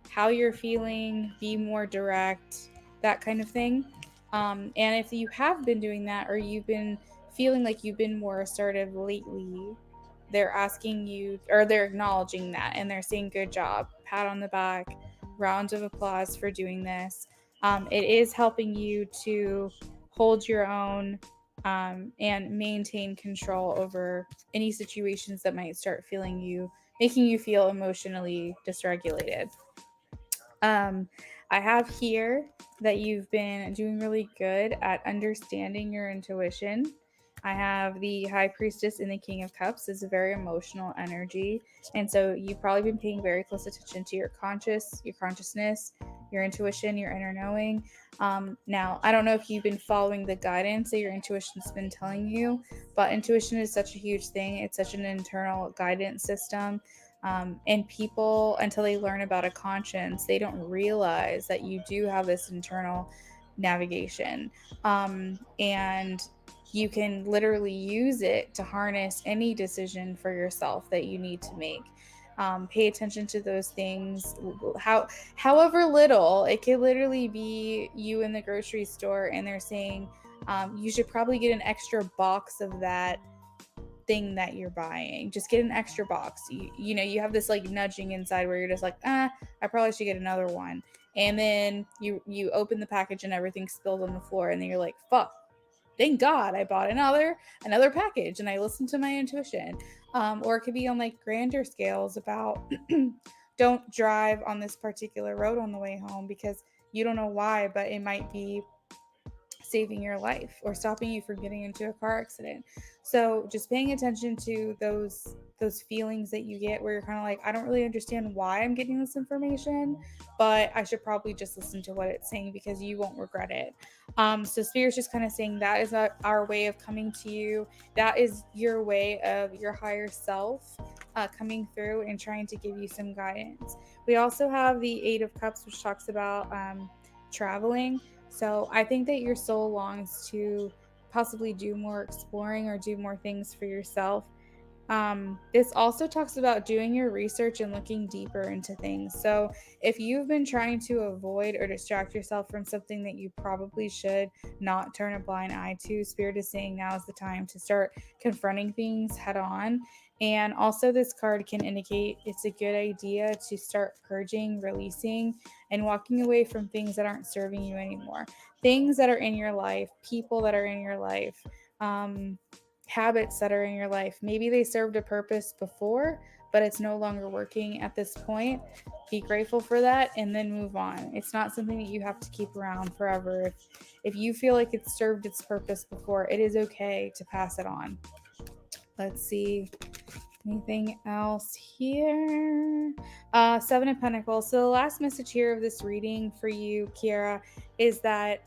how you're feeling, be more direct, that kind of thing. And if you have been doing that or you've been feeling like you've been more assertive lately, they're asking you, or they're acknowledging that, and they're saying good job, pat on the back, rounds of applause for doing this. It is helping you to hold your own and maintain control over any situations that might start making you feel emotionally dysregulated. I have here that you've been doing really good at understanding your intuition. I have the High Priestess and the King of Cups is a very emotional energy. And so you've probably been paying very close attention to your consciousness, your intuition, your inner knowing. Now, I don't know if you've been following the guidance that your intuition's been telling you, but intuition is such a huge thing. It's such an internal guidance system. And people, until they learn about a conscience, they don't realize that you do have this internal navigation. And you can literally use it to harness any decision for yourself that you need to make. Pay attention to those things. However little, it could literally be you in the grocery store and they're saying you should probably get an extra box of that thing that you're buying. Just get an extra box. You know, you have this like nudging inside where you're just like, I probably should get another one. And then you open the package and everything spilled on the floor, and then you're like, fuck. Thank God I bought another package and I listened to my intuition. Or it could be on like grander scales about don't drive on this particular road on the way home because you don't know why, but it might be saving your life or stopping you from getting into a car accident. So just paying attention to those feelings that you get where you're kind of like, I don't really understand why I'm getting this information, but I should probably just listen to what it's saying because you won't regret it. So Spirit's just kind of saying that is our way of coming to you. That is your way of your higher self coming through and trying to give you some guidance. We also have the Eight of Cups, which talks about traveling. So I think that your soul longs to possibly do more exploring or do more things for yourself. This also talks about doing your research and looking deeper into things. So, if you've been trying to avoid or distract yourself from something that you probably should not turn a blind eye to, Spirit is saying now is the time to start confronting things head on. And also, this card can indicate it's a good idea to start purging, releasing, and walking away from things that aren't serving you anymore. Things that are in your life, people that are in your life. Habits that are in your life. Maybe they served a purpose before, but it's no longer working at this point. Be grateful for that and then move on. It's not something that you have to keep around forever. If you feel like it's served its purpose before, it is okay to pass it on. Let's see. Anything else here? Seven of Pentacles. So the last message here of this reading for you, Kiara, is that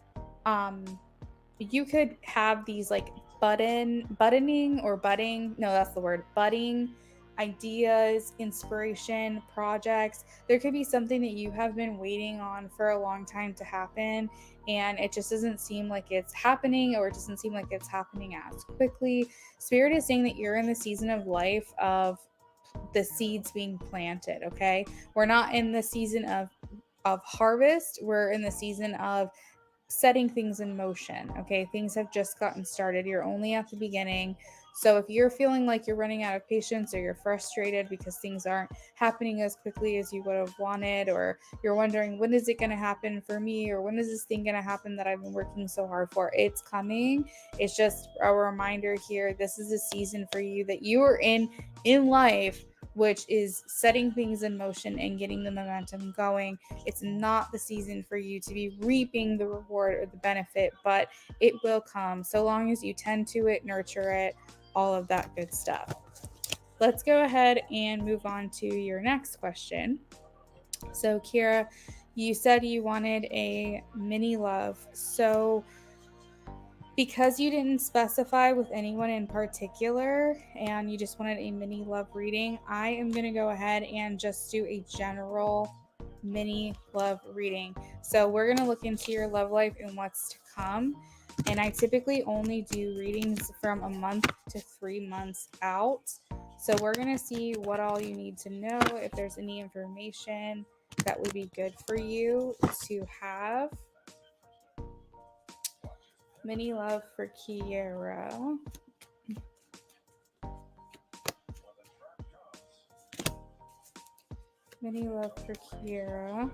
you could have these like budding or budding, no, that's the word, budding ideas, inspiration, projects. There could be something that you have been waiting on for a long time to happen, and it just doesn't seem like it's happening, or it doesn't seem like it's happening as quickly. Spirit is saying that you're in the season of life of the seeds being planted, okay? We're not in the season of harvest. We're in the season of setting things in motion. Okay, things have just gotten started. You're only at the beginning. So if you're feeling like you're running out of patience or you're frustrated because things aren't happening as quickly as you would have wanted, or you're wondering when is it going to happen for me, or when is this thing going to happen that I've been working so hard for, it's coming. It's just a reminder here. This is a season for you that you are in life, which is setting things in motion and getting the momentum going. It's not the season for you to be reaping the reward or the benefit, but it will come so long as you tend to it, nurture it, all of that good stuff. Let's go ahead and move on to your next question. So, Kiara, you said you wanted a mini love. So, because you didn't specify with anyone in particular and you just wanted a mini love reading, I am going to go ahead and just do a general mini love reading. So we're going to look into your love life and what's to come. And I typically only do readings from a month to 3 months out. So we're going to see what all you need to know, if there's any information that would be good for you to have. Mini love for Kiara. Mini love for Kiara.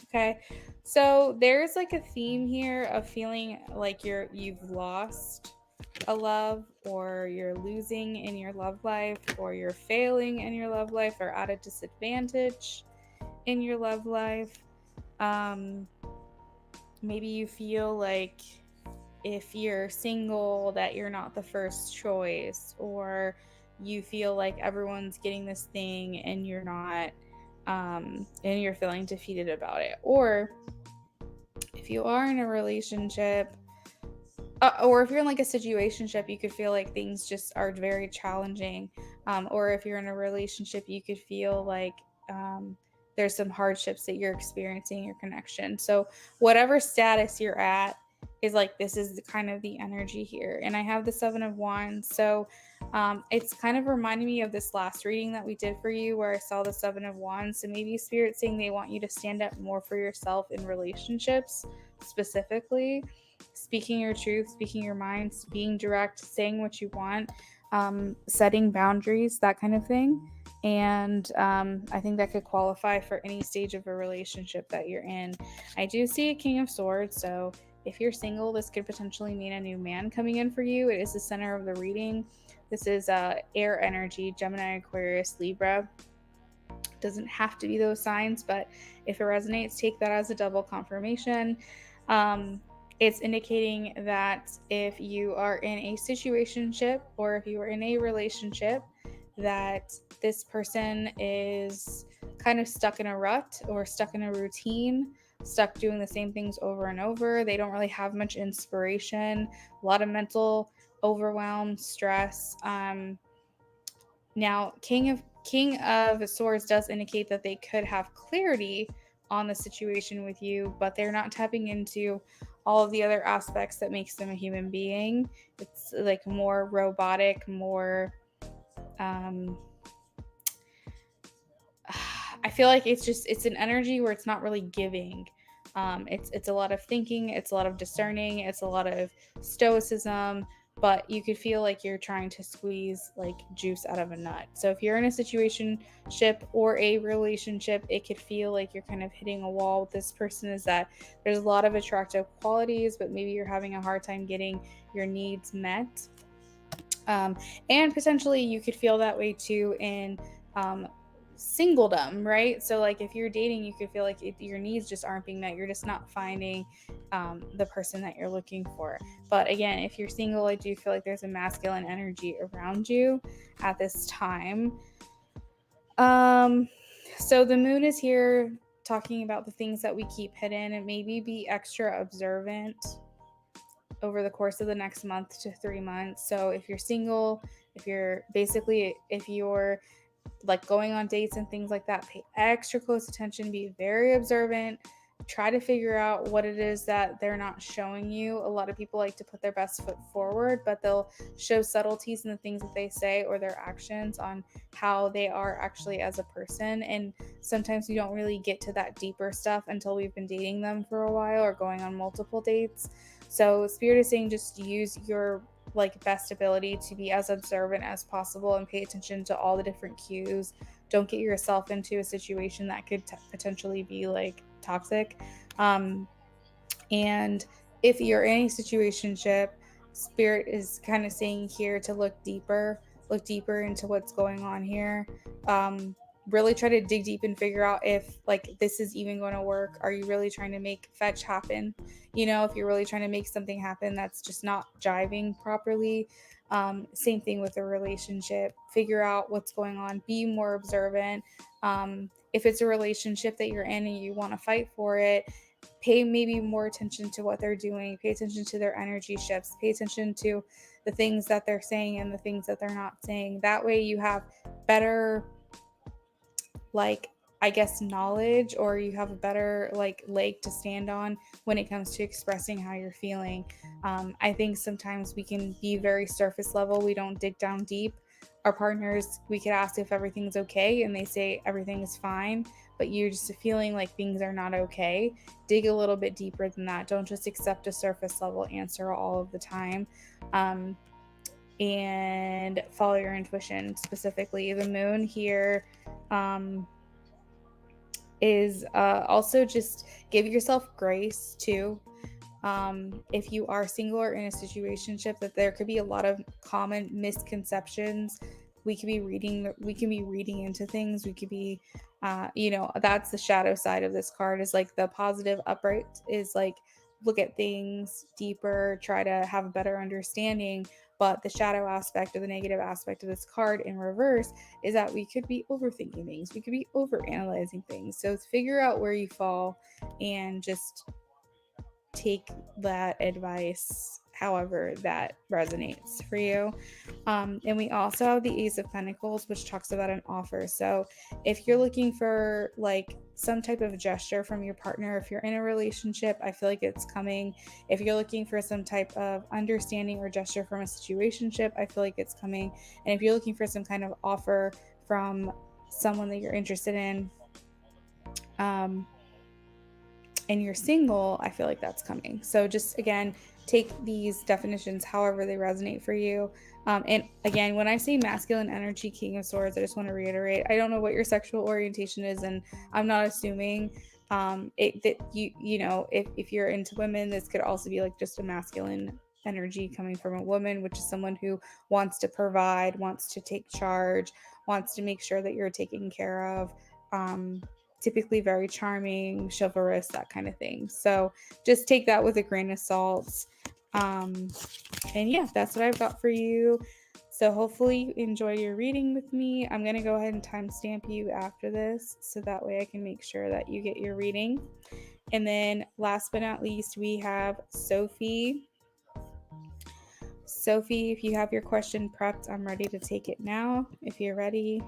Okay, so there's like a theme here of feeling like you've lost a love, or you're losing in your love life, or you're failing in your love life, or at a disadvantage in your love life. Maybe you feel like if you're single that you're not the first choice, or you feel like everyone's getting this thing and you're not, and you're feeling defeated about it. Or if you are in a relationship, or if you're in like a situationship, you could feel like things just are very challenging. Or if you're in a relationship, you could feel like there's some hardships that you're experiencing in your connection. So whatever status you're at, is like this is kind of the energy here. And I have the Seven of Wands. So it's kind of reminding me of this last reading that we did for you where I saw the Seven of Wands. So maybe Spirit saying they want you to stand up more for yourself in relationships, specifically speaking your truth, speaking your mind, being direct, saying what you want, setting boundaries, that kind of thing. And I think that could qualify for any stage of a relationship that you're in. I do see a King of Swords, so if you're single, this could potentially mean a new man coming in for you. It is the center of the reading. This is air energy, Gemini, Aquarius, Libra. Doesn't have to be those signs, but if it resonates, take that as a double confirmation. It's indicating that if you are in a situationship or if you are in a relationship, that this person is kind of stuck in a rut or stuck in a routine, stuck doing the same things over and over. They don't really have much inspiration, a lot of mental overwhelm, stress. Now, King of Swords does indicate that they could have clarity on the situation with you, but they're not tapping into all of the other aspects that makes them a human being. It's like more robotic, more I feel like it's an energy where it's not really giving. It's a lot of thinking, it's a lot of discerning, it's a lot of stoicism, but you could feel like you're trying to squeeze like juice out of a nut. So if you're in a situationship or a relationship, it could feel like you're kind of hitting a wall with this person. Is that there's a lot of attractive qualities, but maybe you're having a hard time getting your needs met. And potentially you could feel that way too in singledom, right? So like if you're dating, you could feel like your needs just aren't being met. You're just not finding the person that you're looking for. But again, if you're single, I do feel like there's a masculine energy around you at this time. So the moon is here talking about the things that we keep hidden and maybe be extra observant over the course of the next month to 3 months. So if you're single, if you're like going on dates and things like that, pay extra close attention, be very observant, try to figure out what it is that they're not showing you. A lot of people like to put their best foot forward, but they'll show subtleties in the things that they say or their actions on how they are actually as a person. And sometimes we don't really get to that deeper stuff until we've been dating them for a while or going on multiple dates. So Spirit is saying just use your like best ability to be as observant as possible and pay attention to all the different cues. Don't get yourself into a situation that could potentially be like toxic. And if you're in a situationship, Spirit is kind of saying here to look deeper into what's going on here. Really try to dig deep and figure out if like this is even going to work. Are you really trying to make fetch happen? You know, if you're really trying to make something happen that's just not jiving properly. Same thing with a relationship. Figure out what's going on. Be more observant. If it's a relationship that you're in and you want to fight for it, pay maybe more attention to what they're doing. Pay attention to their energy shifts. Pay attention to the things that they're saying and the things that they're not saying. That way you have better like I guess knowledge, or you have a better like leg to stand on when it comes to expressing how you're feeling. I think sometimes we can be very surface level. We don't dig down deep. Our partners, we could ask if everything's okay and they say everything is fine, but you're just feeling like things are not okay. Dig a little bit deeper than that. Don't just accept a surface level answer all of the time. And follow your intuition. Specifically the moon here is also just give yourself grace too. If you are single or in a situationship, that there could be a lot of common misconceptions. We could be reading into things. We could be that's the shadow side of this card. Is like the positive upright is like look at things deeper, try to have a better understanding. But the shadow aspect or the negative aspect of this card in reverse is that we could be overthinking things. We could be overanalyzing things. So figure out where you fall and just take that advice however that resonates for you. And we also have the Ace of Pentacles, which talks about an offer. So if you're looking for like some type of gesture from your partner. If you're in a relationship, I feel like it's coming. If you're looking for some type of understanding or gesture from a situationship, I feel like it's coming. And if you're looking for some kind of offer from someone that you're interested in, um, and you're single, I feel like that's coming. So just again, take these definitions however they resonate for you. And again, when I say masculine energy, King of Swords, I just want to reiterate, I don't know what your sexual orientation is, and I'm not assuming that you know, if you're into women, this could also be like just a masculine energy coming from a woman, which is someone who wants to provide, wants to take charge, wants to make sure that you're taken care of. Um, Typically very charming, chivalrous, that kind of thing. So just take that with a grain of salt. And yeah, that's what I've got for you. So hopefully you enjoy your reading with me. I'm going to go ahead and timestamp you after this so that way I can make sure that you get your reading. And then last but not least, we have Sophie. Sophie, if you have your question prepped, I'm ready to take it now. If you're ready.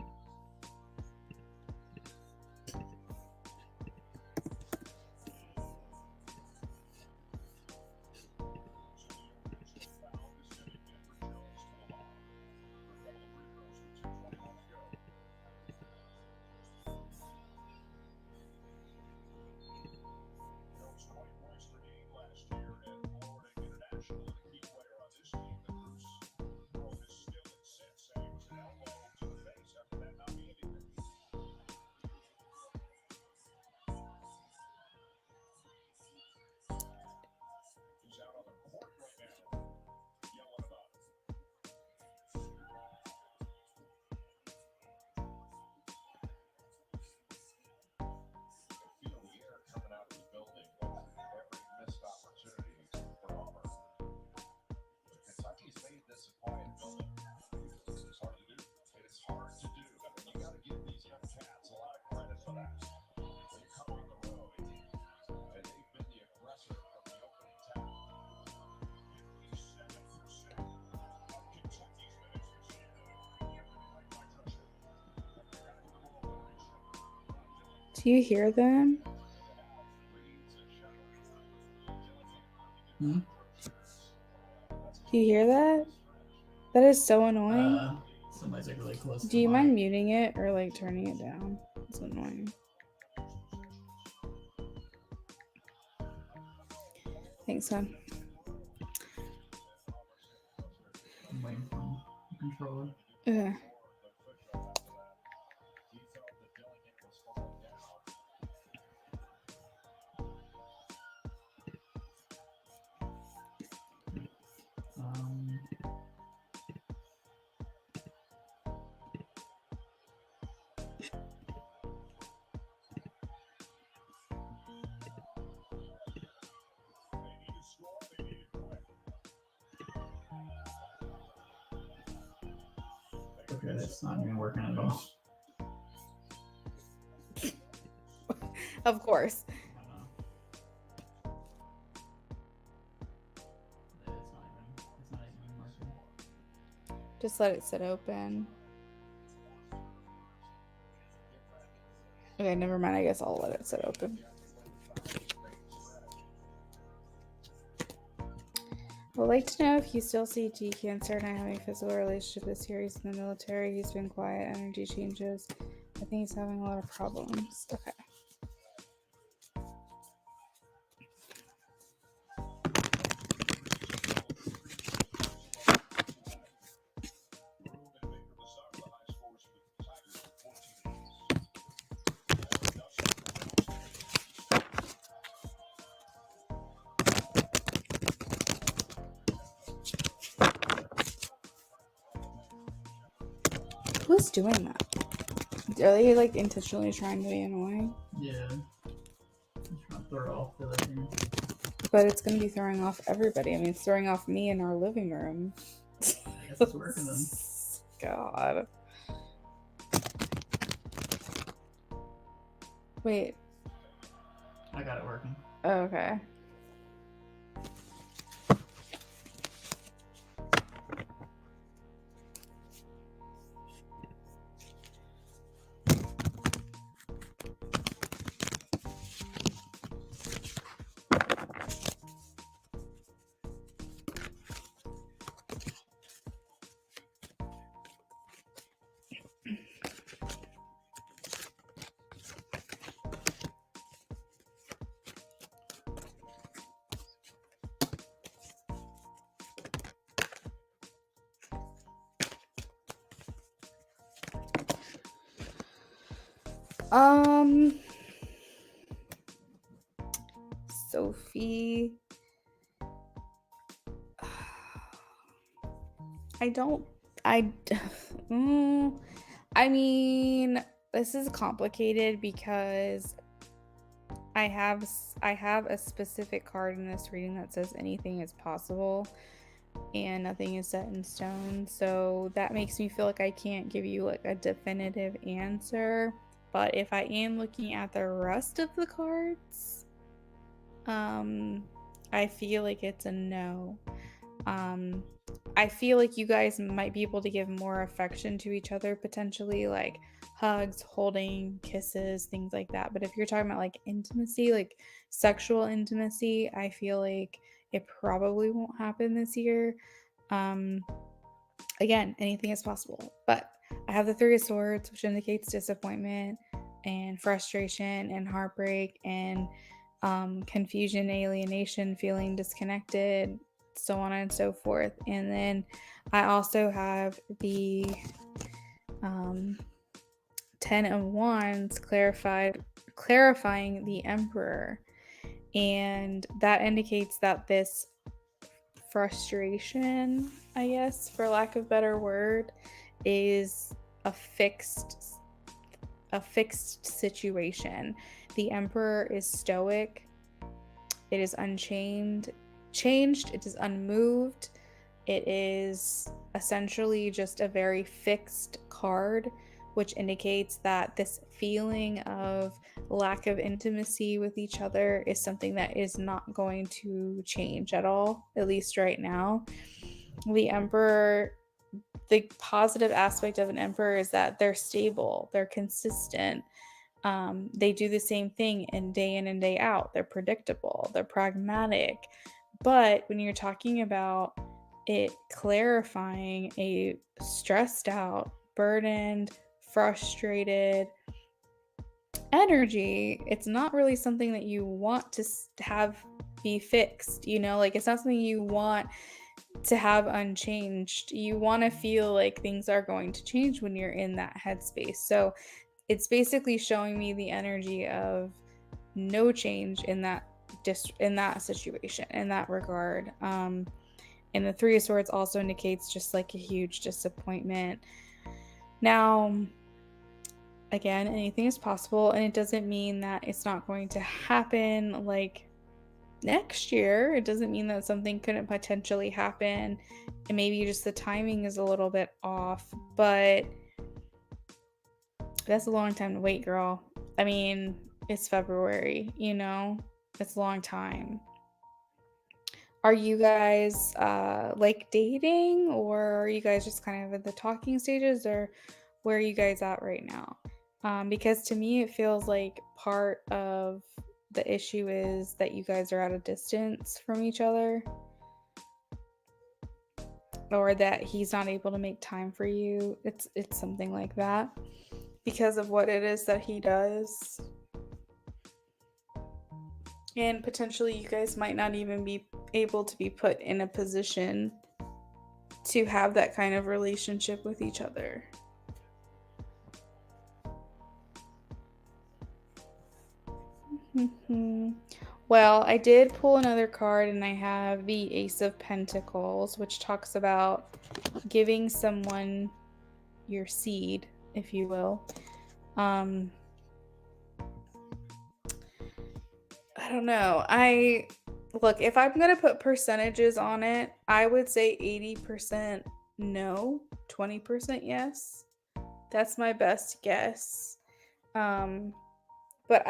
Do you hear them? Hmm? Do you hear that? That is so annoying. Somebody's like really close to Do the you mic. mind muting it or like turning it down? It's annoying. Thanks, son. I'm waiting for the controller. Okay. Okay, that's not even working at all. Of course. It's not even working. Just let it sit open. Okay, never mind. I guess I'll let it sit open. I would like to know if you still see G Cancer and I having a physical relationship this year. He's in the military. He's been quiet. Energy changes. I think he's having a lot of problems. Okay. Who's doing that? Are they like intentionally trying to be annoying? Yeah. I'm trying to throw off the other thing. But it's going to be throwing off everybody. I mean, it's throwing off me in our living room. I guess it's working then. God. Wait. I got it working. Oh, okay. Sophie. I, I mean, this is complicated because I have a specific card in this reading that says anything is possible and nothing is set in stone. So that makes me feel like I can't give you like a definitive answer. But if I am looking at the rest of the cards, I feel like it's a no. I feel like you guys might be able to give more affection to each other, potentially like hugs, holding, kisses, things like that. But if you're talking about like intimacy, like sexual intimacy, I feel like it probably won't happen this year. Again, anything is possible. But I have the Three of Swords, which indicates disappointment and frustration and heartbreak and confusion, alienation, feeling disconnected, so on and so forth. And then I also have the Ten of Wands clarifying the Emperor. And that indicates that this frustration, I guess, for lack of a better word, is a fixed situation. The Emperor is stoic. It is unchanged. It is unmoved. It is essentially just a very fixed card, which indicates that this feeling of lack of intimacy with each other is something that is not going to change at all, at least right now. The Emperor, the positive aspect of an Emperor is that they're stable, they're consistent. They do the same thing in and day out. They're predictable, they're pragmatic. But when you're talking about it clarifying a stressed out, burdened, frustrated energy, it's not really something that you want to have be fixed, like it's not something you want to have unchanged. You want to feel like things are going to change when you're in that headspace. So it's basically showing me the energy of no change in that situation, in that regard. And the Three of Swords also indicates just like a huge disappointment. Now, again, anything is possible, and it doesn't mean that it's not going to happen like next year. It doesn't mean that something couldn't potentially happen, and maybe just the timing is a little bit off, but that's a long time to wait, girl. I mean, it's February, it's a long time. Are you guys like dating, or are you guys just kind of at the talking stages, or where are you guys at right now? Because to me, it feels like part of the issue is that you guys are at a distance from each other, or that he's not able to make time for you. It's something like that because of what it is that he does. And potentially you guys might not even be able to be put in a position to have that kind of relationship with each other. Well, I did pull another card, and I have the Ace of Pentacles, which talks about giving someone your seed, if you will. I don't know. Look, if I'm going to put percentages on it, I would say 80% no, 20% yes. That's my best guess. But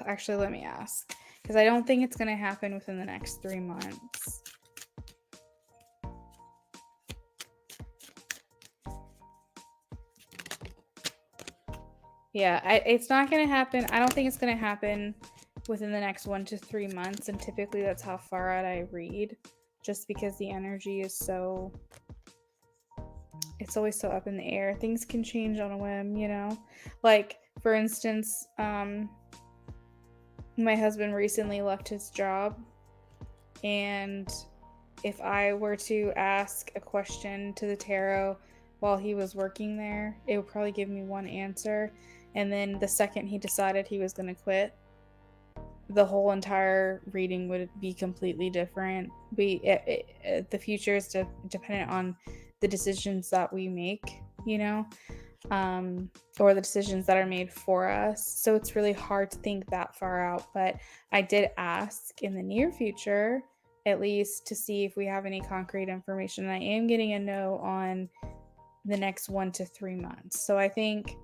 actually, let me ask, because I don't think it's going to happen within the next 3 months. Yeah, it's not going to happen. I don't think it's going to happen within the next 1 to 3 months, and typically that's how far out I read, just because the energy is it's always so up in the air. Things can change on a whim, like for instance, my husband recently left his job, and if I were to ask a question to the tarot while he was working there, it would probably give me one answer. And then the second he decided he was going to quit, the whole entire reading would be completely different. The future is dependent on the decisions that we make, or the decisions that are made for us. So it's really hard to think that far out. But I did ask in the near future, at least, to see if we have any concrete information. I am getting a no on the next 1 to 3 months. So I think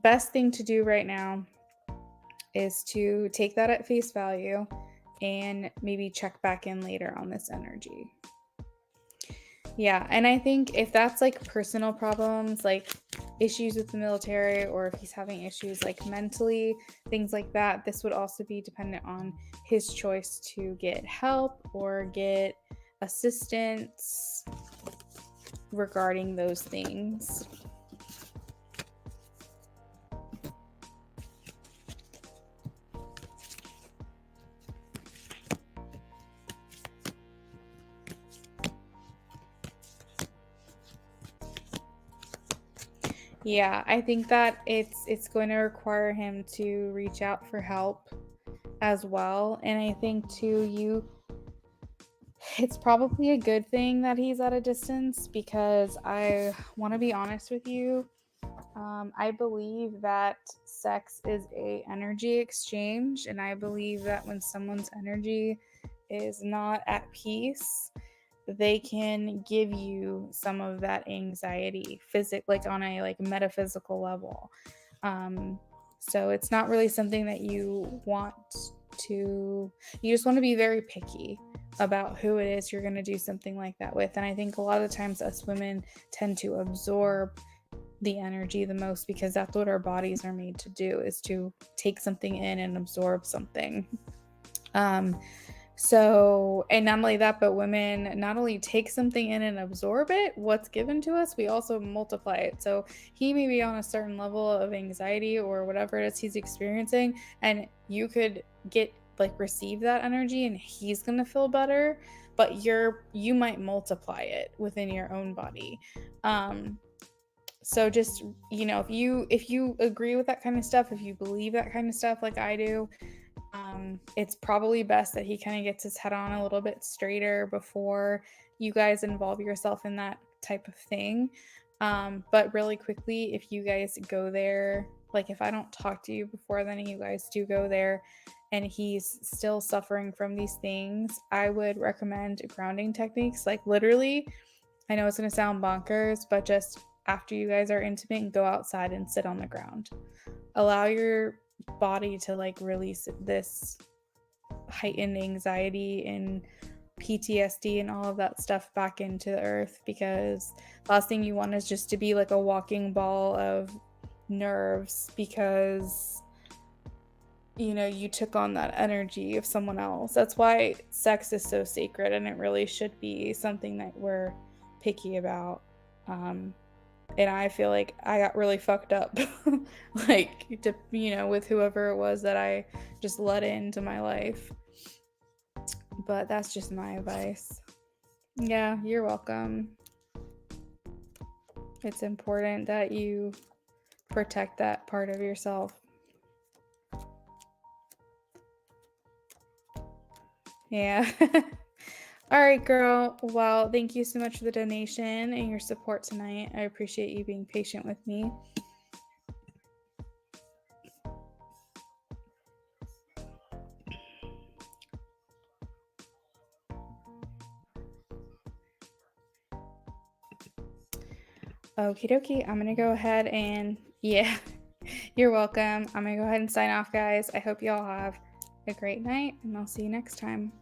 best thing to do right now is to take that at face value and maybe check back in later on this energy. Yeah, and I think if that's like personal problems, like issues with the military, or if he's having issues like mentally, things like that, this would also be dependent on his choice to get help or get assistance regarding those things. Yeah, I think that it's going to require him to reach out for help as well. And I think too, it's probably a good thing that he's at a distance, because I want to be honest with you. I believe that sex is a energy exchange, and I believe that when someone's energy is not at peace, they can give you some of that anxiety, like on a like metaphysical level. So it's not really something that you want to. You just want to be very picky about who it is you're going to do something like that with. And I think a lot of times us women tend to absorb the energy the most, because that's what our bodies are made to do, is to take something in and absorb something. So, and not only that, but women not only take something in and absorb it, what's given to us, we also multiply it. So he may be on a certain level of anxiety or whatever it is he's experiencing, and you could receive that energy and he's gonna feel better, but you might multiply it within your own body. So just, if you agree with that kind of stuff, if you believe that kind of stuff like I do, it's probably best that he kind of gets his head on a little bit straighter before you guys involve yourself in that type of thing. But really quickly, if you guys go there, like if I don't talk to you before then and you guys do go there and he's still suffering from these things, I would recommend grounding techniques. Like literally, I know it's going to sound bonkers, but just after you guys are intimate, go outside and sit on the ground. Allow your body to like release this heightened anxiety and PTSD and all of that stuff back into the earth, because last thing you want is just to be like a walking ball of nerves, because you took on that energy of someone else. That's why sex is so sacred, and it really should be something that we're picky about. And I feel like I got really fucked up with whoever it was that I just let into my life. But that's just my advice. Yeah, you're welcome. It's important that you protect that part of yourself. Yeah. All right, girl. Well, thank you so much for the donation and your support tonight. I appreciate you being patient with me. Okie dokie. I'm going to go ahead and, yeah, you're welcome. I'm going to go ahead and sign off, guys. I hope you all have a great night, and I'll see you next time.